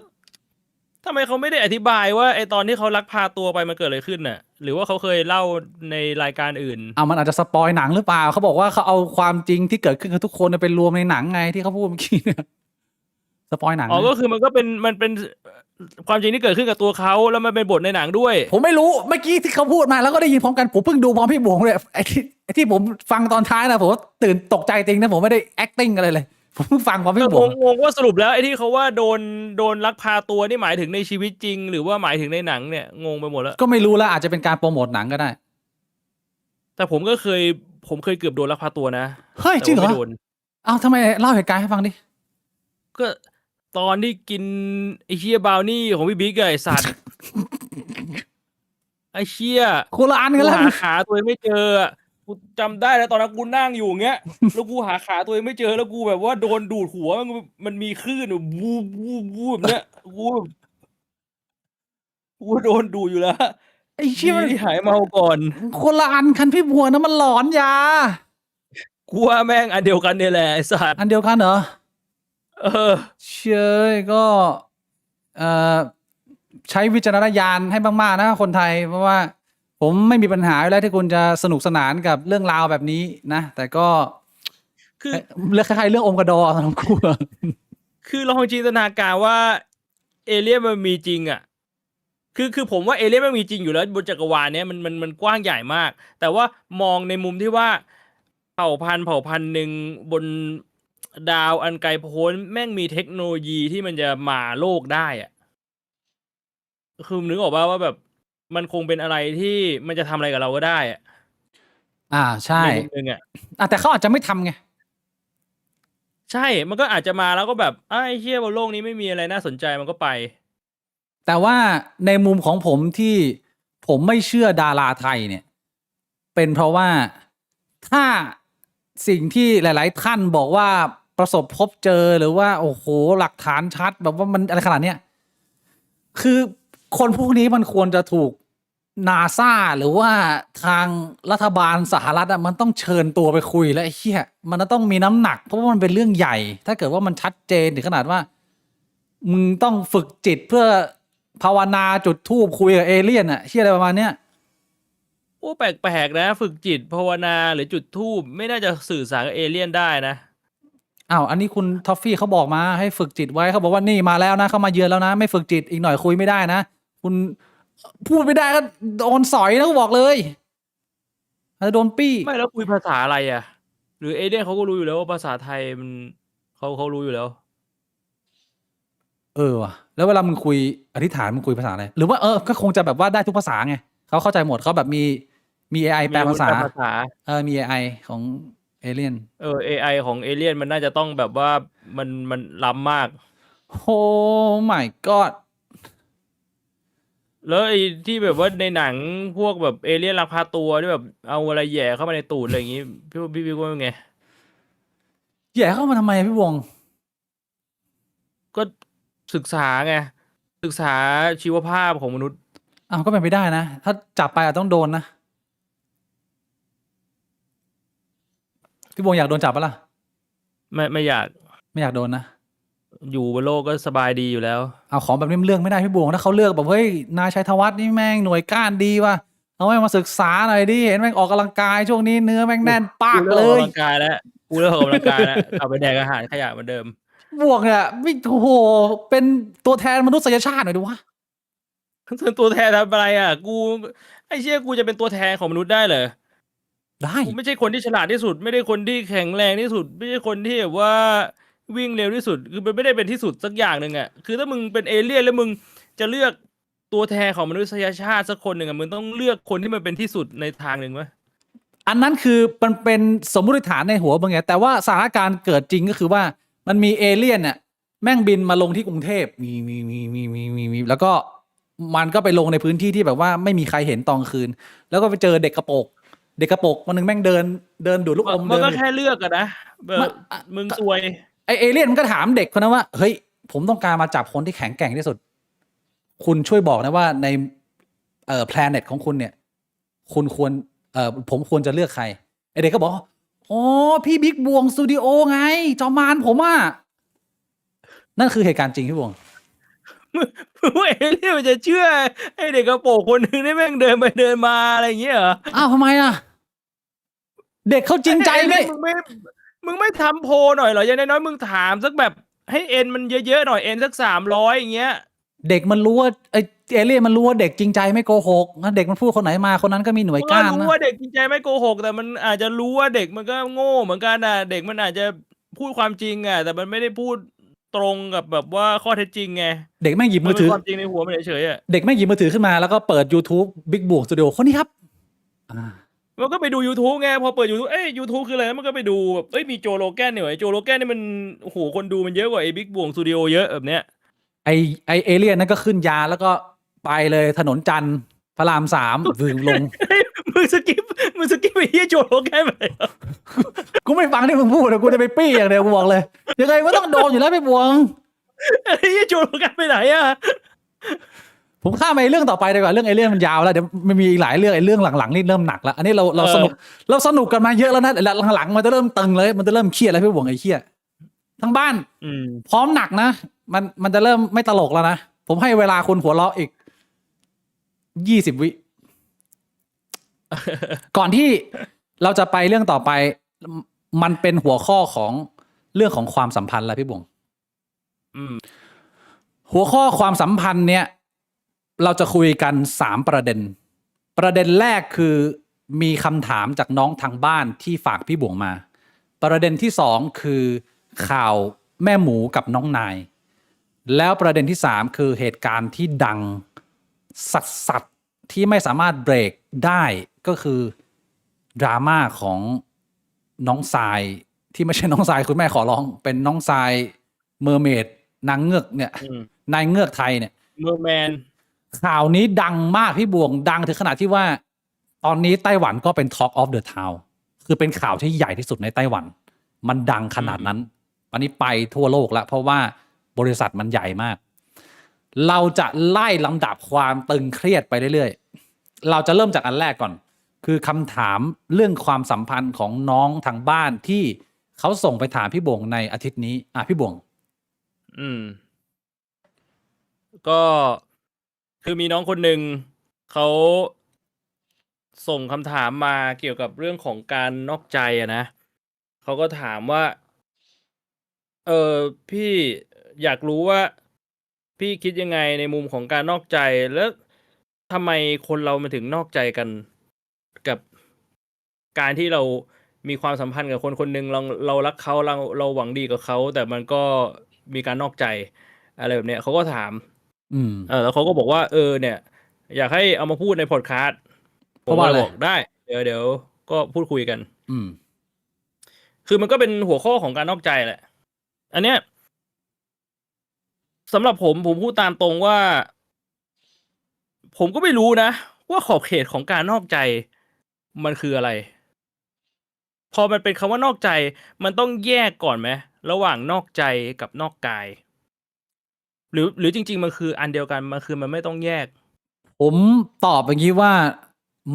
ทำไมเขาไม่ได้อธิบายว่าไอตอนที่เขาลักพาตัวไปมันเกิดอะไรขึ้นน่ะ หรือว่าเขาเคยเล่าในรายการอื่น เอามันอาจจะสปอยหนังหรือเปล่าเขาบอกว่าเขาเอาความจริงที่เกิดขึ้นกับทุกคนไปรวมในหนังไงที่เขาพูดเมื่อกี้เนี่ยสปอยหนัง อ๋อ ก็คือมันเป็นความจริงที่เกิดขึ้นกับตัวเขาแล้วมันเป็นบทในหนังด้วย ผมไม่รู้เมื่อกี้ที่เขาพูดมาแล้วก็ได้ยินพร้อมกันผมเพิ่งดูพร้อมพี่บวงเลยไอ้ที่ผมฟังตอนท้ายนะผมตื่นตกใจจริงนะผมไม่ได้ acting อะไรเลยผมเพิ่งฟังพร้อมพี่บวง งงว่าสรุปแล้วไอ้ที่เขาว่าโดนลักพาตัวนี่หมายถึงในชีวิตจริง หรือว่าหมายถึงในหนังเนี่ยงงไปหมดแล้ว ก็ไม่รู้แล้วอาจจะเป็นการโปรโมทหนังก็ได้ แต่ผมเคยเกือบโดนลักพาตัวนะ เฮ้ยจริงเหรอ แต่ว่าไม่โดน อ้าวทำไมเล่าเหตุการณ์ให้ฟังดิ ก็ตอนที่กินไอ้เชี่ยบราวนี่ของพี่บิ๊กอะไอ้สัตว์ ไอ้เชี่ย คนละอัน กู กันแล้ว หาขาตัวเองไม่เจออะกูจำได้แล้วตอนนั้นกูนั่งอยู่อย่างเงี้ย แล้วกูหาขาตัวเองไม่เจอแล้วกูแบบว่าโดนดูดหัวมันมีคลื่นแบบวูบวูบวูบแบบเนี้ยกูโดนดูดอยู่แล้ว ไอ้เชี่ยมัน ดีที่หายเมาก่อน คนละอันคันพี่บัวนะมันหลอนยา กูว่าแม่งอันเดียวกันเนี่ยแหละไอ้สัตว์ อันเดียวกันเหรอ เออ เชยก็เอ่อใช้วิจารณญาณให้มากๆนะคนไทย เพราะว่าผมไม่มีปัญหาอยู่แล้วที่คุณจะสนุกสนานกับเรื่องราวแบบนี้นะ แต่ก็ คือ เรื่องคล้ายๆเรื่องอมกระดอสำหรับกูอะ คือลองจินตนาการว่าเอเลี่ยนมันมีจริงอ่ะ คือผมว่าเอเลี่ยนมันมีจริงอยู่แล้วบนจักรวาลเนี้ยมันกว้างใหญ่มาก แต่ว่ามองในมุมที่ว่าเผ่าพันธุ์หนึ่งบนดาวอันไกลโพ้นแม่งมีเทคโนโลยีที่มันจะมาโลกได้อ่ะ คือนึกออกป่ะว่าแบบมันคงเป็นอะไรที่มันจะทำอะไรกับเราก็ได้อ่ะ ใช่ ในมุมนึงอ่ะ แต่เขาอาจจะไม่ทำไง ใช่ มันก็อาจจะมาแล้วก็แบบไอ้เชี่ยบนโลกนี้ไม่มีอะไรน่าสนใจมันก็ไป แต่ว่าในมุมของผมที่ผมไม่เชื่อดาราไทยเนี่ย เป็นเพราะว่าถ้าสิ่งที่หลาย ๆ ท่านบอกว่าประสบพบเจอหรือว่าโอ้โหหลักฐานชัดแบบว่ามันอะไรขนาดเนี้ยคือคนพวกนี้มันควรจะถูกนาซาหรือว่าทางรัฐบาลสหรัฐมันต้องเชิญตัวไปคุยแล้วไอ้เหี้ยมันต้องมีน้ำหนักเพราะว่ามันเป็นเรื่องใหญ่ ถ้าเกิดว่ามันชัดเจนถึงขนาดว่ามึงต้องฝึกจิตเพื่อภาวนาจุดธูปคุยกับเอเลี่ยนอะเหี้ยอะไรประมาณเนี้ย โอ้แปลกๆนะ ฝึกจิตภาวนาหรือจุดธูปไม่น่าจะสื่อสารกับเอเลี่ยนได้นะ อันนี้คุณทอฟฟี่เขาบอกมาให้ฝึกจิตไว้เขาบอกว่านี่มาแล้วนะเขามาเยือนแล้วนะไม่ฝึกจิตอีกหน่อยคุยไม่ได้นะคุณพูดไม่ได้ก็โดนสอยนะกูบอกเลยอาจจะโดนปี้ ไม่แล้วคุยภาษาอะไรอ่ะ หรือเอเลี่ยนเขาก็รู้อยู่แล้วว่าภาษาไทยมันเขารู้อยู่แล้ว ว่ะแล้วเวลามึงคุยอธิษฐานมึงคุยภาษาอะไรหรือว่าก็คงจะแบบว่าได้ทุกภาษาไงเขาเข้าใจหมดเขาแบบมี AI แปลภาษา มีอาวุธแปลภาษา มี AI ของเอเลี่ยน AI ของเอเลี่ยนมันน่าจะต้องแบบว่ามันล้ำมาก โอ้ my god แล้วไอ้ที่แบบว่าในหนังพวกแบบเอเลี่ยนลักพาตัวที่แบบเอาอะไรแหย่เข้ามาในตูดอะไรอย่างงี้พี่ว่าไง แย่เข้ามาทำไมพี่วง ก็ศึกษาไงศึกษาชีวภาพของมนุษย์ ก็เป็นไปได้นะถ้าจับไปต้องโดนนะพี่วงอยากโดนจับปะล่ะ ไม่อยาก ไม่อยากโดนนะ อยู่บนโลกก็สบายดีอยู่แล้ว เอาของแบบนี้มันเลือกไม่ได้พี่บวงถ้าเขาเลือกแบบเฮ้ยนายชัยธวัฒน์นี่แม่งหน่วยก้านดีว่ะเอาแม่งมาศึกษาหน่อยดิเห็นแม่งออกกำลังกายช่วงนี้เนื้อแม่งแน่นปากเล กู ย เลิกออกกำลังกายแล้วกูเลิกออกกำลังกายแล้วกลับไปแดกอาหารขยะเหมือนเดิม บวกเนี่ยไม่โอ้โหเป็นตัวแทนมนุษยชาติหน่อยดูวะ ตัวแทนทำอะไรอ่ะ ไอ้เชี่ยกูจะเป็นตัวแทนของมนุษย์ได้เหรอ ได้ กูไม่ใช่คนที่ฉลาดที่สุด ไม่ได้คนที่แข็งแรงที่สุด ไม่ใช่คนที่แบบว่าวิ่งเร็วที่สุด คือมันไม่ได้เป็นที่สุดสักอย่างหนึ่งอ่ะ คือถ้ามึงเป็นเอเลี่ยนแล้วมึงจะเลือกตัวแทนของมนุษยชาติสักคนหนึ่งอ่ะมึงต้องเลือกคนที่มันเป็นที่สุดในทางหนึ่งวะ อันนั้นคือมันเป็นสมมติฐานในหัวบางอย่างแต่ว่าสถานการณ์เกิดจริงก็คือว่ามันมีเอเลี่ยนเนี่ยแม่งบินมาลงที่กรุงเทพมีแล้วก็มันก็ไปลงในพื้นที่ที่แบบว่าไม่มีใครเห็นตอนคืน แล้วก็ไปเจอเด็กกระโปรงวันหนึ่งแม่งเดินดูดลูกอม มัน เดิน ก็แค่เลือกอะนะแบบ มัน มึงซวย ไอเอเลี่ยนมันก็ถามเด็กคนนั้นว่าเฮ้ยผมต้องการมาจับคนที่แข็งแกร่งที่สุด คุณช่วยบอกนะว่าในplanet ของคุณเนี่ยคุณควรผมควรจะเลือกใครไอเด็กก็บอกอ๋อพี่บิ๊กบวงสตูดิโอไงจอมมารผมอ่ะนั่นคือเหตุการณ์จริงพี่บวง มึงว่าเอเลี่ยนมันจะเชื่อไอ้เด็กกระโปรงคนหนึ่งที่แม่งเดินไปเดินมาอะไรอย่างเงี้ยเหรอ อ้าวทำไมอ่ะเด็กเขาจริงใจไหม เอเลี่ยนมึงไม่ทำโพลหน่อยเหรออย่างน้อยๆมึงถามสักแบบให้เอ็นมันเยอะๆหน่อยเอ็นสัก300อย่างเงี้ย เด็กมันรู้ว่าไอเอเลี่ยนมันรู้ว่าเด็กจริงใจไม่โกหกนะเด็กมันพูดคนไหนมาคนนั้นก็มีหน่วย มึง ก้าน รู้ นะ ว่าเด็กจริงใจไม่โกหกแต่มันอาจจะรู้ว่าเด็กมันก็โง่เหมือนกันนะเด็กมันอาจจะพูดความจริงอ่ะแต่มันไม่ได้พูดตรงกับแบบว่าข้อเท็จจริงไง เด็กแม่งหยิบ มั มื น อ เป็ ถื น อ ความจริงในหัวมันเฉยๆอ่ะ เด็กแม่งหยิบมือถือขึ้นมาแล้วก็เปิด YouTube Big Bang Studio คนนี้ครับมันก็ไปดู YouTube ไงพอเปิด YouTube YouTube คืออะไรมันก็ไปดูแบบมีโจโรแกนเนี่ยไอ้โจโรแกนนี่มันโอ้โหคนดูมันเยอะกว่าไอ้บิ๊กบวงสตูดิโอเยอะแบบเนี้ย ไอเอเลี่ยนนั่นก็ขึ้นยานแล้วก็ไปเลยถนนจันทร์พระราม3 วืงลง มึงสกิปไปที่โจโรแกนไปเลยเหรอ กูไม่ฟังที่มึงพูดนะกูจะไปปี้อย่างเดียวกูบอกเลยยังไงก็ต้องโดนอยู่แล้วไม่บวง ไอ้เหี้ยโจโรแกนไปไหนอ่ะ ผมข้ามไปเรื่องต่อไปดีกว่าเรื่องเอเลี่ยนมันยาวแล้วเดี๋ยวมันมีอีกหลายเรื่องไอ้เรื่องหลังๆนี่เริ่มหนักแล้วอันนี้เราสนุกกันมาเยอะแล้วนะหลังๆมันจะเริ่มตึงเลยมันจะเริ่มเครียดแล้วพี่บวงไอ้เครียดทั้งบ้าน พร้อมหนักนะมันจะเริ่มไม่ตลกแล้วนะผมให้เวลาคุณหัวเราะอีก20 วิ ก่อนที่เราจะไปเรื่องต่อไป มันเป็นหัวข้อของเรื่องของความสัมพันธ์แล้วพี่บวง หัวข้อความสัมพันธ์เนี่ยเราจะคุยกัน3ประเด็น ประเด็นแรกคือมีคำถามจากน้องทางบ้านที่ฝากพี่บวงมา ประเด็นที่2คือข่าวแม่หมูกับน้องนาย แล้วประเด็นที่3คือเหตุการณ์ที่ดังสัสๆที่ไม่สามารถเบรกได้ก็คือดราม่าของน้องทรายที่ไม่ใช่น้องทรายคุณแม่ขอร้องเป็นน้องทรายเมอร์เมดนางเงือกเนี่ยนายเงือกไทยเนี่ย เมอร์แมน ข่าวนี้ดังมากพี่บวงดังถึงขนาดที่ว่าตอนนี้ไต้หวันก็เป็น Talk of the Town คือเป็นข่าวที่ใหญ่ที่สุดในไต้หวันมันดังขนาดนั้นอันนี้ไปทั่วโลกแล้วเพราะว่าบริษัทมันใหญ่มากเราจะไล่ลำดับความตึงเครียดไปเรื่อยๆเราจะเริ่มจากอันแรกก่อนคือคำถามเรื่องความสัมพันธ์ของน้องทางบ้านที่เขาส่งไปถามพี่บวงในอาทิตย์นี้พี่บวงก็คือมีน้องคนหนึ่งเขาส่งคำถามมาเกี่ยวกับเรื่องของการนอกใจอะนะเขาก็ถามว่าพี่อยากรู้ว่าพี่คิดยังไงในมุมของการนอกใจแล้วทำไมคนเรามันถึงนอกใจกันกับการที่เรามีความสัมพันธ์กับคนคนหนึ่งเรารักเขาเราหวังดีกับเขาแต่มันก็มีการนอกใจอะไรแบบเนี้ยเขาก็ถามแล้วเขาก็บอกว่าเนี่ยอยากให้เอามาพูดในพอดคาสต์เพราะว่าอะไรบอกได้เดี๋ยวก็พูดคุยกันคือมันก็เป็นหัวข้อของการนอกใจแหละอันเนี้ยสำหรับผมพูดตามตรงว่าผมก็ไม่รู้นะว่าขอบเขตของการนอกใจมันคืออะไรพอมันเป็นคำว่านอกใจมันต้องแยกก่อนไหมระหว่างนอกใจกับนอกกายหรือจริงๆมันคืออันเดียวกันมันไม่ต้องแยกผมตอบอย่างนี้ว่า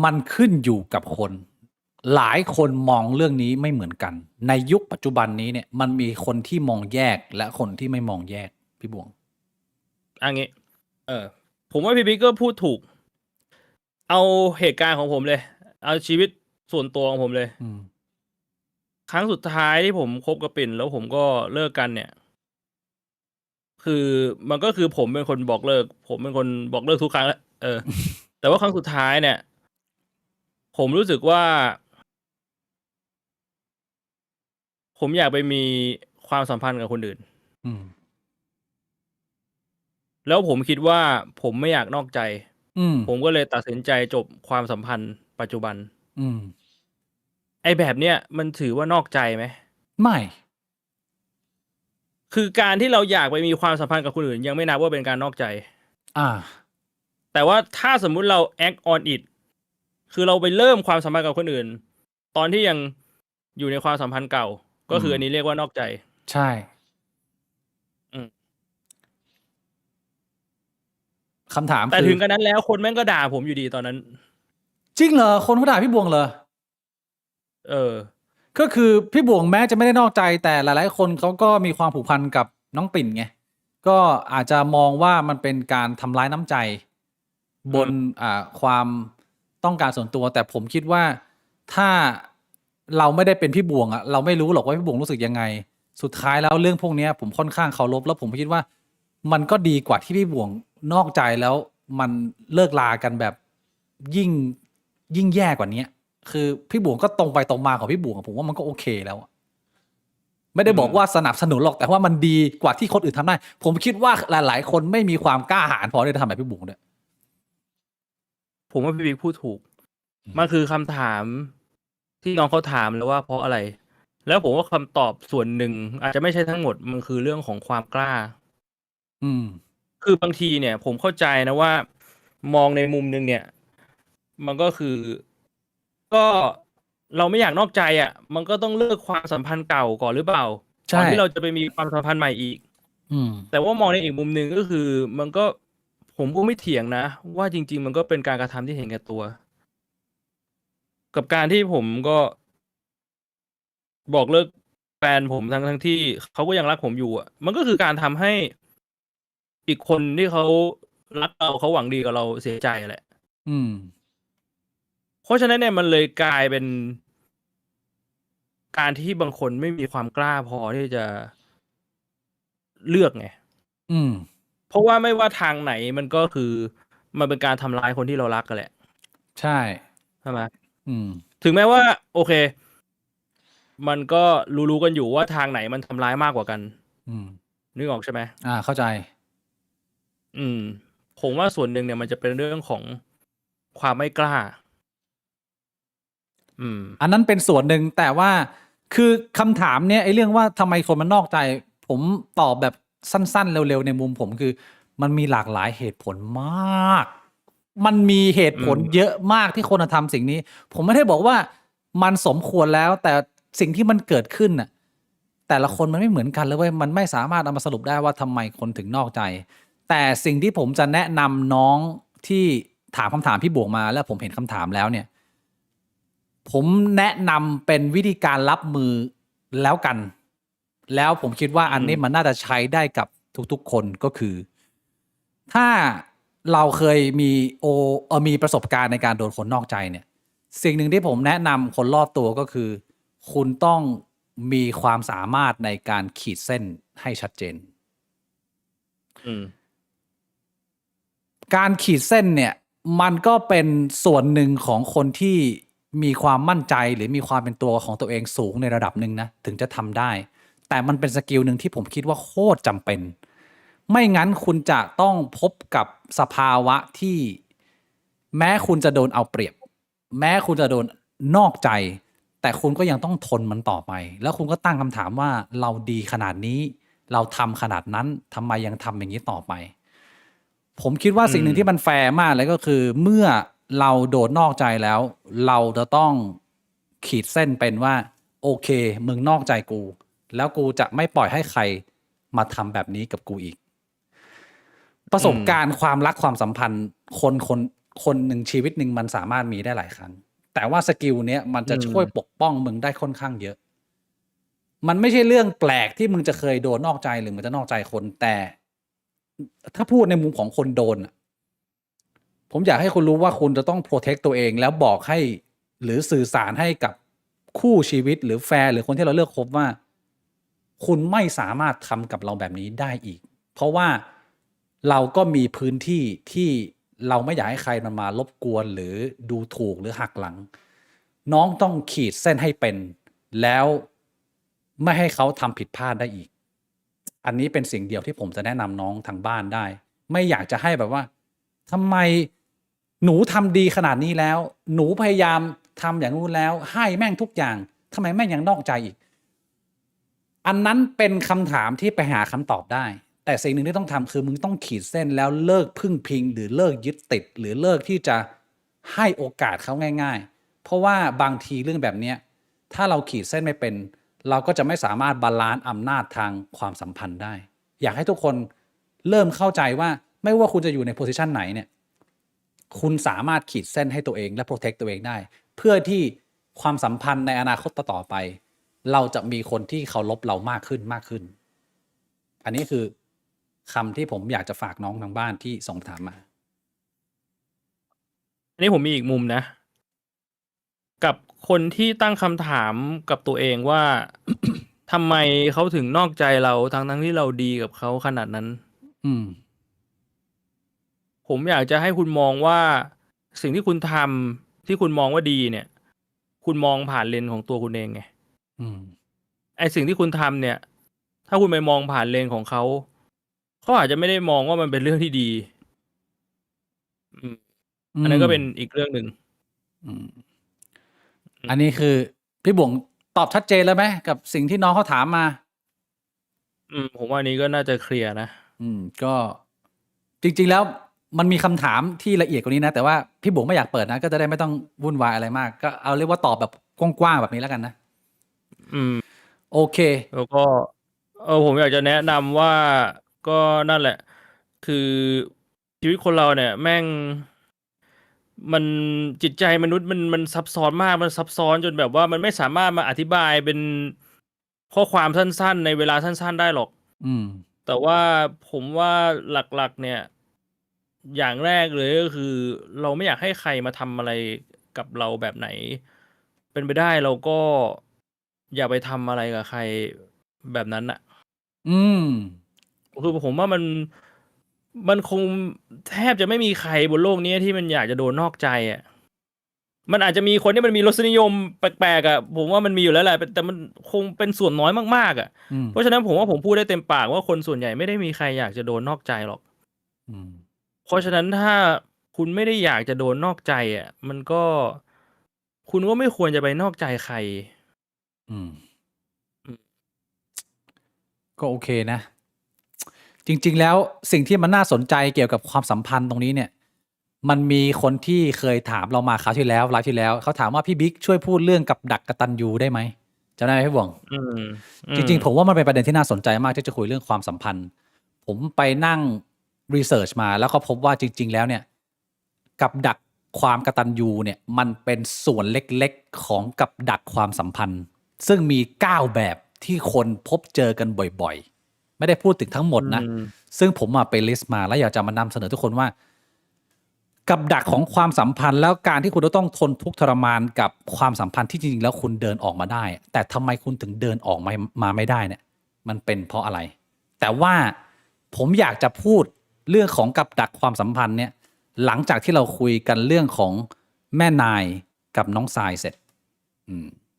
มันขึ้นอยู่กับคนหลายคนมองเรื่องนี้ไม่เหมือนกันในยุคปัจจุบันนี้เนี่ยมันมีคนที่มองแยกและคนที่ไม่มองแยกพี่บวงอันนี้ผมว่าพี่บิ๊กก็พูดถูกเอาเหตุการณ์ของผมเลยเอาชีวิตส่วนตัวของผมเลยครั้งสุดท้ายที่ผมคบกับปิ่นแล้วผมก็เลิกกันเนี่ยคือมันก็คือผมเป็นคนบอกเลิกผมเป็นคนบอกเลิกทุกครั้ง อ แต่ว่าครั้งสุดท้ายเนี่ย ผมรู้สึกว่า ผมอยากไปมีความสัมพันธ์กับคนอื่น อืม แล้วผมคิดว่าผมไม่อยากนอกใจ อืม ผมก็เลยตัดสินใจจบความสัมพันธ์ปัจจุบัน อืม ไอ้แบบเนี้ยมันถือว่านอกใจไหม ไม่ คือการที่เราอยากไปมีความสัมพันธ์กับคนอื่น ยังไม่นับว่าเป็นการนอกใจ อ่า แต่ว่าถ้าสมมุติเรา act on it คือเราไปเริ่มความสัมพันธ์กับคนอื่น ตอนที่ยังอยู่ในความสัมพันธ์เก่า ก็คืออันนี้เรียกว่านอกใจ ใช่ อืม คำถาม แต่ คื ถึ อ งกันนั้นแล้วคนแม่งก็ด่าผมอยู่ดีตอนนั้น จริงเหรอ คนเขาด่าพี่บวงเหรอ เออ ก็คือพี่บวงแม้จะไม่ได้นอกใจ แต่หลายๆคนเขาก็มีความผูกพันกับน้องปิ่นไง ก็อาจจะมองว่ามันเป็นการทำร้ายน้ำใจ บนความต้องการส่วนตัว แต่ผมคิดว่าถ้าเราไม่ได้เป็นพี่บวงอะเราไม่รู้หรอกว่าพี่บวงรู้สึกยังไง สุดท้ายแล้วเรื่องพวกเนี้ยผมค่อนข้างเคารพแล้วผมคิดว่า มันก็ดีกว่าที่พี่บวงนอกใจแล้วมันเลิกลากันแบบยิ่งแย่กว่านี้คือพี่บวงก็ตรงไปตรงมาของพี่บวงผมว่ามันก็โอเคแล้วอะไม่ได้บอกว่าสนับสนุนหรอกแต่ว่ามันดีกว่าที่คนอื่นทำได้ ผมคิดว่าหลายๆคนไม่มีความกล้าหาญพอที่จะทำแบบพี่บวงด้วย ผมว่าพี่บิ๊กพูดถูก มันคือคำถามที่น้องเขาถามแล้วว่าเพราะอะไร แล้วผมว่าคำตอบส่วนหนึ่ง อาจจะไม่ใช่ทั้งหมด มันคือเรื่องของความกล้า อืม คือบางทีเนี่ย ผมเข้าใจนะว่ามองในมุมหนึ่งเนี่ย มันก็คือ ก็เราไม่อยากนอกใจอ่ะ มันก็ต้องเลิกความสัมพันธ์เก่าก่อนหรือเปล่า ใช่ ก่อนที่เราจะไปมีความสัมพันธ์ใหม่อีก อืม แต่ว่ามองในอีกมุมหนึ่งก็คือ มันก็ผมก็ไม่เถียงนะ ว่าจริง ๆ มันก็เป็นการกระทำที่เห็นแก่ตัว กับการที่ผมก็บอกเลิกแฟนผมทั้งที่เขาก็ยังรักผมอยู่อ่ะ มันก็คือการทำให้อีกคนที่เขารักเราเขาหวังดีกับเราเสียใจแหละ อืม เพราะฉะนั้นเนี่ยมันเลยกลายเป็น การที่บางคนไม่มีความกล้าพอที่จะเลือกไง อืม เพราะว่าไม่ว่าทางไหนมันก็คือมันเป็นการทำร้ายคนที่เรารักกันแหละ ใช่ ใช่ไหม อืม ถึงแม้ว่า โอเค มันก็รู้ๆกันอยู่ว่าทางไหนมันทำร้ายมากกว่ากัน อืม นึกออกใช่ไหม เข้าใจ ผมว่าส่วนหนึ่งเนี่ยมันจะเป็นเรื่องของความไม่กล้า อันนั้นเป็นส่วนหนึ่งแต่ว่าคือคำถามเนี้ยไอ้เรื่องว่าทำไมคนมันนอกใจ ผมตอบแบบสั้นๆเร็วๆในมุมผมคือ มันมีหลากหลายเหตุผลมาก มันมีเหตุผลเยอะมากที่คนจะทำสิ่งนี้ ผมไม่ได้บอกว่ามันสมควรแล้ว แต่สิ่งที่มันเกิดขึ้นน่ะ แต่ละคนมันไม่เหมือนกันเลยเว้ยมันไม่สามารถเอามาสรุปได้ว่าทำไมคนถึงนอกใจ แต่สิ่งที่ผมจะแนะนำน้องที่ถามคำถามพี่บวกมาแล้วผมเห็นคำถามแล้วเนี่ย ผมแนะนำเป็นวิธีการรับมือแล้วกัน แล้วผมคิดว่าอันนี้มันน่าจะใช้ได้กับทุกๆคนก็คือ ถ้าเราเคยมีประสบการณ์ในการโดนคนนอกใจเนี่ย สิ่งหนึ่งที่ผมแนะนำคนรอบตัวก็คือ คุณต้องมีความสามารถในการขีดเส้นให้ชัดเจน การขีดเส้นเนี่ย มันก็เป็นส่วนหนึ่งของคนที่มีความมั่นใจหรือมีความเป็นตัวของตัวเองสูงในระดับหนึ่งนะถึงจะทำได้ แต่มันเป็นสกิลหนึ่งที่ผมคิดว่าโคตรจำเป็น ไม่งั้นคุณจะต้องพบกับสภาวะที่แม้คุณจะโดนเอาเปรียบ แม้คุณจะโดนนอกใจ แต่คุณก็ยังต้องทนมันต่อไป แล้วคุณก็ตั้งคำถามว่าเราดีขนาดนี้ เราทำขนาดนั้นทำไมยังทำอย่างนี้ต่อไป ผมคิดว่าสิ่งหนึ่งที่มันแฟร์มากเลยก็คือ เมื่อเราโดนนอกใจแล้ว เราจะต้องขีดเส้นเป็นว่า โอเคมึงนอกใจกู แล้วกูจะไม่ปล่อยให้ใครมาทำแบบนี้กับกูอีก ประสบการณ์ความรักความสัมพันธ์คนหนึ่งชีวิตหนึ่งมันสามารถมีได้หลายครั้ง แต่ว่าสกิลเนี้ยมันจะช่วยปกป้องมึงได้ค่อนข้างเยอะ มันไม่ใช่เรื่องแปลกที่มึงจะเคยโดนนอกใจหรือมึงจะนอกใจคนแต่ถ้าพูดในมุมของคนโดนผมอยากให้คุณรู้ว่าคุณจะต้องโปรเทคตัวเองแล้วบอกให้หรือสื่อสารให้กับคู่ชีวิตหรือแฟนหรือคนที่เราเลือกคบว่า คุณไม่สามารถทำกับเราแบบนี้ได้อีก เพราะว่าเราก็มีพื้นที่ที่ เราไม่อยากให้ใครมันมารบกวนหรือดูถูกหรือหักหลัง น้องต้องขีดเส้นให้เป็น แล้วไม่ให้เขาทำผิดพลาดได้อีก อันนี้เป็นสิ่งเดียวที่ผมจะแนะนำน้องทางบ้านได้ ไม่อยากจะให้แบบว่าทำไมหนูทำดีขนาดนี้แล้ว หนูพยายามทำอย่างนู้นแล้ว ให้แม่งทุกอย่างทำไมแม่งยังนอกใจอีก อันนั้นเป็นคำถามที่ไปหาคำตอบได้ แต่สิ่งหนึ่งที่ต้องทำคือมึงต้องขีดเส้นแล้วเลิกพึ่งพิง หรือเลิกยึดติด หรือเลิกที่จะให้โอกาสเขาง่ายๆ เพราะว่าบางทีเรื่องแบบเนี้ยถ้าเราขีดเส้นไม่เป็น เราก็จะไม่สามารถบาลานซ์อำนาจทางความสัมพันธ์ได้ อยากให้ทุกคนเริ่มเข้าใจว่าไม่ว่าคุณจะอยู่ในโพสิชันไหนเนี่ยคุณสามารถขีดเส้นให้ตัวเองและโปรเทคตัวเองได้ เพื่อที่ความสัมพันธ์ในอนาคตต่อไป เราจะมีคนที่เคารพเรามากขึ้นมากขึ้น อันนี้คือคำที่ผมอยากจะฝากน้องทางบ้านที่ส่งถามมา อันนี้ผมมีอีกมุมนะ กับคนที่ตั้งคำถามกับตัวเองว่า ทำไมเขาถึงนอกใจเราทั้งที่เราดีกับเขาขนาดนั้น อืม ผมอยากจะให้คุณมองว่าสิ่งที่คุณทำที่คุณมองว่าดีเนี่ย คุณมองผ่านเลนส์ของตัวคุณเองไง อืม ไอสิ่งที่คุณทำเนี่ย ถ้าคุณไปมองผ่านเลนส์ของเขาอาจจะไม่ได้มองว่ามันเป็นเรื่องที่ดี อันนั้นก็เป็นอีกเรื่องหนึ่ง อืม อันนี้คือพี่บวงตอบชัดเจนแล้วไหมกับสิ่งที่น้องเขาถามมา ผมว่าอันนี้ก็น่าจะเคลียร์นะ ก็จริงๆแล้วมันมีคำถามที่ละเอียดกว่านี้นะ แต่ว่าพี่บวงไม่อยากเปิดนะ ก็จะได้ไม่ต้องวุ่นวายอะไรมาก ก็เอาเรียกว่าตอบแบบกว้างๆแบบนี้แล้วกันนะ โอเค แล้วก็ผมอยากจะแนะนำว่าก็นั่นแหละ คือชีวิตคนเราเนี่ย แม่งมันจิตใจมนุษย์มันซับซ้อนมากมันซับซ้อนจนแบบว่ามันไม่สามารถมาอธิบายเป็นข้อความสั้นๆในเวลาสั้นๆได้หรอก แต่ว่าผมว่าหลักๆเนี่ย อย่างแรกเลยก็คือ เราไม่อยากให้ใครมาทำอะไรกับเราแบบไหน เป็นไปได้เราก็อย่าไปทำอะไรกับใครแบบนั้นน่ะ คือผมว่ามันคงแทบจะไม่มีใครบนโลกนี้ที่มันอยากจะโดนนอกใจอ่ะ มันอาจจะมีคนที่มันมีรสนิยมแปลกๆอ่ะผมว่ามันมีอยู่แล้วแหละแต่มันคงเป็นส่วนน้อยมากๆอ่ะ เพราะฉะนั้นผมว่าผมพูดได้เต็มปากว่าคนส่วนใหญ่ไม่ได้มีใครอยากจะโดนนอกใจหรอก เพราะฉะนั้นถ้าคุณไม่ได้อยากจะโดนนอกใจอ่ะ มันก็คุณก็ไม่ควรจะไปนอกใจใคร ก็โอเคนะ จริงๆแล้วสิ่งที่มันน่าสนใจเกี่ยวกับความสัมพันธ์ตรงนี้เนี่ย มันมีคนที่เคยถามเรามาคราวที่แล้วไลฟ์ที่แล้วเขาถามว่าพี่บิ๊กช่วยพูดเรื่องกับดักกตัญญูได้ไหมจำได้ไหมพี่บวงจริงๆผมว่ามันเป็นประเด็นที่น่าสนใจมากที่จะคุยเรื่องความสัมพันธ์ ผมไปนั่งรีเสิร์ชมาแล้วก็พบว่าจริงๆแล้วเนี่ย กับดักความกตัญญูเนี่ย มันเป็นส่วนเล็กๆของกับดักความสัมพันธ์ ซึ่งมี9แบบที่คนพบเจอกันบ่อยๆไม่ได้พูดถึงทั้งหมดนะซึ่งผมมาไปลิสต์มาแล้วอยากจะมานำเสนอทุกคนว่ากับดักของความสัมพันธ์แล้วการที่คุณต้องทนทุกข์ทรมานกับความสัมพันธ์ที่จริงๆแล้วคุณเดินออกมาได้แต่ทำไมคุณถึงเดินออกมาไม่ได้เนี่ยมันเป็นเพราะอะไรแต่ว่าผมอยากจะพูดเรื่องของกับดักความสัมพันธ์เนี่ยหลังจากที่เราคุยกันเรื่องของแม่นายกับน้องทรายเสร็จ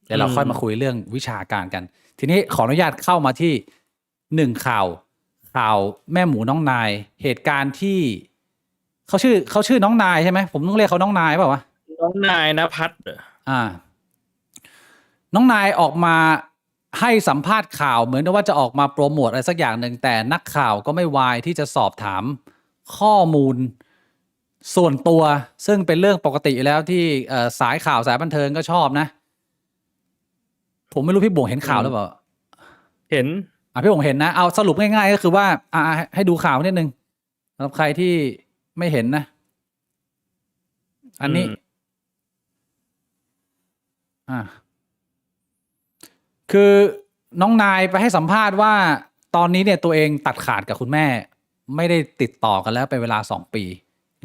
เดี๋ยวเราค่อยมาคุยเรื่องวิชาการกันทีนี้ขออนุญาตเข้ามาที่1ข่าวแม่หมูน้องนายเหตุการณ์ที่เขาชื่อน้องนายใช่ไหมผมต้องเรียกเขาน้องนายเปล่าวะน้องนายณภัทรน้องนายออกมาให้สัมภาษณ์ข่าวเหมือนว่าจะออกมาโปรโมทอะไรสักอย่างหนึ่งแต่นักข่าวก็ไม่วายที่จะสอบถามข้อมูลส่วนตัวซึ่งเป็นเรื่องปกติแล้วที่สายข่าวสายบันเทิงก็ชอบนะผมไม่รู้พี่บ่งเห็นข่าวหรือเปล่าเห็นพี่บ่งเห็นนะเอาสรุปง่ายๆก็คือว่าให้ดูข่าวนิดนึงสำหรับใครที่ไม่เห็นนะอันนี้คือน้องนายไปให้สัมภาษณ์ว่าตอนนี้เนี่ยตัวเองตัดขาดกับคุณแม่ไม่ได้ติดต่อกันแล้วเป็นเวลา2 ปี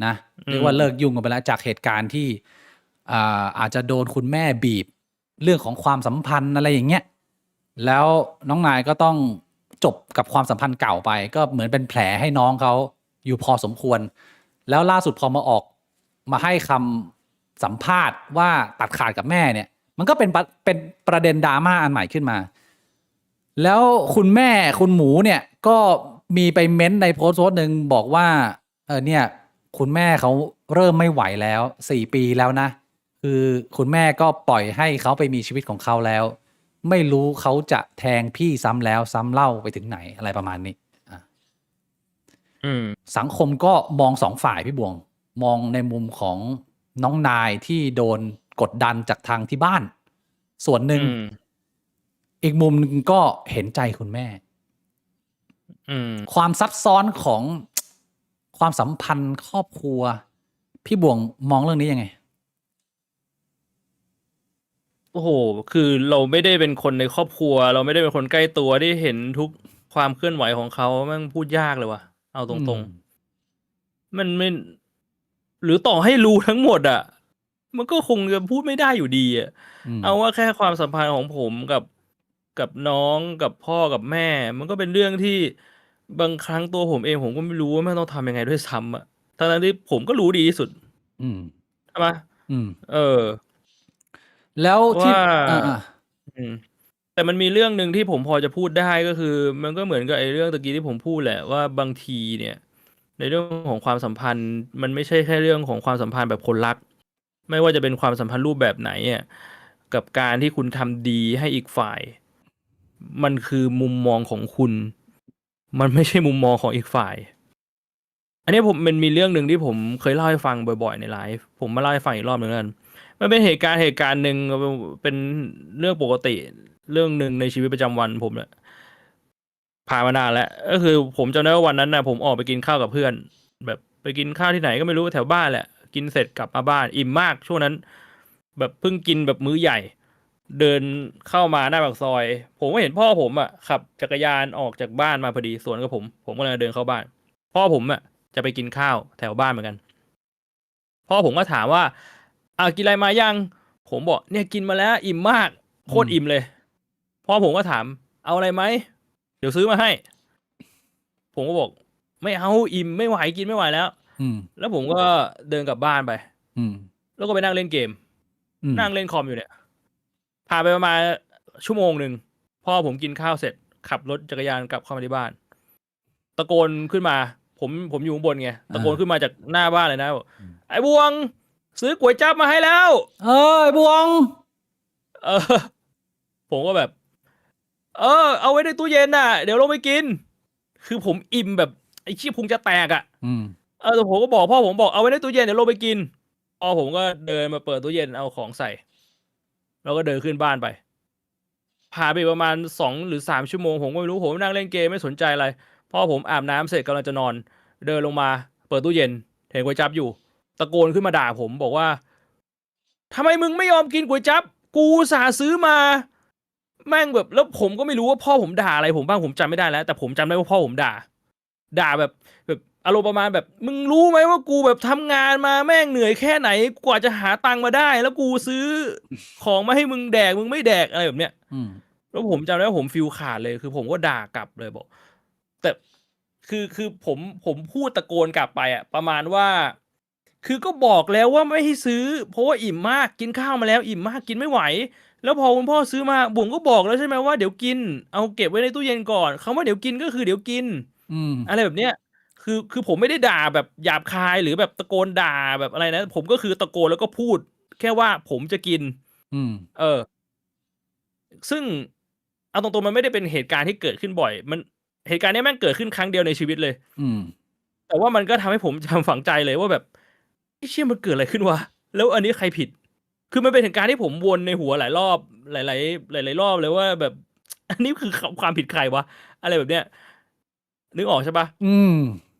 นะเรียกว่าเลิกยุ่งกันไปแล้วจากเหตุการณ์ที่อาจจะโดนคุณแม่บีบเรื่องของความสัมพันธ์อะไรอย่างเงี้ยแล้วน้องนายก็ต้องจบกับความสัมพันธ์เก่าไปก็เหมือนเป็นแผลให้น้องเขาอยู่พอสมควร แล้วล่าสุดพอมาออกมาให้คำสัมภาษณ์ว่าตัดขาดกับแม่เนี่ย มันก็เป็นประเด็นดราม่าอันใหม่ขึ้นมา แล้วคุณแม่คุณหมูเนี่ยก็มีไปเม้นต์ในโพสต์หนึ่งบอกว่าเนี่ยคุณแม่เขาเริ่มไม่ไหวแล้ว4 ปีแล้วนะ คือคุณแม่ก็ปล่อยให้เขาไปมีชีวิตของเขาแล้ว ไม่รู้เขาจะแทงพี่ซ้ำแล้วซ้ำเล่าไปถึงไหนอะไรประมาณนี้สังคมก็มอง2 ฝ่ายพี่บวง มองในมุมของน้องนายที่โดนกดดันจากทางที่บ้าน ส่วนหนึ่งอีกมุมนึงก็เห็นใจคุณแม่ความซับซ้อนของความสัมพันธ์ครอบครัวพี่บวงมองเรื่องนี้ยังไง โอ้โห คือเราไม่ได้เป็นคนในครอบครัว เราไม่ได้เป็นคนใกล้ตัวที่เห็นทุกความเคลื่อนไหวของเขาแม่งพูดยากเลยว่ะ เอาตรงๆ มันไม่หรือต่อให้รู้ทั้งหมดอ่ะ มันก็คงจะพูดไม่ได้อยู่ดีอ่ะ เอาว่าแค่ความสัมพันธ์ของผมกับน้องกับพ่อกับแม่ มันก็เป็นเรื่องที่บางครั้งตัวผมเองผมก็ไม่รู้ว่าแม่งต้องทำยังไงด้วยซ้ำอ่ะทั้งที่ผมก็รู้ดีที่สุดใช่ไหมแล้วที่ ว่าแต่มันมีเรื่องหนึ่งที่ผมพอจะพูดได้ก็คือ มันก็เหมือนกับไอ้เรื่องตะกี้ที่ผมพูดแหละว่าบางทีเนี่ย ในเรื่องของความสัมพันธ์ มันไม่ใช่แค่เรื่องของความสัมพันธ์แบบคนรัก ไม่ว่าจะเป็นความสัมพันธ์รูปแบบไหนอ่ะกับการที่คุณทำดีให้อีกฝ่าย มันคือมุมมองของคุณ มันไม่ใช่มุมมองของอีกฝ่าย อันนี้มันมีเรื่องหนึ่งที่ผมเคยเล่าให้ฟังบ่อยๆในไลฟ์ผมมาเล่าให้ฟังอีกรอบหนึ่งแล้วกันมันเป็นเหตุการณ์หนึ่งเป็นเรื่องปกติเรื่องหนึ่งในชีวิตประจำวันผมเนี่ยผ่านมานานแล้วก็คือผมจำได้ว่าวันนั้นนะผมออกไปกินข้าวกับเพื่อน แบบไปกินข้าวที่ไหนก็ไม่รู้แถวบ้านแหละกินเสร็จกลับมาบ้านอิ่มมากช่วงนั้น แบบเพิ่งกินแบบมื้อใหญ่ เดินเข้ามาหน้าปากซอย ผมก็เห็นพ่อผมอ่ะขับจักรยานออกจากบ้านมาพอดีสวนกับผมก็เลยเดินเข้าบ้านพ่อผมอ่ะจะไปกินข้าวแถวบ้านเหมือนกันพ่อผมก็ถามว่ากินอะไรมายังผมบอกเนี่ยกินมาแล้วอิ่มมากโคตรอิ่มเลยพ่อผมก็ถามเอาอะไรไหมเดี๋ยวซื้อมาให้ผมก็บอกไม่เอาอิ่มไม่ไหวกินไม่ไหวแล้วแล้วผมก็เดินกลับบ้านไปแล้วก็ไปนั่งเล่นเกมนั่งเล่นคอมอยู่เนี่ยผ่านไปประมาณชั่วโมงหนึ่งพ่อผมกินข้าวเสร็จขับรถจักรยานกลับเข้ามาที่บ้านตะโกนขึ้นมาผมอยู่ข้างบนไงตะโกนขึ้นมาจากหน้าบ้านเลยนะไอ้บวงซื้อก๋วยจั๊บมาให้แล้วไอ้บวงผมก็แบบเอาไว้ในตู้เย็นน่ะเดี๋ยวลงไปกินคือผมอิ่มแบบไอ้ชี้พุงจะแตกอ่ะแต่ผมก็บอกพ่อผมบอกเอาไว้ในตู้เย็นเดี๋ยวลงไปกินพ่อผมก็เดินมาเปิดตู้เย็นเอาของใส่แล้วก็เดินขึ้นบ้านไปผ่านไปประมาณ2 หรือ 3 ชั่วโมงผมก็ไม่รู้ผมนั่งเล่นเกมไม่สนใจอะไรพ่อผมอาบน้ำเสร็จกำลังจะนอนเดินลงมาเปิดตู้เย็นเห็นก๋วยจั๊บอยู่ตะโกนขึ้นมาด่าผมบอกว่าทำไมมึงไม่ยอมกินก๋วยจั๊บกูสาซื้อมาแม่งแบบแล้วผมก็ไม่รู้ว่าพ่อผมด่าอะไรผมบ้างผมจำไม่ได้แล้วแต่ผมจำได้ว่าพ่อผมด่าแบบอารมณ์ประมาณแบบมึงรู้ไหมว่ากูแบบทำงานมาแม่งเหนื่อยแค่ไหนกว่าจะหาตังค์มาได้แล้วกูซื้อของมาให้มึงแดกมึงไม่แดกอะไรแบบเนี้ยแล้วผมจำได้ว่าผมฟีลขาดเลยคือผมก็ด่ากลับเลยบอกแต่คือผมพูดตะโกนกลับไปอ่ะประมาณว่าคือก็บอกแล้วว่าไม่ให้ซื้อเพราะว่าอิ่มมากกินข้าวมาแล้วอิ่มมากกินไม่ไหวแล้วพอคุณพ่อซื้อมาบุ๋มก็บอกแล้วใช่ไหมว่าเดี๋ยวกินเอาเก็บไว้ในตู้เย็นก่อนคำว่าเดี๋ยวกินก็คือเดี๋ยวกินอะไรแบบเนี้ยคือผมไม่ได้ด่าแบบหยาบคายหรือแบบตะโกนด่าแบบอะไรนะผมก็คือตะโกนแล้วก็พูดแค่ว่าผมจะกินซึ่งเอาตรงๆมันไม่ได้เป็นเหตุการณ์ที่เกิดขึ้นบ่อยมันเหตุการณ์นี้แม่งเกิดขึ้นครั้งเดียวในชีวิตเลยแต่ว่ามันก็ทำให้ผมจำฝังใจเลยว่าแบบไอ้เชี่ยมันเกิดอะไรขึ้นวะแล้วอันนี้ใครผิดคือมันเป็นเหตุการณ์ที่ผมวนในหัวหลายรอบหลายรอบเลยว่าแบบอันนี้คือความผิดใครวะอะไรแบบเนี้ยนึกออกใช่ปะ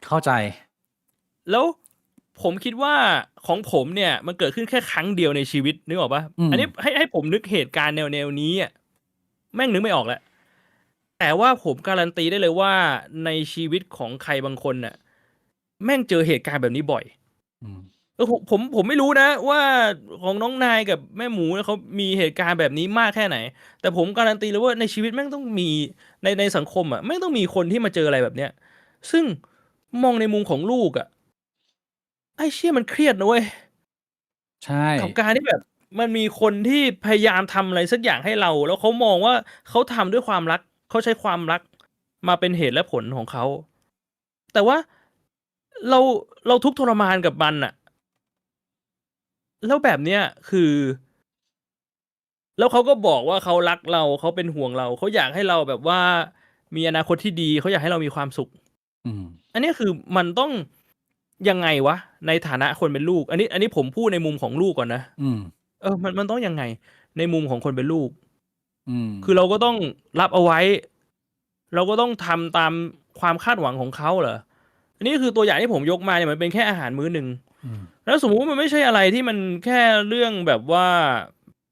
เข้าใจแล้วผมคิดว่าของผมเนี่ยมันเกิดขึ้นแค่ครั้งเดียวในชีวิตนึกออกปะอันนี้ให้ผมนึกเหตุการณ์แนวนี้อ่ะแม่งนึกไม่ออกแล้วแต่ว่าผมการันตีได้เลยว่าในชีวิตของใครบางคนน่ะแม่งเจอเหตุการณ์แบบนี้บ่อยผมไม่รู้นะว่าของน้องนายกับแม่หมูเขามีเหตุการณ์แบบนี้มากแค่ไหนแต่ผมการันตีเลยว่าในชีวิตแม่งต้องมีในสังคมอ่ะแม่งต้องมีคนที่มาเจออะไรแบบเนี้ยซึ่งมองในมุมของลูกอ่ะ อ้เชี่ยมันเครียดนะเว้ย ใช่ กับการที่แบบมันมีคนที่พยายามทำอะไรสักอย่างให้เรา แล้วเขามองว่าเขาทำด้วยความรัก เขาใช้ความรักมาเป็นเหตุและผลของเขา แต่ว่าเราเราทุกข์ทรมานกับมันอะแล้วแบบเนี้ยคือ แล้วเขาก็บอกว่าเขารักเราเขาเป็นห่วงเราเขาอยากให้เราแบบว่ามีอนาคตที่ดีเขาอยากให้เรามีความสุข อืม อันนี้คือมันต้องยังไงวะ ในฐานะคนเป็นลูก อันนี้ผมพูดในมุมของลูกก่อนนะ อืม มันต้องยังไง ในมุมของคนเป็นลูก อืม คือเราก็ต้องรับเอาไว้ เราก็ต้องทำตามความคาดหวังของเขาเหรอ อันนี้คือตัวอย่างที่ผมยกมาเนี่ยมันเป็นแค่อาหารมื้อหนึ่ง อืม แล้วสมมุติว่ามันไม่ใช่อะไรที่มันแค่เรื่องแบบว่า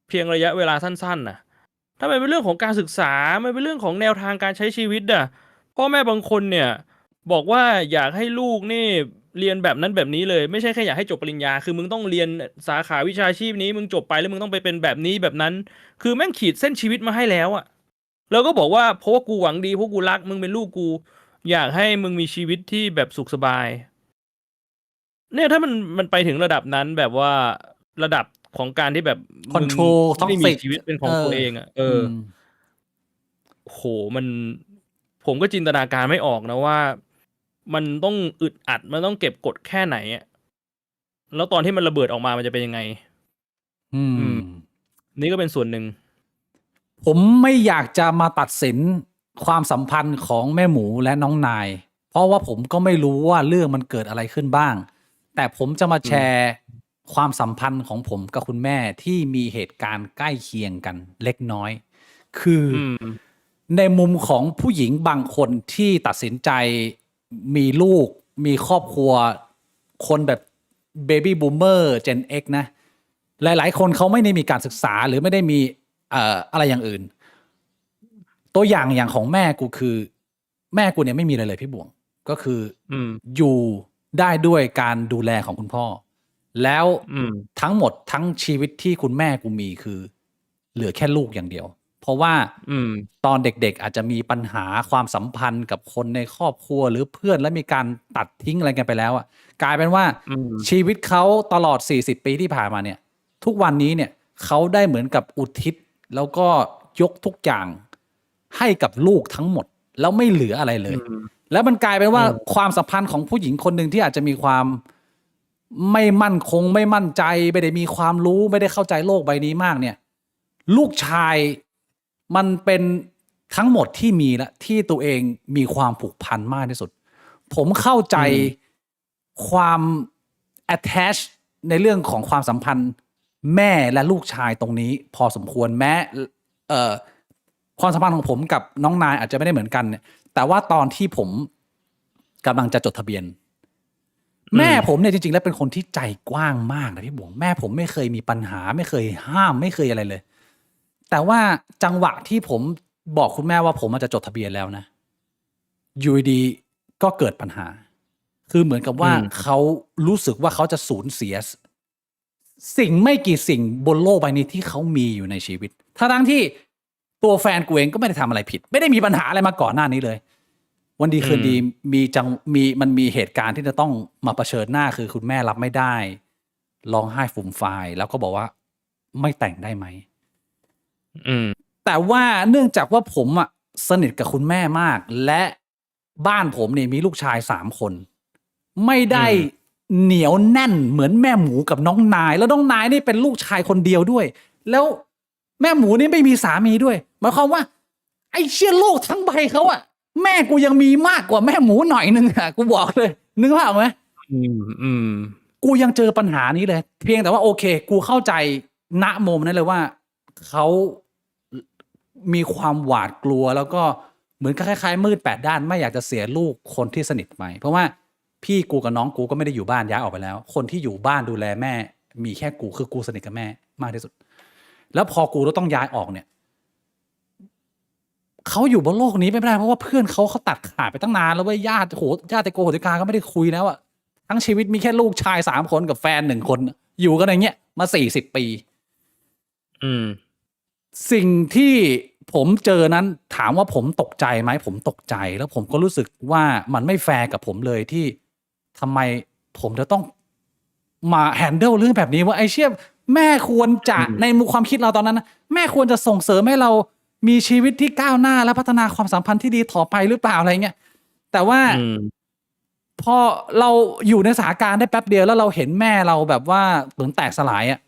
เพียงระยะเวลาสั้นๆน่ะ ถ้ามันเป็นเรื่องของการศึกษา มันเป็นเรื่องของแนวทางการใช้ชีวิตอ่ะพ่อแม่บางคนเนี่ย บอกว่าอยากให้ลูกนี่เรียนแบบนั้นแบบนี้เลย ไม่ใช่แค่อยากให้จบปริญญา คือมึงต้องเรียนสาขาวิชาชีพนี้ มึงจบไปแล้วมึงต้องไปเป็นแบบนี้แบบนั้น คือแม่งขีดเส้นชีวิตมาให้แล้วอ่ะ แล้วก็บอกว่าเพราะว่ากูหวังดีเพราะกูรักมึงเป็นลูกกู อยากให้มึงมีชีวิตที่แบบสุขสบาย เนี่ยถ้ามันไปถึงระดับนั้นแบบว่าระดับของการที่แบบมึง control ไม่มี toxic ชีวิตเป็นของตัวเองอ่ะ ม โหมันผมก็จินตนาการไม่ออกนะว่า มันต้องอึดอัดมันต้องเก็บกดแค่ไหนอะแล้วตอนที่มันระเบิดออกมามันจะเป็นยังไง อืม นี่ก็เป็นส่วนหนึ่ง ผมไม่อยากจะมาตัดสินความสัมพันธ์ของแม่หมูและน้องนาย เพราะว่าผมก็ไม่รู้ว่าเรื่องมันเกิดอะไรขึ้นบ้าง แต่ผมจะมาแชร์ความสัมพันธ์ของผมกับคุณแม่ที่มีเหตุการณ์ใกล้เคียงกันเล็กน้อย คืออ ม ในมุมของผู้หญิงบางคนที่ตัดสินใจมีลูก มีครอบครัว คนแบบเบบี้บูมเมอร์เจน X นะ หลายๆ คนเขาไม่ได้มีการศึกษาหรือไม่ได้มีอะไรอย่างอื่น ตัวอย่างของแม่กูคือ แม่กูเนี่ยไม่มีอะไรเลยพี่บวง ก็คือ อืม อยู่ได้ด้วยการดูแลของคุณพ่อ แล้ว อืม ทั้งหมดทั้งชีวิตที่คุณแม่กูมีคือ เหลือแค่ลูกอย่างเดียว เพราะว่า อืม ตอนเด็กๆอาจจะมีปัญหาความสัมพันธ์กับคนในครอบครัวหรือเพื่อนแล้วมีการตัดทิ้งอะไรกันไปแล้วอ่ะกลายเป็นว่า อืม ชีวิตเขาตลอด40 ปีที่ผ่านมาเนี่ย ทุกวันนี้เนี่ยเขาได้เหมือนกับอุทิศแล้วก็ยกทุกอย่างให้กับลูกทั้งหมด แล้วไม่เหลืออะไรเลย แล้วมันกลายเป็นว่าความสัมพันธ์ของผู้หญิงคนหนึ่งที่อาจจะมีความไม่มั่นคงไม่มั่นใจไม่ได้มีความรู้ไม่ได้เข้าใจโลกใบนี้มากเนี่ย ลูกชายมันเป็นทั้งหมดที่มีและที่ตัวเองมีความผูกพันมากที่สุด ผมเข้าใจความ attach ในเรื่องของความสัมพันธ์แม่และลูกชายตรงนี้พอสมควรแม้ความสัมพันธ์ของผมกับน้องนายอาจจะไม่ได้เหมือนกันเนี่ยแต่ว่าตอนที่ผมกำลังจะจดทะเบียน แม่ผมเนี่ยจริงๆแล้วเป็นคนที่ใจกว้างมากนะพี่บวงแม่ผมไม่เคยมีปัญหาไม่เคยห้ามไม่เคยอะไรเลย แต่ว่าจังหวะที่ผมบอกคุณแม่ว่าผมจะจดทะเบียนแล้วนะอยู่ดีก็เกิดปัญหา คือเหมือนกับว่าเขารู้สึกว่าเขาจะสูญเสียสิ่งไม่กี่สิ่งบนโลกใบนี้ที่เขามีอยู่ในชีวิตทั้งที่ตัวแฟนกูเองก็ไม่ได้ทำอะไรผิด ไม่ได้มีปัญหาอะไรมาก่อนหน้านี้เลย วันดีคืนดีมันมีเหตุการณ์ที่จะต้องมาเผชิญหน้าคือคุณแม่รับไม่ได้ร้องไห้ฟูมฟายแล้วก็บอกว่าไม่แต่งได้ไหมแต่ว่าเนื่องจากว่าผมอ่ะสนิทกับคุณแม่มากและบ้านผมเนี่ยมีลูกชาย3 คนไม่ได้เหนียวแน่นเหมือนแม่หมูกับน้องนายแล้วน้องนายนี่เป็นลูกชายคนเดียวด้วยแล้วแม่หมูนี่ไม่มีสามีด้วยหมายความว่าไอ้เชี่ยโลกทั้งใบเขาอ่ะแม่กูยังมีมากกว่าแม่หมูหน่อยนึงอ่ะกูบอกเลยนึกภาพออกไหมกูยังเจอปัญหานี้เลยเพียงแต่ว่าโอเคกูเข้าใจณโมเมนต์นั้นเลยว่าเขามีความหวาดกลัวแล้วก็เหมือนคล้ายๆมืด8 ด้านไม่อยากจะเสียลูกคนที่สนิทไปเพราะว่าพี่กูกับน้องกูก็ไม่ได้อยู่บ้านย้ายออกไปแล้วคนที่อยู่บ้านดูแลแม่มีแค่กูคือกูสนิทกับแม่มากที่สุดแล้วพอกูต้องย้ายออกเนี่ยเขาอยู่บนโลกนี้ไม่ได้เพราะว่าเพื่อนเขาตัดขาดไปตั้งนานแล้วเว้ยญาติโกโหติกาก็ไม่ได้คุยแล้วอะทั้งชีวิตมีแค่ลูกชาย3 คนกับแฟน1 คนอยู่กันอย่างเงี้ยมา40 ปีสิ่งที่ผมเจอนั้นถามว่าผมตกใจไหมผมตกใจแล้วผมก็รู้สึกว่ามันไม่แฟร์กับผมเลยที่ทำไมผมจะต้อง มาแฮนเดิลเรื่องแบบนี้ว่าไอ้เชี่ยแม่ควรจะในมุมความคิดเราตอนนั้นนะแม่ควรจะส่งเสริมให้เรามีชีวิตที่ก้าวหน้าและพัฒนาความสัมพันธ์ที่ดีต่อไปหรือเปล่าอะไรเงี้ยแต่ว่า อืม พอเราอยู่ในสถานการณ์ได้แป๊บเดียวแล้วเราเห็นแม่เราแบบว่าเหมือนแตกสลายอ่ะ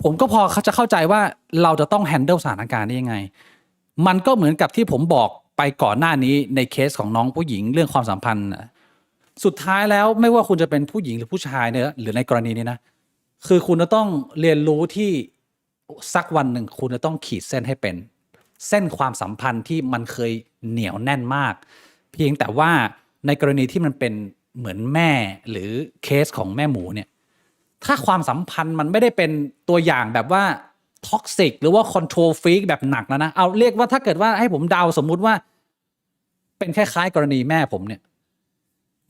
ผมก็พอเขาจะเข้าใจว่าเราจะต้องแฮนเดิลสถานการณ์นี้ยังไง มันก็เหมือนกับที่ผมบอกไปก่อนหน้านี้ในเคสของน้องผู้หญิงเรื่องความสัมพันธ์น่ะสุดท้ายแล้วไม่ว่าคุณจะเป็นผู้หญิงหรือผู้ชายเนี่ยหรือในกรณีนี้นะคือคุณจะต้องเรียนรู้ที่สักวันหนึ่งคุณจะต้องขีดเส้นให้เป็น เส้นความสัมพันธ์ที่มันเคยเหนียวแน่นมาก เพียงแต่ว่าในกรณีที่มันเป็นเหมือนแม่หรือเคสของแม่หมูเนี่ย ถ้าความสัมพันธ์มันไม่ได้เป็นตัวอย่างแบบว่าท็อกซิกหรือว่าคอนโทรลฟรีกแบบหนักแล้วนะเอาเรียกว่าถ้าเกิดว่าให้ผมเดาสมมุติว่า เป็นคล้ายๆกรณีแม่ผมเนี่ย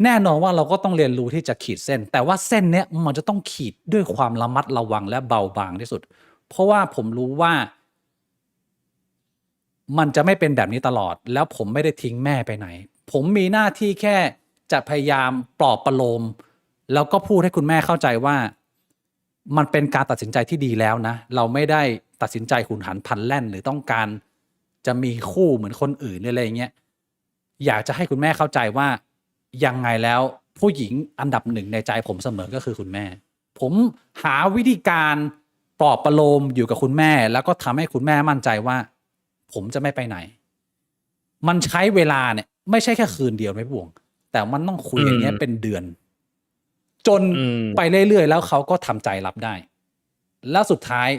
แน่นอนว่าเราก็ต้องเรียนรู้ที่จะขีดเส้น แต่ว่าเส้นเนี้ยมันจะต้องขีดด้วยความระมัดระวังและเบาบางที่สุด เพราะว่าผมรู้ว่า มันจะไม่เป็นแบบนี้ตลอด แล้วผมไม่ได้ทิ้งแม่ไปไหน ผมมีหน้าที่แค่จะพยายามปลอบประโลม แล้วก็พูดให้คุณแม่เข้าใจว่า มันเป็นการตัดสินใจที่ดีแล้วนะ เราไม่ได้ตัดสินใจหุนหันพลันแล่น หรือต้องการจะมีคู่เหมือนคนอื่นหรืออะไรอย่างเงี้ย อยากจะให้คุณแม่เข้าใจว่ายังไงแล้วผู้หญิงอันดับหนึ่งในใจผมเสมอก็คือคุณแม่ ผมหาวิธีการปลอบประโลมอยู่กับคุณแม่ แล้วก็ทำให้คุณแม่มั่นใจว่า ผมจะไม่ไปไหน มันใช้เวลาเนี่ย ไม่ใช่แค่คืนเดียวไม่บวง แต่มันต้องคุยอย่างเงี้ยเป็นเดือน จนไปเรื่อยๆแล้วเขาก็ทำใจรับได้ แล้วสุดท้าย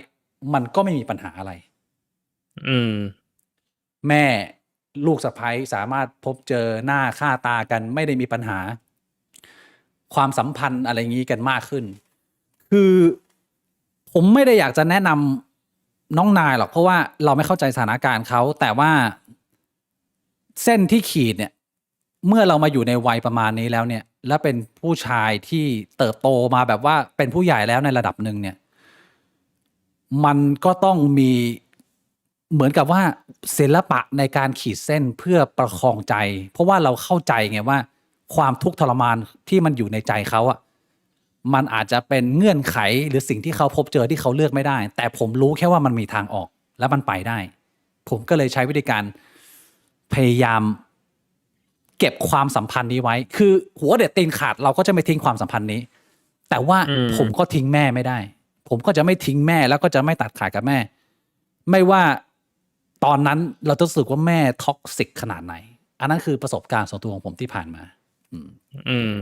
มันก็ไม่มีปัญหาอะไร อืม แม่ลูกสะใภ้สามารถพบเจอหน้าค่าตากันไม่ได้มีปัญหา ความสัมพันธ์อะไรงี้กันมากขึ้น คือผมไม่ได้อยากจะแนะนำน้องนายหรอกเพราะว่าเราไม่เข้าใจสถานการณ์เขาแต่ว่าเส้นที่ขีดเนี่ย เมื่อเรามาอยู่ในวัยประมาณนี้แล้วเนี่ย และเป็นผู้ชายที่เติบโตมาแบบว่าเป็นผู้ใหญ่แล้วในระดับหนึ่งเนี่ย มันก็ต้องมีเหมือนกับว่าศิลปะในการขีดเส้นเพื่อประคองใจ เพราะว่าเราเข้าใจไงว่า ความทุกข์ทรมานที่มันอยู่ในใจเขาอ่ะมันอาจจะเป็นเงื่อนไขหรือสิ่งที่เขาพบเจอที่เขาเลือกไม่ได้ แต่ผมรู้แค่ว่ามันมีทางออกและมันไปได้ ผมก็เลยใช้วิธีการพยายามเก็บความสัมพันธ์นี้ไว้ คือหัวเด็ดตีนขาดเราก็จะไม่ทิ้งความสัมพันธ์นี้ แต่ว่าผมก็ทิ้งแม่ไม่ได้ ผมก็จะไม่ทิ้งแม่แล้วก็จะไม่ตัดขาดกับแม่ ไม่ว่าตอนนั้นเราจะรู้สึกว่าแม่ท็อกซิกขนาดไหน อันนั้นคือประสบการณ์ส่วนตัวของผมที่ผ่านมา อืม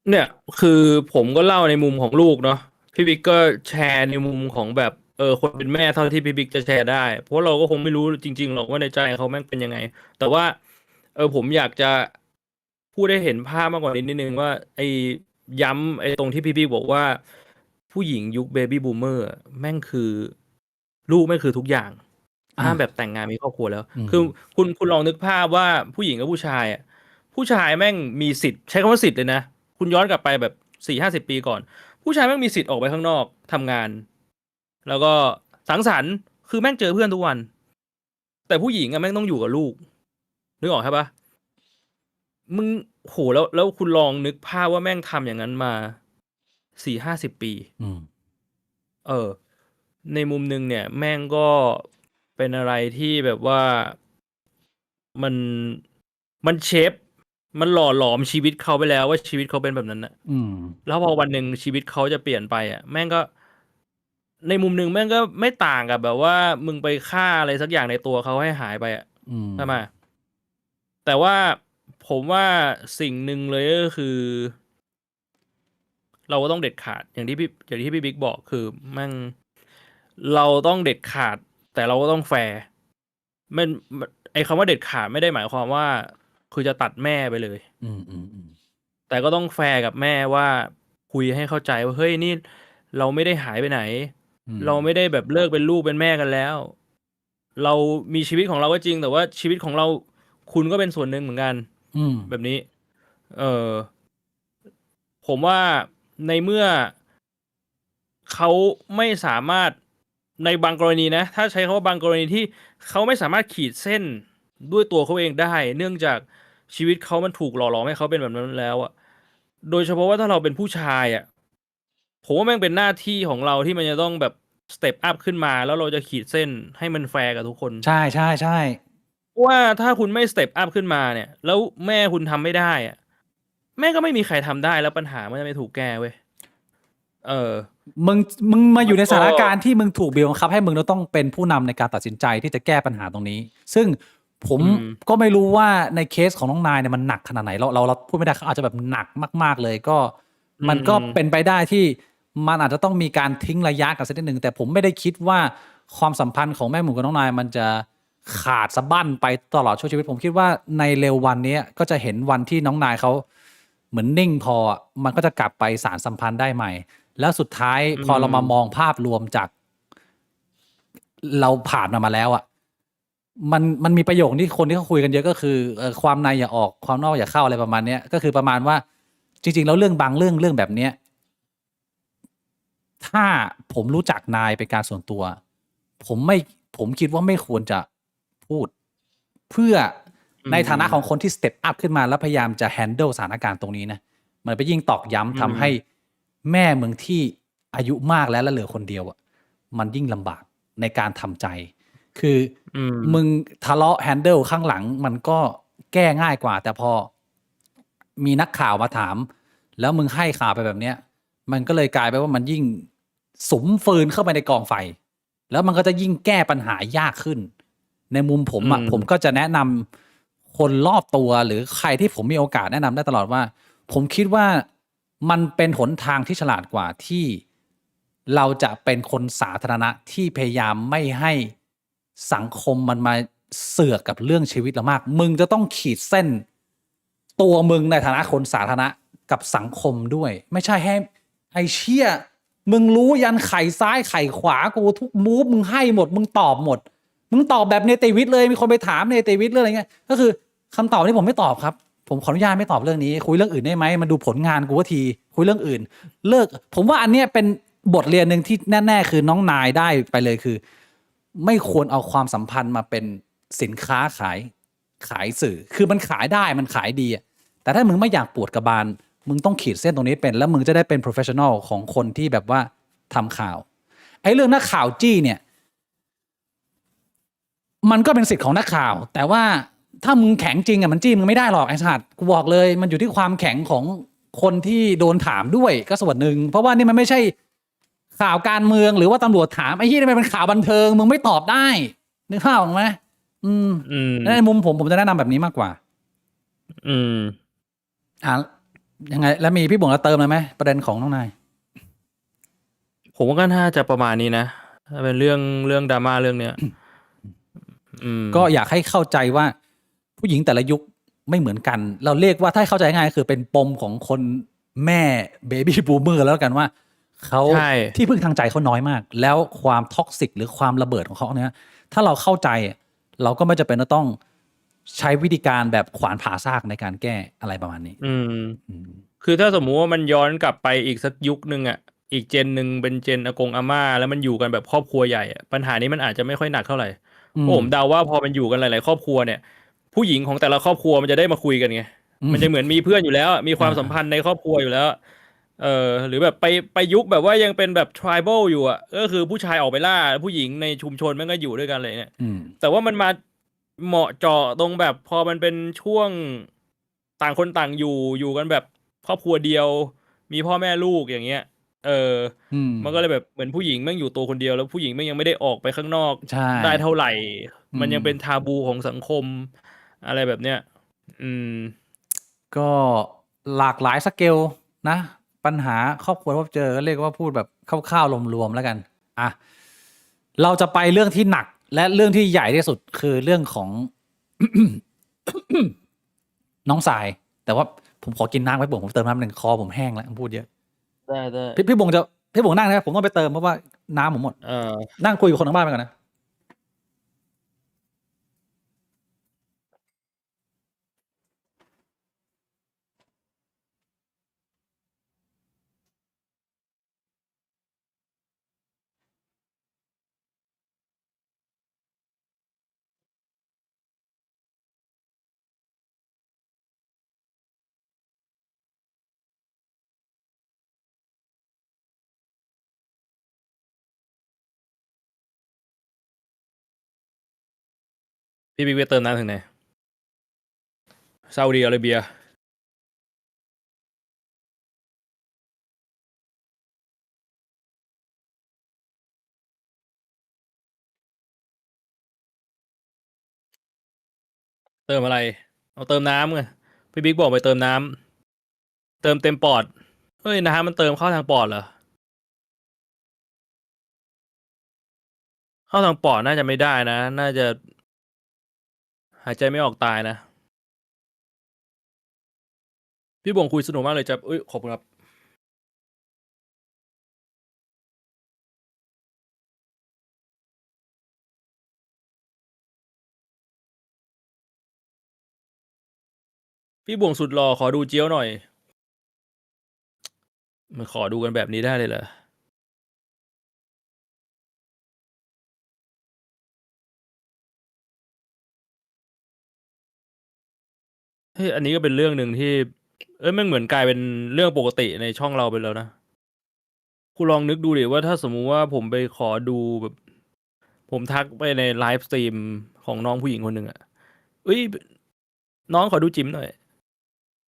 เนี่ย คือผมก็เล่าในมุมของลูกเนาะพี่บิ๊กก็แชร์ในมุมของแบบคนเป็นแม่เท่าที่พี่บิ๊กจะแชร์ได้ เพราะเราก็คงไม่รู้จริงๆหรอกว่าในใจเขาแม่งเป็นยังไง แต่ว่าผมอยากจะพูดให้เห็นภาพมากกว่านี้นิดนึงว่าย้ำตรงที่พี่บิ๊กบอกว่า ผู้หญิงยุคเบบี้บูมเมอร์แม่งคือลูกแม่งคือทุกอย่างห้ามแบบแต่งงานมีครอบครัวแล้ว คือคุณลองนึกภาพว่าผู้หญิงกับผู้ชายอ่ะผู้ชายแม่งมีสิทธิ์ใช้คำว่าสิทธิ์เลยนะคุณย้อนกลับไปแบบ40-50 ปีก่อน ผู้ชายแม่งมีสิทธิ์ออกไปข้างนอกทำงาน แล้วก็สังสรรค์คือแม่งเจอเพื่อนทุกวัน แต่ผู้หญิงอะแม่งต้องอยู่กับลูกนึกออกใช่ปะมึงโหแล้วคุณลองนึกภาพว่าแม่งทำอย่างนั้นมา40-50 ปีในมุมนึงเนี่ย แม่งก็เป็นอะไรที่แบบว่ามันเชฟมันหล่อหลอมชีวิตเขาไปแล้วว่าชีวิตเขาเป็นแบบนั้นนะแล้วพอวันหนึ่งชีวิตเขาจะเปลี่ยนไปอ่ะแม่งก็ในมุมหนึ่งแม่งก็ไม่ต่างกับแบบว่ามึงไปฆ่าอะไรสักอย่างในตัวเขาให้หายไปอ่ะใช่ไหมแต่ว่าผมว่าสิ่งหนึ่งเลยก็คือ เราก็ต้องเด็ดขาดอย่างที่พี่บิ๊กบอกคือแม่งเราต้องเด็ดขาดแต่เราก็ต้องแฟร์มันคำว่าเด็ดขาดไม่ได้หมายความว่าคือจะตัดแม่ไปเลยแต่ก็ต้องแฟร์กับแม่ว่าคุยให้เข้าใจว่าเฮ้ยนี่เราไม่ได้หายไปไหนเราไม่ได้แบบเลิกเป็นลูกเป็นแม่กันแล้วเรามีชีวิตของเราก็จริงแต่ว่าชีวิตของเราคุณก็เป็นส่วนหนึ่งเหมือนกันแบบนี้ผมว่าในเมื่อเขาไม่สามารถในบางกรณีนะถ้าใช้คำว่าบางกรณีที่เขาไม่สามารถขีดเส้นด้วยตัวเขาเองได้เนื่องจากชีวิตเขามันถูกหล่อหลอมให้เขาเป็นแบบนั้นแล้วอ่ะ โดยเฉพาะว่าถ้าเราเป็นผู้ชายอ่ะผมว่าแม่งเป็นหน้าที่ของเราที่มันจะต้องแบบสเต็ปอัพขึ้นมาแล้วเราจะขีดเส้นให้มันแฟร์กับทุกคน ใช่ใช่ใช่ ว่าถ้าคุณไม่สเต็ปอัพขึ้นมาเนี่ยแล้วแม่คุณทำไม่ได้อ่ะแม่ก็ไม่มีใครทำได้แล้วปัญหามันจะไม่ถูกแก้เว้ยเออมึงมึงมาอยู่ใน แล้วก็ สถานการณ์ที่มึงถูกบีบบังคับให้มึงต้องเป็นผู้นำในการตัดสินใจที่จะแก้ปัญหาตรงนี้ ซึ่งผมก็ไม่รู้ว่าในเคสของน้องนายเนี่ยมันหนักขนาดไหนเราพูดไม่ได้เขาอาจจะแบบหนักมากๆเลยก็มันก็เป็นไปได้ที่มันอาจจะต้องมีการทิ้งระยะกันสักนิดหนึ่งแต่ผมไม่ได้คิดว่าความสัมพันธ์ของแม่หมูกับน้องนายมันจะขาดสะบั้นไปตลอดช่วงชีวิตผมคิดว่าในเร็ววันนี้ก็จะเห็นวันที่น้องนายเขาเหมือนนิ่งพอมันก็จะกลับไปสานสัมพันธ์ได้ใหม่ แล้วสุดท้ายพอเรามามองภาพรวมจากเราผ่านมาแล้วอ่ะมันมีประโยคที่คนที่เขาคุยกันเยอะก็คือความในอย่าออกความนอกอย่าเข้าอะไรประมาณเนี้ยก็คือประมาณว่าจริงๆแล้วเรื่องบางเรื่องแบบเนี้ยถ้าผมรู้จักนายเป็นการส่วนตัวผมคิดว่าไม่ควรจะพูดเพื่อในฐานะของคนที่สเต็ปอัพขึ้นมาแล้วพยายามจะ handle สถานการณ์ตรงนี้นะมันไปยิ่งตอกย้ำทำให้แม่มึงที่อายุมากแล้วเหลือคนเดียวอ่ะมันยิ่งลำบากในการทำใจ คือมึงทะเลาะ handle ข้างหลังมันก็แก้ง่ายกว่า แต่พอมีนักข่าวมาถาม แล้วมึงให้ข่าวไปแบบเนี้ย มันก็เลยกลายไปว่ามันยิ่งสุมฟืนเข้าไปในกองไฟ แล้วมันก็จะยิ่งแก้ปัญหายากขึ้น ในมุมผมผมก็จะแนะนำคนรอบตัวหรือใครที่ผมมีโอกาสแนะนำได้ตลอดว่า ผมคิดว่ามันเป็นหนทางที่ฉลาดกว่าที่เราจะเป็นคนสาธารณะที่พยายามไม่ให้สังคมมันมาเสือกกับเรื่องชีวิตเรามาก มึงจะต้องขีดเส้นตัวมึงในฐานะคนสาธารณะกับสังคมด้วย ไม่ใช่ให้ไอ้เชี่ยมึงรู้ยันไข่ซ้ายไข่ขวากูทุกมูฟมึงให้หมด มึงตอบหมด มึงตอบแบบเนติวิทย์เลยมีคนไปถามเนติวิทย์เรื่องอะไรเงี้ยก็คือคำตอบที่ผมไม่ตอบครับ ผมขออนุญาตไม่ตอบเรื่องนี้ คุยเรื่องอื่นได้ไหมมาดูผลงานกูว่าทีคุยเรื่องอื่น เลิกผมว่าอันเนี้ยเป็นบทเรียนหนึ่งที่แน่ๆคือน้องนายได้ไปเลยคือ ไม่ควรเอาความสัมพันธ์มาเป็นสินค้าขายสื่อ คือมันขายได้มันขายดีอะแต่ถ้ามึงไม่อยากปวดกระบาลมึงต้องขีดเส้นตรงนี้เป็นแล้วมึงจะได้เป็น professional ของคนที่แบบว่าทำข่าวไอ้เรื่องนักข่าวจี้เนี่ย มันก็เป็นสิทธิ์ของนักข่าว แต่ว่าถ้ามึงแข็งจริงอ่ะมันจี้มึงไม่ได้หรอกไอ้สัตว์กูบอกเลยมันอยู่ที่ความแข็งของคนที่โดนถามด้วยก็ส่วนหนึ่งเพราะว่านี่มันไม่ใช่ข่าวการเมืองหรือว่าตำรวจถามไอ้ที่นี่มันเป็นข่าวบันเทิงมึงไม่ตอบได้นึกภาพออกไหมในมุมผมจะแนะนำแบบนี้มากกว่ายังไงแล้วมีพี่บ่งจะเติมอะไรไหมประเด็นของน้องนายผมว่าก็น่าจะประมาณนี้นะถ้าเป็นเรื่องดราม่าเรื่องเนี้ยก็อยากให้เข้าใจว่าผู้หญิงแต่ละยุคไม่เหมือนกันเราเรียกว่าถ้าเข้าใจง่ายคือเป็นปมของคนแม่เบบี้บูมเมอร์แล้วกันว่าเขาที่พึ่งทางใจเขาน้อยมากแล้วความท็อกซิกหรือความระเบิดของเขาเนี่ยถ้าเราเข้าใจเราก็ไม่จำเป็นต้องใช้วิธีการแบบขวานผ่าซากในการแก้อะไรประมาณนี้คือถ้าสมมุติว่ามันย้อนกลับไปอีกสักยุคนึงอ่ะอีกเจนหนึ่งเป็นเจนอากงอาม่าแล้วมันอยู่กันแบบครอบครัวใหญ่ปัญหานี้มันอาจจะไม่ค่อยหนักเท่าไหร่ผมเดาว่าพอมันอยู่กันหลายๆครอบครัวเนี่ยผู้หญิงของแต่ละครอบครัวมันจะได้มาคุยกันไงมันจะเหมือนมีเพื่อนอยู่แล้วมีความสัมพันธ์ในครอบครัวอยู่แล้วหรือแบบไปยุคแบบว่ายังเป็นแบบ tribal อยู่อ่ะก็คือผู้ชายออกไปล่าผู้หญิงในชุมชนมันก็อยู่ด้วยกันเลยเนี่ยแต่ว่ามันมาเหมาะเจาะตรงแบบพอมันเป็นช่วงต่างคนต่างอยู่กันแบบครอบครัวเดียวมีพ่อแม่ลูกอย่างเงี้ยมันก็เลยแบบเหมือนผู้หญิงแม่งอยู่ตัวคนเดียวแล้วผู้หญิงแม่งยังไม่ได้ออกไปข้างนอกได้เท่าไหร่มันยังเป็นทาบูของสังคมอะไรแบบเนี้ยก็หลากหลายสเกลนะปัญหาครอบครัวพบเจอก็เรียกว่าพูดแบบคร่าวๆรวมๆแล้วกันเราจะไปเรื่องที่หนักและเรื่องที่ใหญ่ที่สุดคือเรื่องของ น้องสายแต่ว่าผมขอกินน้ำไว้ผมเติมน้ำหนึ่งคอผมแห้งแล้วพูดเยอะได้พี่บงนั่งนะผมต้องไปเติมเพราะว่าน้ำผมหมดนั่งคุยกับคนทางบ้านไปก่อนนะ พี่บิ๊กไปเติมน้ำถึงไหนซาอุดิอาระเบียเติมอะไรเอาเติมน้ำไงพี่บิ๊กบอกไปเติมน้ำเติมเต็มปอดเฮ้ยน้ำมันเติมเข้าทางปอดเหรอเข้าทางปอดน่าจะไม่ได้นะ น่าจะหายใจไม่ออกตายนะพี่บ่งคุยสนุกมากเลยจะเอ้ยขอบคุณครับพี่บ่วงสุดหล่อขอดูเจี๊ยวหน่อยมันขอดูกันแบบนี้ได้เลยเหรอเฮ้ยอันนี้ก็เป็นเรื่องหนึ่งที่ เอ้ยมันเหมือนกลายเป็นเรื่องปกติในช่องเราไปแล้วนะคุณลองนึกดูดิว่าถ้าสมมุติว่าผมไปขอดูแบบ ผมทักไปในไลฟ์สตรีมของน้องผู้หญิงคนหนึ่งอะเอ้ยน้องขอดูจิ๋มหน่อย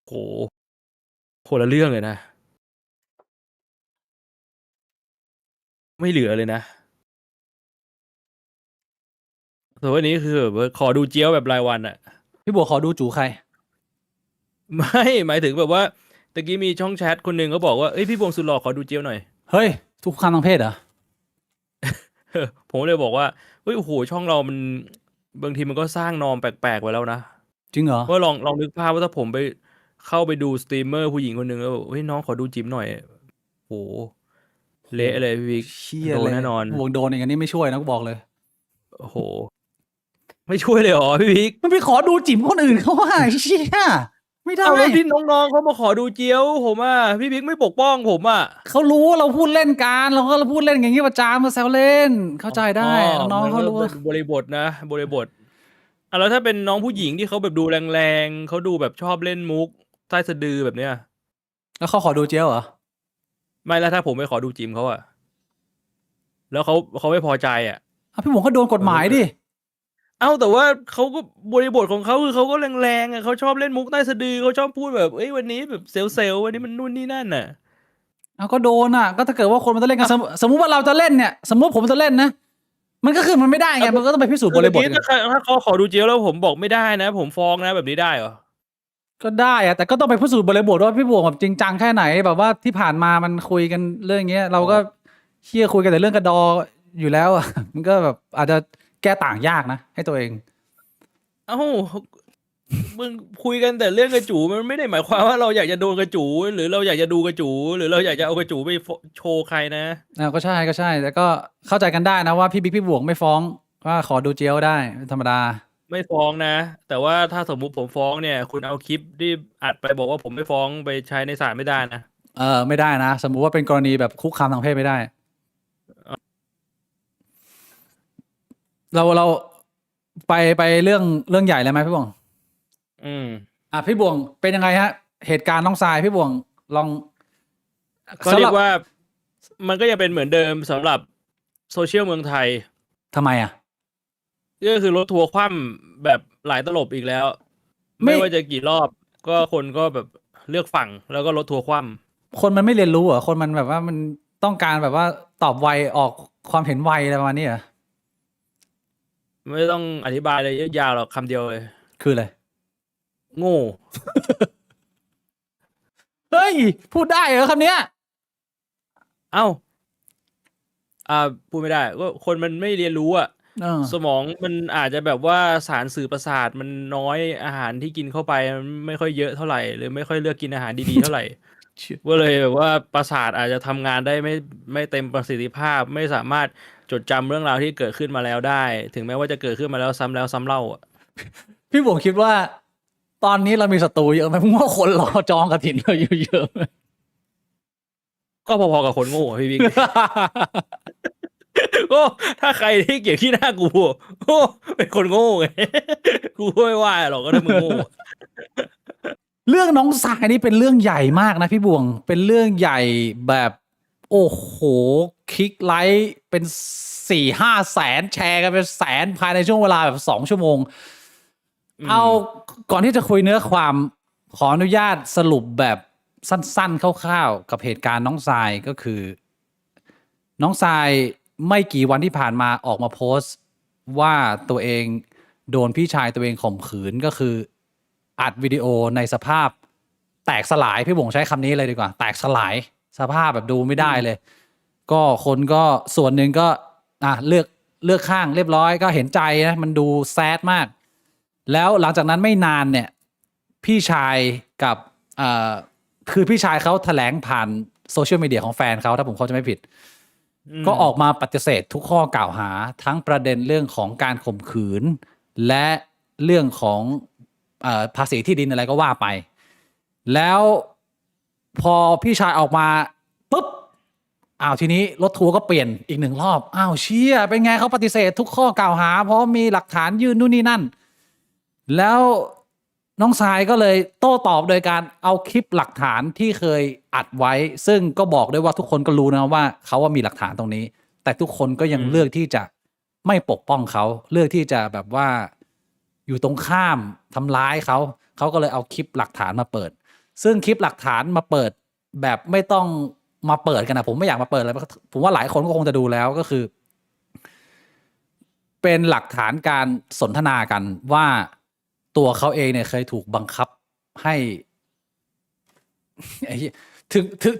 โหคนละเรื่องเลยนะ ไม่เหลือเลยนะแต่ว่านี้คือแบบว่าขอดูเจี๊ยวแบบรายวันอะ พี่บัวขอดูจูใคร ไม่หมายถึงแบบว่าตะกี้มีช่องแชทคนหนึ่งเขาบอกว่าเอ้ยพี่บวงสุดหล่อขอดูเจี๊ยวหน่อย เฮ้ย ทุกคำทางเพศเหรอ ผมเลยบอกว่าเฮ้ยโอ้โหช่องเรามันบางทีมันก็สร้างนอมแปลกๆไว้แล้วนะ จริงเหรอ ว่าลองนึกภาพว่าถ้าผมไปเข้าไปดูสตรีมเมอร์ผู้หญิงคนหนึ่งแล้วบอกเฮ้ยน้องขอดูจิ๋มหน่อยโหเละเลยพี่บิ๊ก เชี่ย โด เล น ย แน่นอน วงโดนอย่างนี้ไม่ช่วยนะกูบอกเลย โอ้โห ไม่ช่วยเลยเหรอพี่บิ๊ก มันไปขอดูจิ๋มคนอื่นเขาว่าเชี่ยไม่ได้ เอาแล้วที่น้องๆเขามาขอดูเจี๊ยวผมอ่ะพี่บิ๊กไม่ปกป้องผมอ่ะ เขารู้ว่าเราพูดเล่นกันเราก็พูดเล่นอย่างนี้ประจำมาแซวเล่น เข้าใจได้ น้องๆเขารู้ มันก็บริบทนะบริบทอ่ะแล้วถ้าเป็นน้องผู้หญิงที่เขาแบบดูแรงๆเขาดูแบบชอบเล่นมุกใต้สะดือแบบเนี้ย แล้วเขาขอดูเจียวเหรอ ไม่แล้วถ้าผมไปขอดูจิมเขาอะแล้วเขาไม่พอใจอะ อ่ะพี่หมงก็โดนกฎหมายดิ เอ้าแต่ว่าเขาก็บริบทของเขาคือเขาก็แรงๆอะเขาชอบเล่นมุกใต้สะดือเขาชอบพูดแบบเอ้ยวันนี้แบบเซลล์วันนี้มันนู่นนี่นั่นน่ะ เอาก็โดนอ่ะ ก็ถ้าเกิดว่าคนมันจะเล่นกันสมมุติว่าเราจะเล่นเนี่ย สมมุติผมจะเล่นนะ มันก็คือมันไม่ได้ไง มันก็ต้องไปพิสูจน์บริบท เมื่อกี้ กัน ถ้าเขาขอดูเจียวแล้วผมบอกไม่ได้นะ ผมฟ้องนะแบบนี้ได้เหรอ ก็ได้อะแต่ก็ต้องไปพิสูจน์บริบทว่าพี่บวงแบบจริงจังแค่ไหนแบบว่าที่ผ่านมามันคุยกันเรื่องเงี้ย เราก็เชี่ยคุยกันแต่เรื่องกระดออยู่แล้วอะ มันก็แบบอาจจะแก้ต่างยากนะให้ตัวเอง เอ้ามึงคุยกันแต่เรื่องกระจูมันไม่ได้หมายความว่าเราอยากจะโดนกระจูหรือเราอยากจะดูกระจูหรือเราอยากจะเอากระจูไปโชว์ใครนะ ก็ใช่ก็ใช่ แต่ก็เข้าใจกันได้นะว่าพี่บิ๊กพี่บวงไม่ฟ้องว่าขอดูเจียวได้ธรรมดา ไม่ฟ้องนะ แต่ว่าถ้าสมมุติผมฟ้องเนี่ย คุณเอาคลิปที่อัดไปบอกว่าผมไม่ฟ้องไปใช้ในศาลไม่ได้นะ ไม่ได้นะ สมมุติว่าเป็นกรณีแบบคุกคามทางเพศไม่ได้ เราไปเรื่องใหญ่เลยไหมพี่บวง อืม พี่บวงเป็นยังไงฮะ เหตุการณ์น้องทรายพี่บวงลอง ก็เรียกว่ามันก็ยังเป็นเหมือนเดิมสำหรับโซเชียลเมืองไทย ทำไมอ่ะ ก็คือรถทัวร์คว่ำแบบหลายตลบอีกแล้ว ไม่ ไม่ว่าจะกี่รอบก็คนก็แบบเลือกฝั่งแล้วก็รถทัวร์คว่ คนมันไม่เรียนรู้เหรอคนมันแบบว่ามันต้องการแบบว่าตอบไวออกความเห็นไวอะไรประมาณนี้เหรอ ำไม่ต้องอธิบายเลยยาวหรอกคำเดียวเลย คืออะไร โง่ เฮ้ย พูดได้เหรอคำเนี้ย เอ้าพูดไม่ได้ก็คนมันไม่เรียนรู้อ่ะ สมองมันอาจจะแบบว่าสารสื่อประสาทมันน้อยอาหารที่กินเข้าไปมันไม่ค่อยเยอะเท่าไหร่หรือไม่ค่อยเลือกกินอาหารดีๆเท่าไหร่ ก็เลยแบบว่าประสาทอาจจะทำงานได้ไม่เต็มประสิทธิภาพไม่สามารถจดจำเรื่องราวที่เกิดขึ้นมาแล้วได้ ถึงแม้ว่าจะเกิดขึ้นมาแล้วซ้ำแล้วซ้ำเล่าอ่ะ พี่บวงคิดว่า ตอนนี้เรามีศัตรูเยอะไหมเพราะว่าคนรอจองกระถินเราอยู่เยอะไหม ก็พอๆกับคนโง่อะพี่บิ๊ก ก็ถ้าใครที่เกลียดขี้หน้ากูโอ้เป็นคนโง่ไง กูไม่ว่าหรอกก็ถ้ามึงโง่ เรื่องน้องสายนี่เป็นเรื่องใหญ่มากนะพี่บวงเป็นเรื่องใหญ่แบบ โอ้โหคลิกไลค์เป็น4-5 แสนแชร์กันเป็นแสนภายในช่วงเวลาแบบ2 ชั่วโมง เอาก่อนที่จะคุยเนื้อความขออนุญาตสรุปแบบสั้นๆคร่าวๆกับเหตุการณ์น้องทรายก็คือ น้องทรายไม่กี่วันที่ผ่านมาออกมาโพสต์ว่าตัวเองโดนพี่ชายตัวเองข่มขืนก็คืออัดวิดีโอในสภาพแตกสลายพี่บ่งใช้คำนี้เลยดีกว่าแตกสลายสภาพแบบดูไม่ได้เลย ก็คนก็ส่วนหนึ่งก็เลือกข้างเรียบร้อยก็เห็นใจนะมันดูแซดมาก แล้วหลังจากนั้นไม่นานเนี่ยพี่ชายกับคือพี่ชายเขาแถลงผ่านโซเชียลมีเดียของแฟนเขาถ้าผมเข้าใจไม่ผิด ก็ออกมาปฏิเสธทุกข้อกล่าวหาทั้งประเด็นเรื่องของการข่มขืน และเรื่องของภาษีที่ดินอะไรก็ว่าไป แล้วพอพี่ชายออกมาปุ๊บทีนี้รถทัวร์ก็เปลี่ยนอีกหนึ่งรอบเชี่ยเป็นไงเขาปฏิเสธทุกข้อกล่าวหาเพราะมีหลักฐานยื่นนู่นนี่นั่นแล้วน้องทรายก็เลยโต้ตอบโดยการเอาคลิปหลักฐานที่เคยอัดไว้ ซึ่งก็บอกด้วยว่าทุกคนก็รู้นะว่าเขาว่ามีหลักฐานตรงนี้ แต่ทุกคนก็ยังเลือกที่จะไม่ปกป้องเขาเลือกที่จะแบบว่าอยู่ตรงข้ามทำร้ายเขาก็เลยเอาคลิปหลักฐานมาเปิด ซึ่งคลิปหลักฐานมาเปิดแบบไม่ต้องมาเปิดกันนะผมไม่อยากมาเปิดเลยผมว่าหลายคนก็คงจะดูแล้วก็คือ เป็นหลักฐานการสนทนากันว่าตัวเขาเองเนี่ยเคยถูกบังคับให้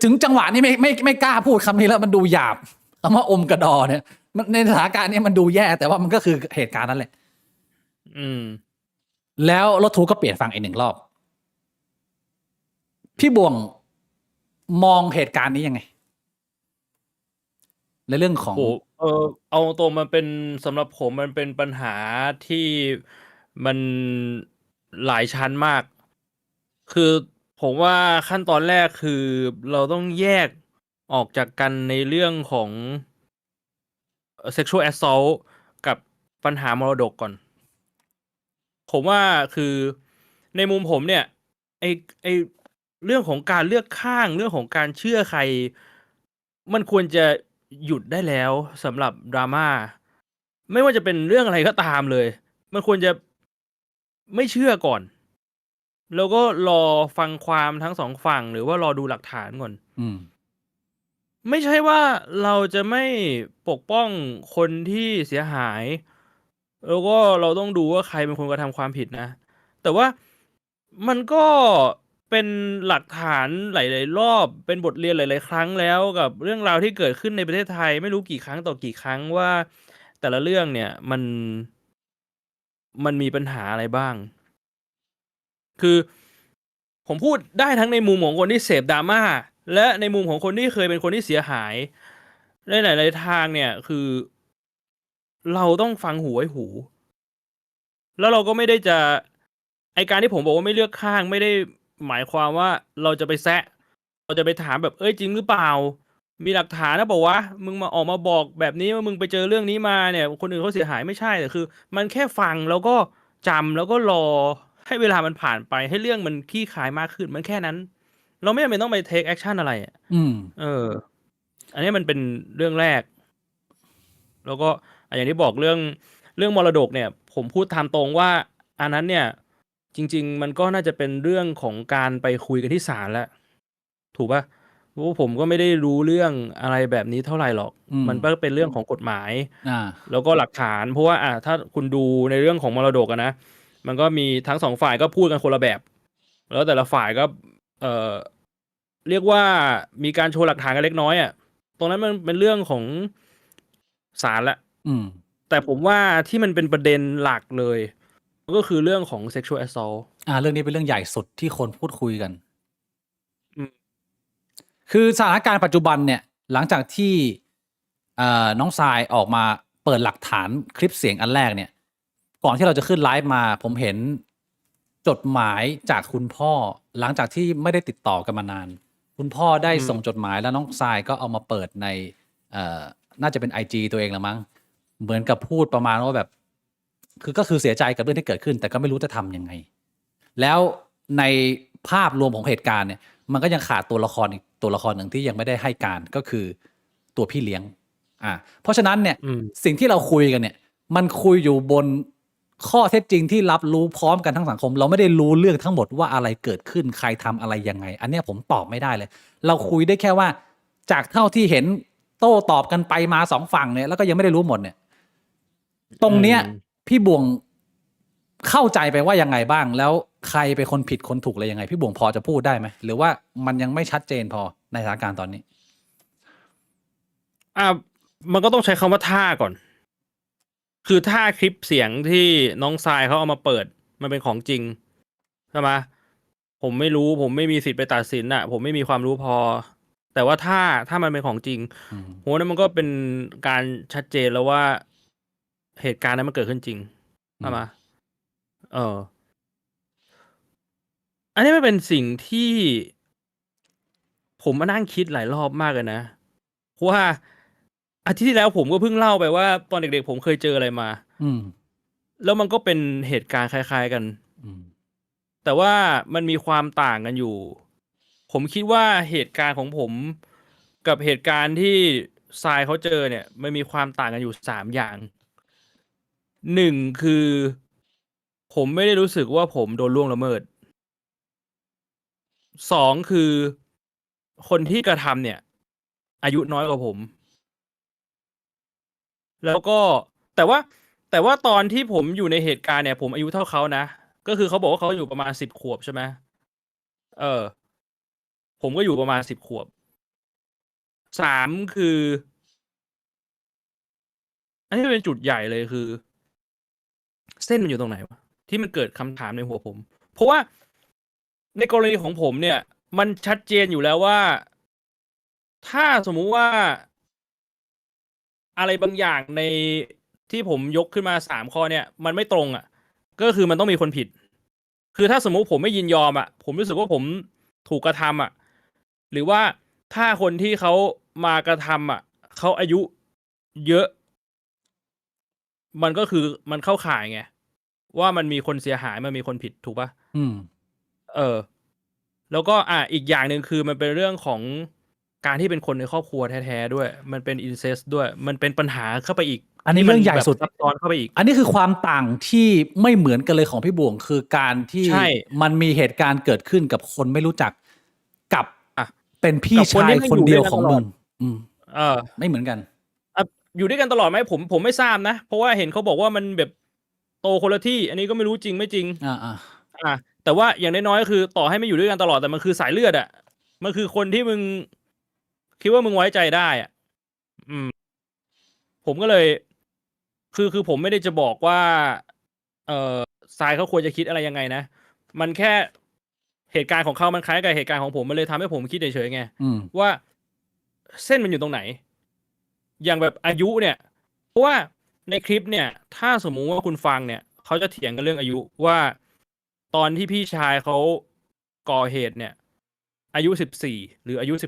ถึงจังหวะนี้ไม่กล้าพูดคำนี้แล้วมันดูหยาบคำว่าอมกระดอเนี่ยในสถานการณ์นี้มันดูแย่แต่ว่ามันก็คือเหตุการณ์นั้นแหละแล้วรถทัวร์ก็เปลี่ยนฝั่งอีกหนึ่งรอบพี่บวงมองเหตุการณ์นี้ยังไงในเรื่องของเอาตรงมันเป็นสำหรับผมมันเป็นปัญหาที่มันหลายชั้นมากคือผมว่าขั้นตอนแรกคือเราต้องแยกออกจากกันในเรื่องของ sexual assault กับปัญหามรดกก่อนผมว่าคือในมุมผมเนี่ยไอเรื่องของการเลือกข้างเรื่องของการเชื่อใครมันควรจะหยุดได้แล้วสำหรับดราม่าไม่ว่าจะเป็นเรื่องอะไรก็ตามเลยมันควรจะไม่เชื่อก่อนแล้วก็รอฟังความทั้งสองฝั่งหรือว่ารอดูหลักฐานก่อนไม่ใช่ว่าเราจะไม่ปกป้องคนที่เสียหายแล้วก็เราต้องดูว่าใครเป็นคนกระทำความผิดนะแต่ว่ามันก็เป็นหลักฐานหลายๆรอบเป็นบทเรียนหลายๆครั้งแล้วกับเรื่องราวที่เกิดขึ้นในประเทศไทยไม่รู้กี่ครั้งต่อกี่ครั้งว่าแต่ละเรื่องเนี่ยมันมีปัญหาอะไรบ้างคือผมพูดได้ทั้งในมุมของคนที่เสพดราม่าและในมุมของคนที่เคยเป็นคนที่เสียหายในหลายๆทางเนี่ยคือเราต้องฟังหูไว้หูแล้วเราก็ไม่ได้จะไอการที่ผมบอกว่าไม่เลือกข้างไม่ได้หมายความว่าเราจะไปแซะเราจะไปถามแบบจริงหรือเปล่ามีหลักฐานนะบอกว่ามึงมาออกมาบอกแบบนี้ว่ามึงไปเจอเรื่องนี้มาเนี่ยคนอื่นเขาเสียหายไม่ใช่แต่คือมันแค่ฟังแล้วก็จำแล้วก็รอให้เวลามันผ่านไปให้เรื่องมันคลี่คลายมากขึ้นมันแค่นั้นเราไม่จำเป็นต้องไป take action อะไรอันนี้มันเป็นเรื่องแรกแล้วก็อย่างที่บอกเรื่องมรดกเนี่ยผมพูดตามตรงว่าอันนั้นเนี่ยจริงๆมันก็น่าจะเป็นเรื่องของการไปคุยกันที่ศาลแล้วถูกป่ะเพราะผมก็ไม่ได้รู้เรื่องอะไรแบบนี้เท่าไหร่หรอกมันก็เป็นเรื่องของกฎหมายแล้วก็หลักฐานเพราะว่าถ้าคุณดูในเรื่องของมรดกนะมันก็มีทั้งสองฝ่ายก็พูดกันคนละแบบแล้วแต่ละฝ่ายก็เรียกว่ามีการโชว์หลักฐานกันเล็กน้อยตรงนั้นมันเป็นเรื่องของศาลละแต่ผมว่าที่มันเป็นประเด็นหลักเลยก็คือเรื่องของ sexual assault เรื่องนี้เป็นเรื่องใหญ่สุดที่คนพูดคุยกันคือสถานการณ์ปัจจุบันเนี่ยหลังจากที่น้องทรายออกมาเปิดหลักฐานคลิปเสียงอันแรกเนี่ยก่อนที่เราจะขึ้นไลฟ์มาผมเห็นจดหมายจากคุณพ่อหลังจากที่ไม่ได้ติดต่อกันมานานคุณพ่อได้ส่งจดหมายแล้วน้องทรายก็เอามาเปิดในน่าจะเป็น IG ตัวเองละมั้งเหมือนกับพูดประมาณว่าแบบก็คือเสียใจกับเรื่องที่เกิดขึ้นแต่ก็ไม่รู้จะทำยังไงแล้วในภาพรวมของเหตุการณ์เนี่ยมันก็ยังขาดตัวละครอีกตัวละครหนึ่งที่ยังไม่ได้ให้การก็คือตัวพี่เลี้ยงเพราะฉะนั้นเนี่ยสิ่งที่เราคุยกันเนี่ยมันคุยอยู่บน ข้อเท็จจริงที่รับรู้พร้อมกันทั้งสังคม เราไม่ได้รู้เรื่องทั้งหมดว่าอะไรเกิดขึ้นใครทำอะไรยังไง อันเนี้ยผมตอบไม่ได้เลย เราคุยได้แค่ว่า จากเท่าที่เห็นโต้ตอบกันไปมาสองฝั่งเนี่ยแล้วก็ยังไม่ได้รู้หมดเนี่ย ตรงเนี้ยพี่บวงเข้าใจไปว่ายังไงบ้าง แล้วใครเป็นคนผิดคนถูกอะไรยังไง พี่บวงพอจะพูดได้ไหมหรือว่ามันยังไม่ชัดเจนพอในสถานการณ์ตอนนี้ มันก็ต้องใช้คำว่าท่าก่อน คือท่าคลิปเสียงที่น้องทรายเขาเอามาเปิด มันเป็นของจริงใช่ไหมผมไม่รู้ ผมไม่มีสิทธิ์ไปตัดสินอ่ะ ผมไม่มีความรู้พอ แต่ว่าถ้ามันเป็นของจริง โหนั้นมันก็เป็นการชัดเจนแล้วว่าเหตุการณ์นั้นมันเกิดขึ้นจริงใช่ไหมอันนี้มันเป็นสิ่งที่ผมมานั่งคิดหลายรอบมากเลยนะเพราะว่าอาทิตย์ที่แล้วผมก็เพิ่งเล่าไปว่าตอนเด็กๆผมเคยเจออะไรมา แล้วมันก็เป็นเหตุการณ์คล้ายๆกันแต่ว่ามันมีความต่างกันอยู่ ผมคิดว่าเหตุการณ์ของผมกับเหตุการณ์ที่ทรายเขาเจอเนี่ยมันมีความต่างกันอยู่3 อย่าง 1 คือผมไม่ได้รู้สึกว่าผมโดนล่วงละเมิด 2 คือคนที่กระทำเนี่ย อายุน้อยกว่าผม แล้วก็แต่ว่าตอนที่ผมอยู่ในเหตุการณ์เนี่ย ผมอายุเท่าเขานะ ก็คือเขาบอกว่าเขาอยู่ประมาณ10 ขวบใช่ไหมผมก็อยู่ประมาณ10 ขวบ 3 คือ อันนี้เป็นจุดใหญ่เลยคือ เส้นมันอยู่ตรงไหนวะที่มันเกิดคำถามในหัวผม เพราะว่าในกรณีของผมเนี่ย มันชัดเจนอยู่แล้วว่า ถ้าสมมุติว่า อะไรบางอย่างในที่ผมยกขึ้นมา3 ข้อเนี่ย มันไม่ตรงอ่ะ ก็คือมันต้องมีคนผิด คือถ้าสมมุติผมไม่ยินยอมอ่ะ ผมรู้สึกว่าผมถูกกระทำอ่ะ หรือว่าถ้าคนที่เขามากระทำอ่ะเขาอายุเยอะ มันก็คือมันเข้าข่ายไงว่ามันมีคนเสียหายมันมีคนผิดถูกปะแล้วก็อีกอย่างหนึ่งคือมันเป็นเรื่องของการที่เป็นคนในครอบครัวแท้ๆด้วย มันเป็นอินเซสด้วย มันเป็นปัญหาเข้าไปอีก อันนี้เรื่องใหญ่สุด ซับซ้อนเข้าไปอีก อันนี้คือความต่างที่ไม่เหมือนกันเลยของพี่บวงคือการที่มันมีเหตุการณ์เกิดขึ้นกับคนไม่รู้จักกับเป็นพี่ชายคนเดียวของมึงไม่เหมือนกันอยู่ด้วยกันตลอดไหมผมไม่ทราบนะเพราะว่าเห็นเขาบอกว่ามันแบบโตคนละที่ อันนี้ก็ไม่รู้จริงไม่จริงแต่ว่าอย่างน้อยๆคือต่อให้ไม่อยู่ด้วยกันตลอดแต่มันคือสายเลือดอ่ะมันคือคนที่มึงคิดว่ามึงไว้ใจได้อ่ะผมก็เลยคือผมไม่ได้จะบอกว่าทรายเขาควรจะคิดอะไรยังไงนะมันแค่เหตุการณ์ของเขามันคล้ายกับเหตุการณ์ของผมมันเลยทำให้ผมคิดเฉยๆไงว่าเส้นมันอยู่ตรงไหนอย่างแบบอายุเนี่ยเพราะว่าในคลิปเนี่ยถ้าสมมุติว่าคุณฟังเนี่ยเขาจะเถียงกันเรื่องอายุว่าตอนที่พี่ชายเขาก่อเหตุเนี่ยอายุ14หรืออายุ16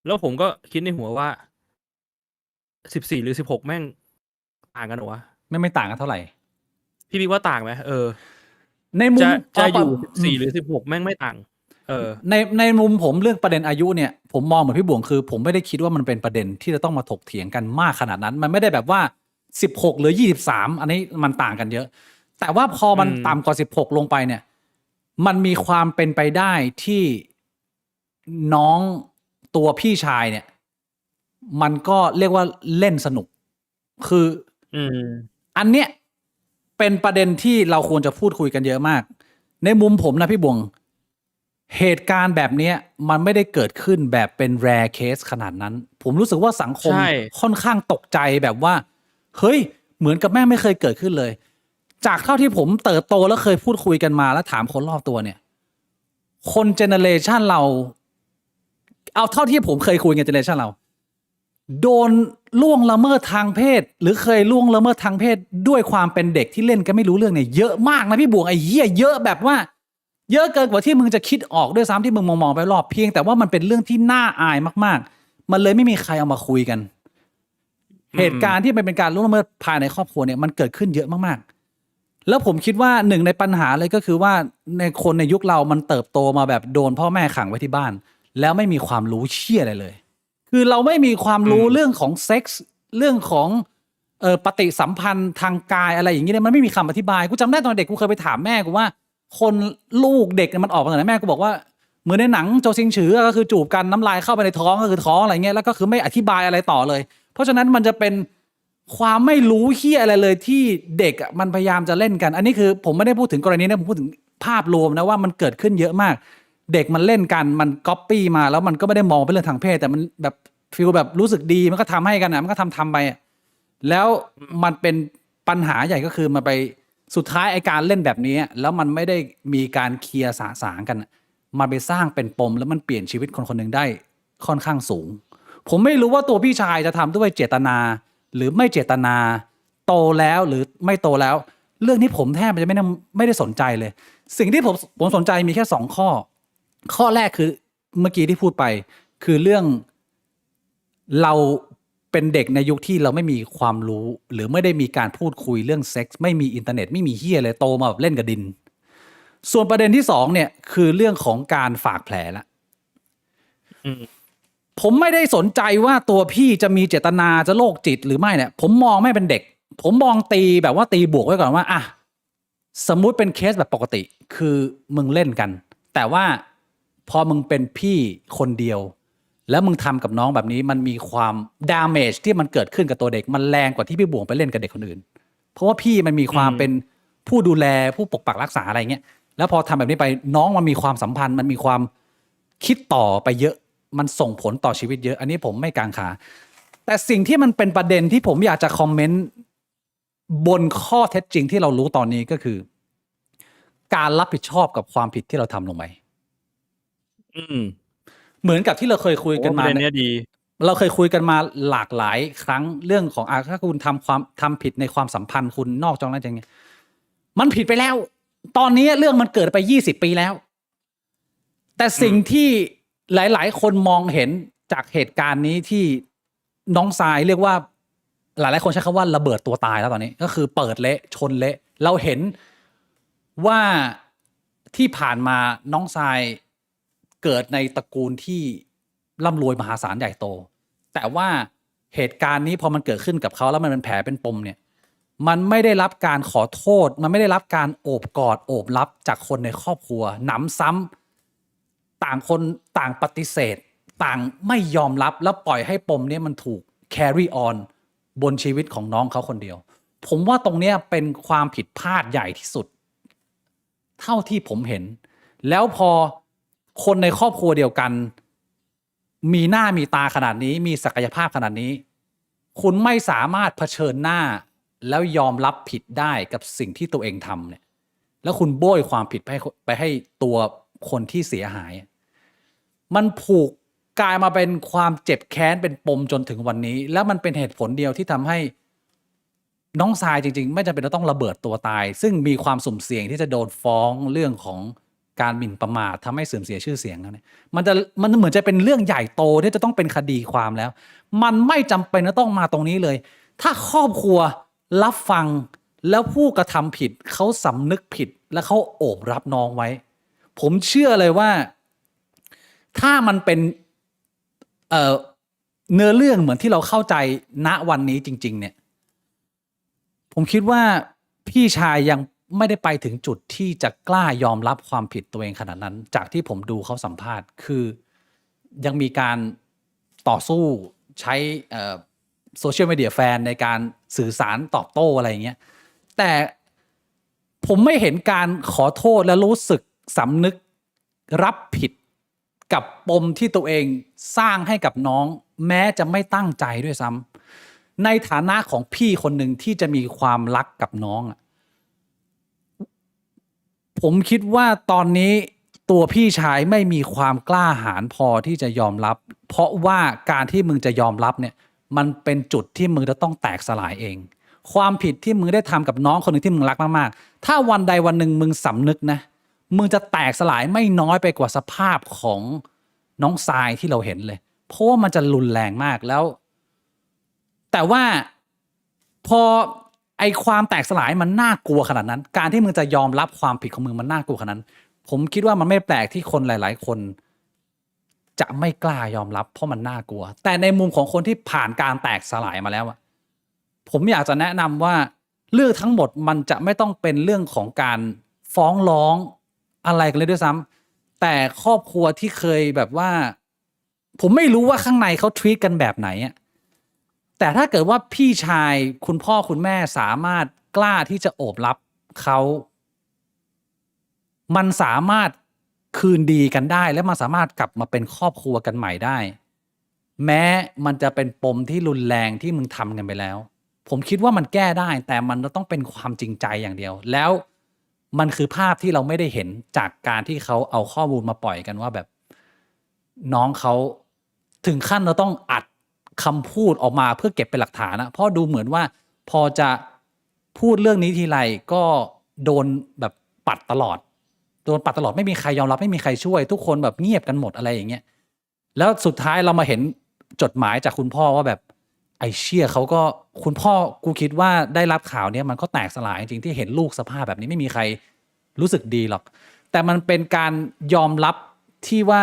แล้วผมก็คิดในหัวว่า14หรือ16แม่งต่างกันเหรอวะไม่ต่างกันเท่าไหร่พี่บิ๊กว่าต่างไหมในมุมจะอยู่14หรือ16แม่งไม่ต่างในมุมผมเรื่องประเด็นอายุเนี่ยผมมองเหมือนพี่บวงคือผมไม่ได้คิดว่ามันเป็นประเด็นที่จะต้องมาถกเถียงกันมากขนาดนั้นมันไม่ได้แบบว่า16หรือ23อันนี้มันต่างกันเยอะแต่ว่าพอมันต่ำกว่า16ลงไปเนี่ยมันมีความเป็นไปได้ที่น้องตัวพี่ชายเนี่ยมันก็เรียกว่าเล่นสนุกคืออันเนี้ยเป็นประเด็นที่เราควรจะพูดคุยกันเยอะมากในมุมผมนะพี่บวงเหตุการณ์แบบนี้มันไม่ได้เกิดขึ้นแบบเป็นแรร์เคสขนาดนั้นผมรู้สึกว่าสังคมค่อนข้างตกใจแบบว่าเฮ้ยเหมือนกับแม่งไม่เคยเกิดขึ้นเลยจากเท่าที่ผมเติบโตแล้วเคยพูดคุยกันมาแล้วถามคนรอบตัวเนี่ยคนเจเนเรชันเราเอาเท่าที่ผมเคยคุยกับเจเนเรชันเราโดนล่วงละเมิดทางเพศหรือเคยล่วงละเมิดทางเพศด้วยความเป็นเด็กที่เล่นกันไม่รู้เรื่องเนี่ยเยอะมากนะพี่บวงไอ้เหี้ยเยอะแบบว่าเยอะเกินกว่าที่มึงจะคิดออกด้วยซ้ำที่มึงมองไปรอบเพียงแต่ว่ามันเป็นเรื่องที่น่าอายมากๆมันเลยไม่มีใครเอามาคุยกันเหตุการณ์ที่เป็นการล่วงละเมิดภายในครอบครัวเนี่ยมันเกิดขึ้นเยอะมากๆแล้วผมคิดว่าหนึ่งในปัญหาเลยก็คือว่าในคนในยุคเรามันเติบโตมาแบบโดนพ่อแม่ขังไว้ที่บ้านแล้วไม่มีความรู้เชี่ยอะไรเลยคือเราไม่มีความรู้เรื่องของเซ็กส์เรื่องของ ปฏิสัมพันธ์ทางกายอะไรอย่างเงี้ยมันไม่มีคำอธิบายกูจำได้ตอนเด็กกูเคยไปถามแม่กูว่า คนลูกเด็กเนี่ยมันออกมาจากไหนแม่กูบอกว่าเหมือนในหนังโจซิงฉือก็คือจูบกันน้ำลายเข้าไปในท้องก็คือท้องอะไรเงี้ยแล้วก็คือไม่อธิบายอะไรต่อเลย เพราะฉะนั้นมันจะเป็นความไม่รู้เหี้ยอะไรเลยที่เด็กอ่ะมันพยายามจะเล่นกัน อันนี้คือผมไม่ได้พูดถึงกรณีนะผมพูดถึงภาพรวมนะว่ามันเกิดขึ้นเยอะมาก เด็กมันเล่นกันมันก๊อปปี้มาแล้วมันก็ไม่ได้มองเป็นเรื่องทางเพศแต่มันแบบฟีลแบบรู้สึกดีมันก็ทำให้กันนะมันก็ทำไปอ่ะแล้วมันเป็นปัญหาใหญ่ก็คือมันไปสุดท้ายไอการเล่นแบบนี้แล้วมันไม่ได้มีการเคลียร์สะสางกันมันไปสร้างเป็นปมแล้วมันเปลี่ยนชีวิตคนคนหนึ่งได้ค่อนข้างสูงผมไม่รู้ว่าตัวพี่ชายจะทำด้วยเจตนาหรือไม่เจตนาโตแล้วหรือไม่โตแล้วเรื่องนี้ผมแทบจะไม่ได้สนใจเลยสิ่งที่ผมสนใจมีแค่2ข้อข้อแรกคือเมื่อกี้ที่พูดไปคือเรื่องเราเป็นเด็กในยุคที่เราไม่มีความรู้หรือไม่ได้มีการพูดคุยเรื่องเซ็กส์ไม่มีอินเทอร์เน็ตไม่มีเฮียเลยโตมาแบบเล่นกับดินส่วนประเด็นที่2เนี่ยคือเรื่องของการฝากแผลละผมไม่ได้สนใจว่าตัวพี่จะมีเจตนาจะโรคจิตหรือไม่เนี่ยผมมองไม่เป็นเด็กผมมองตีแบบว่าตีบวกไว้ก่อนว่าอ่ะสมมุติเป็นเคสแบบปกติคือมึงเล่นกันแต่ว่าพอมึงเป็นพี่คนเดียวแล้วมึงทำกับน้องแบบนี้มันมีความดาเมจที่มันเกิดขึ้นกับตัวเด็กมันแรงกว่าที่พี่บวงไปเล่นกับเด็กคนอื่นเพราะว่าพี่มันมีความเป็นผู้ดูแลผู้ปกปักรักษาอะไรเงี้ยแล้วพอทำแบบนี้ไปน้องมันมีความสัมพันธ์มันมีความคิดต่อไปเยอะมันส่งผลต่อชีวิตเยอะอันนี้ผมไม่กางขาแต่สิ่งที่มันเป็นประเด็นที่ผมอยากจะคอมเมนต์บนข้อเท็จจริงที่เรารู้ตอนนี้ก็คือการรับผิดชอบกับความผิดที่เราทำลงไปเหมือนกับที่เราเคยคุยกันมาเนี่ยดีเราเคยคุยกันมาหลากหลายครั้งเรื่องของถ้าคุณทำผิดในความสัมพันธ์คุณนอกจากนั้นอย่างเงี้ยมันผิดไปแล้วตอนนี้เรื่องมันเกิดไป20 ปีแล้วแต่สิ่งที่หลายๆคนมองเห็นจากเหตุการณ์นี้ที่น้องทรายเรียกว่าหลายๆคนใช้คำว่าระเบิดตัวตายแล้วตอนนี้ก็คือเปิดเละชนเละเราเห็นว่าที่ผ่านมาน้องทรายเกิดในตระกูลที่ร่ำรวยมหาศาลใหญ่โตแต่ว่าเหตุการณ์นี้พอมันเกิดขึ้นกับเขาแล้วมันเป็นแผลเป็นปมเนี่ยมันไม่ได้รับการขอโทษมันไม่ได้รับการโอบกอดโอบรับจากคนในครอบครัวหนำซ้ำต่างคนต่างปฏิเสธต่างไม่ยอมรับแล้วปล่อยให้ปมนี้มันถูก carry on บนชีวิตของน้องเขาคนเดียวผมว่าตรงนี้เป็นความผิดพลาดใหญ่ที่สุดเท่าที่ผมเห็นแล้วพอคนในครอบครัวเดียวกันมีหน้ามีตาขนาดนี้มีศักยภาพขนาดนี้คุณไม่สามารถเผชิญหน้าแล้วยอมรับผิดได้กับสิ่งที่ตัวเองทำเนี่ยแล้วคุณโบยความผิดไปให้ตัวคนที่เสียหายมันผูกกลายมาเป็นความเจ็บแค้นเป็นปมจนถึงวันนี้แล้วมันเป็นเหตุผลเดียวที่ทำให้น้องทรายจริงๆไม่จำเป็นต้องระเบิดตัวตายซึ่งมีความสุ่มเสี่ยงที่จะโดนฟ้องเรื่องของการหมิ่นประมาททำให้เสื่อมเสียชื่อเสียงแล้วเนี่ยมันเหมือนจะเป็นเรื่องใหญ่โตที่จะต้องเป็นคดีความแล้วมันไม่จำเป็นจะต้องมาตรงนี้เลยถ้าครอบครัวรับฟังแล้วผู้กระทำผิดเขาสำนึกผิดและเขาโอบรับน้องไว้ผมเชื่อเลยว่าถ้ามันเป็นเนื้อเรื่องเหมือนที่เราเข้าใจณวันนี้จริงๆเนี่ยผมคิดว่าพี่ชายยังไม่ได้ไปถึงจุดที่จะกล้ายอมรับความผิดตัวเองขนาดนั้นจากที่ผมดูเขาสัมภาษณ์คือยังมีการต่อสู้ใช้โซเชียลมีเดียแฟนในการสื่อสารตอบโต้อะไรอย่างเงี้ยแต่ผมไม่เห็นการขอโทษและรู้สึกสำนึกรับผิดกับปมที่ตัวเองสร้างให้กับน้องแม้จะไม่ตั้งใจด้วยซ้ำในฐานะของพี่คนหนึ่งที่จะมีความรักกับน้องผมคิดว่าตอนนี้ตัวพี่ชายไม่มีความกล้าหาญพอที่จะยอมรับเพราะว่าการที่มึงจะยอมรับเนี่ยมันเป็นจุดที่มึงจะต้องแตกสลายเองความผิดที่มึงได้ทำกับน้องคนหนึ่งที่มึงรักมากๆถ้าวันใดวันหนึ่งมึงสำนึกนะมึงจะแตกสลายไม่น้อยไปกว่าสภาพของน้องทรายที่เราเห็นเลยเพราะว่ามันจะรุนแรงมากแล้วแต่ว่าพอไอความแตกสลายมันน่ากลัวขนาดนั้นการที่มึงจะยอมรับความผิดของมึงมันน่ากลัวขนาดนั้นผมคิดว่ามันไม่แปลกที่คนหลายๆคนจะไม่กล้ายอมรับเพราะมันน่ากลัวแต่ในมุมของคนที่ผ่านการแตกสลายมาแล้ว ผมอยากจะแนะนำว่าเรื่องทั้งหมดมันจะไม่ต้องเป็นเรื่องของการฟ้องร้องอะไรกันเลยด้วยซ้ำแต่ครอบครัวที่เคยแบบว่า ผมไม่รู้ว่าข้างในเขาทรีตกันแบบไหนอะแต่ถ้าเกิดว่าพี่ชายคุณพ่อคุณแม่สามารถกล้าที่จะโอบรับเขามันสามารถคืนดีกันได้และมันสามารถกลับมาเป็นครอบครัวกันใหม่ได้ แม้มันจะเป็นปมที่รุนแรงที่มึงทำกันไปแล้ว ผมคิดว่ามันแก้ได้ แต่มันต้องเป็นความจริงใจอย่างเดียว แล้วมันคือภาพที่เราไม่ได้เห็นจากการที่เขาเอาข้อมูลมาปล่อยกันว่าแบบ น้องเขาถึงขั้นเราต้องอัดคำพูดออกมาเพื่อเก็บเป็นหลักฐานนะเพราะดูเหมือนว่าพอจะพูดเรื่องนี้ทีไรก็โดนแบบปัดตลอดไม่มีใครยอมรับไม่มีใครช่วย ทุกคนแบบเงียบกันหมดอะไรอย่างเงี้ยแล้วสุดท้ายเรามาเห็นจดหมายจากคุณพ่อว่าแบบไอ้เชี่ยเขาก็คุณพ่อกูคิดว่าได้รับข่าวเนี้ยมันก็แตกสลายจริงที่เห็นลูกสภาพแบบนี้ไม่มีใครรู้สึกดีหรอกแต่มันเป็นการยอมรับที่ว่า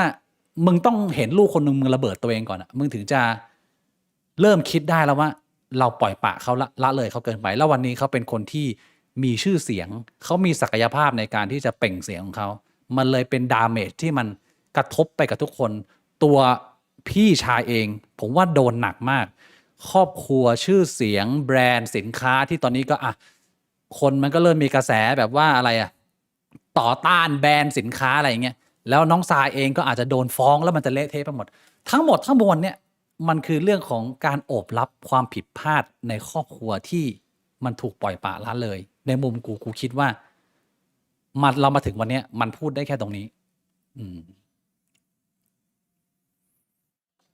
มึงต้องเห็นลูกคนหนึ่งมึงระเบิดตัวเองก่อนอะมึงถึงจะเริ่มคิดได้แล้วว่าเราปล่อยปะเขาละเลยเขาเกินไปแล้ววันนี้เขาเป็นคนที่มีชื่อเสียงเขามีศักยภาพในการที่จะเปล่งเสียงของเขามันเลยเป็นดาเมจที่มันกระทบไปกับทุกคนตัวพี่ชายเองผมว่าโดนหนักมากครอบครัวชื่อเสียงแบรนด์สินค้าที่ตอนนี้ก็คนมันก็เริ่มมีกระแสแบบว่าอะไรต่อต้านแบรนด์สินค้าอะไรอย่างเงี้ยแล้วน้องทรายเองก็อาจจะโดนฟ้องแล้วมันจะเละเทะไปหมดทั้งหมดทั้งมวลเนี่ยมันคือเรื่องของการโอบรับความผิดพลาดในครอบครัวที่มันถูกปล่อยปละละเลยในมุมกูคิดว่าเรามาถึงวันเนี้ยมันพูดได้แค่ตรงนี้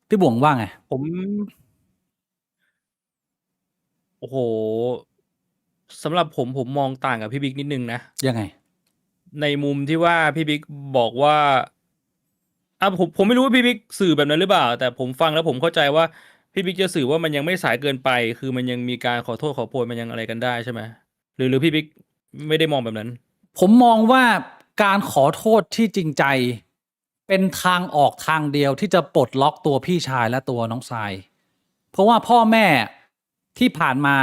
พี่บวงว่าไง ผม โอ้โหสำหรับผมมองต่างกับพี่บิ๊กนิดนึงนะ ยังไง ในมุมที่ว่าพี่บิ๊กบอกว่าผมไม่รู้ว่าพี่บิ๊กสื่อแบบนั้นหรือเปล่า แต่ผมฟังแล้วผมเข้าใจว่าพี่บิ๊กจะสื่อว่ามันยังไม่สายเกินไป คือมันยังมีการขอโทษขอโพยมันยังอะไรกันได้ใช่ไหมหรือพี่บิ๊กไม่ได้มองแบบนั้น ผมมองว่าการขอโทษที่จริงใจ เป็นทางออกทางเดียวที่จะปลดล็อกตัวพี่ชายและตัวน้องทราย เพราะว่าพ่อแม่ที่ผ่านมา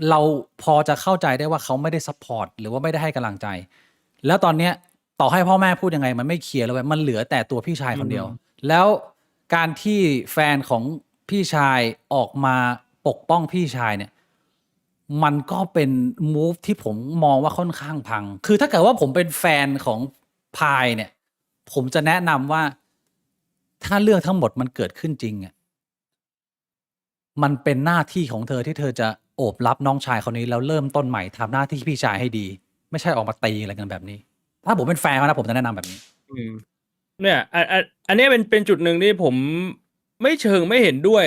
เราพอจะเข้าใจได้ว่าเขาไม่ได้ซัพพอร์ตหรือว่าไม่ได้ให้กำลังใจ แล้วตอนเนี้ยต่อให้พ่อแม่พูดยังไงมันไม่เคลียร์แล้วเว้ยมันเหลือแต่ตัวพี่ชายคนเดียว แล้วการที่แฟนของพี่ชายออกมาปกป้องพี่ชายเนี่ย มันก็เป็นมูฟที่ผมมองว่าค่อนข้างพัง คือถ้าเกิดว่าผมเป็นแฟนของพายเนี่ย ผมจะแนะนำว่าถ้าเรื่องทั้งหมดมันเกิดขึ้นจริงอ่ะมันเป็นหน้าที่ของเธอที่เธอจะโอบรับน้องชายคนนี้แล้วเริ่มต้นใหม่ทำหน้าที่พี่ชายให้ดี ไม่ใช่ออกมาตีอะไรกันแบบนี้ ถ้าผมเป็นแฟนเขานะผมจะแนะนำแบบนี้ เนี่ยอันนี้เป็นจุดหนึ่งที่ผมไม่เชิงไม่เห็นด้วย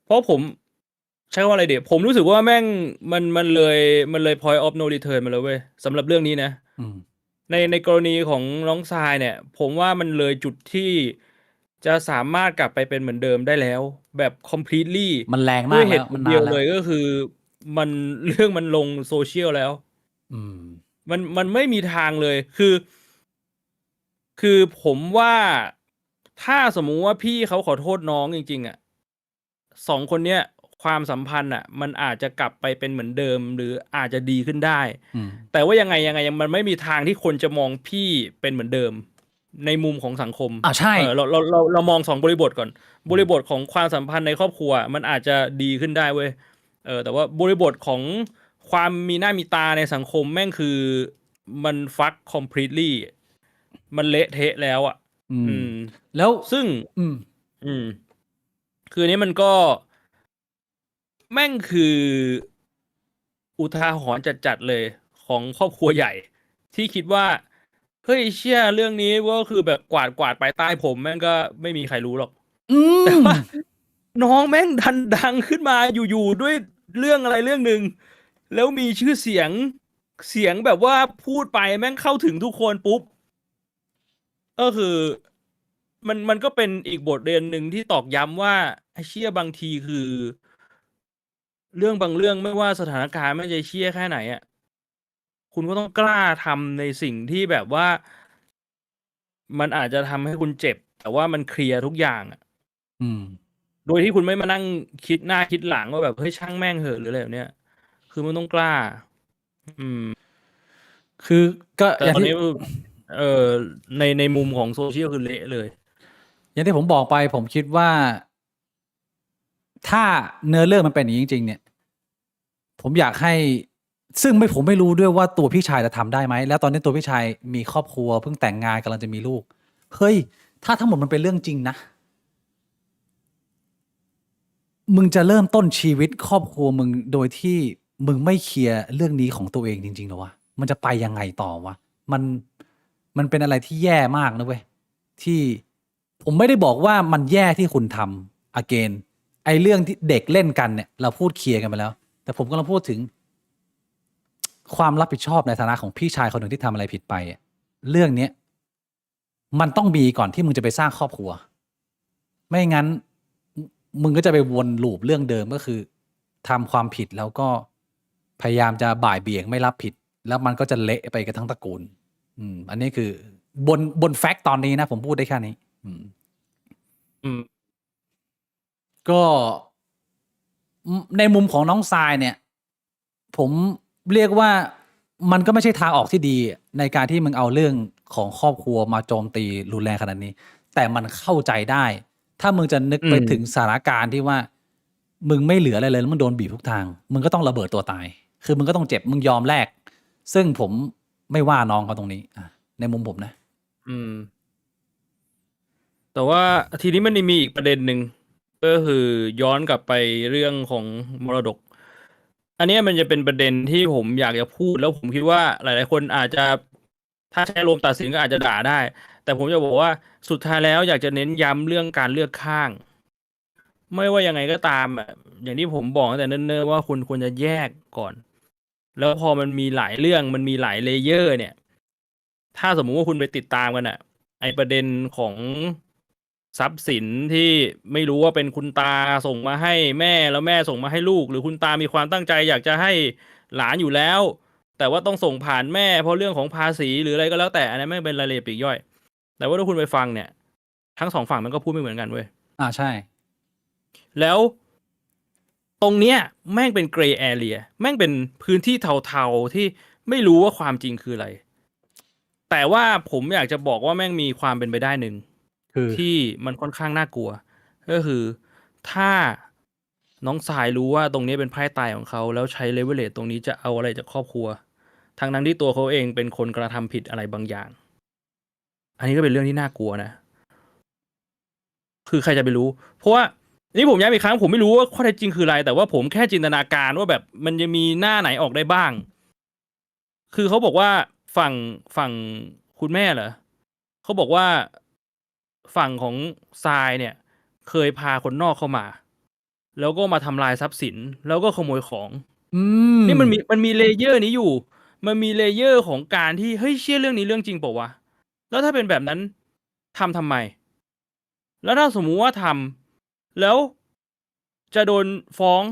เพราะผมใช้ว่าอะไรเดี๋ยวผมรู้สึกว่าแม่งมันเลย point of no return มาแล้วเว้ยสำหรับเรื่องนี้นะ อืม ในกรณีของน้องทรายเนี่ย ผมว่ามันเลยจุดที่จะสามารถกลับไปเป็นเหมือนเดิมได้แล้ว แบบ completely มันแรง ด้ มา วย ก เห แล้ว ตุผ มั ล น เดี นา ยว นแล้ว เลยก็คือเรื่องมันลงโซเชียลแล้ว อืม มันไม่มีทางเลยคือผมว่าถ้าสมมุติว่าพี่เขาขอโทษน้องจริงๆอ่ะสองคนเนี้ยความสัมพันธ์อ่ะมันอาจจะกลับไปเป็นเหมือนเดิม หรืออาจจะดีขึ้นได้ อืม แต่ว่ายังไงมันไม่มีทางที่คนจะมองพี่เป็นเหมือนเดิม ในมุมของสังคม ใช่ เรามองสองบริบทก่อน บริบทของความสัมพันธ์ในครอบครัว มันอาจจะดีขึ้นได้เว้ยแต่ว่าบริบทของความมีหน้ามีตาในสังคมแม่งคือมันฟัก completely มันเละเทะแล้วอ่ะ แล้ว ซึ่ง คืออันนี้มันก็แม่งคืออุทาหรณ์จัดๆเลยของครอบครัวใหญ่ ที่คิดว่าเฮ้ยเชี่ยเรื่องนี้ก็คือแบบกวาดไปใต้ผมแม่งก็ไม่มีใครรู้หรอกแต่ว่าน้องแม่งดังขึ้นมาอยู่ๆด้วยเรื่องอะไรเรื่องหนึ่งแล้วมีชื่อเสียงแบบว่าพูดไปแม่งเข้าถึงทุกคนปุ๊บก็คือมันก็เป็นอีกบทเรียนหนึ่งที่ตอกย้ำว่าไอ้เชี่ยบางทีคือ เรื่องบางเรื่องไม่ว่าสถานการณ์ไม่จะเชี่ยแค่ไหนอ่ะคุณก็ต้องกล้าทำในสิ่งที่แบบว่า มันอาจจะทำให้คุณเจ็บ แต่ว่ามันเคลียร์ทุกอย่างอ่ะ อืม โดยที่คุณไม่มานั่งคิดหน้าคิดหลังว่าแบบเฮ้ยช่างแม่งเหอะหรืออะไรแบบเนี้ยคือมันต้องกล้า อืม คือก็ แต่ อย่าง ตอน ที่ นี้เอ่อในมุมของโซเชียลคือเละเลย อย่างที่ผมบอกไปผมคิดว่า ถ้าเนื้อเรื่องมันเป็นอย่างนี้จริงๆเนี่ย ผมอยากให้ ซึ่งผมไม่รู้ด้วยว่าตัวพี่ชายจะทำได้ไหม แล้วตอนนี้ตัวพี่ชายมีครอบครัวเพิ่งแต่งงานกำลังจะมีลูก เฮ้ย ถ้าทั้งหมดมันเป็นเรื่องจริงนะ มึงจะเริ่มต้นชีวิตครอบครัวมึงโดยที่มึงไม่เคลียร์เรื่องนี้ของตัวเองจริงๆเหรอวะ มันจะไปยังไงต่อวะ มันเป็นอะไรที่แย่มากนะเว้ย ที่ผมไม่ได้บอกว่ามันแย่ที่คุณทำ again ไอเรื่องที่เด็กเล่นกันเนี่ย เราพูดเคลียร์กันไปแล้ว แต่ผมกำลังพูดถึง ความรับผิดชอบในฐานะของพี่ชายคนหนึ่งที่ทำอะไรผิดไปอะเรื่องเนี้ยมันต้องมีก่อนที่มึงจะไปสร้างครอบครัว ไม่งั้น มึงก็จะไปวนลูปเรื่องเดิมก็คือทำความผิดแล้วก็พยายามจะบ่ายเบี่ยงไม่รับผิด แล้วมันก็จะเละไปกันทั้งตระกูล อันนี้คือบนแฟกต์ตอนนี้นะ ผมพูดได้แค่นี้ อืม ก็ในมุมของน้องทรายเนี่ย ผมเรียกว่ามันก็ไม่ใช่ทางออกที่ดีในการที่มึงเอาเรื่องของครอบครัวมาโจมตีรุนแรงขนาดนี้ แต่มันเข้าใจได้ ถ้ามึงจะนึกไปถึงสถานการณ์ที่ว่า มึงไม่เหลืออะไรเลยแล้วมึงโดนบีบทุกทาง มึงก็ต้องระเบิดตัวตาย คือมึงก็ต้องเจ็บมึงยอมแลกซึ่งผมไม่ว่าน้องเขาตรงนี้ในมุมผมนะ อืม แต่ว่าทีนี้มันมีอีกประเด็นหนึ่งก็คือย้อนกลับไปเรื่องของมรดก อันเนี้ยมันจะเป็นประเด็นที่ผมอยากจะพูดแล้วผมคิดว่าหลายๆคนอาจจะถ้าใช้ลมณ์ตัดสินก็อาจจะด่าได้ แต่ผมจะบอกว่าสุดท้ายแล้วอยากจะเน้นย้ำเรื่องการเลือกข้าง ไม่ว่ายังไงก็ตามอะอย่างที่ผมบอกตั้งแต่เนิ่นๆว่าคุณควรจะแยกก่อน แล้วพอมันมีหลายเรื่องมันมีหลายเลเยอร์ เนี่ย ถ้าสมมุติว่าคุณไปติดตามกันอะไอประเด็นของทรัพย์สินที่ไม่รู้ว่าเป็นคุณตาส่งมาให้แม่แล้วแม่ส่งมาให้ลูก หรือคุณตามีความตั้งใจอยากจะให้หลานอยู่แล้ว แต่ว่าต้องส่งผ่านแม่เพราะเรื่องของภาษีหรืออะไรก็แล้วแต่อันนั้นไม่เป็นรายละเอียดปลีกย่อย แต่ว่าถ้าคุณไปฟังเนี่ย ทั้งสองฝั่งมันก็พูดไม่เหมือนกันเว้ย ใช่ แล้วตรงเนี้ยแม่งเป็นเกรย์แอเรียแม่งเป็นพื้นที่เทาๆที่ไม่รู้ว่าความจริงคืออะไร แต่ว่าผมอยากจะบอกว่าแม่งมีความเป็นไปได้หนึ่ง คือ ที่มันค่อนข้างน่ากลัว ก็คือถ้าน้องสายรู้ว่าตรงนี้เป็นไพ่ตายของเขาแล้วใช้เลเวลเลตตรงนี้จะเอาอะไรจากครอบครัวทั้งนั้นที่ตัวเขาเองเป็นคนกระทำผิดอะไรบางอย่าง อันนี้ก็เป็นเรื่องที่น่ากลัวนะ คือใครจะไปรู้ เพราะว่านี่ผมย้ำอีกครั้งผมไม่รู้ว่าข้อเท็จจริงคืออะไร แต่ว่าผมแค่จินตนาการว่าแบบมันจะมีหน้าไหนออกได้บ้าง คือเขาบอกว่าฝั่งคุณแม่เหรอเขาบอกว่าฝั่งของทรายเนี่ย เคยพาคนนอกเข้ามา แล้วก็มาทำลายทรัพย์สิน แล้วก็ขโมยของ นี่มันมีเลเยอร์นี้อยู่ มันมีเลเยอร์ของการที่เฮ้ยเชื่อเรื่องนี้เรื่องจริงเปล่าวะ แล้วถ้าเป็นแบบนั้นทำไม แล้วถ้าสมมุติว่าทำแล้วจะโดนฟ้อง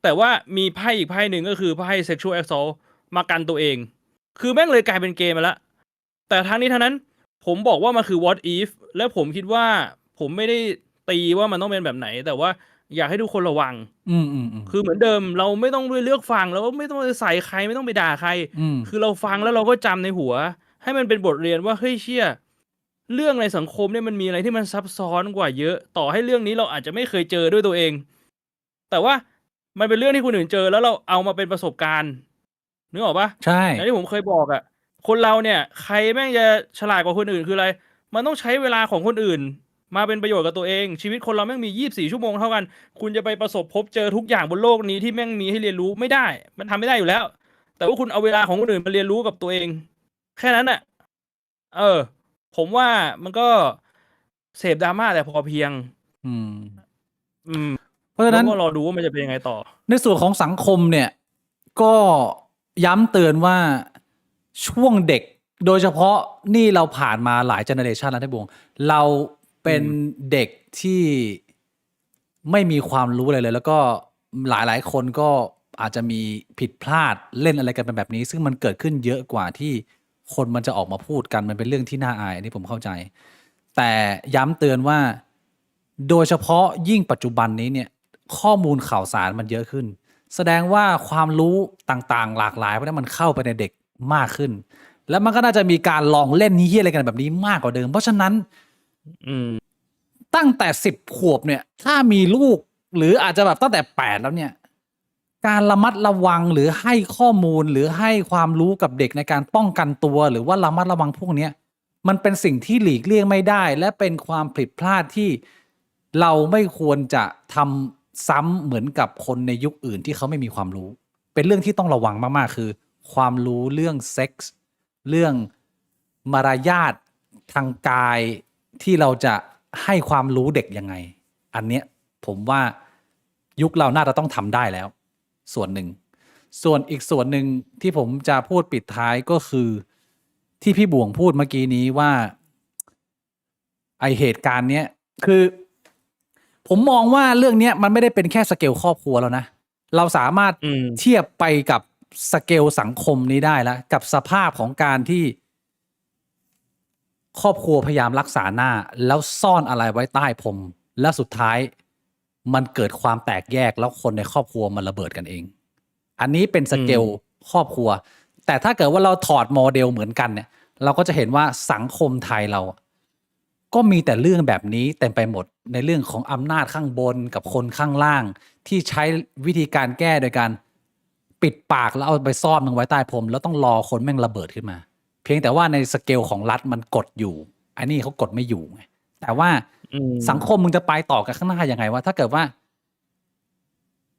แต่ว่ามีไพ่อีกไพ่หนึ่งก็คือไพ่ sexual assault มากันตัวเอง คือแม่งเลยกลายเป็นเกมมาละ แต่ทั้งนี้ทั้งนั้น ผมบอกว่ามันคือ what if และผมคิดว่าผมไม่ได้ตีว่ามันต้องเป็นแบบไหน แต่ว่าอยากให้ทุกคนระวัง คือเหมือนเดิมเราไม่ต้องเลือกฟังเราไม่ต้องไปใส่ใครไม่ต้องไปด่าใคร คือเราฟังแล้วเราก็จำในหัว ให้มันเป็นบทเรียนว่าเฮ้ยเชี่ยเรื่องในสังคมเนี่ยมันมีอะไรที่มันซับซ้อนกว่าเยอะ ต่อให้เรื่องนี้เราอาจจะไม่เคยเจอด้วยตัวเอง แต่ว่ามันเป็นเรื่องที่คนอื่นเจอแล้วเราเอามาเป็นประสบการณ์นึกออกปะ ใช่ อย่างที่ผมเคยบอกอะคนเราเนี่ยใครแม่งจะฉลาดกว่าคนอื่นคืออะไร มันต้องใช้เวลาของคนอื่น มาเป็นประโยชน์กับตัวเอง ชีวิตคนเราแม่งมี24 ชั่วโมงเท่ากัน คุณจะไปประสบพบเจอทุกอย่างบนโลกนี้ที่แม่งมีให้เรียนรู้ไม่ได้ มันทำไม่ได้อยู่แล้ว แต่ว่าคุณเอาเวลาของคนอื่นมาเรียนรู้กับตัวเอง แค่นั้นน่ะ ผมว่ามันก็เสพดราม่าแต่พอเพียง เพราะฉะนั้น แล้วก็รอดูว่ามันจะเป็นยังไงต่อ ในส่วนของสังคมเนี่ย ก็ย้ำเตือนว่าช่วงเด็กโดยเฉพาะนี่เราผ่านมาหลายเจเนอเรชันแล้วท่านบงเราเป็นเด็กที่ไม่มีความรู้อะไรเลย แล้วก็หลายๆคนก็อาจจะมีผิดพลาดเล่นอะไรกันเป็นแบบนี้ ซึ่งมันเกิดขึ้นเยอะกว่าที่คนมันจะออกมาพูดกันมันเป็นเรื่องที่น่าอายอันนี้ผมเข้าใจ แต่ย้ำเตือนว่า โดยเฉพาะยิ่งปัจจุบันนี้เนี่ยข้อมูลข่าวสารมันเยอะขึ้น แสดงว่าความรู้ต่างๆหลากหลายเพราะนั้นมันเข้าไปในเด็กมากขึ้น แล้วมันก็น่าจะมีการลองเล่นนี้อะไรกันแบบนี้มากกว่าเดิม เพราะฉะนั้น อืม ตั้งแต่10 ขวบเนี่ย ถ้ามีลูกหรืออาจจะแบบตั้งแต่8แล้วเนี่ย การระมัดระวังหรือให้ข้อมูลหรือให้ความรู้กับเด็กในการป้องกันตัว หรือว่าระมัดระวังพวกเนี้ยมันเป็นสิ่งที่หลีกเลี่ยงไม่ได้ และเป็นความผิดพลาดที่เราไม่ควรจะทำซ้ำเหมือนกับคนในยุคอื่นที่เขาไม่มีความรู้ เป็นเรื่องที่ต้องระวังมากๆคือ ความรู้เรื่องเซ็กส์เรื่องมารยาททางกายที่เราจะให้ความรู้เด็กยังไง อันเนี้ยผมว่ายุคเราน่าจะต้องทำได้แล้ว ส่วนหนึ่ง ส่วนอีกส่วนหนึ่งที่ผมจะพูดปิดท้ายก็คือที่พี่บ่วงพูดเมื่อกี้นี้ว่าไอเหตุการณ์เนี้ยคือ ผมมองว่าเรื่องเนี้ยมันไม่ได้เป็นแค่สเกลครอบครัวแล้วนะ เราสามารถ อืม เทียบไปกับสเกลสังคมนี้ได้แล้ว กับสภาพของการที่ครอบครัวพยายามรักษาหน้า แล้วซ่อนอะไรไว้ใต้พรมแล้วสุดท้ายมันเกิดความแตกแยกแล้วคนในครอบครัวมันระเบิดกันเอง อันนี้เป็นสเกลครอบครัว แต่ถ้าเกิดว่าเราถอดโมเดลเหมือนกันเนี่ย เราก็จะเห็นว่าสังคมไทยเรา ก็มีแต่เรื่องแบบนี้เต็มไปหมดในเรื่องของอำนาจข้างบนกับคนข้างล่าง ที่ใช้วิธีการแก้โดยการปิดปากแล้วเอาไปซ่อนมันไว้ใต้พรมแล้วต้องรอคนแม่งระเบิดขึ้นมา เพียงแต่ว่าในสเกลของรัฐมันกดอยู่อันนี้เขากดไม่อยู่ไงแต่ว่า อืม สังคมมึงจะไปต่อกันข้างหน้ายังไงวะถ้าเกิดว่า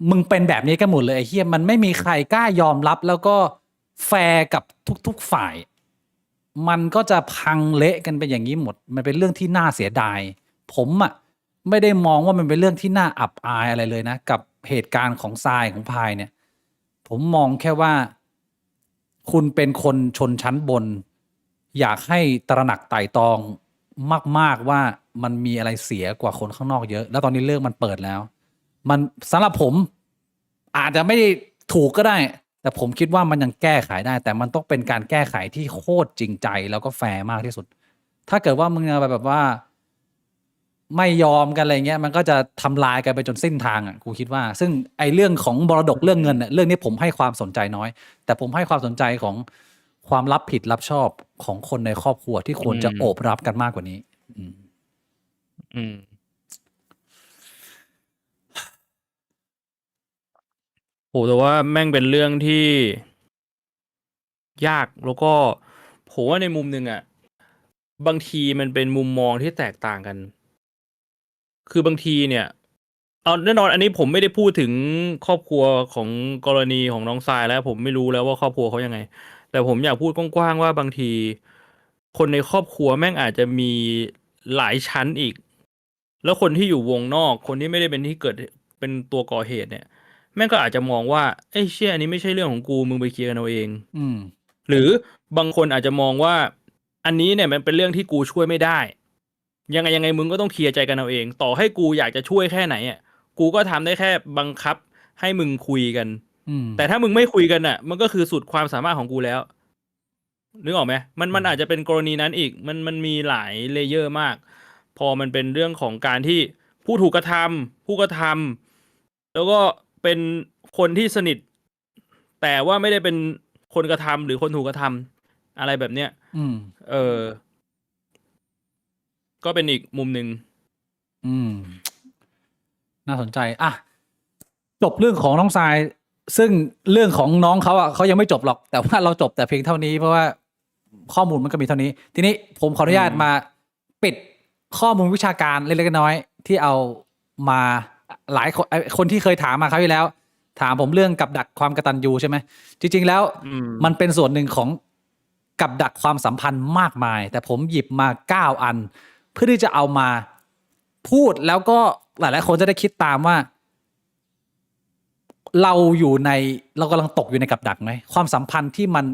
มึงเป็นแบบนี้กันหมดเลยไอ้เฮียมันไม่มีใครกล้ายอมรับ แล้วก็แฟร์กับทุกๆฝ่าย มันก็จะพังเละกันไปอย่างนี้หมด มันเป็นเรื่องที่น่าเสียดาย ผมอ่ะไม่ได้มองว่ามันเป็นเรื่องที่น่าอับอายอะไรเลยนะ กับเหตุการณ์ของทรายของพายเนี่ย ผมมองแค่ว่า คุณเป็นคนชนชั้นบน อยากให้ตระหนักไต่ตรองมากๆว่ามันมีอะไรเสียกว่าคนข้างนอกเยอะ แล้วตอนนี้เรื่องมันเปิดแล้ว มันสำหรับผมอาจจะไม่ได้ถูกก็ได้ แต่ผมคิดว่ามันยังแก้ไขได้ แต่มันต้องเป็นการแก้ไขที่โคตรจริงใจแล้วก็แฟร์มากที่สุด ถ้าเกิดว่ามึงแบบว่า ไม่ยอมกันอะไรเงี้ย มันก็จะทำลายกันไปจนสิ้นทางอ่ะกูคิดว่า ซึ่งไอ้เรื่องของมรดกเรื่องเงินเนี่ยเรื่องนี้ผมให้ความสนใจน้อย แต่ผมให้ความสนใจของความรับผิดรับชอบของคนในครอบครัวที่ควรจะโอบรับกันมากกว่านี้ อืมโหแต่ว่าแม่งเป็นเรื่องที่ยากแล้วก็ผมว่าในมุมหนึ่งอ่ะ บางทีมันเป็นมุมมองที่แตกต่างกัน คือบางทีเนี่ยเอาแน่นอนอันนี้ผมไม่ได้พูดถึงครอบครัวของกรณีของน้องทรายแล้ว ผมไม่รู้แล้วว่าครอบครัวเขายังไง แต่ผมอยากพูดกว้างๆว่าบางที คนในครอบครัวแม่งอาจจะมีหลายชั้นอีก แล้วคนที่อยู่วงนอก คนที่ไม่ได้เป็นที่เกิดเป็นตัวก่อเหตุเนี่ย แม่งก็อาจจะมองว่าเอ้ยเชี่ยอันนี้ไม่ใช่เรื่องของกูมึงไปเคลียร์กันเอาเอง อืม หรือบางคนอาจจะมองว่า อันนี้เนี่ยมันเป็นเรื่องที่กูช่วยไม่ได้ ยังไงมึงก็ต้องเคลียร์ใจกันเอาเอง ต่อให้กูอยากจะช่วยแค่ไหนอ่ะกูก็ทำได้แค่บังคับให้มึงคุยกัน อืม แต่ถ้ามึงไม่คุยกันอ่ะ มันก็คือสุดความสามารถของกูแล้วนึกออกไหมมันอาจจะเป็นกรณีนั้นอีกมันมีหลายเลเยอร์มาก พอมันเป็นเรื่องของการที่ผู้ถูกกระทำผู้กระทำแล้วก็เป็นคนที่สนิท แต่ว่าไม่ได้เป็นคนกระทำหรือคนถูกกระทำอะไรแบบเนี้ย อืม ก็เป็นอีกมุมหนึ่ง อืม น่าสนใจ อ่ะ จบเรื่องของน้องทราย ซึ่งเรื่องของน้องเขาอ่ะเขายังไม่จบหรอก แต่ว่าเราจบแต่เพียงเท่านี้เพราะว่าข้อมูลมันก็มีเท่านี้ ทีนี้ผมขออนุญาตมาปิดข้อมูลวิชาการเล็กๆน้อยๆที่เอามาหลายคนคนที่เคยถามมาคราวที่แล้ว ถามผมเรื่องกับดักความกตัญญูใช่ไหมจริงๆแล้ว มันเป็นส่วนหนึ่งของกับดักความสัมพันธ์มากมาย แต่ผมหยิบมา9 อัน เพื่อที่จะเอามาพูดแล้วก็หลายๆคนจะได้คิดตามว่า เรากำลังตกอยู่ในกับดักไหมความสัมพันธ์ที่มัน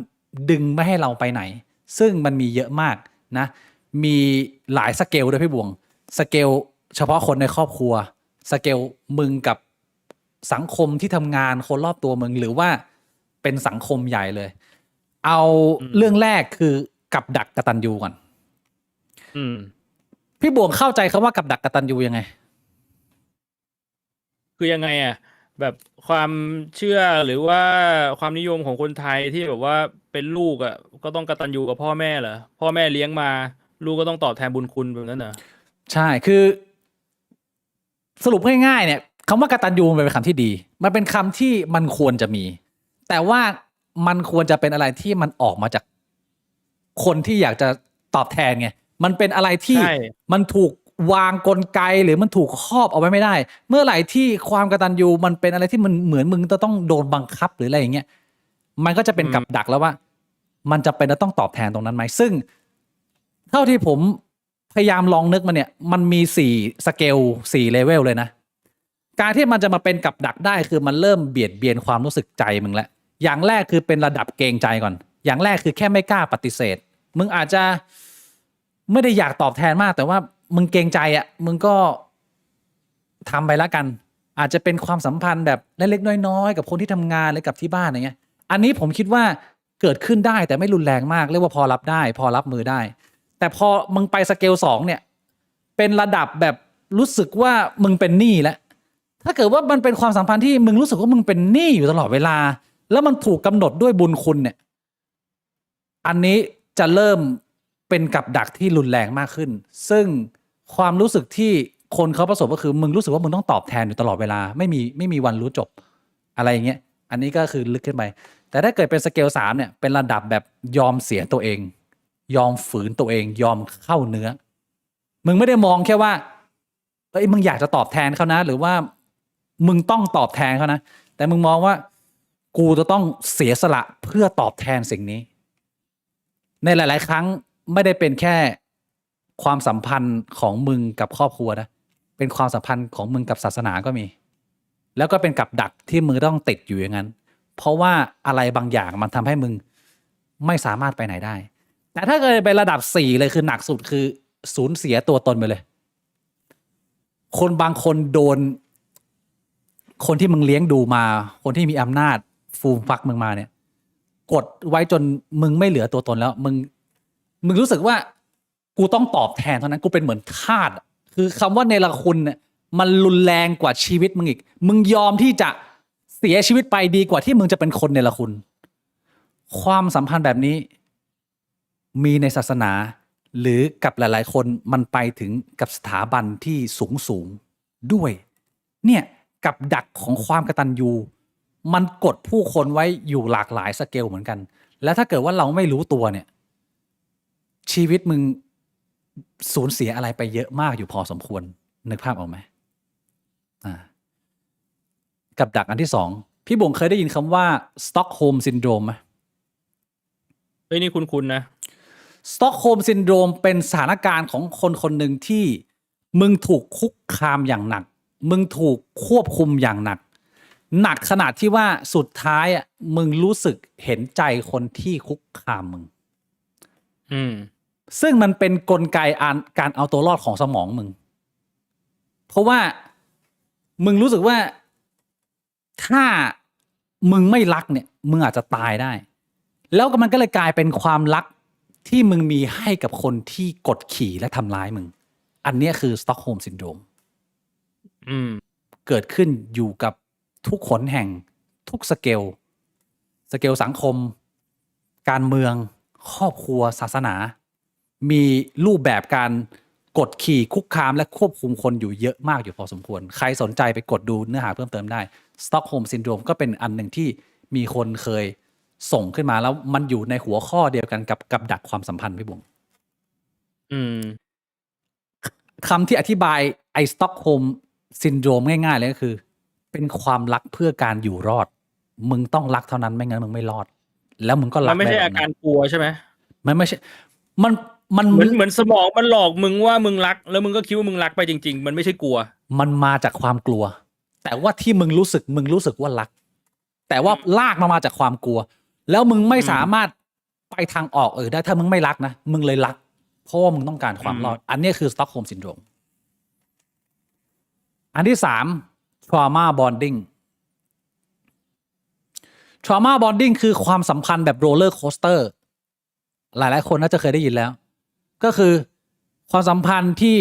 ดึงไม่ให้เราไปไหน ซึ่งมันมีเยอะมากนะ มีหลายสเกลด้วยพี่บวงสเกลเฉพาะคนในครอบครัวสเกลมึงกับสังคมที่ทำงานคนรอบตัวมึงหรือว่าเป็นสังคมใหญ่เลย เอาเรื่องแรกคือกับดักกตัญญูก่อนพี่บวงเข้าใจคำว่ากับดักกตัญญูยังไง คือยังไงอ่ะแบบความเชื่อหรือว่าความนิยมของคนไทยที่แบบว่าเป็นลูกอ่ะก็ต้องกตัญญูกับพ่อแม่เหรอพ่อแม่เลี้ยงมาลูกก็ต้องตอบแทนบุญคุณแบบนั้นเหรอ ใช่คือสรุปง่ายๆเนี่ยคำว่ากตัญญูมันเป็นคำที่ดีมันเป็นคำที่มันควรจะมี แต่ว่ามันควรจะเป็นอะไรที่มันออกมาจากคนที่อยากจะตอบแทนไงมันเป็นอะไรที่ ใช่ มันถูกวางกลไกหรือมันถูกครอบเอาไว้ไม่ได้ เมื่อไหร่ที่ความกตัญญูมันเป็นอะไรที่มันเหมือนมึงจะต้องโดนบังคับหรืออะไรอย่างเงี้ยมันก็จะเป็นกับดักแล้วว่า มันจะเป็นจะต้องตอบแทนตรงนั้นไหมซึ่ง เท่าที่ผมพยายามลองนึกมาเนี่ย มันมี4สเกล4เลเวลเลยนะ การที่มันจะมาเป็นกับดักได้คือมันเริ่มเบียดเบียนความรู้สึกใจมึงแล้วอย่างแรกคือเป็นระดับเกรงใจก่อน อย่างแรกคือแค่ไม่กล้าปฏิเสธ มึงอาจจะไม่ได้อยากตอบแทนมาก แต่ว่ามึงเกรงใจอ่ะมึงก็ทำไปแล้วกัน อาจจะเป็นความสัมพันธ์แบบเล็กๆน้อยๆกับคนที่ทำงานหรือกับที่บ้านอะไรเงี้ย อันนี้ผมคิดว่าเกิดขึ้นได้แต่ไม่รุนแรงมากเรียกว่าพอรับได้ พอรับมือได้ แต่พอมึงไปสเกล2เนี่ย เป็นระดับแบบรู้สึกว่ามึงเป็นหนี้แล้ว ถ้าเกิดว่ามันเป็นความสัมพันธ์ที่มึงรู้สึกว่ามึงเป็นหนี้อยู่ตลอดเวลา แล้วมันถูกกำหนดด้วยบุญคุณเนี่ย อันนี้จะเริ่มเป็นกับดักที่รุนแรงมากขึ้น ซึ่งความรู้สึกที่คนเขาประสบก็คือมึงรู้สึกว่ามึงต้องตอบแทนอยู่ตลอดเวลาไม่มีวันรู้จบอะไรอย่างเงี้ย อันนี้ก็คือลึกขึ้นไป แต่ถ้าเกิดเป็นสเกล3เนี่ยเป็นระดับแบบยอมเสียตัวเอง ยอมฝืนตัวเอง ยอมเข้าเนื้อ มึงไม่ได้มองแค่ว่าเอ้ยมึงอยากจะตอบแทนเขานะ หรือว่ามึงต้องตอบแทนเขานะ แต่มึงมองว่ากูจะต้องเสียสละเพื่อตอบแทนสิ่งนี้ ในหลาย ๆ ครั้งไม่ได้เป็นแค่ความสัมพันธ์ของมึงกับครอบครัวนะ เป็นความสัมพันธ์ของมึงกับศาสนาก็มี แล้วก็เป็นกับดักที่มึงต้องติดอยู่อย่างนั้น เพราะว่าอะไรบางอย่างมันทำให้มึงไม่สามารถไปไหนได้ แต่ถ้าเกิดเป็นระดับ4เลยคือหนักสุดคือสูญเสียตัวตนไปเลย คนบางคนโดนคนที่มึงเลี้ยงดูมา คนที่มีอำนาจฟูมฟักมึงมาเนี่ย กดไว้จนมึงไม่เหลือตัวตนแล้วมึงรู้สึกว่ากูต้องตอบแทนเท่านั้นกูเป็นเหมือนทาสคือคำว่าเนรคุณเนี่ยมันรุนแรงกว่าชีวิตมึงอีกมึงยอมที่จะเสียชีวิตไปดีกว่าที่มึงจะเป็นคนเนรคุณ ความสัมพันธ์แบบนี้มีในศาสนาหรือกับหลายๆคนมันไปถึงกับสถาบันที่สูงด้วย เนี่ยกับดักของความกตัญญูมันกดผู้คนไว้อยู่หลากหลายสเกลเหมือนกัน แล้วถ้าเกิดว่าเราไม่รู้ตัวเนี่ย ชีวิตมึงสูญเสียอะไรไปเยอะมากอยู่พอสมควรนึกภาพออกไหมกับดักอันที่2พี่บงเคยได้ยินคำว่าสต็อกโฮล์มซินโดรมไหม เฮ้ยนี่คุณนะ สต็อกโฮล์มซินโดรมเป็นสถานการณ์ของคนคนหนึ่งที่มึงถูกคุกคามอย่างหนัก มึงถูกควบคุมอย่างหนัก หนักขนาดที่ว่าสุดท้ายอ่ะมึงรู้สึกเห็นใจคนที่คุกคามมึง ซึ่งมันเป็นกลไกการเอาตัวรอดของสมองมึง เพราะว่ามึงรู้สึกว่าถ้ามึงไม่รักเนี่ยมึงอาจจะตายได้ แล้วมันก็เลยกลายเป็นความรักที่มึงมีให้กับคนที่กดขี่และทำร้ายมึง อันนี้คือสต็อกโฮล์มซินโดรมเกิดขึ้นอยู่กับทุกขนแห่งทุกสเกลสังคม การเมืองครอบครัวศาสนา มีรูปแบบการกดขี่คุกคามและควบคุมคนอยู่เยอะมากอยู่พอสมควร ใครสนใจไปกดดูเนื้อหาเพิ่มเติมได้สต็อกโฮล์มซินโดรมก็เป็นอันหนึ่งที่มีคนเคยส่งขึ้นมาแล้วมันอยู่ในหัวข้อเดียวกันกับดักความสัมพันธ์พี่บุ๋มคำที่อธิบายไอ้สต็อกโฮล์มซินโดรมง่ายๆเลยก็คือเป็นความรักเพื่อการอยู่รอดมึงต้องรักเท่านั้นไม่งั้นมึงไม่รอดแล้วมึงก็รักมันไม่ใช่อาการกลัวใช่ไหมมันไม่ใช่มันเหมือนสมองมันหลอกมึงว่ามึงรักแล้วมึงก็คิดว่ามึงรักไปจริงๆมันไม่ใช่กลัวมันมาจากความกลัวแต่ว่าที่มึงรู้สึกว่ารักแต่ว่าลากมาจากความกลัวแล้วมึงไม่สามารถไปทางออกได้ถ้ามึงไม่รักนะมึงเลยรักเพราะว่ามึงต้องการความรอดอันนี้คือสต็อกโฮล์มซินโดรมอันที่3 trauma bonding trauma bonding คือความสัมพันธ์แบบโรลเลอร์โคสเตอร์หลายๆคนน่าจะเคยได้ยินแล้วก็คือความสัมพันธ์ที่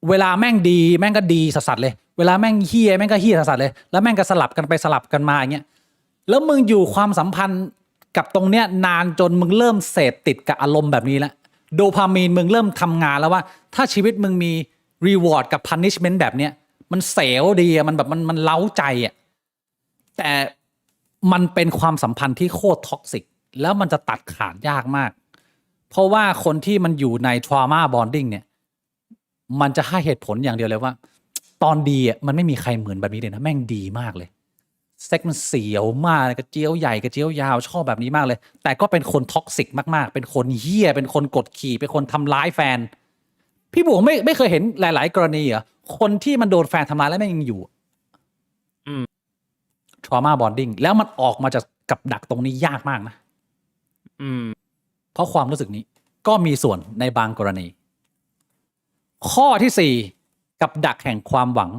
เวลาแม่งดีแม่งก็ดีสัสๆเลยเวลาแม่งเฮี้ยแม่งก็เฮี้ยสัสๆเลยแล้วแม่งก็สลับกันไปสลับกันมาอย่างเงี้ยแล้วมึงอยู่ความสัมพันธ์กับตรงเนี้ยนานจนมึงเริ่มเสพติดกับอารมณ์แบบนี้แล้วโดพามีนมึงเริ่มทำงานแล้วว่าถ้าชีวิตมึงมีรีวอร์ดกับพันิชเมนต์แบบเนี้ยมันเสียวดีอะมันแบบมันเล้าใจอะแต่มันเป็นความสัมพันธ์ที่โคตรท็อกซิกแล้วมันจะตัดขาดยากมากเพราะว่าคนที่มันอยู่ใน trauma bonding เนี่ยมันจะให้เหตุผลอย่างเดียวเลยว่าตอนดีอ่ะมันไม่มีใครเหมือนแบบนี้เลยนะแม่งดีมากเลยเซ็กมันเสียวมากกระเจียวใหญ่กระเจียวยาวชอบแบบนี้มากเลยแต่ก็เป็นคนท็อกซิกมากๆเป็นคนเหี้ยเป็นคนกดขี่เป็นคนทำร้ายแฟนพี่บวงไม่เคยเห็นหลายๆกรณีเหรอคนที่มันโดนแฟนทำร้ายแล้วแม่งยังอยู่ trauma bonding แล้วมันออกมาจากกับดักตรงนี้ยากมากนะเพราะความรู้สึกนี้ก็มีส่วนในบางกรณีข้อที่ 4กับดักแห่งความหวัง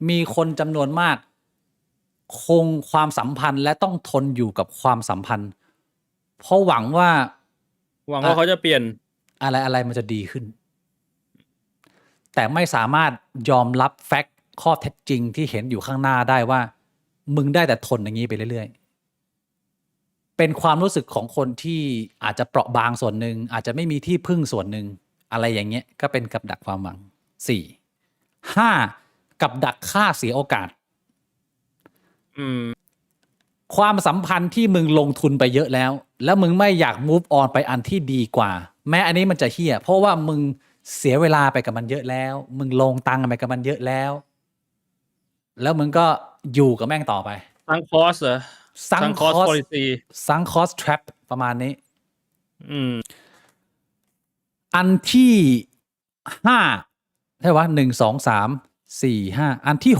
มีคนจำนวนมากคงความสัมพันธ์และต้องทนอยู่กับความสัมพันธ์เพราะหวังว่าเขาจะเปลี่ยนอะไรมันจะดีขึ้นแต่ไม่สามารถยอมรับแฟกต์ข้อเท็จจริงที่เห็นอยู่ข้างหน้าได้ว่ามึงได้แต่ทนอย่างนี้ไปเรื่อยๆเป็นความรู้สึกของคนที่อาจจะเปราะบางส่วนหนึ่งอาจจะไม่มีที่พึ่งส่วนหนึ่งอะไรอย่างเงี้ยก็เป็นกับดักความหวัง 4. กับดักฆ่าเสียโอกาสความสัมพันธ์ที่มึงลงทุนไปเยอะแล้วมึงไม่อยาก move on ไปอันที่ดีกว่าแม้อันนี้มันจะเหี้ยเพราะว่ามึงเสียเวลาไปกับมันเยอะแล้วมึงลงตังค์ไปกับมันเยอะแล้วมึงก็อยู่กับแม่งต่อไปซังคอสเหรอซังคอส policy ซังคอส trap ประมาณนี้อันที่5ใช่วะ1 2 3 4 5อันที่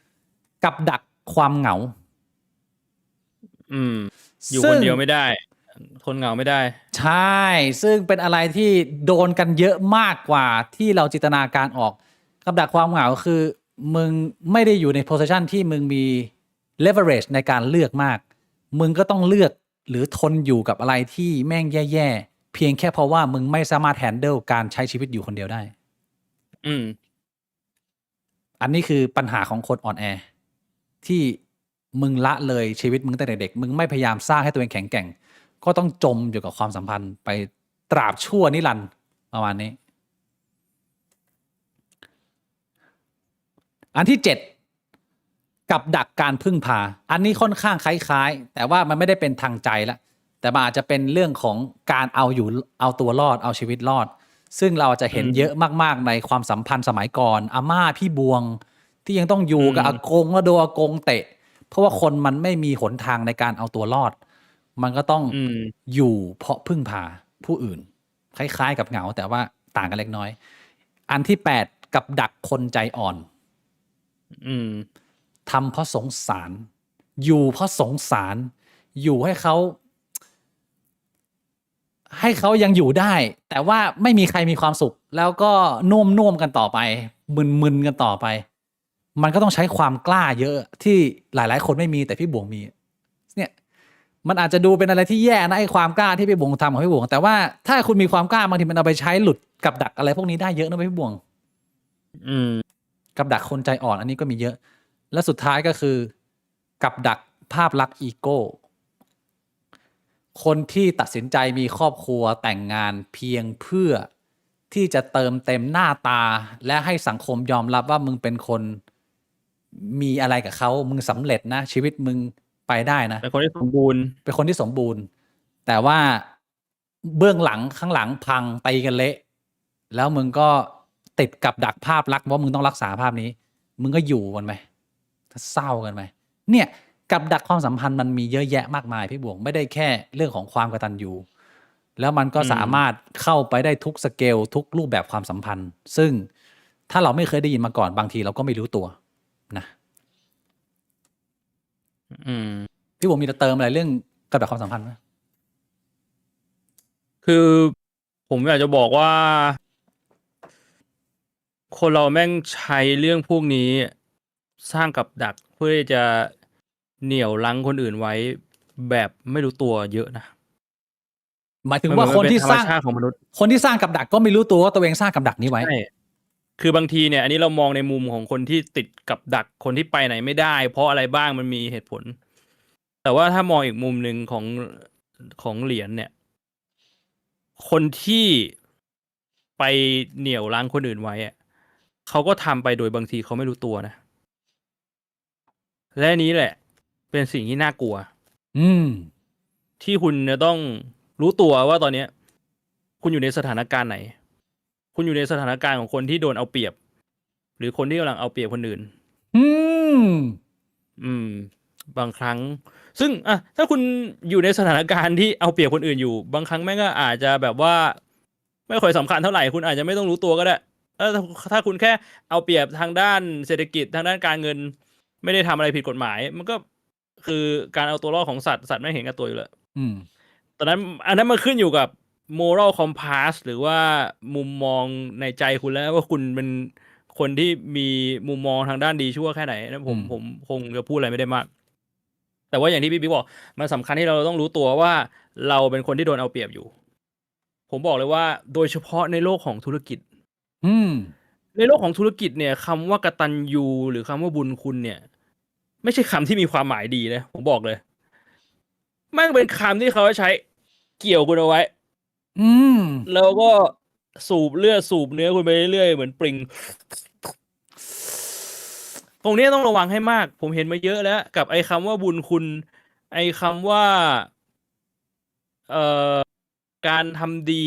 6กับดักความเหงาอยู่คนเดียวไม่ได้ทนเหงาไม่ได้ใช่ซึ่งเป็นอะไรที่โดนกันเยอะมากกว่าที่เราจินตนาการออกกับดักความเหงาคือมึงไม่ได้อยู่ในโพสิชันที่มึงมี leverage ในการเลือกมากมึงก็ต้องเลือกหรือทนอยู่กับอะไรที่แม่งแย่ๆเพียงแค่เพราะว่ามึงไม่สามารถ handle การใช้ชีวิตอยู่คนเดียวได้อันนี้คือปัญหาของคนอ่อนแอที่มึงละเลยชีวิตมึงตั้งแต่เด็กมึงไม่พยายามสร้างให้ตัวเองแข็งแกร่งก็ต้องจมอยู่กับความสัมพันธ์ไปตราบชั่วนิรันดร์ประมาณนี้อันที่7กับดักการพึ่งพาอันนี้ค่อนข้างคล้ายๆแต่ว่ามันไม่ได้เป็นทางใจละแต่มันอาจจะเป็นเรื่องของการเอาตัวรอดเอาชีวิตรอดซึ่งเราจะเห็นเยอะมากๆในความสัมพันธ์สมัยก่อนอาม่าพี่บวงที่ยังต้องอยู่กับอากงแล้วโดนอากงเตะเพราะว่าคนมันไม่มีหนทางในการเอาตัวรอดมันก็ต้องอยู่เพราะพึ่งพาผู้อื่นคล้ายๆกับเหงาแต่ว่าต่างกันเล็กน้อยอันที่8กับดักคนใจอ่อนทำเพราะสงสารอยู่เพราะสงสารอยู่ให้เขายังอยู่ได้แต่ว่าไม่มีใครมีความสุขแล้วก็น่วมกันต่อไปมึนกันต่อไปมันก็ต้องใช้ความกล้าเยอะที่หลายๆคนไม่มีแต่พี่บวงมีเนี่ยมันอาจจะดูเป็นอะไรที่แย่นะไอ้ความกล้าที่พี่บวงทำของพี่บวงแต่ว่าถ้าคุณมีความกล้าบางทีมันเอาไปใช้หลุดกับดักอะไรพวกนี้ได้เยอะนะพี่บวงกับดักคนใจอ่อนอันนี้ก็มีเยอะและสุดท้ายก็คือกับดักภาพลักษณ์อีโก้คนที่ตัดสินใจมีครอบครัวแต่งงานเพียงเพื่อที่จะเติมเต็มหน้าตาและให้สังคมยอมรับว่ามึงเป็นคนมีอะไรกับเขามึงสำเร็จนะชีวิตมึงไปได้นะเป็นคนที่สมบูรณ์แต่ว่าเบื้องหลังข้างหลังพังตีกันเละแล้วมึงก็ติดกับดักภาพลักษณ์ว่ามึงต้องรักษาภาพนี้มึงก็อยู่กันไหมเศร้ากันไหมเนี่ยกับดักความสัมพันธ์มันมีเยอะแยะมากมายพี่บวงไม่ได้แค่เรื่องของความกตัญญูแล้วมันก็สามารถเข้าไปได้ทุกสเกลทุกรูปแบบความสัมพันธ์ซึ่งถ้าเราไม่เคยได้ยินมาก่อนบางทีเราก็ไม่รู้ตัวนะพี่บวงมีจะเติมอะไรเรื่องกับดักความสัมพันธ์ไหมคือผมอยากจะบอกว่าคนเราแม่งใช้เรื่องพวกนี้สร้างกับดักเพื่อจะเหนี่ยวรั้งคนอื่นไว้แบบไม่รู้ตัวเยอะนะหมายถึงว่าคนที่สร้างของมนุษย์คนที่สร้างกับดักก็ไม่รู้ตัวว่าตัวเองสร้างกับดักนี้ไว้ คือบางทีเนี่ย อันนี้เรามองในมุมของคนที่ติดกับดักคนที่ไปไหนไม่ได้ เพราะอะไรบ้างมันมีเหตุผล แต่ว่าถ้ามองอีกมุมหนึ่งของเหรียญเนี่ย คนที่ไปเหนี่ยวรั้งคนอื่นไว้อะเขาก็ทำไปโดยบางทีเขาไม่รู้ตัวนะ และนี้แหละ เป็นสิ่งที่น่ากลัว อืม ที่คุณจะต้องรู้ตัวว่าตอนเนี้ย คุณอยู่ในสถานการณ์ไหน คุณอยู่ในสถานการณ์ของคนที่โดนเอาเปรียบ หรือคนที่กำลังเอาเปรียบคนอื่น อืม บางครั้ง ซึ่งถ้าคุณอยู่ในสถานการณ์ที่เอาเปรียบคนอื่นอยู่ บางครั้งแม่งก็อาจจะแบบว่า ไม่ค่อยสำคัญเท่าไหร่ คุณอาจจะไม่ต้องรู้ตัวก็ได้ถ้าคุณแค่เอาเปรียบทางด้านเศรษฐกิจทางด้านการเงิน ไม่ได้ทำอะไรผิดกฎหมาย มันก็คือการเอาตัวรอดของสัตว์ไม่เห็นกับตัวอยู่แล้ว อืม ตอนนั้นอันนั้นมันขึ้นอยู่กับ moral compass หรือว่ามุมมองในใจคุณแล้วว่าคุณเป็นคนที่มีมุมมองทางด้านดีชั่วแค่ไหนนะผมคงจะพูดอะไรไม่ได้มาก แต่ว่าอย่างที่พี่บิ๊กบอกมันสำคัญที่เราต้องรู้ตัวว่าเราเป็นคนที่โดนเอาเปรียบอยู่ ผมบอกเลยว่าโดยเฉพาะในโลกของธุรกิจ อืม ในโลกของธุรกิจเนี่ยคำว่ากตัญญูหรือคำว่าบุญคุณเนี่ย ไม่ใช่คำที่มีความหมายดีนะผมบอกเลยแม่งเป็นคำที่เขาใช้เกี่ยวคุณเอาไว้ อืม แล้วก็สูบเลือดสูบเนื้อคุณไปเรื่อยๆเหมือนปริง ตรงนี้ต้องระวังให้มาก ผมเห็นมาเยอะแล้ว กับไอ้คำว่าบุญคุณ ไอ้คำว่าเอ่อการทำดี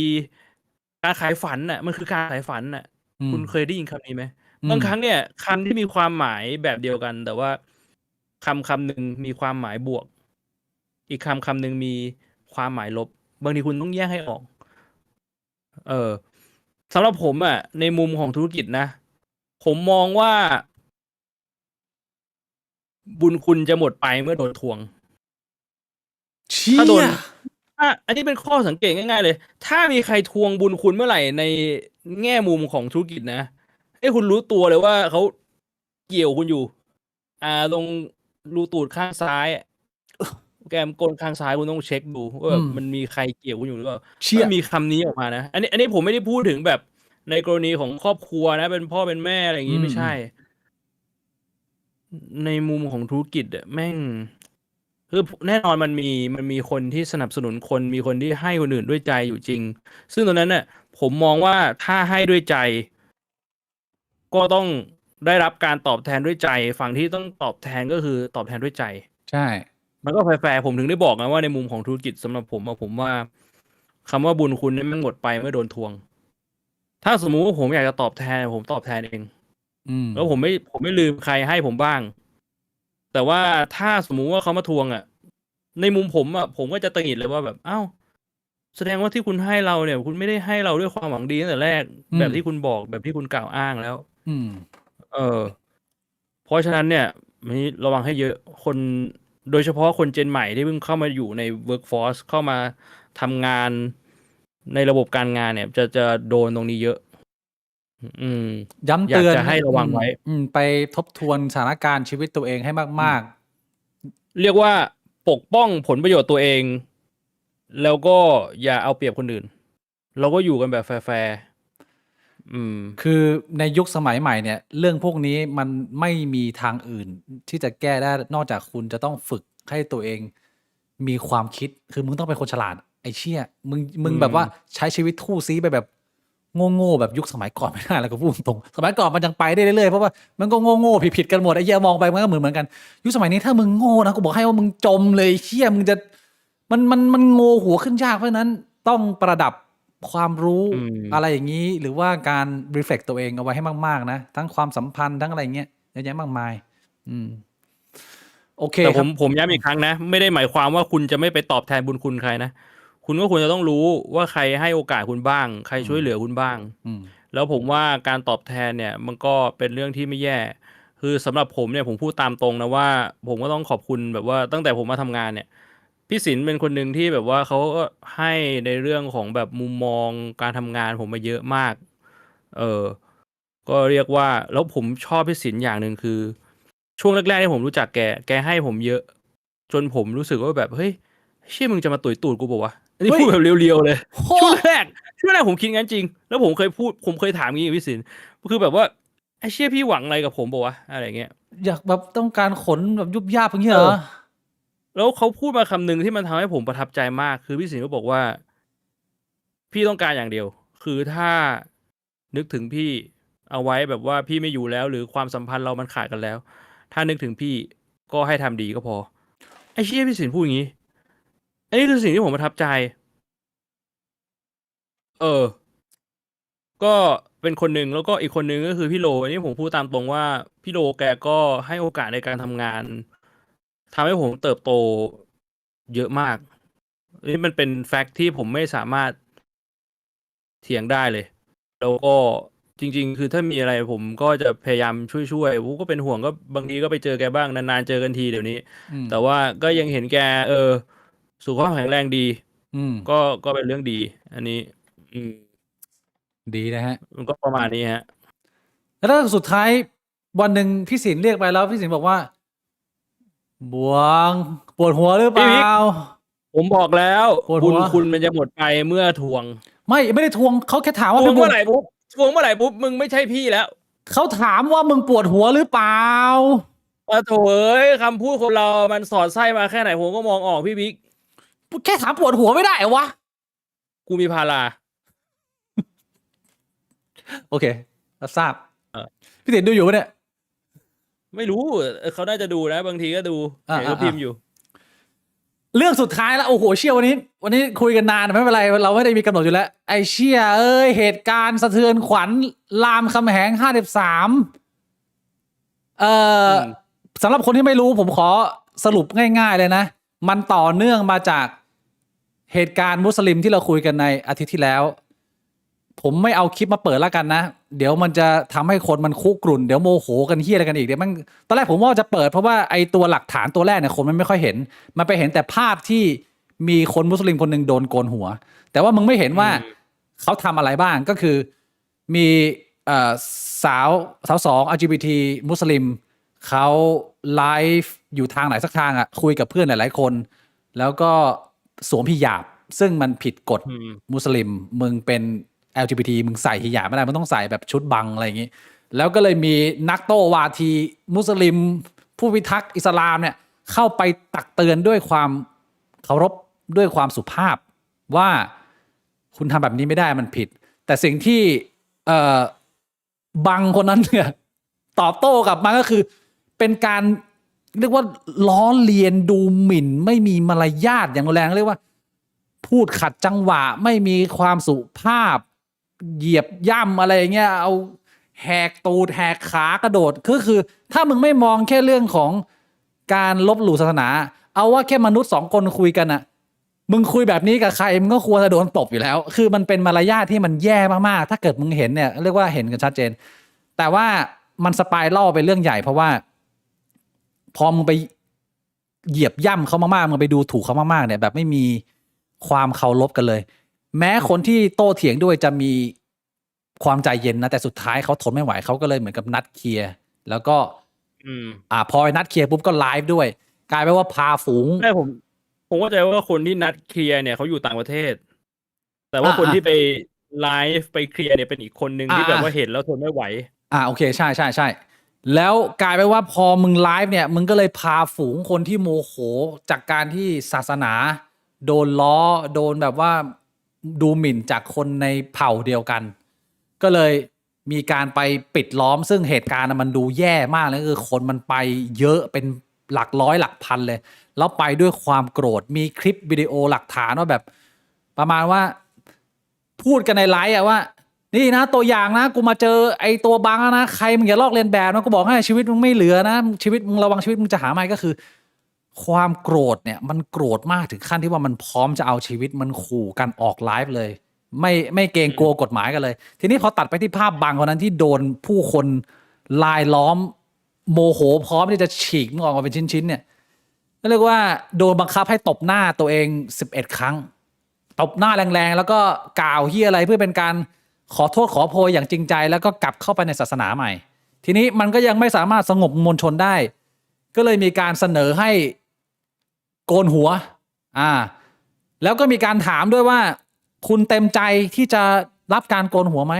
การขายฝันน่ะ มันคือการขายฝันน่ะ อืม คุณเคยได้ยินคำนี้ไหม อืม บางครั้งเนี่ยคำที่มีความหมายแบบเดียวกัน แต่ว่าคำหนึ่งมีความหมายบวก อีกคำหนึ่งมีความหมายลบ บางทีคุณต้องแยกให้ออก สำหรับผมอ่ะ ในมุมของธุรกิจนะ ผมมองว่า บุญคุณจะหมดไปเมื่อโดนทวง เชี่ ถ้าโดน ย อันนี้เป็นข้อสังเกตง่ายๆเลย ถ้ามีใครทวงบุญคุณเมื่อไหร่ในแง่มุมของธุรกิจนะให้คุณรู้ตัวเลยว่าเขาเกี่ยวคุณอยู่ ตรงรูตูดข้างซ้ายอะแก้มก้นข้างซ้ายคุณต้องเช็คดูว่าแบบมันมีใครเกี่ยวคุณอยู่หรือเปล่า เชี่ย ถ้ามีคำนี้ออกมานะ อันนี้ผมไม่ได้พูดถึงแบบในกรณีของครอบครัวนะ เป็นพ่อเป็นแม่อะไรอย่างงี้ไม่ใช่ ในมุมของธุรกิจอะแม่ง คือแน่นอนมันมีคนที่สนับสนุนคน มีคนที่ให้คนอื่นด้วยใจอยู่จริง ซึ่งตรงนั้นน่ะ ผมมองว่าถ้าให้ด้วยใจ ก็ต้องได้รับการตอบแทนด้วยใจ ฝั่งที่ต้องตอบแทนก็คือตอบแทนด้วยใจ ใช่ มันก็แฟร์ๆผมถึงได้บอกไงว่าในมุมของธุรกิจสำหรับผมผมว่าคำว่าบุญคุณนี่มันหมดไปเมื่อโดนทวง ถ้าสมมุติว่าผมอยากจะตอบแทนผมตอบแทนเอง อืม แล้วผมไม่ลืมใครให้ผมบ้าง แต่ว่าถ้าสมมุติว่าเขามาทวงอ่ะ ในมุมผมอ่ะผมก็จะตังหงิดเลยว่าแบบอ้าวแสดงว่าที่คุณให้เราเนี่ย คุณไม่ได้ให้เราด้วยความหวังดีตั้งแต่แรก แบบที่คุณบอกแบบที่คุณกล่าวอ้างแล้ว อืม เพราะฉะนั้นเนี่ยมีระวังให้เยอะคนโดยเฉพาะคนเจนใหม่ที่เพิ่งเข้ามาอยู่ใน workforce เข้ามาทำงานในระบบการงานเนี่ย จะโดนตรงนี้เยอะ ย้ำเตือน อยากจะให้ระวังไว้ ไปทบทวนสถานการณ์ชีวิตตัวเองให้มาก เรียกว่าปกป้องผลประโยชน์ตัวเอง แล้วก็อย่าเอาเปรียบคนอื่น เราก็อยู่กันแบบแฟร์ๆ คือในยุคสมัยใหม่เนี่ย เรื่องพวกนี้มันไม่มีทางอื่น ที่จะแก้ได้นอกจากคุณจะต้องฝึกให้ตัวเอง มีความคิดคือมึงต้องเป็นคนฉลาด ไอ้เชี่ยมึงแบบว่าใช้ชีวิตทู่ซีไปแบบโง่ๆแบบยุคสมัยก่อนไม่ได้แล้วก็พูดตรงสมัยก่อนมันยังไปได้เรื่อยๆเพราะว่ามันก็โง่ๆผิดๆกันหมดไอ้เหี้ยมองไปมันก็เหมือนกันยุคสมัยนี้ถ้ามึงโง่นะกูบอกให้ว่ามึงจมเลยเชี่ยมึงจะมันโง่หัวขึ้นยากเพราะฉะนั้นต้องประดับความรู้อะไรอย่างนี้หรือว่าการ reflect ตัวเองเอาไว้ให้มากๆนะทั้งความสัมพันธ์ทั้งอะไรเงี้ยเยอะแยะมากมายโอเค แต่ ครับ ผมย้ำอีกครั้งนะ ไม่ได้หมายความว่าคุณจะไม่ไปตอบแทนบุญคุณใครนะ คุณก็ควรจะต้องรู้ว่าใครให้โอกาสคุณบ้าง ใครช่วยเหลือคุณบ้าง แล้วผมว่าการตอบแทนเนี่ย มันก็เป็นเรื่องที่ไม่แย่ คือสำหรับผมเนี่ยผมพูดตามตรงนะว่า ผมก็ต้องขอบคุณแบบว่าตั้งแต่ผมมาทำงานเนี่ย พี่ศิลป์เป็นคนหนึ่งที่แบบว่าเขาก็ให้ในเรื่องของแบบมุมมองการทำงานผมมาเยอะมาก ก็เรียกว่าแล้วผมชอบพี่ศิลป์อย่างหนึ่งคือ ช่วงแรกๆที่ผมรู้จักแกให้ผมเยอะ จนผมรู้สึกว่าแบบเฮ้ยเชี่ยมึงจะมาตุ๋ยตูดกูบอกว่าอันนี้พูดแบบเรียวๆเลยช่วงแรก ช่วงแรกผมคิดงั้นจริง แล้วผมเคยถามงี้กับพี่สินคือแบบว่าไอ้เชี่ยพี่หวังอะไรกับผมบอกว่าอะไรเงี้ย อยากแบบต้องการขนแบบยุบยาบอย่างเงี้ยเหรอ แล้วเขาพูดมาคำหนึ่งที่มันทำให้ผมประทับใจมาก คือพี่สินก็บอกว่า พี่ต้องการอย่างเดียว คือถ้านึกถึงพี่เอาไว้แบบว่าพี่ไม่อยู่แล้ว หรือความสัมพันธ์เรามันขาดกันแล้ว ถ้านึกถึงพี่ก็ให้ทำดีก็พอ ไอ้เชี่ยพี่สินพูดอย่างนี้อันนี้คือสิ่งที่ผมประทับใจ เออ ก็เป็นคนหนึ่งแล้วก็อีกคนหนึ่งก็คือพี่โลอันนี้ผมพูดตามตรงว่าพี่โลแกก็ให้โอกาสในการทำงานทำให้ผมเติบโตเยอะมากนี่มันเป็นแฟกต์ที่ผมไม่สามารถเถียงได้เลย แล้วก็จริงๆ คือถ้ามีอะไรผมก็จะพยายามช่วยผมก็เป็นห่วงก็บางทีก็ไปเจอแกบ้างนานๆเจอกันทีเดี๋ยวนี้ อืม แต่ว่าก็ยังเห็นแกสุขภาพแข็งแรงดี อืม ก็เป็นเรื่องดี อันนี้ อืม ดีนะฮะ มันก็ประมาณนี้ฮะ แล้วถ้าสุดท้ายวันหนึ่งพี่สินเรียกไปแล้วพี่สินบอกว่า บวงปวดหัวหรือเป พี่ ล่า วิก ผมบอกแล้ว ปวดหั บุ ว ญคุณมันจะหมดไปเมื่อทวง ไม่ได้ทวงเขาแค่ถาม ท ว่า ว มึ ง ง เมื่อไหร่ปุ๊บทวงเมื่อไหร่ปุ๊บมึงไม่ใช่พี่แล้ว เขาถามว่ามึงปวดหัวหรือเปล่า โถเอ้ยคำพูดคนเรามันสอดไส้มาแค่ไหนผมก็มองออกพี่บิ๊ก แค่ถามปวดหัวไม่ได้เหรอวะ กูมีพารา โอเครับทราบ เออ พี่สินดูอยู่ปะเนี่ย ไม่รู้เขาน่าจะดูนะ บางทีก็ดู อ่า เห็นเขาพิมพ์อยู่ เรื่องสุดท้ายแล้วโอ้โหเชี่ยวันนี้คุยกันนานไม่เป็นไรเราไม่ได้มีกำหนดอยู่แล้ว ไอเชี่ยเอ้ยเหตุการณ์สะเทือนขวัญรามคำแหง53ม สำหรับคนที่ไม่รู้ผมขอสรุปง่ายๆเลยนะ มันต่อเนื่องมาจากเหตุการณ์มุสลิมที่เราคุยกันในอาทิตย์ที่แล้ว ผมไม่เอาคลิปมาเปิดแล้วกันนะ เดี๋ยวมันจะทำให้คนมันคุกรุ่นเดี๋ยวโมโหกันเฮี้ยอะไรกันอีกเดี๋ยวมันตอนแรกผมว่าจะเปิดเพราะว่าไอตัวหลักฐานตัวแรกเนี่ยคนมันไม่ค่อยเห็น มันไปเห็นแต่ภาพที่มีคนมุสลิมคนหนึ่งโดนโกนหัว แต่ว่ามึงไม่เห็นว่าเขาทำอะไรบ้างก็คือมีสาวสอง LGBT มุสลิมเขาไลฟ์อยู่ทางไหนสักทางอ่ะคุยกับเพื่อนหลายๆคน แล้วก็สวมฮิญาบซึ่งมันผิดกฎ อืม มุสลิมมึงเป็น LGBT มึงใส่ฮิญาบไม่ได้มึงต้องใส่แบบชุดบังอะไรอย่างนี้ แล้วก็เลยมีนักโต้วาทีมุสลิม ผู้พิทักษ์อิสลามเนี่ยเข้าไปตักเตือนด้วยความเคารพด้วยความสุภาพว่าคุณทำแบบนี้ไม่ได้มันผิด แต่สิ่งที่บังคนนั้นเนี่ยตอบโต้กลับมาก็คือเป็นการเรียกว่าล้อเลียนดูหมิ่น ไม่มีมารยาทอย่างแรงเรียกว่า พูดขัดจังหวะไม่มีความสุภาพ เหยียบย่ำอะไรอย่างเงี้ยเอาแหกตูดแหกขากระโดดคือถ้ามึงไม่มองแค่เรื่องของการลบหลู่ศาสนา เอาว่าแค่มนุษย์สองคนคุยกันอะมึงคุยแบบนี้กับใครมึงก็ควรจะโดนตบอยู่แล้ว คือมันเป็นมารยาทที่มันแย่มากๆถ้าเกิดมึงเห็นเนี่ยเรียกว่าเห็นกันชัดเจน แต่ว่ามันสไปรัลไปเรื่องใหญ่เพราะว่าพอมึงไปเหยียบย่ำเขามากๆมึงไปดูถูกเขามากๆเนี่ยแบบไม่มีความเคารพกันเลย แม้คนที่โต้เถียงด้วยจะมีความใจเย็นนะแต่สุดท้ายเขาทนไม่ไหวเขาก็เลยเหมือนกับนัดเคลียร์แล้วก็ อืม พอนัดเคลียร์ปุ๊บก็ไลฟ์ด้วย กลายเป็นว่าพาฝูง ไม่ผมเข้าใจว่าคนที่นัดเคลียร์เนี่ยเขาอยู่ต่างประเทศ แต่ว่า อ่า คนที่ไปไลฟ์ไปเคลียร์เนี่ยเป็นอีกคนนึงที่ อ่า แบบว่าเห็นแล้วทนไม่ไหว โอเคใช่แล้วกลายเป็นว่าพอมึงไลฟ์เนี่ยมึงก็เลยพาฝูงคนที่โมโหจากการที่ศาสนาโดนล้อโดนแบบว่าดูหมิ่นจากคนในเผ่าเดียวกัน ก็เลยมีการไปปิดล้อมซึ่งเหตุการณ์มันดูแย่มากเลยคือคนมันไปเยอะเป็นหลักร้อยหลักพันเลย แล้วไปด้วยความโกรธมีคลิปวิดีโอหลักฐานว่าแบบประมาณว่าพูดกันในไลฟ์อะว่า นี่นะตัวอย่างนะกูมาเจอไอ้ตัวบังนะใครมึงอย่าลอกเลียนแบบนะกูบอกให้ชีวิตมึงไม่เหลือนะชีวิตมึงระวังชีวิตมึงจะหาไม่ก็คือ ความโกรธเนี่ยมันโกรธมากถึงขั้นที่ว่ามันพร้อมจะเอาชีวิตมันขู่กันออกไลฟ์เลย ไม่เกรงกลัวกฎหมายกันเลย ทีนี้พอตัดไปที่ภาพบังคนนั้นที่โดนผู้คนลายล้อมโมโหพร้อมที่จะฉีกมึงออกมาเป็นชิ้นๆเนี่ยเรียกว่าโดนบังคับให้ตบหน้าตัวเอง11ครั้งตบหน้าแรงๆแล้วก็กล่าวเหี้ยอะไรเพื่อเป็นการขอโทษขอโพยอย่างจริงใจแล้วก็กลับเข้าไปในศาสนาใหม่ ทีนี้มันก็ยังไม่สามารถสงบมวลชนได้ ก็เลยมีการเสนอให้โกนหัวแล้วก็มีการถามด้วยว่า คุณเต็มใจที่จะรับการโกนหัวไหม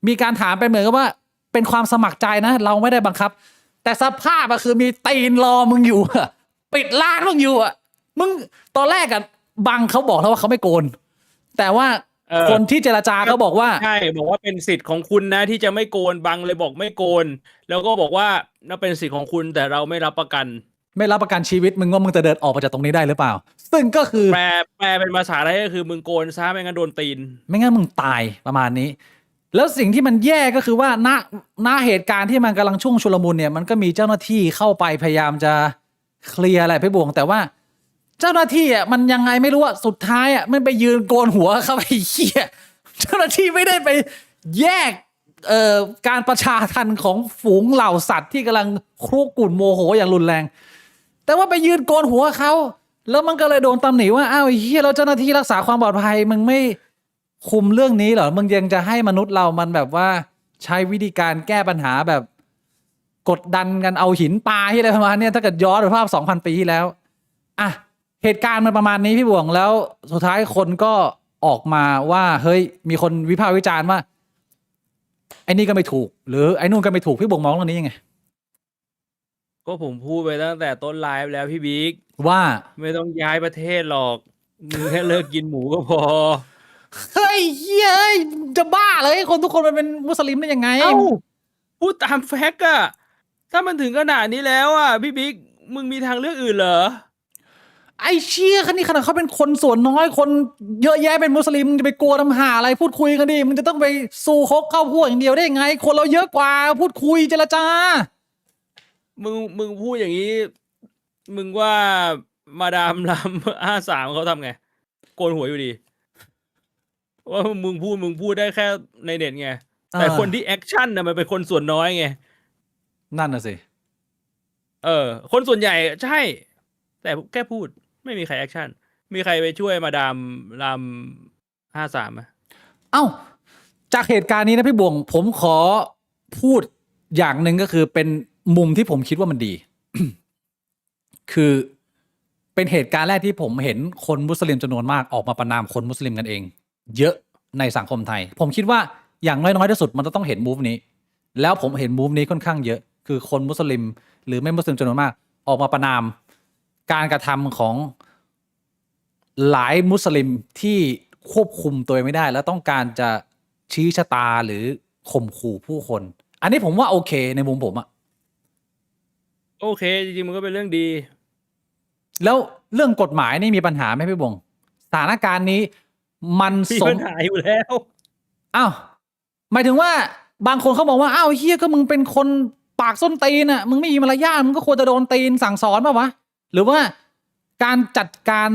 มีการถามไปเหมือนกับว่าเป็นความสมัครใจนะเราไม่ได้บังคับ แต่สภาพอะคือมีตีนรอมึงอยู่อะปิดร้านมึงอยู่อะมึงตอนแรกอะบังเขาบอกแล้วว่าเขาไม่โกน แต่ว่าคนที่เจรจาเขาบอกว่า ใช่บอกว่าเป็นสิทธิ์ของคุณนะที่จะไม่โกนบังเลยบอกไม่โกน แล้วก็บอกว่านั่นเป็นสิทธิ์ของคุณแต่เราไม่รับประกัน ไม่รับประกันชีวิตมึงว่ามึงจะเดินออกมาจากตรงนี้ได้หรือเปล่า ซึ่งก็คือ แปลเป็นภาษาไทยก็คือมึงโกนซะไม่งั้นโดนตีน ไม่งั้นมึงตายประมาณนี้ แล้วสิ่งที่มันแย่ก็คือว่าณเหตุการณ์ที่มันกำลังช่วงชุลมุนเนี่ยมันก็มีเจ้าหน้าที่เข้าไปพยายามจะเคลียร์อะไรพี่บวงแต่ว่าเจ้าหน้าที่อ่ะมันยังไงไม่รู้อ่ะสุดท้ายอ่ะมันไปยืนโกนหัวเข้าไปเหี้ยเจ้าหน้าที่ไม่ได้ไปแยกการประชาทันของฝูงเหล่าสัตว์ที่กำลังครุกรุ่นโมโหอย่างรุนแรง แต่ว่าไปยืนโกนหัวเขาแล้วมันก็เลยโดนตำหนิว่าอ้าวไอ้เหี้ยแล้วเจ้าหน้าที่รักษาความปลอดภัยมึงไม่คุมเรื่องนี้เหรอมึงยังจะให้มนุษย์เรามันแบบว่าใช้วิธีการแก้ปัญหาแบบกดดันกันเอาหินปาที่อะไรประมาณเนี้ยถ้าเกิดย้อนไปภาพ 2,000 ปีที่แล้วอ่ะเหตุการณ์มันประมาณนี้พี่บวงแล้วสุดท้ายคนก็ออกมาว่าเฮ้ยมีคนวิพากษ์วิจารณ์ว่าไอ้นี่ก็ไม่ถูกหรือไอ้นู่นก็ไม่ถูกพี่บวงมองเรื่องนี้ยังไง ก็ผมพูดไปตั้งแต่ต้นไลฟ์แล้วพี่บิ๊ก ว่า ไม่ต้องย้ายประเทศหรอกมึงแค่เลิกกินหมูก็พอ เฮ้ยเย้ยจะบ้าเลยคนทุกคนมันเป็นมุสลิมได้ยังไง เอ้าพูดตามแฟกต์อะถ้ามันถึงขนาดนี้แล้วอะพี่บิ๊กมึงมีทางเลือกอื่นเหรอ ไอ้เชี่ยคันนี้ขนาดเขาเป็นคนส่วนน้อยคนเยอะแยะเป็นมุสลิมมึงจะไปกลัวทำหาอะไรพูดคุยกันดิมึงจะต้องไปสู่คกเข้าพวกอย่างเดียวได้ยังไง คนเราเยอะกว่าพูดคุยเจรจา มึงพูดอย่างนี้ มึงว่ามาดามลำ 53เขาทำไง โกนหัวอยู่ดี ว่ามึงพูดได้แค่ในเน็ตไง แต่ เออ คนที่แอคชั่นน่ะมันเป็นคนส่วนน้อยไง นั่นน่ะสิ คนส่วนใหญ่ใช่ แต่แค่พูดไม่มีใครแอคชั่น มีใครไปช่วยมาดามลำ53ไหม เอ้าจากเหตุการณ์นี้นะพี่บวงผมขอพูดอย่างหนึ่งก็คือเป็นมุมที่ผมคิดว่ามันดี คือเป็นเหตุการณ์แรกที่ผมเห็นคนมุสลิมจำนวนมากออกมาประณามคนมุสลิมกันเอง เยอะในสังคมไทย ผมคิดว่าอย่างน้อยๆที่สุดมันจะต้องเห็นมูฟนี้ แล้วผมเห็นมูฟนี้ค่อนข้างเยอะ คือคนมุสลิม หรือไม่มุสลิมจำนวนมาก ออกมาประณามการกระทำของหลายมุสลิมที่ควบคุมตัวเองไม่ได้ แล้วต้องการจะชี้ชะตาหรือข่มขู่ผู้คน อันนี้ผมว่าโอเคในมุมผมอะ โอเค จริงๆมันก็เป็นเรื่องดี แล้วเรื่องกฎหมายนี่มีปัญหาไหมพี่บงสถานการณ์นี้มัน มี ส ปั ม ญหาอยู่แล้ว อ้าวหมายถึงว่าบางคนเขาบอกว่าอ้าวเฮียก็มึงเป็นคนปากส้นตีนอ่ะมึงไม่มีมารยาทมึงก็ควรจะโดนตีนสั่งสอนป่าวะหรือว่าการจัดการ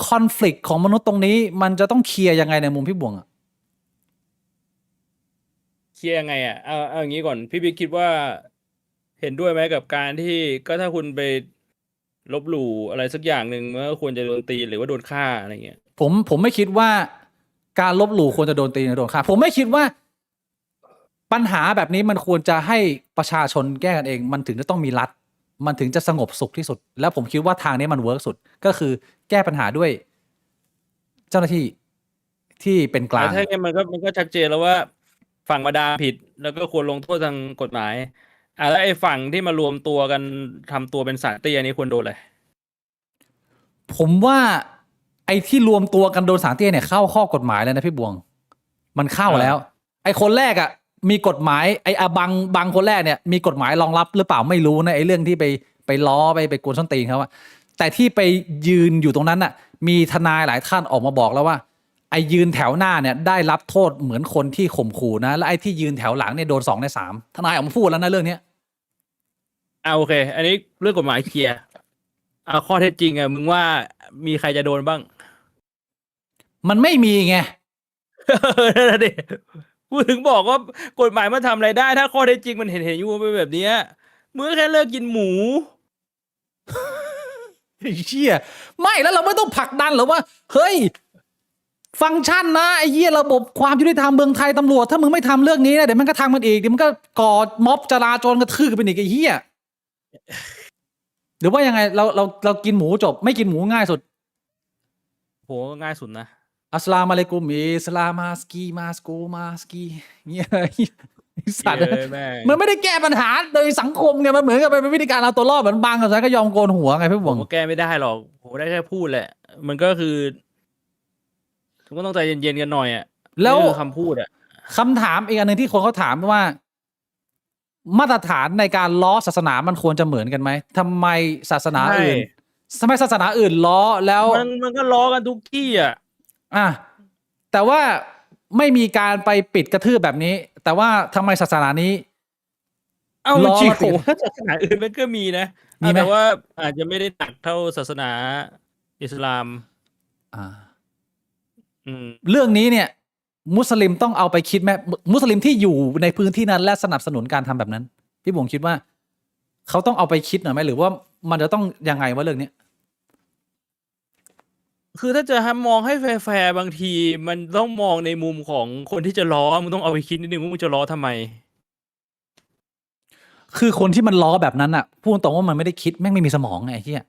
คอน FLICT ของมนุษย์ตรงนี้ มันจะต้องเคลียร์ยังไงในมุมพี่บวงอ่ะ เคลียร์ยังไงอ่ะเอาอย่างนี้ก่อน พี่บิ๊กคิดว่าเห็นด้วยไหมกับการที่ก็ถ้าคุณไปลบหลู่อะไรสักอย่างหนึ่งมันก็ควรจะโดนตีหรือว่าโดนฆ่าอะไรเงี้ย ผมไม่คิดว่าการลบหลู่ควรจะโดนตีหรือโดนฆ่าผมไม่คิดว่าปัญหาแบบนี้มันควรจะให้ประชาชนแก้กันเอง มันถึงจะต้องมีรัฐ มันถึงจะสงบสุขที่สุด แล้วผมคิดว่าทางนี้มันเวิร์กสุด ก็คือแก้ปัญหาด้วย เจ้าหน้าที่ที่เป็นกลาง ถ้าอย่างนั้นมันก็ชัดเจนแล้วว่าฝั่งมาดามผิด แล้วก็ควรลงโทษทางกฎหมายแล้วไอ้ฝั่งที่มารวมตัวกันทำตัวเป็นสารเตี้ยนี้ควรโดนอะไร ผมว่าไอ้ที่รวมตัวกันโดนสารเตี้ยเนี่ยเข้าข้อกฎหมายแล้วนะพี่บวง มันเข้าแล้ว ไอ้คนแรกอ่ะมีกฎหมายไอ้บางคนแรกเนี่ยมีกฎหมายรองรับหรือเปล่าไม่รู้นะไอ้เรื่องที่ไปล้อไปกวนส้นตีนเขาอะแต่ที่ไปยืนอยู่ตรงนั้นน่ะมีทนายหลายท่านออกมาบอกแล้วว่าไอ้ยืนแถวหน้าเนี่ยได้รับโทษเหมือนคนที่ข่มขู่นะและไอ้ที่ยืนแถวหลังเนี่ยโดน2 ใน 3ทนายออกมาพูดแล้วนะเรื่องเนี้ย โอเค อันนี้เรื่องกฎหมายเคลียร์ข้อเท็จจริงอ่ะมึงว่ามีใครจะโดนบ้าง มันไม่มีไง นั่นน่ะดิกูถึงบอกว่ากฎหมายมันทำอะไรได้ ถ้าข้อเท็จจริงมันเห็นอยู่เป็นแบบเนี้ยมึงก็แค่เลิกกินหมู ไอ้เชี่ยไม่แล้วเราไม่ต้องผลักดันหรอว่าเฮ้ยฟังก์ชันนะไอ้เหี้ยระบบความยุติธรรมเมืองไทยตำรวจถ้ามึงไม่ทำเรื่องนี้นะเดี๋ยวมันก็ทำมันอีกเดี๋ยวมันก็ก่อม็อบจราจรกระทืบกันอีกไอ้เหี้ยหรือว่ายังไงเรากินหมูจบไม่กินหมูง่ายสุด โหง่ายสุดนะ อัสสลามุอะลัยกุมอิสลามาสกีมาสกูมาสกีเนี่ยไอ้สัตว์ เย้แม่ง มันไม่ได้แก้ปัญหาโดยสังคมไงมันเหมือนกับเป็นวิธีการเอาตัวรอดเหมือนบางกับฉันก็ยอมโกนหัวไงพี่ ผ บว ม ง ก็แก้ไม่ได้หรอกผมได้แค่พูดแหละ มันก็คือก็ต้องใจเย็นๆกันหน่อยอ่ะ แล้ว นี่คือคำพูดอ่ะ คำถามอีกอันหนึ่งที่คนเขาถามว่า มาตรฐานในการล้อศาสนามันควรจะเหมือนกันไหมทำไมศาสนาอื่น ใช่ ทำไมศาสนาอื่นล้อแล้ว มันก็ล้อกันทุกที่อ่ะ อ่ะแต่ว่าไม่มีการไปปิดกระทืบแบบนี้ แต่ว่าทำไมศาสนานี้ เอา ล้อ จริง มา ๆ ติ ผ ด มว่าศาสนาอื่นมันก็มีนะ มีไหม แต่ว่าอาจจะไม่ได้หนักเท่าศาสนาอิสลาม อ่า อืม เรื่องนี้เนี่ย มุสลิมต้องเอาไปคิดไหมมุสลิมที่อยู่ในพื้นที่นั้นและสนับสนุนการทำแบบนั้น พี่บงคิดว่า เขาต้องเอาไปคิดหน่อยไหมหรือว่ามันจะต้องยังไงว่าเรื่องนี้ คือถ้าจะมองให้แฟร์ๆบางที มันต้องมองในมุมของคนที่จะล้อมึงต้องเอาไปคิดนิดนึงว่ามึงจะล้อทำไม คือคนที่มันล้อแบบนั้นอ่ะพูดตรงว่ามันไม่ได้คิดแม่งไม่มีสมองไงไอ้เหี้ย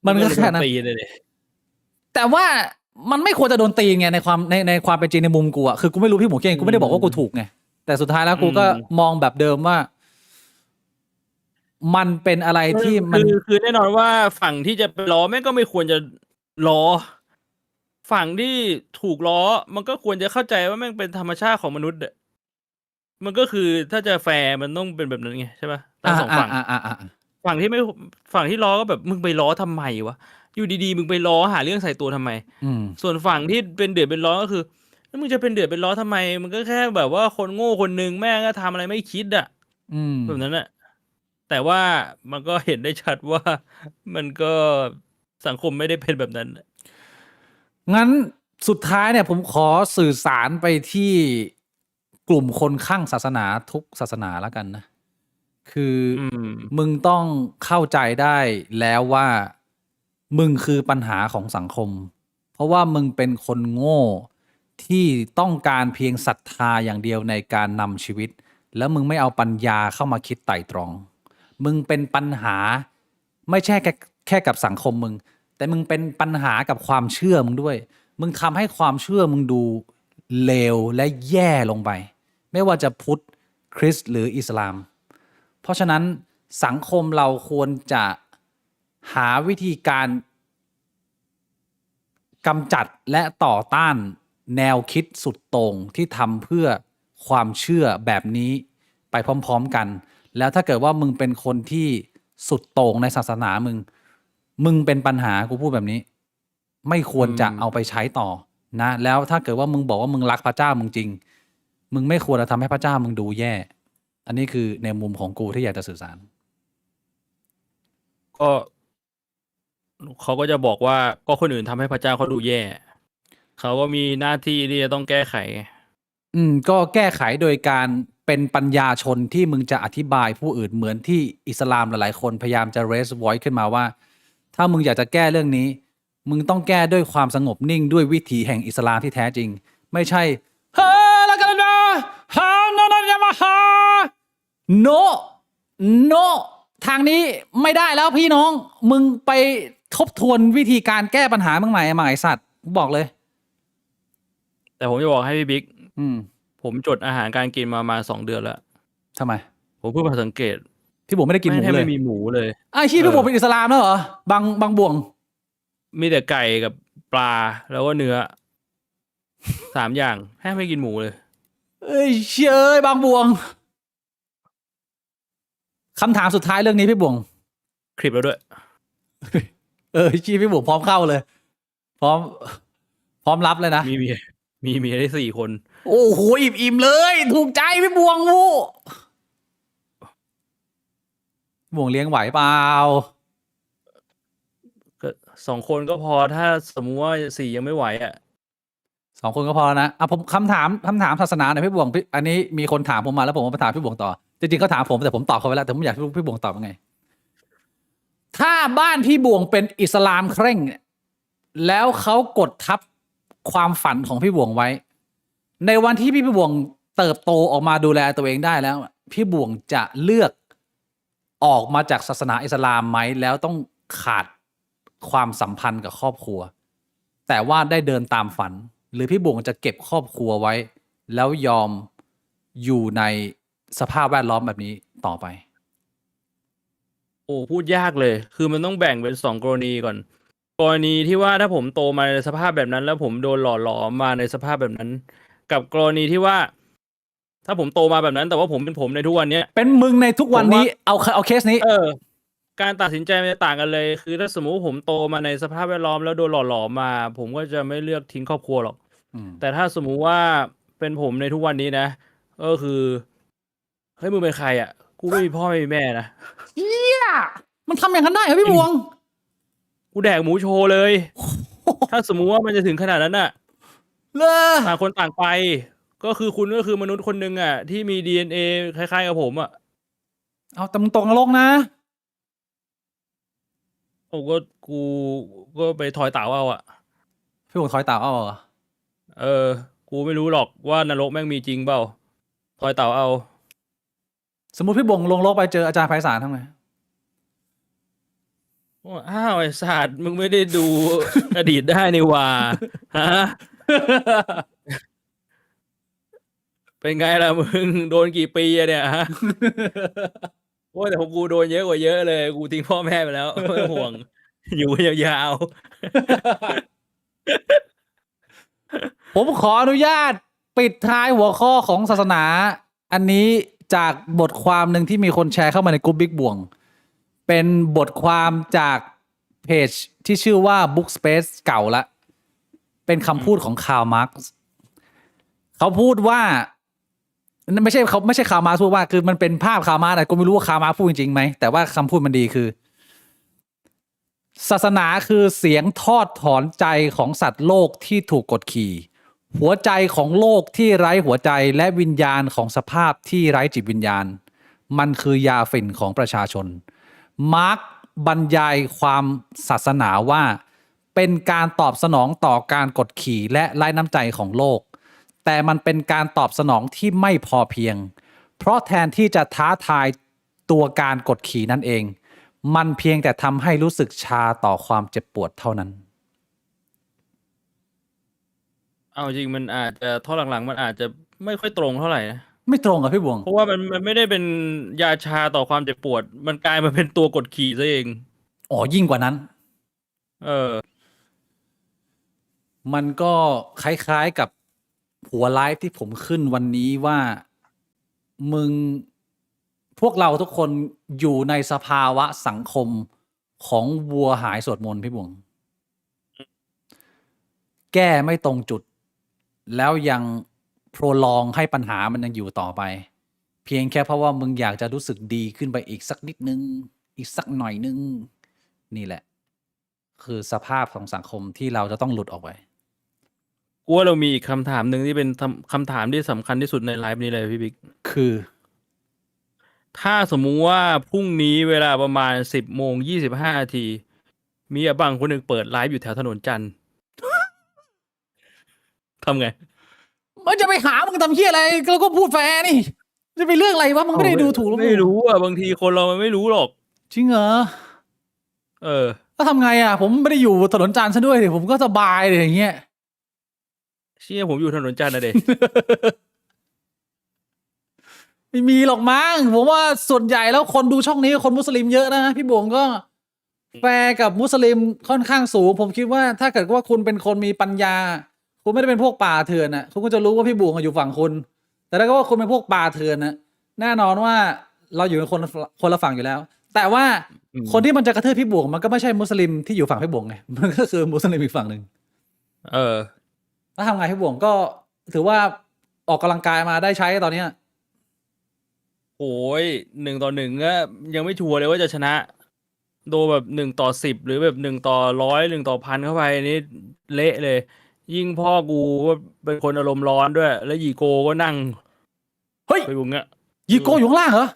มันก็แค่นั้น ตีเลยดิ แต่ว่ามันไม่ควรจะโดนตีไงในความเป็นจริงในมุมกูอะคือกูไม่รู้พี่หมูเก่งกูไม่ได้บอกว่ากูถูกไงแต่สุดท้ายแล้วกูก็มองแบบเดิมว่า มันเป็นอะไรที่มัน คือแน่นอนว่าฝั่งที่จะไปล้อแม่งก็ไม่ควรจะล้อ ฝั่งที่ถูกล้อ มันก็ควรจะเข้าใจว่าแม่งเป็นธรรมชาติของมนุษย์อะมันก็คือถ้าจะแฟร์มันต้องเป็นแบบนั้นไงใช่ปะทั้งสองฝั่ง ฝั่งที่ไม่ฝั่งที่ล้อก็แบบมึงไปล้อทำไมวะอยู่ดีๆมึงไปล้อหาเรื่องใส่ตัวทำไม อืม ส่วนฝั่งที่เป็นเดือดเป็นร้อนก็คือแล้วมึงจะเป็นเดือดเป็นร้อนทำไม มันก็แค่แบบว่าคนโง่คนหนึ่งแม่งก็ทำอะไรไม่คิดอะ อืม แบบนั้นอะแต่ว่ามันก็เห็นได้ชัดว่า มันก็สังคมไม่ได้เป็นแบบนั้น งั้นสุดท้ายเนี่ยผมขอสื่อสารไปที่กลุ่มคนข้างศาสนาทุกศาสนาแล้วกันนะ คืออ ม มึงต้องเข้าใจได้แล้วว่ามึงคือปัญหาของสังคม เพราะว่ามึงเป็นคนโง่ที่ต้องการเพียงศรัทธาอย่างเดียวในการนำชีวิต แล้วมึงไม่เอาปัญญาเข้ามาคิดไตร่ตรอง มึงเป็นปัญหาไม่ใช่แค่กับสังคมมึง แต่มึงเป็นปัญหากับความเชื่อมึงด้วย มึงทำให้ความเชื่อมึงดูเลวและแย่ลงไป ไม่ว่าจะพุทธคริสต์หรืออิสลาม เพราะฉะนั้นสังคมเราควรจะหาวิธีการกำจัดและต่อต้านแนวคิดสุดโต่งที่ทำเพื่อความเชื่อแบบนี้ไปพร้อมๆกัน แล้วถ้าเกิดว่ามึงเป็นคนที่สุดโต่งในศาสนามึงเป็นปัญหากูพูดแบบนี้ ไม่ควรจะเอาไปใช้ต่อนะ แล้วถ้าเกิดว่ามึงบอกว่ามึงรักพระเจ้ามึงจริง มึงไม่ควรจะทำให้พระเจ้ามึงดูแย่ อันนี้คือในมุมของกูที่อยากจะสื่อสาร ก็เขาก็จะบอกว่าก็คนอื่นทำให้พระเจ้าเขาดูแย่ เขาก็มีหน้าที่ที่จะต้องแก้ไข ก็แก้ไขโดยการเป็นปัญญาชนที่มึงจะอธิบายผู้อื่นเหมือนที่อิสลามหลายๆคนพยายามจะ raise voice ขึ้นมาว่า ถ้ามึงอยากจะแก้เรื่องนี้ มึงต้องแก้ด้วยความสงบนิ่งด้วยวิถีแห่งอิสลามที่แท้จริง ไม่ใช่เฮ้ยละกันนะฮานานานามาฮาโนโนทางนี้ไม่ได้แล้วพี่น้อง มึงไปทบทวนวิธีการแก้ปัญหามึงใหม่ไอ้สัตว์บอกเลย แต่ผมจะบอกให้พี่บิ๊ก อืม ผมจดอาหารการกินมา2 เดือนแล้ว ทำไม ผมเพิ่งมาสังเกต พี่บุ๋มไม่ได้กินหมู แทบ เลย ไม่มีหมูเลย ไอ้ชี้พี่บุ๋มเป็นอิสลามแล้วเหรอบางบ่วง มีแต่ไก่กับปลาแล้วก็เนื้อ 3 อย่างแทบไม่กินหมูเลย เอ้ยเชยเอ้ยบางบ่วงคำถามสุดท้ายเรื่องนี้พี่บ่วง คลิปแล้วด้วย ชี้พี่บ่วงพร้อมเข้าเลย พร้อมรับเลยนะ มีเมียได้4 คน โอ้โหอิ่มเลย ถูกใจพี่บ่วงวูบ่วงเลี้ยงไหวเปล่า ก็2 คนก็พอถ้าสมมุติว่า4ยังไม่ไหวอ่ะ 2 คนก็พอแล้วนะผมคำถามศาสนาหน่อยพี่บ่วงอันนี้มีคนถามผมมาแล้วผมมาถามพี่บ่วงต่อจริงๆเขาถามผมแต่ผมตอบเขาไปแล้วแต่ผมอยากรู้พี่บ่วงตอบยังไง ถ้าบ้านพี่บ่วงเป็นอิสลามเคร่งเนี่ยแล้วเขากดทับความฝันของพี่บ่วงไว้ ในวันที่พี่บ่วงเติบโตออกมาดูแลตัวเองได้แล้ว พี่บ่วงจะเลือกออกมาจากศาสนาอิสลามไหมแล้วต้องขาดความสัมพันธ์กับครอบครัว แต่ว่าได้เดินตามฝัน หรือพี่บวงจะเก็บครอบครัวไว้ แล้วยอมอยู่ในสภาพแวดล้อมแบบนี้ต่อไป โอ้พูดยากเลย คือมันต้องแบ่งเป็น2 กรณีก่อน กรณีที่ว่าถ้าผมโตมาในสภาพแบบนั้น แล้วผมโดนหล่อหลอมมาในสภาพแบบนั้น กับกรณีที่ว่า ถ้าผมโตมาแบบนั้น แต่ว่าผมเป็นผมในทุกวันเนี้ย เป็นมึงในทุกวันนี้เอาเคสนี้ การตัดสินใจมันจะต่างกันเลย คือถ้าสมมุติว่าผมโตมาในสภาพแวดล้อมแล้วโดนหล่อหลอมมา ผมก็จะไม่เลือกทิ้งครอบครัวหรอก แต่ถ้าสมมุติว่าเป็นผมในทุกวันนี้นะ ก็คือเฮ้ยมึงเป็นใครอ่ะ กูไม่มีพ่อไม่มีแม่นะ มันทำอย่างนั้นได้เหรอพี่บวง กูแดกหมูโชว์เลย ถ้าสมมุติว่ามันจะถึงขนาดนั้นน่ะ เลอ ต่างคนต่างไป ก็คือคุณก็คือมนุษย์คนหนึ่งอ่ะ ที่มี DNA คล้ายๆกับผมอ่ะ เอาแต่มึงตกนรกนะ โอ้กูก็ไปทอยเต่าเอาอ่ะ พี่บวงถอยเต่าเอาเหรอ กูไม่รู้หรอกว่านรกแม่งมีจริงเปล่าทอยเต่าเอา สมมติพี่บวงลงโลกไปเจออาจารย์ไพศาลทำไง อ้าวไอ้สัตว์มึงไม่ได้ดู อดีตได้นี่หว่าฮะ เป็นไงล่ะมึงโดนกี่ปีอะเนี่ยฮะ โอ้ยแต่ของกูโดนเยอะกว่าเยอะเลย กูทิ้งพ่อแม่ไปแล้ว ไม่ต้องห่วง อยู่กันยาว ผมขออนุญาตปิดท้ายหัวข้อของศาสนา อันนี้จากบทความหนึ่งที่มีคนแชร์เข้ามาในกลุ่มบิ๊กบวง เป็นบทความจากเพจที่ชื่อว่า Book Space เก่าละ เป็นคำพูดของคาร์ลมาร์กซ์เขาพูดว่าไม่ใช่คาร์ลมาร์กซ์พูดว่าคือมันเป็นภาพคาร์ลมาร์กซ์แต่ก็ไม่รู้ว่าคาร์ลมาร์กซ์พูดจริงๆไหมแต่ว่าคำพูดมันดีคือ ศาสนาคือเสียงทอดถอนใจของสัตว์โลกที่ถูกกดขี่ หัวใจของโลกที่ไร้หัวใจและวิญญาณของสภาพที่ไร้จิตวิญญาณ มันคือยาฝิ่นของประชาชน มาร์กบรรยายความศาสนาว่า เป็นการตอบสนองต่อการกดขี่และไร้น้ำใจของโลก แต่มันเป็นการตอบสนองที่ไม่พอเพียง เพราะแทนที่จะท้าทายตัวการกดขี่นั่นเอง มันเพียงแต่ทำให้รู้สึกชาต่อความเจ็บปวดเท่านั้น ๆ เอาจริงมันอาจจะท่อหลังๆมันอาจจะไม่ค่อยตรงเท่าไหร่นะ ไม่ตรงกับพี่บวง เพราะว่ามันไม่ได้เป็นยาชาต่อความเจ็บปวด มันกลายมาเป็นตัวกดขี่ซะเอง อ๋อยิ่งกว่านั้น มันก็คล้ายๆกับหัวไลฟ์ที่ผมขึ้นวันนี้ว่ามึงพวกเราทุกคนอยู่ในสภาวะสังคมของวัวหายสวดมนต์พี่บวง แก้ไม่ตรงจุด แล้วยังโปรลองให้ปัญหามันยังอยู่ต่อไป เพียงแค่เพราะว่ามึงอยากจะรู้สึกดีขึ้นไปอีกสักนิดนึง อีกสักหน่อยนึง นี่แหละ คือสภาพของสังคมที่เราจะต้องหลุดออกไป กูว่าเรามีอีกคำถามหนึ่งที่เป็นคำถามที่สำคัญที่สุดในไลฟ์นี้เลยพี่บิ๊ก คือ ถ้าสมมุติว่าพรุ่งนี้เวลาประมาณ10:25 น.มีอาบังคนหนึ่งเปิดไลฟ์อยู่แถวถนนจันทร์ ทำไง มันจะไปหามึงทำเหี้ยอะไรเราก็พูดแฟร์นี่ จะไปเรื่องอะไรวะมึงไม่ได้ดูถูกหรอ ไม่รู้อ่ะบางทีคนเรามันไม่รู้หรอก จริงเหรอ แล้วทำไงอ่ะ ผมไม่ได้อยู่ถนนจันทร์ซะด้วยดิผมก็สบายเลยอย่างเงี้ย เชี่ยผมอยู่ถนนจันทร์นะเด็ก ไม่มีหรอกมั้งผมว่าส่วนใหญ่แล้วคนดูช่องนี้คนมุสลิมเยอะนะพี่บวงก็แฟร์กับมุสลิมค่อนข้างสูง ผมคิดว่าถ้าเกิดว่าคุณเป็นคนมีปัญญา คุณไม่ได้เป็นพวกป่าเถื่อนน่ะคุณก็จะรู้ว่าพี่บวงอยู่ฝั่งคุณ แต่ถ้าเกิดว่าคุณเป็นพวกป่าเถื่อนน่ะแน่นอนว่าเราอยู่คนละฝั่งอยู่แล้ว แต่ว่าคนที่มันจะกระทืบพี่บวงมันก็ไม่ใช่มุสลิมที่อยู่ฝั่งพี่บวงไงมันก็คือมุสลิมอีกฝั่งหนึ่งแล้วทำไงพี่บวงก็ถือว่าออกกำลังกายมาได้ใช้ตอนเนี้ย โอ้ย1-1ก็ยังไม่ชัวร์เลยว่าจะชนะ โดนแบบ1-10หรือแบบ1-100 1-1,000เข้าไปนี่เละเลย ยิ่งพ่อกูก็เป็นคนอารมณ์ร้อนด้วย แล้วยีโกก็นั่ง เฮ้ย ไปบุงเงี้ย ยีโกอยู่ข้างล่างเหรอ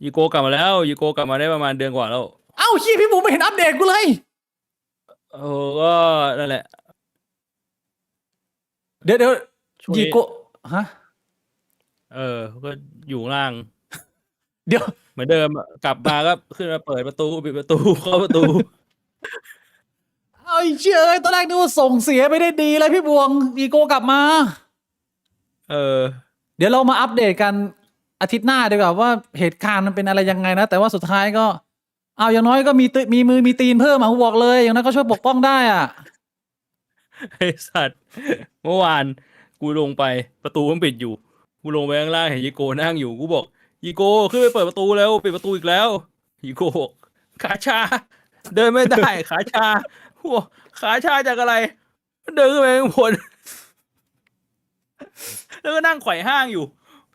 ยีโกกลับมาแล้วยีโกกลับมาได้ประมาณเดือนกว่าแล้ว เอ้าขี้พี่บุ๋มไม่เห็นอัปเดตกูเลย ก็นั่นแหละ เดี๋ยว ช่วงนี้ ยีโกฮะ ก็อยู่ข้างล่าง เดี๋ยว เหมือนเดิมอะกลับมาก็ขึ้นมาเปิดประตูปิดประตู เข้าประตู ไอ้เชี่ยเอ้ยตอนแรกนึกว่าส่งเสียไปได้ดีเลยพี่บวงอีโกกลับมา เออ เดี๋ยวเรามาอัปเดตกันอาทิตย์หน้าดีกว่าว่าเหตุการณ์มันเป็นอะไรยังไงนะ แต่ว่าสุดท้ายก็ เอาอย่างน้อยก็มีมือมีตีนเพิ่มอ่ะผมบอกเลย อย่างนั้นก็ช่วยปกป้องได้อ่ะ ไอสัตว์เมื่อวานกูลงไปประตูมันปิดอยู่ กูลงไปข้างล่างเห็นยีโกนั่งอยู่กูบอกยีโกขึ้นไปเปิดประตูแล้วปิดประตูอีกแล้วยีโกบอกขาชา เดินไม่ได้ ขาชากูบอกขาชาจากอะไร เดินขึ้นไปข้างบน แล้วก็นั่งไขว่ห้างอยู่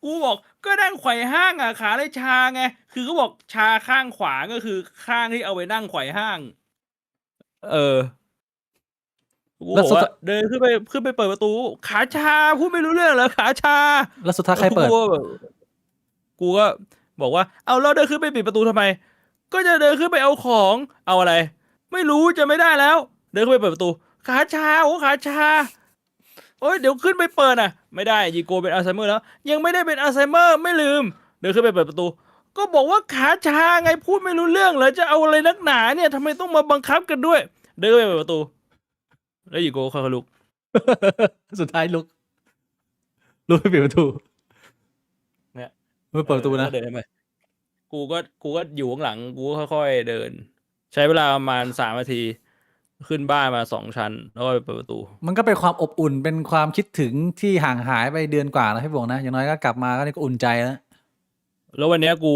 กูบอกก็นั่งไขว่ห้างอ่ะขาเลยชาไงคือเขาบอกชาข้างขวาก็คือข้างที่เอาไปนั่งไขว่ห้าง เออ กู แล้ว บอก สุด ว่าเดินขึ้นไปเปิดประตู ขาชาพูดไม่รู้เรื่องเหรอขาชา แล้วสุดท้ายใครเปิด กูก็บอกว่าเอาแล้วเดินขึ้นไปปิดประตูทำไม ก็จะเดินขึ้นไปเอาของเอาอะไร ไม่รู้จะไม่ได้แล้ว เดินขึ้นไปเปิดประตู ขาชาโอ้ขาชา โอ้ยเดี๋ยวขึ้นไปเปิดอ่ะ ไม่ได้ยีโกเป็นอัลไซเมอร์แล้ว ยังไม่ได้เป็นอัลไซเมอร์ไม่ลืม เดินขึ้นไปเปิดประตู ก็บอกว่าขาชาไงพูดไม่รู้เรื่องเหรอจะเอาอะไรนักหนาเนี่ยทำไมต้องมาบังคับกันด้วย เดินไปเปิดประตู แล้วยีโกค่อยๆลุก สุดท้ายลุกไปปิดประตู เนี่ย ไม่เปิดประตูนะ เดินไปกูก็อยู่ข้างหลัง กูก็ค่อยๆเดิน ใช้เวลาประมาณ3 นาที ขึ้นบ้านมา2 ชั้น แล้วก็ไปเปิดประตู มันก็เป็นความอบอุ่นเป็นความคิดถึงที่ห่างหายไปเดือนกว่านะพี่บวงนะอย่างน้อยก็กลับมาก็นี่ก็อุ่นใจแล้ว แล้ววันเนี้ยกู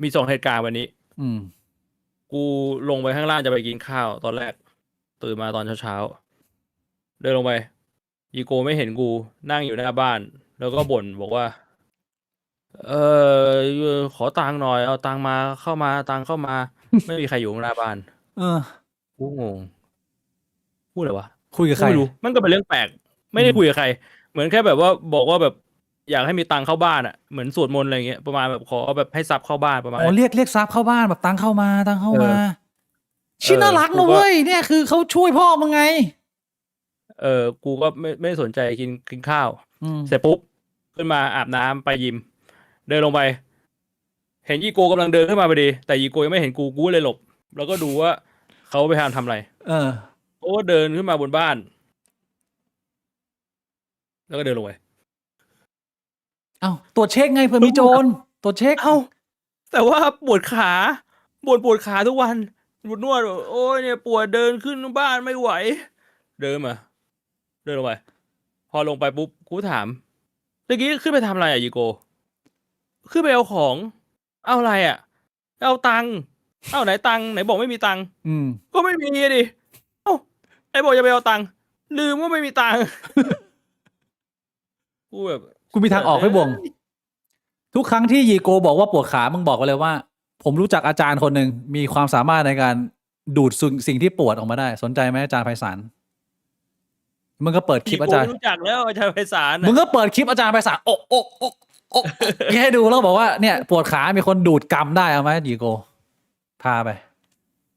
มี2 เหตุการณ์วันนี้ อืม กูลงไปข้างล่างจะไปกินข้าว ตอนแรก ตื่นมาตอนเช้าๆ เดินลงไปอีโกไม่เห็นกูนั่งอยู่หน้าบ้าน แล้วก็บ่นบอกว่า ขอตังค์หน่อย เอาตังค์มาเข้ามาตังค์เข้ามา ไม่มีใครอยู่หน้าบ้าน เออ กูงง พูดอะไรวะ คุยกับใคร ไม่รู้มันก็เป็นเรื่องแปลก ไม่ได้คุยกับใคร เหมือนแค่แบบว่าบอกว่าแบบ อยากให้มีตังค์เข้าบ้านอ่ะ เหมือนสวดมนต์อะไรเงี้ย ประมาณแบบขอแบบให้ทรัพย์เข้าบ้านประมาณ อ๋อ นั้น เรียกซับเข้าบ้านแบบตังเข้ามา เออ ชิ้นน่ารัก กู นะ ก็ เว้ยเนี่ยคือเขาช่วยพ่อมึงไง กูก็ไม่สนใจกินข้าว อืม เสร็จปุ๊บขึ้นมาอาบน้ำไปยิม เดินลงไป เห็นยีโกกำลังเดินขึ้นมาพอดี แต่ยีโกยังไม่เห็นกูเลยหลบ แล้วก็ดูว่าเขาไปทำอะไร เออ โอ้เดินขึ้นมาบนบ้าน แล้วก็เดินลงไป เอ้าตรวจเช็คไงเผื่อมีโจรตรวจเช็ค เอ้าแต่ว่าปวดขาปวดขาทุกวันปวดนวดโอ้ยเนี่ยปวดเดินขึ้นบ้านไม่ไหว เดินมา เดินลงไป พอลงไปปุ๊บกูถามเมื่อกี้ขึ้นไปทำอะไรอ่ะยีโก ขึ้นไปเอาของ เอาอะไรอ่ะ เอาตังค์เอาไหนตังค์ไหนบอกไม่มีตังค์ อืม ก็ไม่มีดิเอ้าไหนบอกจะไปเอาตังค์ลืมว่าไม่มีตังค์ กูแบบ กูมีทางออกให้บวง ทุกครั้งที่ยีโกบอกว่าปวดขา มึงบอกไปเลยว่า ผมรู้จักอาจารย์คนหนึ่งมีความสามารถในการดูดสิ่งที่ปวดออกมาได้ สนใจไหมอาจารย์ไพศาลมึงก็เปิดคลิปอาจารย์ ยีโกรู้จักแล้วอาจารย์ไพศาล มึง น่ะ ก็เปิดคลิปอาจารย์ไพศาลอกให้ดูแล้วบอกว่าเนี่ย ปวดขามีคนดูดกรรมได้เอาไหมยีโก พาไป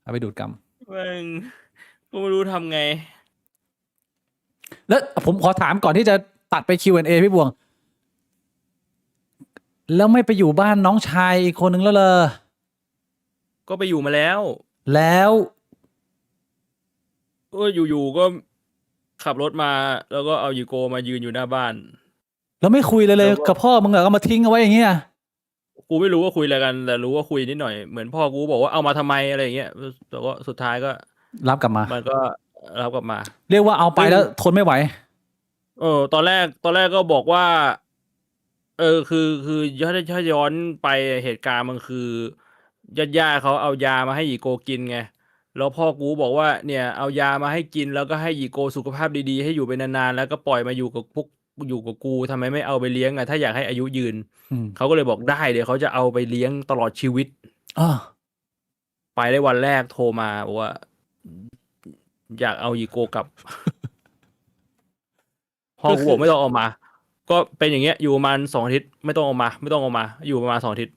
เอาไปดูดกรรม มึงกูไม่รู้ทำไง แล้วผมขอถามก่อนที่จะตัดไป Q&A พี่บวง แล้วไม่ไปอยู่บ้านน้องชายอีกคนนึงแล้วเลย ก็ไปอยู่มาแล้ว แล้ว ก็อยู่ๆก็ขับรถมา แล้วก็เอายีโกมายืนอยู่หน้าบ้าน แล้วไม่คุยเลย แล้วก็ กับพ่อมึงเหรอก็มาทิ้งเอาไว้อย่างเงี้ย กูไม่รู้ว่าคุยอะไรกัน แต่รู้ว่าคุยนิดหน่อย เหมือนพ่อกูบอกว่าเอามาทำไมอะไรอย่างเงี้ยแต่ก็สุดท้ายก็ รับกลับมา มันก็รับกลับมา เรียกว่าเอาไปแล้วทนไม่ไหว ตอนแรกก็บอกว่า คือถ้าย้อนไปเหตุการณ์มันคือญาติเขาเอายามาให้ยีโกกินไง แล้วพ่อกูบอกว่าเนี่ยเอายามาให้กินแล้วก็ให้ยีโกสุขภาพดีๆให้อยู่ไปนานๆแล้วก็ปล่อยมาอยู่กับกูทำไมไม่เอาไปเลี้ยงอ่ะถ้าอยากให้อายุยืน อืม เขาก็เลยบอกได้เดี๋ยวเขาจะเอาไปเลี้ยงตลอดชีวิต อ่า ไปได้วันแรกโทรมาบอกว่า อยากเอายีโกกลับ พ่อกูบอกไม่ต้องเอามา ก็เป็นอย่างเงี้ยอยู่ประมาณ2 อาทิตย์ไม่ต้องเอามา อยู่ประมาณ2 อาทิตย์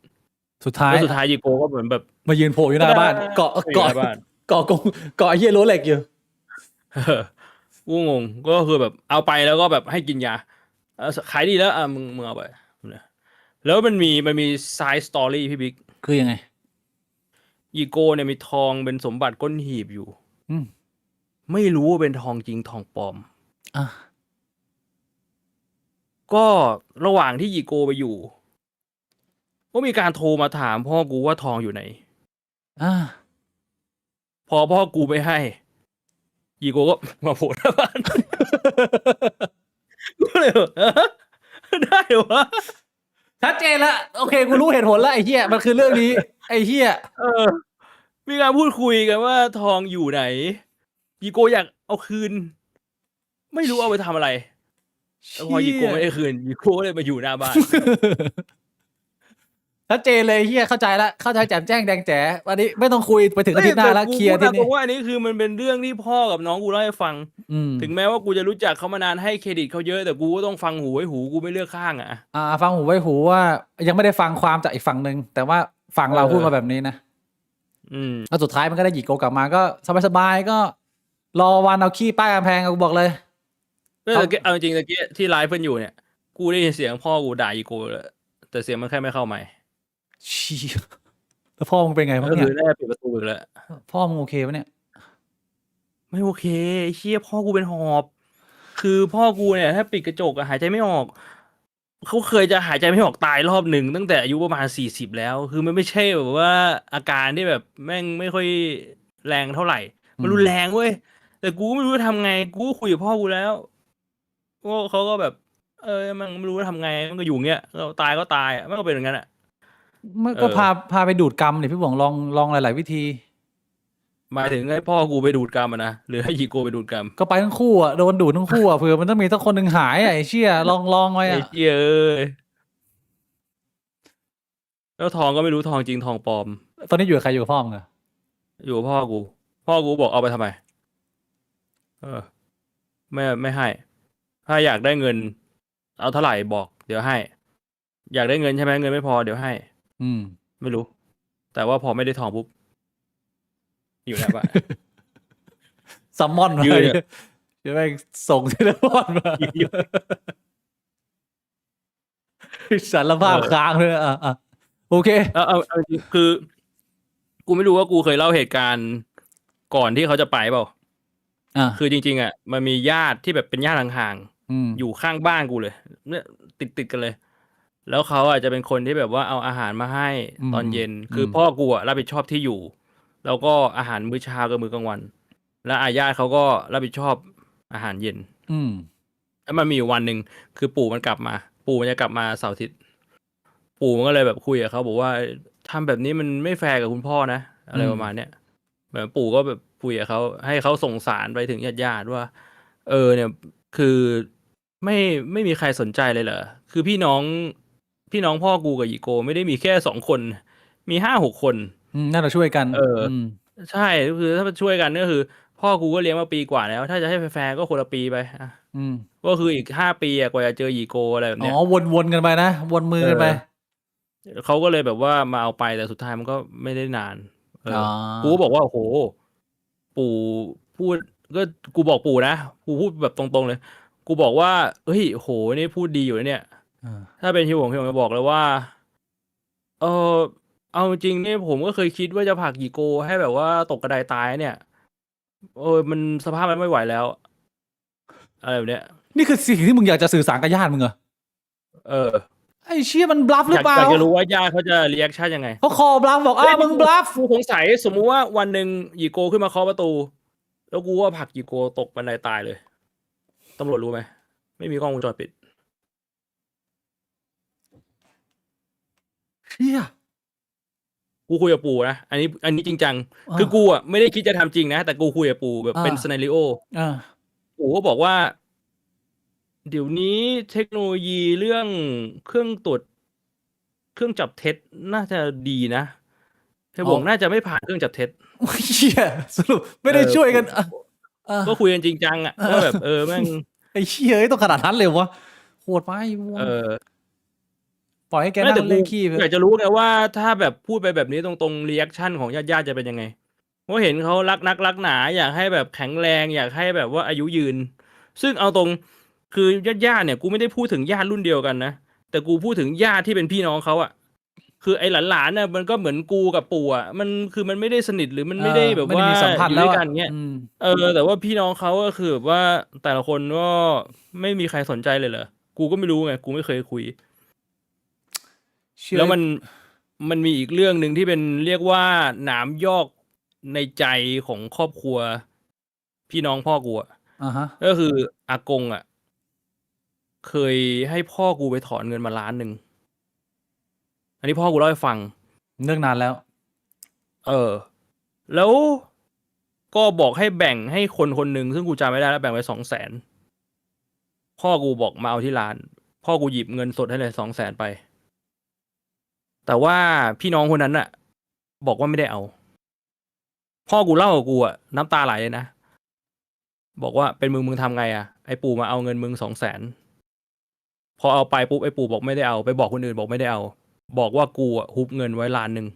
สุดท้าย แล้วสุดท้ายยีโกก็เหมือนแบบ มายืนโผล่อยู่หน้าบ้าน เกาะ อยู่หน้าบ้าน เกาะไอ้เหี้ยโรเล็กอยู่ กูงงก็คือแบบเอาไปแล้วก็แบบให้กินยาขายดีแล้วมึงเอาไปแล้วมันมีไซส์สตอรี่พี่บิ๊ก คือยังไง ยีโกเนี่ยมีทองเป็นสมบัติก้นหีบอยู่ อืม ไม่รู้ว่าเป็นทองจริงทองปลอม อ่ะ ก็ระหว่างที่หยีโกไปอยู่ ก็มีการโทรมาถามพ่อกูว่าทองอยู่ไหน อ่ะ พอพ่อกูไม่ให้หยีโกก็ มาโผล่หน้าบ้าน ก็เลยแบบได้เหรอวะ ชัดเจนละโอเคกูรู้เหตุผลแล้วไอ้เหี้ยมันคือเรื่องนี้ ไอ้เหี้ย มีการพูดคุยกันว่าทองอยู่ไหนหยีโกอยากเอาคืน ไม่รู้เอาไปทำอะไรแล้วพอหยีโกไม่ได้คืนหยีโกก็เลยมาอยู่หน้าบ้าน ชัดเจนเลยเหี้ยเข้าใจละเข้าใจแจ่มแจ้งแดงแจ๋วันนี้ไม่ต้องคุยไปถึงอาทิตย์หน้าแล้วเคลียร์ที่ ตร นี่ งว่าอันนี้คือมันเป็นเรื่องที่พ่อกับน้องกูเล่าให้ฟัง อืม ถึงแม้ว่ากูจะรู้จักเขามานานให้เครดิตเขาเยอะแต่กูก็ต้องฟังหูไว้หูกูไม่เลือกข้างอ่ะ ฟังหูไว้หูว่ายังไม่ได้ฟังความจากอีกฝั่งหนึ่งแต่ว่าฝั่งเราพูดมาแบบนี้นะ แล้วสุดท้ายมันก็ได้หยิกโกกลับมาก็สบายๆก็รอวันเอาขี้ป้ายกำแพงกูบอกเลย เอาจริงๆตะกี้ที่ไลฟ์เพื่อนอยู่เนี่ยกูได้ยินเสียงพ่อกูด่าอีโก้เลยแต่เสียงมันแค่ไม่เข้าไมค์ เชี่ยแล้วพ่อมึงเป็นไงบ้าง ก็ เนี่ คื ย อได้ปิดประตูอีกแล้ว พ่อมึงโอเคปะเนี่ย ไม่โอเคไอ้เชี่ยพ่อกูเป็นหอบ คือพ่อกูเนี่ยถ้าปิดกระจกอะหายใจไม่ออกเขาเคยจะหายใจไม่ออกตายรอบหนึ่งตั้งแต่อายุประมาณ40แล้ว คือมันไม่ใช่แบบว่าอาการที่แบบแม่งไม่ค่อยแรงเท่าไหร่ มันรุนแรงเว้ยแต่กูก็ไม่รู้จะทำไงกูก็คุยกับพ่อกูแล้วก็เขาก็แบบ มันไม่รู้จะทำไงมันก็อยู่เงี้ยเราตายก็ตายอะมันก็เป็นอย่างนั้นอะ มันก็พาไปดูดกรรมเนี่ยพี่บองลองหลายๆวิธี หมายถึงให้พ่อกูไปดูดกรรมอะนะหรือให้ยีโกไปดูดกรรม ก็ไปทั้งคู่อ่ะโดนดูดทั้งคู่อ่ะเผื่อมันต้องมีสักคนหนึ่งหายอ่ะไอ้เชี่ยลองไว้ ไอ้ อ่ะ เหี้ยเอ้ยแล้วทองก็ไม่รู้ทองจริงทองปลอม ตอนนี้อยู่กับใครอยู่กับพ่อมึงเหรอ อยู่กับพ่อกู พ่อกูบอกเอาไปทำไม ไม่ให้ ถ้าอยากได้เงิน เอาเท่าไหร่บอก เดี๋ยวให้ อยากได้เงินใช่ไหมเงินไม่พอเดี๋ยวให้ อืม ไม่รู้ แต่ว่าพอไม่ได้ทองปุ๊บอยู่แล้ว บ้าน ซัมมอนมา ยืนเนี่ย จะไปส่งเทเลพอนมาสารภาพค้างเลยอ่ะโอเค เอาจริงคือ กูไม่รู้ว่ากูเคยเล่าเหตุการณ์ก่อนที่เขาจะไปเปล่า คือจริงๆอ่ะมันมีญาติที่แบบเป็นญาติห่างๆอยู่ข้างบ้านกูเลย เนี่ยติดกันเลย แล้วเขาอาจจะเป็นคนที่แบบว่าเอาอาหารมาให้ตอนเย็น คือพ่อกูอ่ะรับผิดชอบที่อยู่ แล้วก็อาหารมื้อเช้ากับมื้อกลางวัน แล้วญาติเขาก็รับผิดชอบอาหารเย็น แล้วมันมีอยู่วันหนึ่งคือปู่มันกลับมา ปู่มันจะกลับมาเสาร์อาทิตย์ ปู่มันก็เลยแบบคุยกับเขาบอกว่าทำแบบนี้มันไม่แฟร์กับคุณพ่อนะอะไรประมาณเนี้ยแบบปู่ก็แบบคุยกับเขาให้เขาส่งสารไปถึงญาติว่า เนี่ยคือไม่มีใครสนใจเลยเหรอคือพี่น้องพ่อกูกับยีโกไม่ได้มีแค่2 คนมี5-6 คนน่าจะช่วยกันใช่คือถ้าช่วยกันก็คือ พ่อกูก็เลี้ยงมาปีกว่าแล้ว ถ้าจะให้แฟร์ก็คนละปีไปก็คืออีก5 ปีกว่าจะเจอยีโกอะไรแบบเนี้ยวนกันไปนะวนมือกันไปเขาก็เลยแบบว่ามาเอาไปแต่สุดท้ายมันก็ไม่ได้นานกูก็บอกว่าโอ้โหปู่พูดก็กูบอกปู่นะกูพูดแบบตรงๆเลยกูบอกว่าเฮ้ยโหนี่พูดดีอยู่เนี่ยถ้าเป็นที่ผมจะบอกเลยว่าเอาจริงนี่ผมก็เคยคิดว่าจะผลักยีโกให้แบบว่าตกกระไดตายเนี่ยมันสภาพมันไม่ไหวแล้วอะไรแบบเนี้ยนี่คือสิ่งที่มึงอยากจะสื่อสารกับญาติมึงเหรอไอ้เชี่ยมันบลัฟหรือเปล่าอยากจะรู้ว่าญาติเขาจะรีแอคชั่นยังไงเขาคอบลัฟบอกมึงบลัฟกูสงสัยสมมุติว่าวันหนึ่งยีโกขึ้นมาเคาะประตูแล้วกูว่าผลักยีโกตกบันไดตายเลยตำรวจรู้ไหมไม่มีกล้องวงจรปิดเชี่ยกูคุยกับปู่นะอันนี้จริงจังคือกูอ่ะไม่ได้คิดจะทำจริงนะแต่กูคุยกับปู่แบบเป็นซีนาริโอปู่ก็บอกว่าเดี๋ยวนี้เทคโนโลยีเรื่องเครื่องตรวจเครื่องจับเท็จน่าจะดีนะเธอบอกน่าจะไม่ผ่านเครื่องจับเท็จเชี่ยสรุปไม่ได้ช่วยกันก็คุยกันจริงจังอ่ะว่าแบบแม่งไอ้เชี่ยต้องขนาดนั้นเลยวะโหดไปปล่อยให้แกนั่งเล่นขี้ไปอยากจะรู้ไงว่าถ้าแบบพูดไปแบบนี้ตรงๆรีแอคชั่นของญาติจะเป็นยังไงเพราะเห็นเขารักหนาอยากให้แบบแข็งแรงอยากให้แบบว่าอายุยืนซึ่งเอาตรงคือญาติเนี่ยกูไม่ได้พูดถึงญาติรุ่นเดียวกันนะแต่กูพูดถึงญาติที่เป็นพี่น้องเขาอะ คือไอ้หลานๆน่ะมันก็เหมือนกูกับปู่อ่ะมันคือมันไม่ได้สนิทหรือมันไม่ได้แบบ ไม่ได้ ว่า มีสัมพัน อ ธ์ ยู่ แล้ว ด้วย อะ กันเงี้ย อืม แต่ว่าพี่น้องเขาก็คือแบบว่าแต่ละคนก็ไม่มีใครสนใจเลยเหรอกูก็ไม่รู้ไงกูไม่เคยคุย เชื่อ แล้วมันมีอีกเรื่องหนึ่งที่เป็นเรียกว่าหนามยอกในใจของครอบครัว พี่น้องพ่อกูอ่ะ อ่าฮะ ก็คืออากงอ่ะ เคยให้พ่อกูไปถอนเงินมา1,000,000อันนี้พ่อกูเล่าให้ฟัง เรื่องนานแล้ว แล้วก็บอกให้แบ่งให้คนคนหนึ่งซึ่งกูจำไม่ได้แล้วแบ่งไว้200,000พ่อกูบอกมาเอาที่ร้าน พ่อกูหยิบเงินสดให้เลย200,000ไป แต่ว่าพี่น้องคนนั้นน่ะ บอกว่าไม่ได้เอา พ่อกูเล่ากับกูอ่ะน้ำตาไหลเลยนะ บอกว่าเป็นมึงทำไงอ่ะไอ้ปู่มาเอาเงินมึง200,000พอเอาไปปุ๊บไอ้ปู่บอกไม่ได้เอาไปบอกคนอื่นบอกไม่ได้เอา บอกว่ากูอ่ะฮุบเงินไว้1,000,000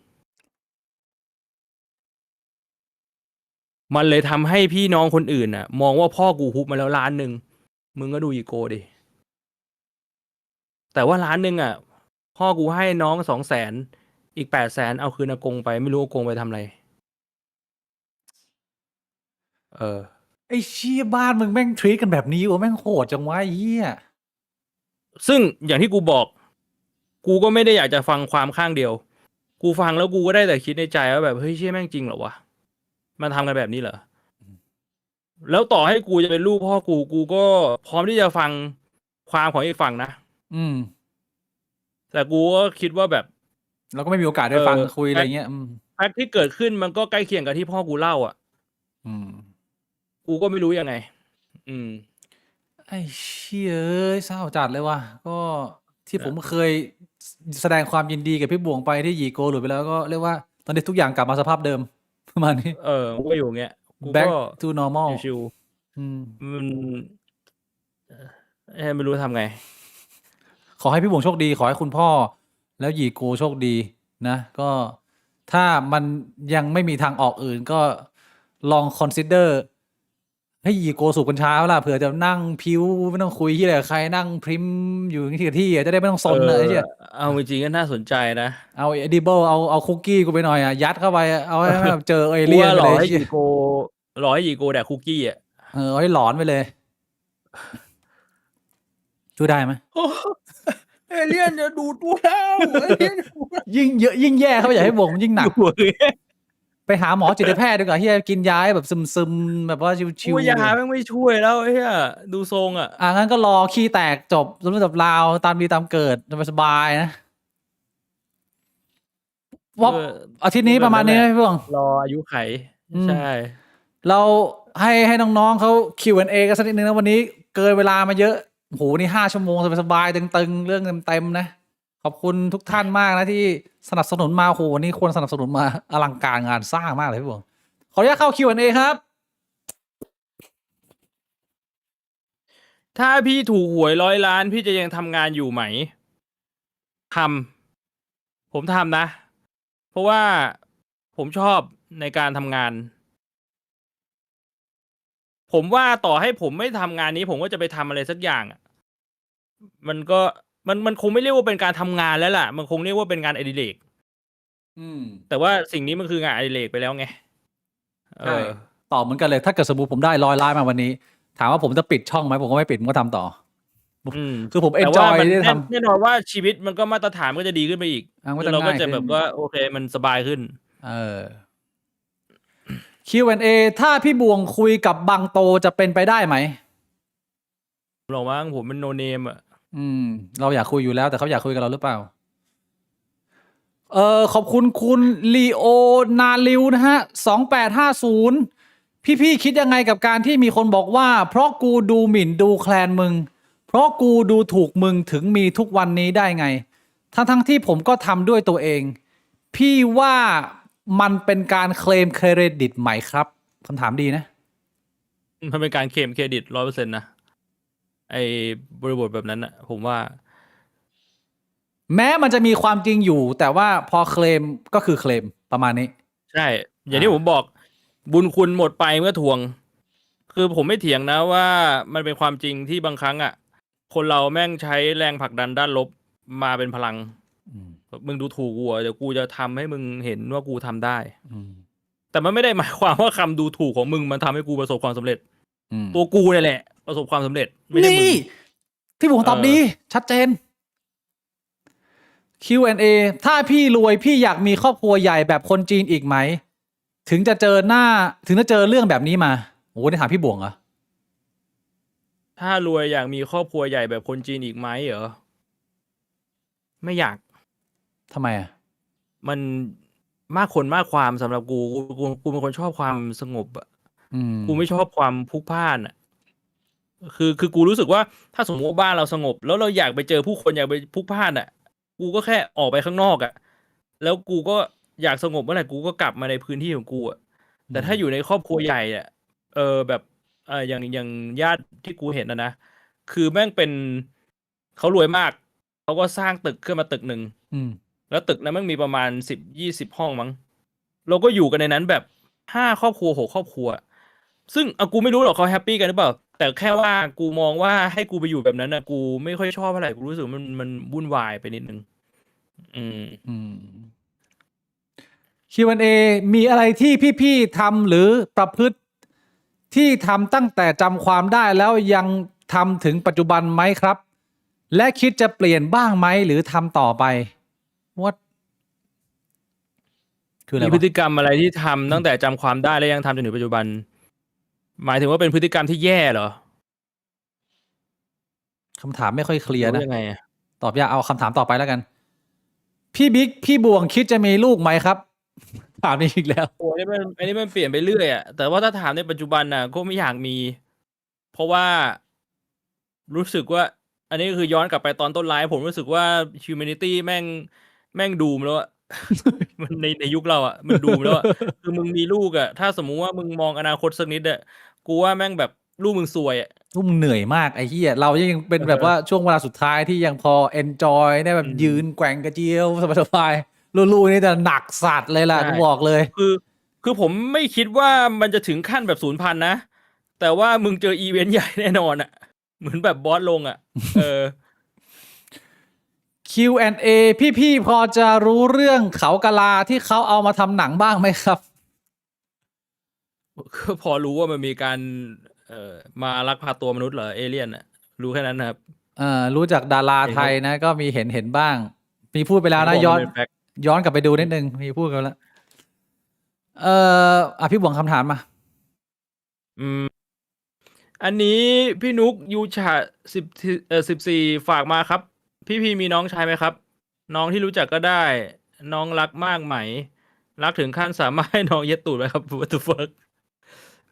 มันเลยทำให้พี่น้องคนอื่นน่ะ มองว่าพ่อกูฮุบมาแล้ว1,000,000มึงก็ดูอีโก้ดิแต่ว่า1,000,000อ่ะ พ่อกูให้น้อง200,000อีก800,000เอาคืนอากงไปไม่รู้อากงไปทำอะไร ไอ้เชี่ยบ้านมึงแม่งทรีตกันแบบนี้วะแม่งโหดจังวะไอ้เหี้ย ซึ่งอย่างที่กูบอก กูก็ไม่ได้อยากจะฟังความข้างเดียว กูฟังแล้วกูก็ได้แต่คิดในใจว่าแบบเฮ้ยเชี่ยแม่งจริงเหรอวะมันทำกันแบบนี้เหรอแล้วต่อให้กูจะเป็นลูกพ่อกูก็พร้อมที่จะฟังความของอีกฝั่งนะ อืม แต่กูก็คิดว่าแบบ เราก็ไม่มีโอกาสได้ฟังคุยอะไรเงี้ย แฟกต์ที่เกิดขึ้นมันก็ใกล้เคียงกับที่พ่อกูเล่าอ่ะ อืม กูก็ไม่รู้ยังไง ไอ้เชี่ยเอ้ยเศร้าจัดเลยว่ะก็ที่ผมเคยแสดงความยินดีกับพี่บวงไปที่หยีโกหลุดไปแล้วก็เรียกว่าตอนนี้ทุกอย่างกลับมาสภาพเดิม ประมาณนี้ กูก็อยู่อย่างเงี้ยกู back ก็ to normal ชิว อืม ๆมันไม่รู้ทำไง ขอให้พี่บวงโชคดีขอให้คุณพ่อ แล้วหยีโกโชคดีนะ ก็ถ้ามันยังไม่มีทางออกอื่นก็ลอง consider ให้หยีโกสูบกัญชาเวล่ะเผื่อจะนั่งพิ้วไม่ต้องคุยที่ไหนกับใครนั่งพริมอยู่ที่กับที่จะได้ไม่ต้องซนเลยไอ้เหี้ย เอาจริงๆก็น่าสนใจนะ เอา edible เอาคุกกี้กูไปหน่อยอ่ะยัดเข้าไปเอาให้แบบเจอเอ กู เลี่ยน ว่า ไป หล่อ เลย ให้ เหี้ย ยีโกแดกคุกกี้อ่ะ เอาให้หลอนไปเลยช่วยได้ไหม เอเลี่ยนจะดูดกูแล้วเอเลี่ยน ยิ่งเยอะยิ่งแย่เข้าไปอย่าให้บวกมันยิ่งหนัก อยู่เลย ไปหาหมอจิตแพทย์ดีกว่าเฮียกินยาให้แบบซึมๆแบบว่าชิว กูยาแม่งไม่ช่วยแล้วไอ้เหี้ยดูทรงอ่ะ งั้นก็รอขี้แตกจบสมมติแบบราวตามดีตามเกิดสบายๆนะวอบอาทิตย์นี้ประมาณนี้นะพี่บวง รออายุไข อืม ใช่ เราให้น้องๆเขา Q&A กันสักนิดนึงนะวันนี้เกินเวลามาเยอะโหนี่5 ชั่วโมงสบายๆตึงๆเรื่องเต็มๆนะขอบคุณทุกท่านมากนะที่สนับสนุนมาโหวันนี้ควรสนับสนุนมาอลังการงานสร้างมากเลยพี่บวงขออนุญาตเข้า Q&A ครับ ถ้าพี่ถูกหวย100 ล้านพี่จะยังทำงานอยู่ไหมผมทำนะ เพราะว่าผมชอบในการทำงาน ผมว่าต่อให้ผมไม่ทำงานนี้ ผมก็จะไปทำอะไรสักอย่างอะมันก็มันคงไม่เรียกว่าเป็นการทำงานแล้วล่ะ มันคงเรียกว่าเป็นงานอดิเรก แต่ว่าสิ่งนี้มันคืองานอดิเรกไปแล้วไง ใช่ตอบเหมือนกันเลยถ้าเกิดสมมติผมได้100 ล้านมาวันนี้ ถามว่าผมจะปิดช่องไหมผมก็ไม่ปิดผมก็ทำต่อ คือผม แต่ว่า enjoy มัน ที่ได้ทำ แน่นอนว่าชีวิตมันก็มาตรฐานมันก็จะดีขึ้นไปอีก มันก็ คือเราก็ ง่าย จะ ขึ้น แบบว่าโอเคมันสบายขึ้น Q&A ถ้าพี่บวงคุยกับบางโตจะเป็นไปได้ไหม หรอกมั้งผมเป็นโนเนมอ่ะ เราอยากคุยอยู่แล้วแต่เขาอยากคุยกับเราหรือเปล่า ขอบคุณคุณลีโอนาลิวนะฮะ2850พี่คิดยังไงกับการที่มีคนบอกว่าเพราะกูดูหมิ่นดูแคลนมึงเพราะกูดูถูกมึงถึงมีทุกวันนี้ได้ไงทั้งที่ผมก็ทำด้วยตัวเองพี่ว่ามันเป็นการเคลมเครดิตไหมครับคำถามดีนะ มันเป็นการเคลมเครดิต100%นะไอ้บริบทแบบนั้นอ่ะ ผมว่า แม้มันจะมีความจริงอยู่ แต่ว่าพอเคลมก็คือเคลมประมาณนี้ ใช่ อย่างที่ผมบอก บุญคุณหมดไปเมื่อทวง คือผมไม่เถียงนะว่ามันเป็นความจริงที่บางครั้งอ่ะ คนเราแม่งใช้แรงผลักดันด้านลบมาเป็นพลัง มึงดูถูกกูเดี๋ยวกูจะทำให้มึงเห็นว่ากูทำได้ อืม แต่มันไม่ได้หมายความว่าคำดูถูกของมึงมันทำให้กูประสบความสำเร็จ อืม ตัวกูเนี่ยแหละ ประสบความสำเร็จไม่ใช่มึ นี่ ง พี่บุ๋มตอบ เออ ดี ชัดเจน Q&A ถ้าพี่รวยพี่อยากมีครอบครัวใหญ่แบบคนจีนอีกไหม ถึงจะเจอเรื่องแบบนี้มาโอ้โหนี่ถามพี่บวงเหรอ ถ้ารวยอยากมีครอบครัวใหญ่แบบคนจีนอีกไหมเหรอไม่อยาก ทำไมอ่ะ มันมากคนมากความสำหรับกูเป็นคนชอบความสงบอะ อืม กูไม่ชอบความพลุกพล่านอะคือกูรู้สึกว่าถ้าสมมติว่าบ้านเราสงบ แล้วเราอยากไปเจอผู้คนอยากไปพลุกพล่านอะกูก็แค่ออกไปข้างนอกอะแล้วกูก็อยากสงบเมื่อไหร่กูก็กลับมาในพื้นที่ของกูอะแต่ถ้าอยู่ในครอบครัวใหญ่อะแบบอย่างญาติที่กูเห็นนะคือแม่งเป็นเขารวยมากเขาก็สร้างตึกขึ้นมาตึกหนึ่ง อืม แล้วตึกนั้นมันมีประมาณ10-20 ห้องมั้ง เราก็อยู่กันในนั้นแบบ5 ครอบครัว6 ครอบครัว ซึ่งกูไม่รู้หรอกเขาแฮปปี้กันหรือเปล่า แต่แค่ว่ากูมองว่าให้กูไปอยู่แบบนั้นนะกูไม่ค่อยชอบเท่าไหร่กูรู้สึกมันวุ่นวายไปนิดนึง อืม อืม Q&A มีอะไรที่พี่ๆทำหรือประพฤติที่ทำตั้งแต่จำความได้แล้วยังทำถึงปัจจุบันไหมครับ และคิดจะเปลี่ยนบ้างไหมหรือทำต่อไป What คืออะไร มี วะ พฤติกรรมอะไรที่ทำตั้งแต่จำความได้และยังทำจนถึงปัจจุบัน หมายถึงว่าเป็นพฤติกรรมที่แย่เหรอ คำถามไม่ค่อยเคลียร์ หรือ นะ ยังไงอะ ตอบยากเอาคำถามต่อไปแล้วกัน พี่บิ๊กพี่บวงคิดจะมีลูกไหมครับ ถามนี้อีกแล้ว โอ้ยอันนี้มันเปลี่ยนไปเรื่อยอะแต่ว่าถ้าถามในปัจจุบันน่ะก็ไม่อยากมี เพราะว่ารู้สึกว่า อันนี้คือย้อนกลับไปตอนต้นไลฟ์ผมรู้สึกว่า humanity แม่งดูมแล้วอะ มันในยุคเราอะมันดูมแล้วอะ คือมึงมีลูกอะถ้าสมมุติว่ามึงมองอนาคตสักนิดอะกูว่าแม่งแบบลูกมึงซวยอะ ลูกมึงเหนื่อยมากไอ้เหี้ยเรายังเป็นแบบว่าช่วงเวลาสุดท้ายที่ยังพอ enjoy ได้แบบยืนแกว่งกระเจียวสบายๆลูกๆนี่จะหนักสัตว์เลยล่ะ ใช่ กูบอกเลย คือผมไม่คิดว่ามันจะถึงขั้นแบบ0,000นะ แต่ว่ามึงเจออีเวนต์ใหญ่แน่นอนอะเหมือนแบบบอสลงอะ Q&A พี่ๆพอจะรู้เรื่องเขากะลาที่เขาเอามาทำหนังบ้างไหมครับ ก็พอรู้ว่ามันมีการมาลักพาตัวมนุษย์เหรอเอเลี่ยนอะรู้แค่นั้นนะครับ รู้จักดาราไทยนะ ก็มีเห็นบ้าง มีพูดไปแล้วนะ ผมบอก ย้อน มันเป็นแฟกต์ ย้อนกลับไปดูนิดนึง มีพูดกันแล้วพี่บวงคำถามมา อันนี้พี่นุกยูชา14ฝากมาครับ พี่พีมีน้องชายไหมครับ น้องที่รู้จักก็ได้ น้องรักมากไหม รักถึงขั้นสามารถให้น้องเย็ดตูดไหมครับ What the fuck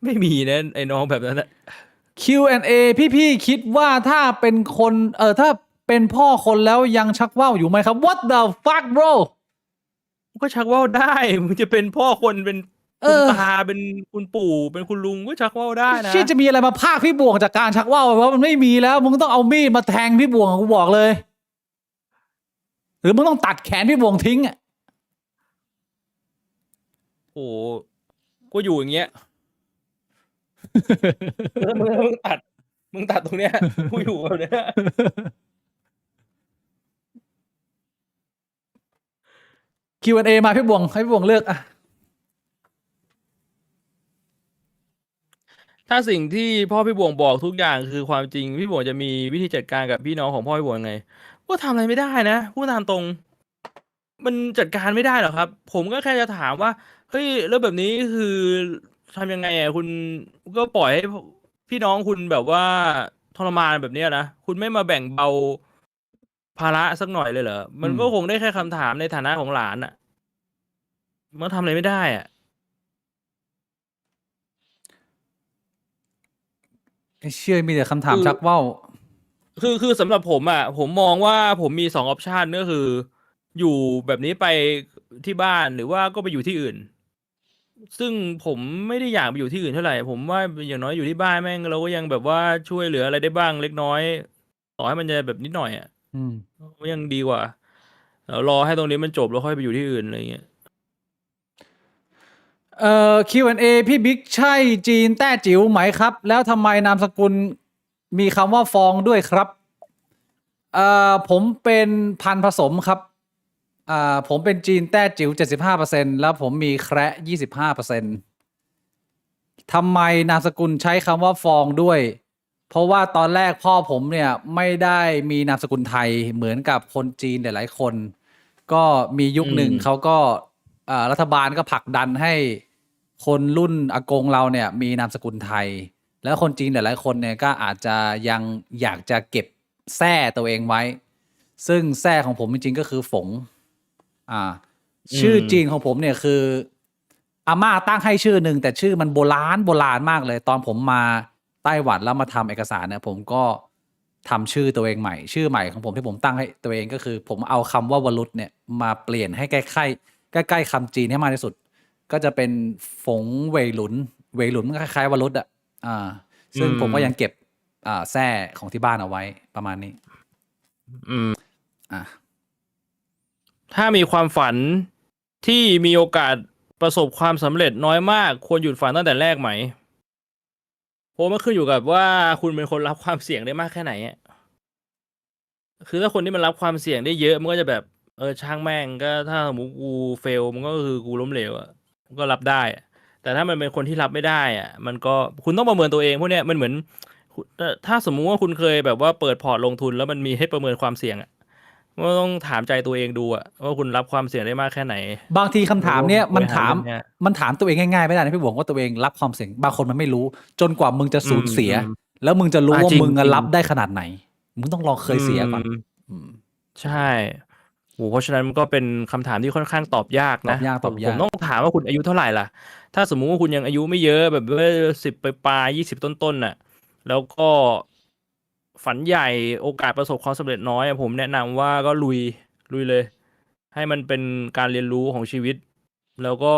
ไม่มีนะไอ้น้องแบบนั้นนะ Q&A พี่ๆคิดว่าถ้าเป็นคนถ้าเป็นพ่อคนแล้วยังชักว่าวอยู่ไหมครับ What the fuck bro ก็ชักว่าวได้มึงจะเป็นพ่อคนเป็น เอ คุณ อ ตาเป็นคุณปู่เป็นคุณลุงก็ชักว่าวได้นะ ที่จะมีอะไรมาพากพี่บวงจากการชักว่าวเพราะมันไม่มีแล้วมึงต้องเอามีดมาแทงพี่บวงกูบอกเลย หรือมึงต้องตัดแขนพี่บวงทิ้งอ่ะ โอ้โหก็อยู่อย่างเงี้ย มึงตัดตรงเนี้ยกูอยู่แบบเนี้ย Q&A มาพี่บวงให้พี่บวงเลือกอ่ะ ถ้าสิ่งที่พ่อพี่บวงบอกทุกอย่างคือความจริงพี่บวงจะมีวิธีจัดการกับพี่น้องของพ่อพี่บวงยังไงก็ทำอะไรไม่ได้นะพูดตามตรง มันจัดการไม่ได้หรอกครับ ผมก็แค่จะถามว่าเฮ้ยแล้วแบบนี้คือทำยังไงอ่ะคุณก็ปล่อยให้พี่น้องคุณแบบว่าทรมานแบบเนี้ยนะคุณไม่มาแบ่งเบาภาระสักหน่อยเลยเหรอมันก็คงได้แค่คำถามในฐานะของหลานอ่ะมันทำอะไรไม่ได้อ่ะ ไอ้เชื่อมีแต่คำถามชักว่าว คือสำหรับผมอ่ะผมมองว่าผมมี2 ออปชันก็คือ อยู่แบบนี้ไปที่บ้านหรือว่าก็ไปอยู่ที่อื่น ซึ่งผมไม่ได้อยากไปอยู่ที่อื่นเท่าไหร่ผมว่าอย่างน้อยอยู่ที่บ้านแม่งเราก็ยังแบบว่าช่วยเหลืออะไรได้บ้างเล็กน้อยต่อให้มันจะแบบนิดหน่อยอ่ะ อืม ก็ยังดีกว่าแล้วรอให้ตรงนี้มันจบแล้วค่อยไปอยู่ที่อื่นอะไรเงี้ย Q&A พี่บิ๊กใช่จีนแต้จิ๋วไหมครับ แล้วทำไมนามสกุลมีคำว่าฟองด้วยครับผมเป็นพันธุ์ผสมครับ ผมเป็นจีนแต้จิ๋ว 75% แล้วผมมีแคระ 25%ทำไมนามสกุลใช้คำว่าฟองด้วย เพราะว่าตอนแรกพ่อผมเนี่ยไม่ได้มีนามสกุลไทยเหมือนกับคนจีนหลายๆคน ก็มียุคหนึ่งเขาก็รัฐบาลก็ผลักดันให้คนรุ่นอากงเราเนี่ยมีนามสกุลไทย แล้วคนจีนหลายๆคนเนี่ยก็อาจจะยังอยากจะเก็บแท้ตัวเองไว้ ซึ่งแท้ของผมจริงๆก็คือฝงชื่อจีนของผมเนี่ยคืออาม่าตั้งให้ชื่อหนึ่งแต่ชื่อมันโบราณมากเลย ตอนผมมาไต้หวันแล้วมาทำเอกสารเนี่ยผมก็ทำชื่อตัวเองใหม่ชื่อใหม่ของผมที่ผมตั้งให้ตัวเองก็คือผมเอาคำว่าวรุษเนี่ยมาเปลี่ยนให้ใกล้ๆคำจีนให้มากที่สุดก็จะเป็นฝงเว่ยหลุนมันคล้ายๆวรุษซึ่งผมก็ยังเก็บแท้ของที่บ้านเอาไว้ประมาณนี้ถ้ามีความฝันที่มีโอกาสประสบความสำเร็จน้อยมากควรหยุดฝันตั้งแต่แรกไหมเพราะมันขึ้นอยู่กับว่าคุณเป็นคนรับความเสี่ยงได้มากแค่ไหนคือถ้าคนที่มันรับความเสี่ยงได้เยอะมันก็จะแบบช่างแม่งก็ถ้าสมมติกูเฟลมันก็คือกูล้มเหลวมันก็รับได้แต่ถ้ามันเป็นคนที่รับไม่ได้มันก็คุณต้องประเมินตัวเองพวกเนี้ยมันเหมือนถ้าสมมุติว่าคุณเคยแบบว่าเปิดพอร์ตลงทุนแล้วมันมีให้ประเมินความเสี่ยงก็ต้องถามใจตัวเองดูว่าคุณรับความเสี่ยงได้มากแค่ไหนบางทีคำถามเนี้ยมันถามตัวเองง่ายๆไม่ได้นะพี่บวงว่าตัวเองรับความเสี่ยงบางคนมันไม่รู้จนกว่ามึงจะสูญเสียแล้วมึงจะรู้ว่ามึงรับได้ขนาดไหนมึงต้องลองเคยเสียก่อนใช่เพราะฉะนั้นมันก็เป็นคำถามที่ค่อนข้างตอบยากนะผมต้องถามว่าคุณอายุเท่าไหร่ล่ะถ้าสมมุติว่าคุณยังอายุไม่เยอะแบบว่า10 ปลาย20ต้นแล้วก็ฝันใหญ่โอกาสประสบความสำเร็จน้อยผมแนะนำว่าก็ลุยเลยให้มันเป็นการเรียนรู้ของชีวิตแล้วก็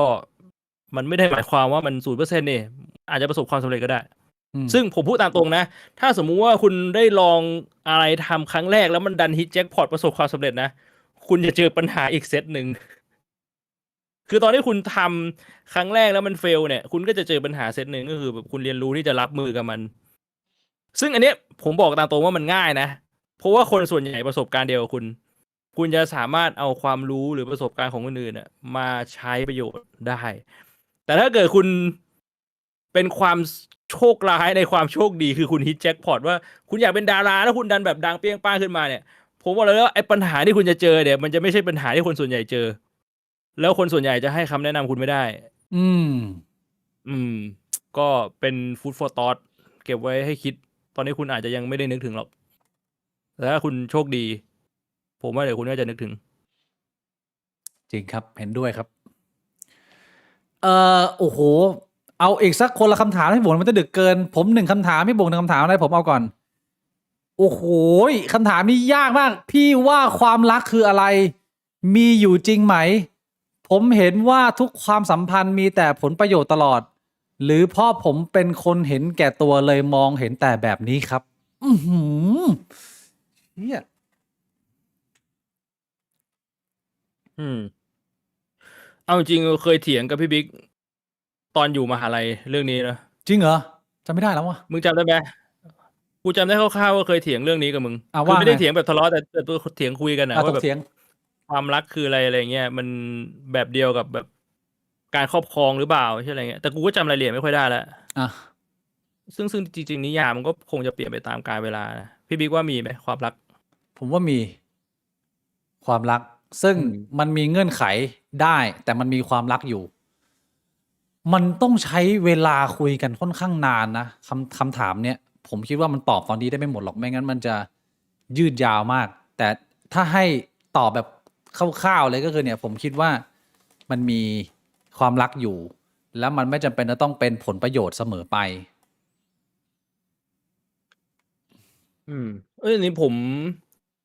มันไม่ได้หมายความว่ามัน 0% นี่อาจจะประสบความสำเร็จก็ได้ซึ่งผมพูดตามตรงนะถ้าสมมุติว่าคุณได้ลองอะไรทำครั้งแรกแล้วมันดันฮิตแจ็คพอตประสบความสำเร็จนะคุณจะเจอปัญหาอีกเซตหนึ่งคือตอนที่คุณทำครั้งแรกแล้วมันเฟลเนี่ยคุณก็จะเจอปัญหาเซตหนึ่งก็คือแบบคุณเรียนรู้ที่จะรับมือกับมันซึ่งอันเนี้ยผมบอกตามตรงว่ามันง่ายนะเพราะว่าคนส่วนใหญ่ประสบการณ์เดียวกับคุณจะสามารถเอาความรู้หรือประสบการณ์ของคนอื่นมาใช้ประโยชน์ได้แต่ถ้าเกิดคุณเป็นความโชคร้ายในความโชคดีคือคุณฮิตแจ็คพอตว่าคุณอยากเป็นดาราแล้วคุณดันแบบดังเปี้ยงป้างขึ้นมาเนี่ยผมบอกเลยว่าไอ้ปัญหาที่คุณจะเจอเนี่ยมันจะไม่ใช่ปัญหาที่คนส่วนใหญ่เจอแล้วคนส่วนใหญ่จะให้คำแนะนำคุณไม่ได้ก็เป็นฟู้ดฟอร์ทอทเก็บไว้ให้คิดตอนนี้คุณอาจจะยังไม่ได้นึกถึงหรอกแต่ถ้าคุณโชคดีผมว่าเดี๋ยวคุณก็จะนึกถึงจริงครับเห็นด้วยครับโอ้โหเอาอีกสักคนละคำถามให้ผมมันจะดึกเกินผม1คำถามพี่บง1คำถามอะไรผมเอาก่อนโอ้โหคำถามนี้ยากมากพี่ว่าความรักคืออะไรมีอยู่จริงไหมผมเห็นว่าทุกความสัมพันธ์มีแต่ผลประโยชน์ตลอดหรือเพราะผมเป็นคนเห็นแก่ตัวเลยมองเห็นแต่แบบนี้ครับเนี่ยเอาจริงเคยเถียงกับพี่บิ๊กตอนอยู่มหาลัยเรื่องนี้นะจริงเหรอจำไม่ได้แล้ววะมึงจำได้ไหมกูจำได้คร่าวๆว่าเคยเถียงเรื่องนี้กับมึงคือไม่ได้เถียงแบบทะเลาะแต่เถียงคุยกันนะว่าแบบความรักคืออะไรเงี้ยมันแบบเดียวกับแบบการครอบครองหรือเปล่าใช่อะไรเงี้ยแต่กูก็จำรายละเอียดไม่ค่อยได้แล้วซึ่งจริงๆนิยามมันก็คงจะเปลี่ยนไปตามกาลเวลานะพี่บิ๊กว่ามีไหมความรักผมว่ามีความรักซึ่งมันมีเงื่อนไขได้แต่มันมีความรักอยู่มันต้องใช้เวลาคุยกันค่อนข้างนานนะคำถามเนี้ยผมคิดว่ามันตอบตอนนี้ได้ไม่หมดหรอกไม่งั้นมันจะยืดยาวมากแต่ถ้าให้ตอบแบบคร่าวๆเลยก็คือเนี่ยผมคิดว่ามันมีความรักอยู่แล้วมันไม่จำเป็นจะต้องเป็นผลประโยชน์เสมอไปนี่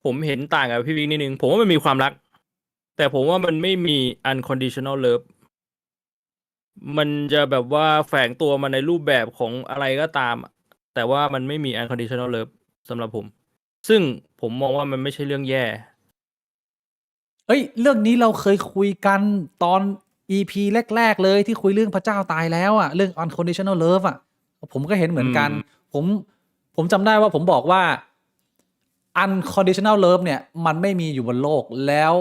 ผมเห็นต่างกับพี่บิ๊กนิดนึงผมว่ามันมีความรักแต่ผมว่ามันไม่มี unconditional love มันจะแบบว่าแฝงตัวมาในรูปแบบของอะไรก็ตามแต่ว่ามันไม่มี unconditional love สำหรับผมซึ่งผมมองว่ามันไม่ใช่เรื่องแย่เรื่องนี้เราเคยคุยกันตอน EP แรกๆเลยที่คุยเรื่องพระเจ้าตายแล้วเรื่อง unconditional love ผมก็เห็นเหมือนกันผมจำได้ว่าผมบอกว่า unconditional love เนี่ยมันไม่มีอยู่บนโลกแล้ว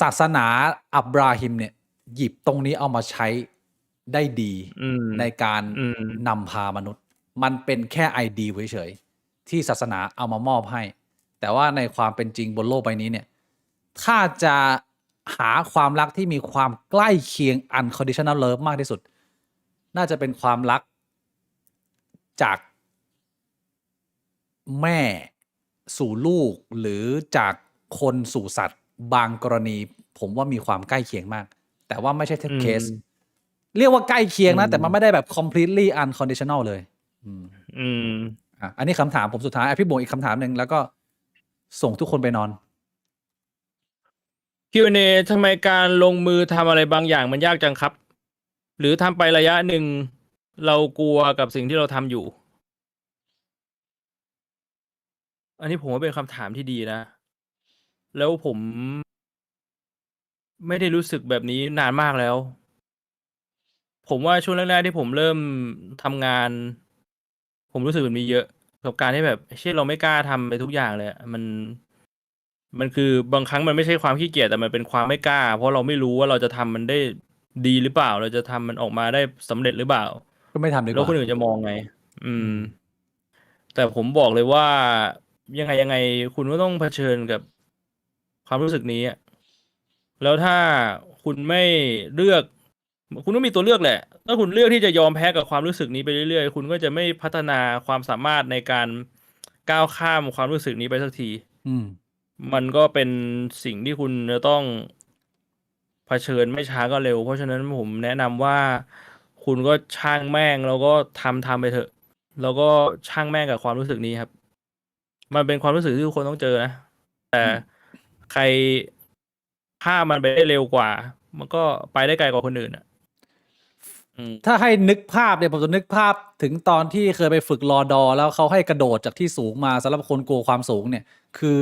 ศาสนาอับราฮิมเนี่ยหยิบตรงนี้เอามาใช้ได้ดี อืม ในการ อืม นำพามนุษย์ มันเป็นแค่ไอเดียเฉยๆที่ศาสนาเอามามอบให้ แต่ว่าในความเป็นจริงบนโลกใบนี้เนี่ยถ้าจะหาความรักที่มีความใกล้เคียง unconditional love มากที่สุด น่าจะเป็นความรักจากแม่สู่ลูกหรือจากคนสู่สัตว์บางกรณี ผมว่ามีความใกล้เคียงมาก แต่ว่าไม่ใช่ทุกเคส เรียกว่าใกล้เคียงนะ แต่มันไม่ได้แบบ completely unconditional เลย อืม อันนี้คำถามผมสุดท้ายพี่บวงอีกคำถามหนึ่งแล้วก็ส่งทุกคนไปนอน Q&A ทำไมการลงมือทำอะไรบางอย่างมันยากจังครับ หรือทำไประยะหนึ่งเรากลัวกับสิ่งที่เราทำอยู่ อันนี้ผมว่าเป็นคำถามที่ดีนะ แล้วผมไม่ได้รู้สึกแบบนี้นานมากแล้ว ผมว่าช่วงแรกๆที่ผมเริ่มทำงาน ผมรู้สึกแบบนี้เยอะกับการที่แบบเช่นเราไม่กล้าทำไปทุกอย่างเลยอะมันคือบางครั้งมันไม่ใช่ความขี้เกียจแต่มันเป็นความไม่กล้า เพราะเราไม่รู้ว่าเราจะทำมันได้ดีหรือเปล่า เราจะทำมันออกมาได้สำเร็จหรือเปล่า ก็ไม่ทำดีก แล้ว ว่า คนอื่นจะมองไง แต่ผมบอกเลยว่ายังไงคุณก็ต้องเผชิญกับความรู้สึกนี้อะแล้วถ้าคุณไม่เลือก คุณต้องมีตัวเลือกแหละ ถ้าคุณเลือกที่จะยอมแพ้กับความรู้สึกนี้ไปเรื่อยๆ คุณก็จะไม่พัฒนาความสามารถในการก้าวข้ามความรู้สึกนี้ไปสักที อืม มันก็เป็นสิ่งที่คุณจะต้องเผชิญไม่ช้าก็เร็ว เพราะฉะนั้นผมแนะนำว่าคุณก็ช่างแม่งแล้วก็ทำไปเถอะ แล้วก็ช่างแม่งกับความรู้สึกนี้ครับ มันเป็นความรู้สึกที่ทุกคนต้องเจอนะ แต่ใครข้ามมันไปได้เร็วกว่า มันก็ไปได้ไกลกว่าคนอื่นอ่ะ ถ้าให้นึกภาพเนี่ยผมจะนึกภาพถึงตอนที่เคยไปฝึกรอดอแล้วเขาให้กระโดดจากที่สูงมาสำหรับคนกลัวความสูงเนี่ย คือ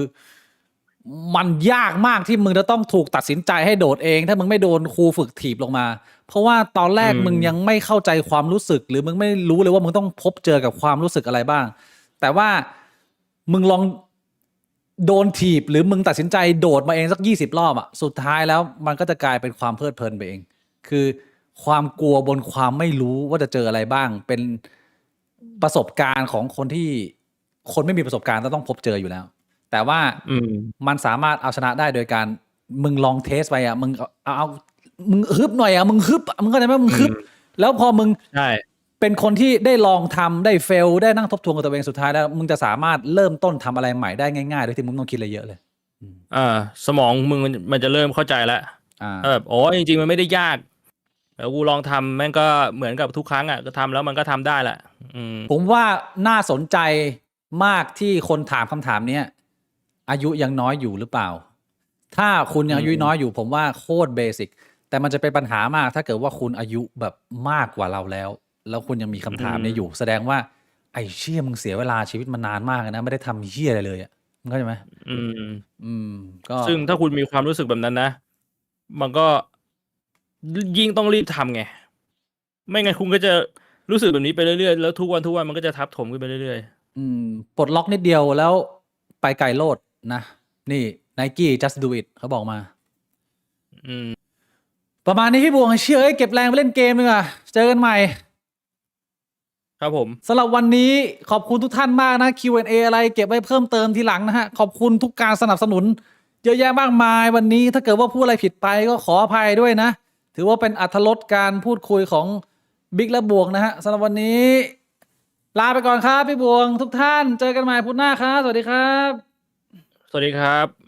มันยากมากที่มึงจะต้องถูกตัดสินใจให้โดดเอง ถ้ามึงไม่โดนครูฝึกถีบลงมา เพราะว่าตอนแรกมึงยังไม่เข้าใจความรู้สึก หรือมึงไม่รู้เลยว่ามึงต้องพบเจอกับความรู้สึกอะไรบ้าง แต่ว่ามึงลองโดนถีบหรือมึงตัดสินใจโดดมาเองสัก20 รอบอะสุดท้ายแล้วมันก็จะกลายเป็นความเพลิดเพลินไปเอง คือความกลัวบนความไม่รู้ว่าจะเจออะไรบ้าง เป็นประสบการณ์ของคนที่คนไม่มีประสบการณ์ต้องพบเจออยู่แล้ว แต่ว่ามันสามารถเอาชนะได้โดยการมึงลองเทสไปอะมึงเอามึงฮึบหน่อยอะมึงฮึบมึงก็จะไม่มึงฮึบแล้วพอมึง ใช่ เป็นคนที่ได้ลองทำได้เฟลได้นั่งทบทวนกับตัวเองสุดท้ายแล้วมึงจะสามารถเริ่มต้นทำอะไรใหม่ได้ง่ายๆโดยที่มึงไม่ต้องคิดอะไรเยอะเลย สมองมึงมันจะเริ่มเข้าใจแล้วแบบอ๋อจริงๆมันไม่ได้ยากแล้วกูลองทำแม่งก็เหมือนกับทุกครั้งอ่ะก็ทำแล้วมันก็ทำได้แหละผมว่าน่าสนใจมากที่คนถามคำถามเนี้ยอายุยังน้อยอยู่หรือเปล่า ถ้าคุณยังอายุน้อยอยู่ผมว่าโคตรเบสิกแต่มันจะเป็นปัญหามากถ้าเกิดว่าคุณอายุแบบมากกว่าเราแล้วคุณยังมีคำถามนี้อยู่ แสดงว่าไอ้เชี่ยมึงเสียเวลาชีวิตมานานมากนะไม่ได้ทำเชี่ยอะไรเลยอ่ะมึงเข้าใจไหมก็ซึ่งถ้าคุณมีความรู้สึกแบบนั้นนะมันก็ยิ่งต้องรีบทำไงไม่งั้นคุณก็จะรู้สึกแบบนี้ไปเรื่อยๆแล้วทุกวันมันก็จะทับถมขึ้นไปเรื่อยๆปลดล็อกนิดเดียวแล้วไปไกลโลดนะนี่ Nike just do it เขาบอกมาประมาณนี้พี่บวงเชื่อเก็บแรงไปเล่นเกมดีกว่าเจอกันใหม่ครับผมสำหรับวันนี้ขอบคุณทุกท่านมากนะ Q&A อะไรเก็บไว้เพิ่มเติมทีหลังนะฮะขอบคุณทุกการสนับสนุนเยอะแยะมากมายวันนี้ถ้าเกิดว่าพูดอะไรผิดไปก็ขออภัยด้วยนะถือว่าเป็นอรรถรสการพูดคุยของบิ๊กและบวงนะฮะสำหรับวันนี้ลาไปก่อนครับพี่บวงทุกท่านเจอกันใหม่พุธหน้าครับสวัสดีครับสวัสดีครับ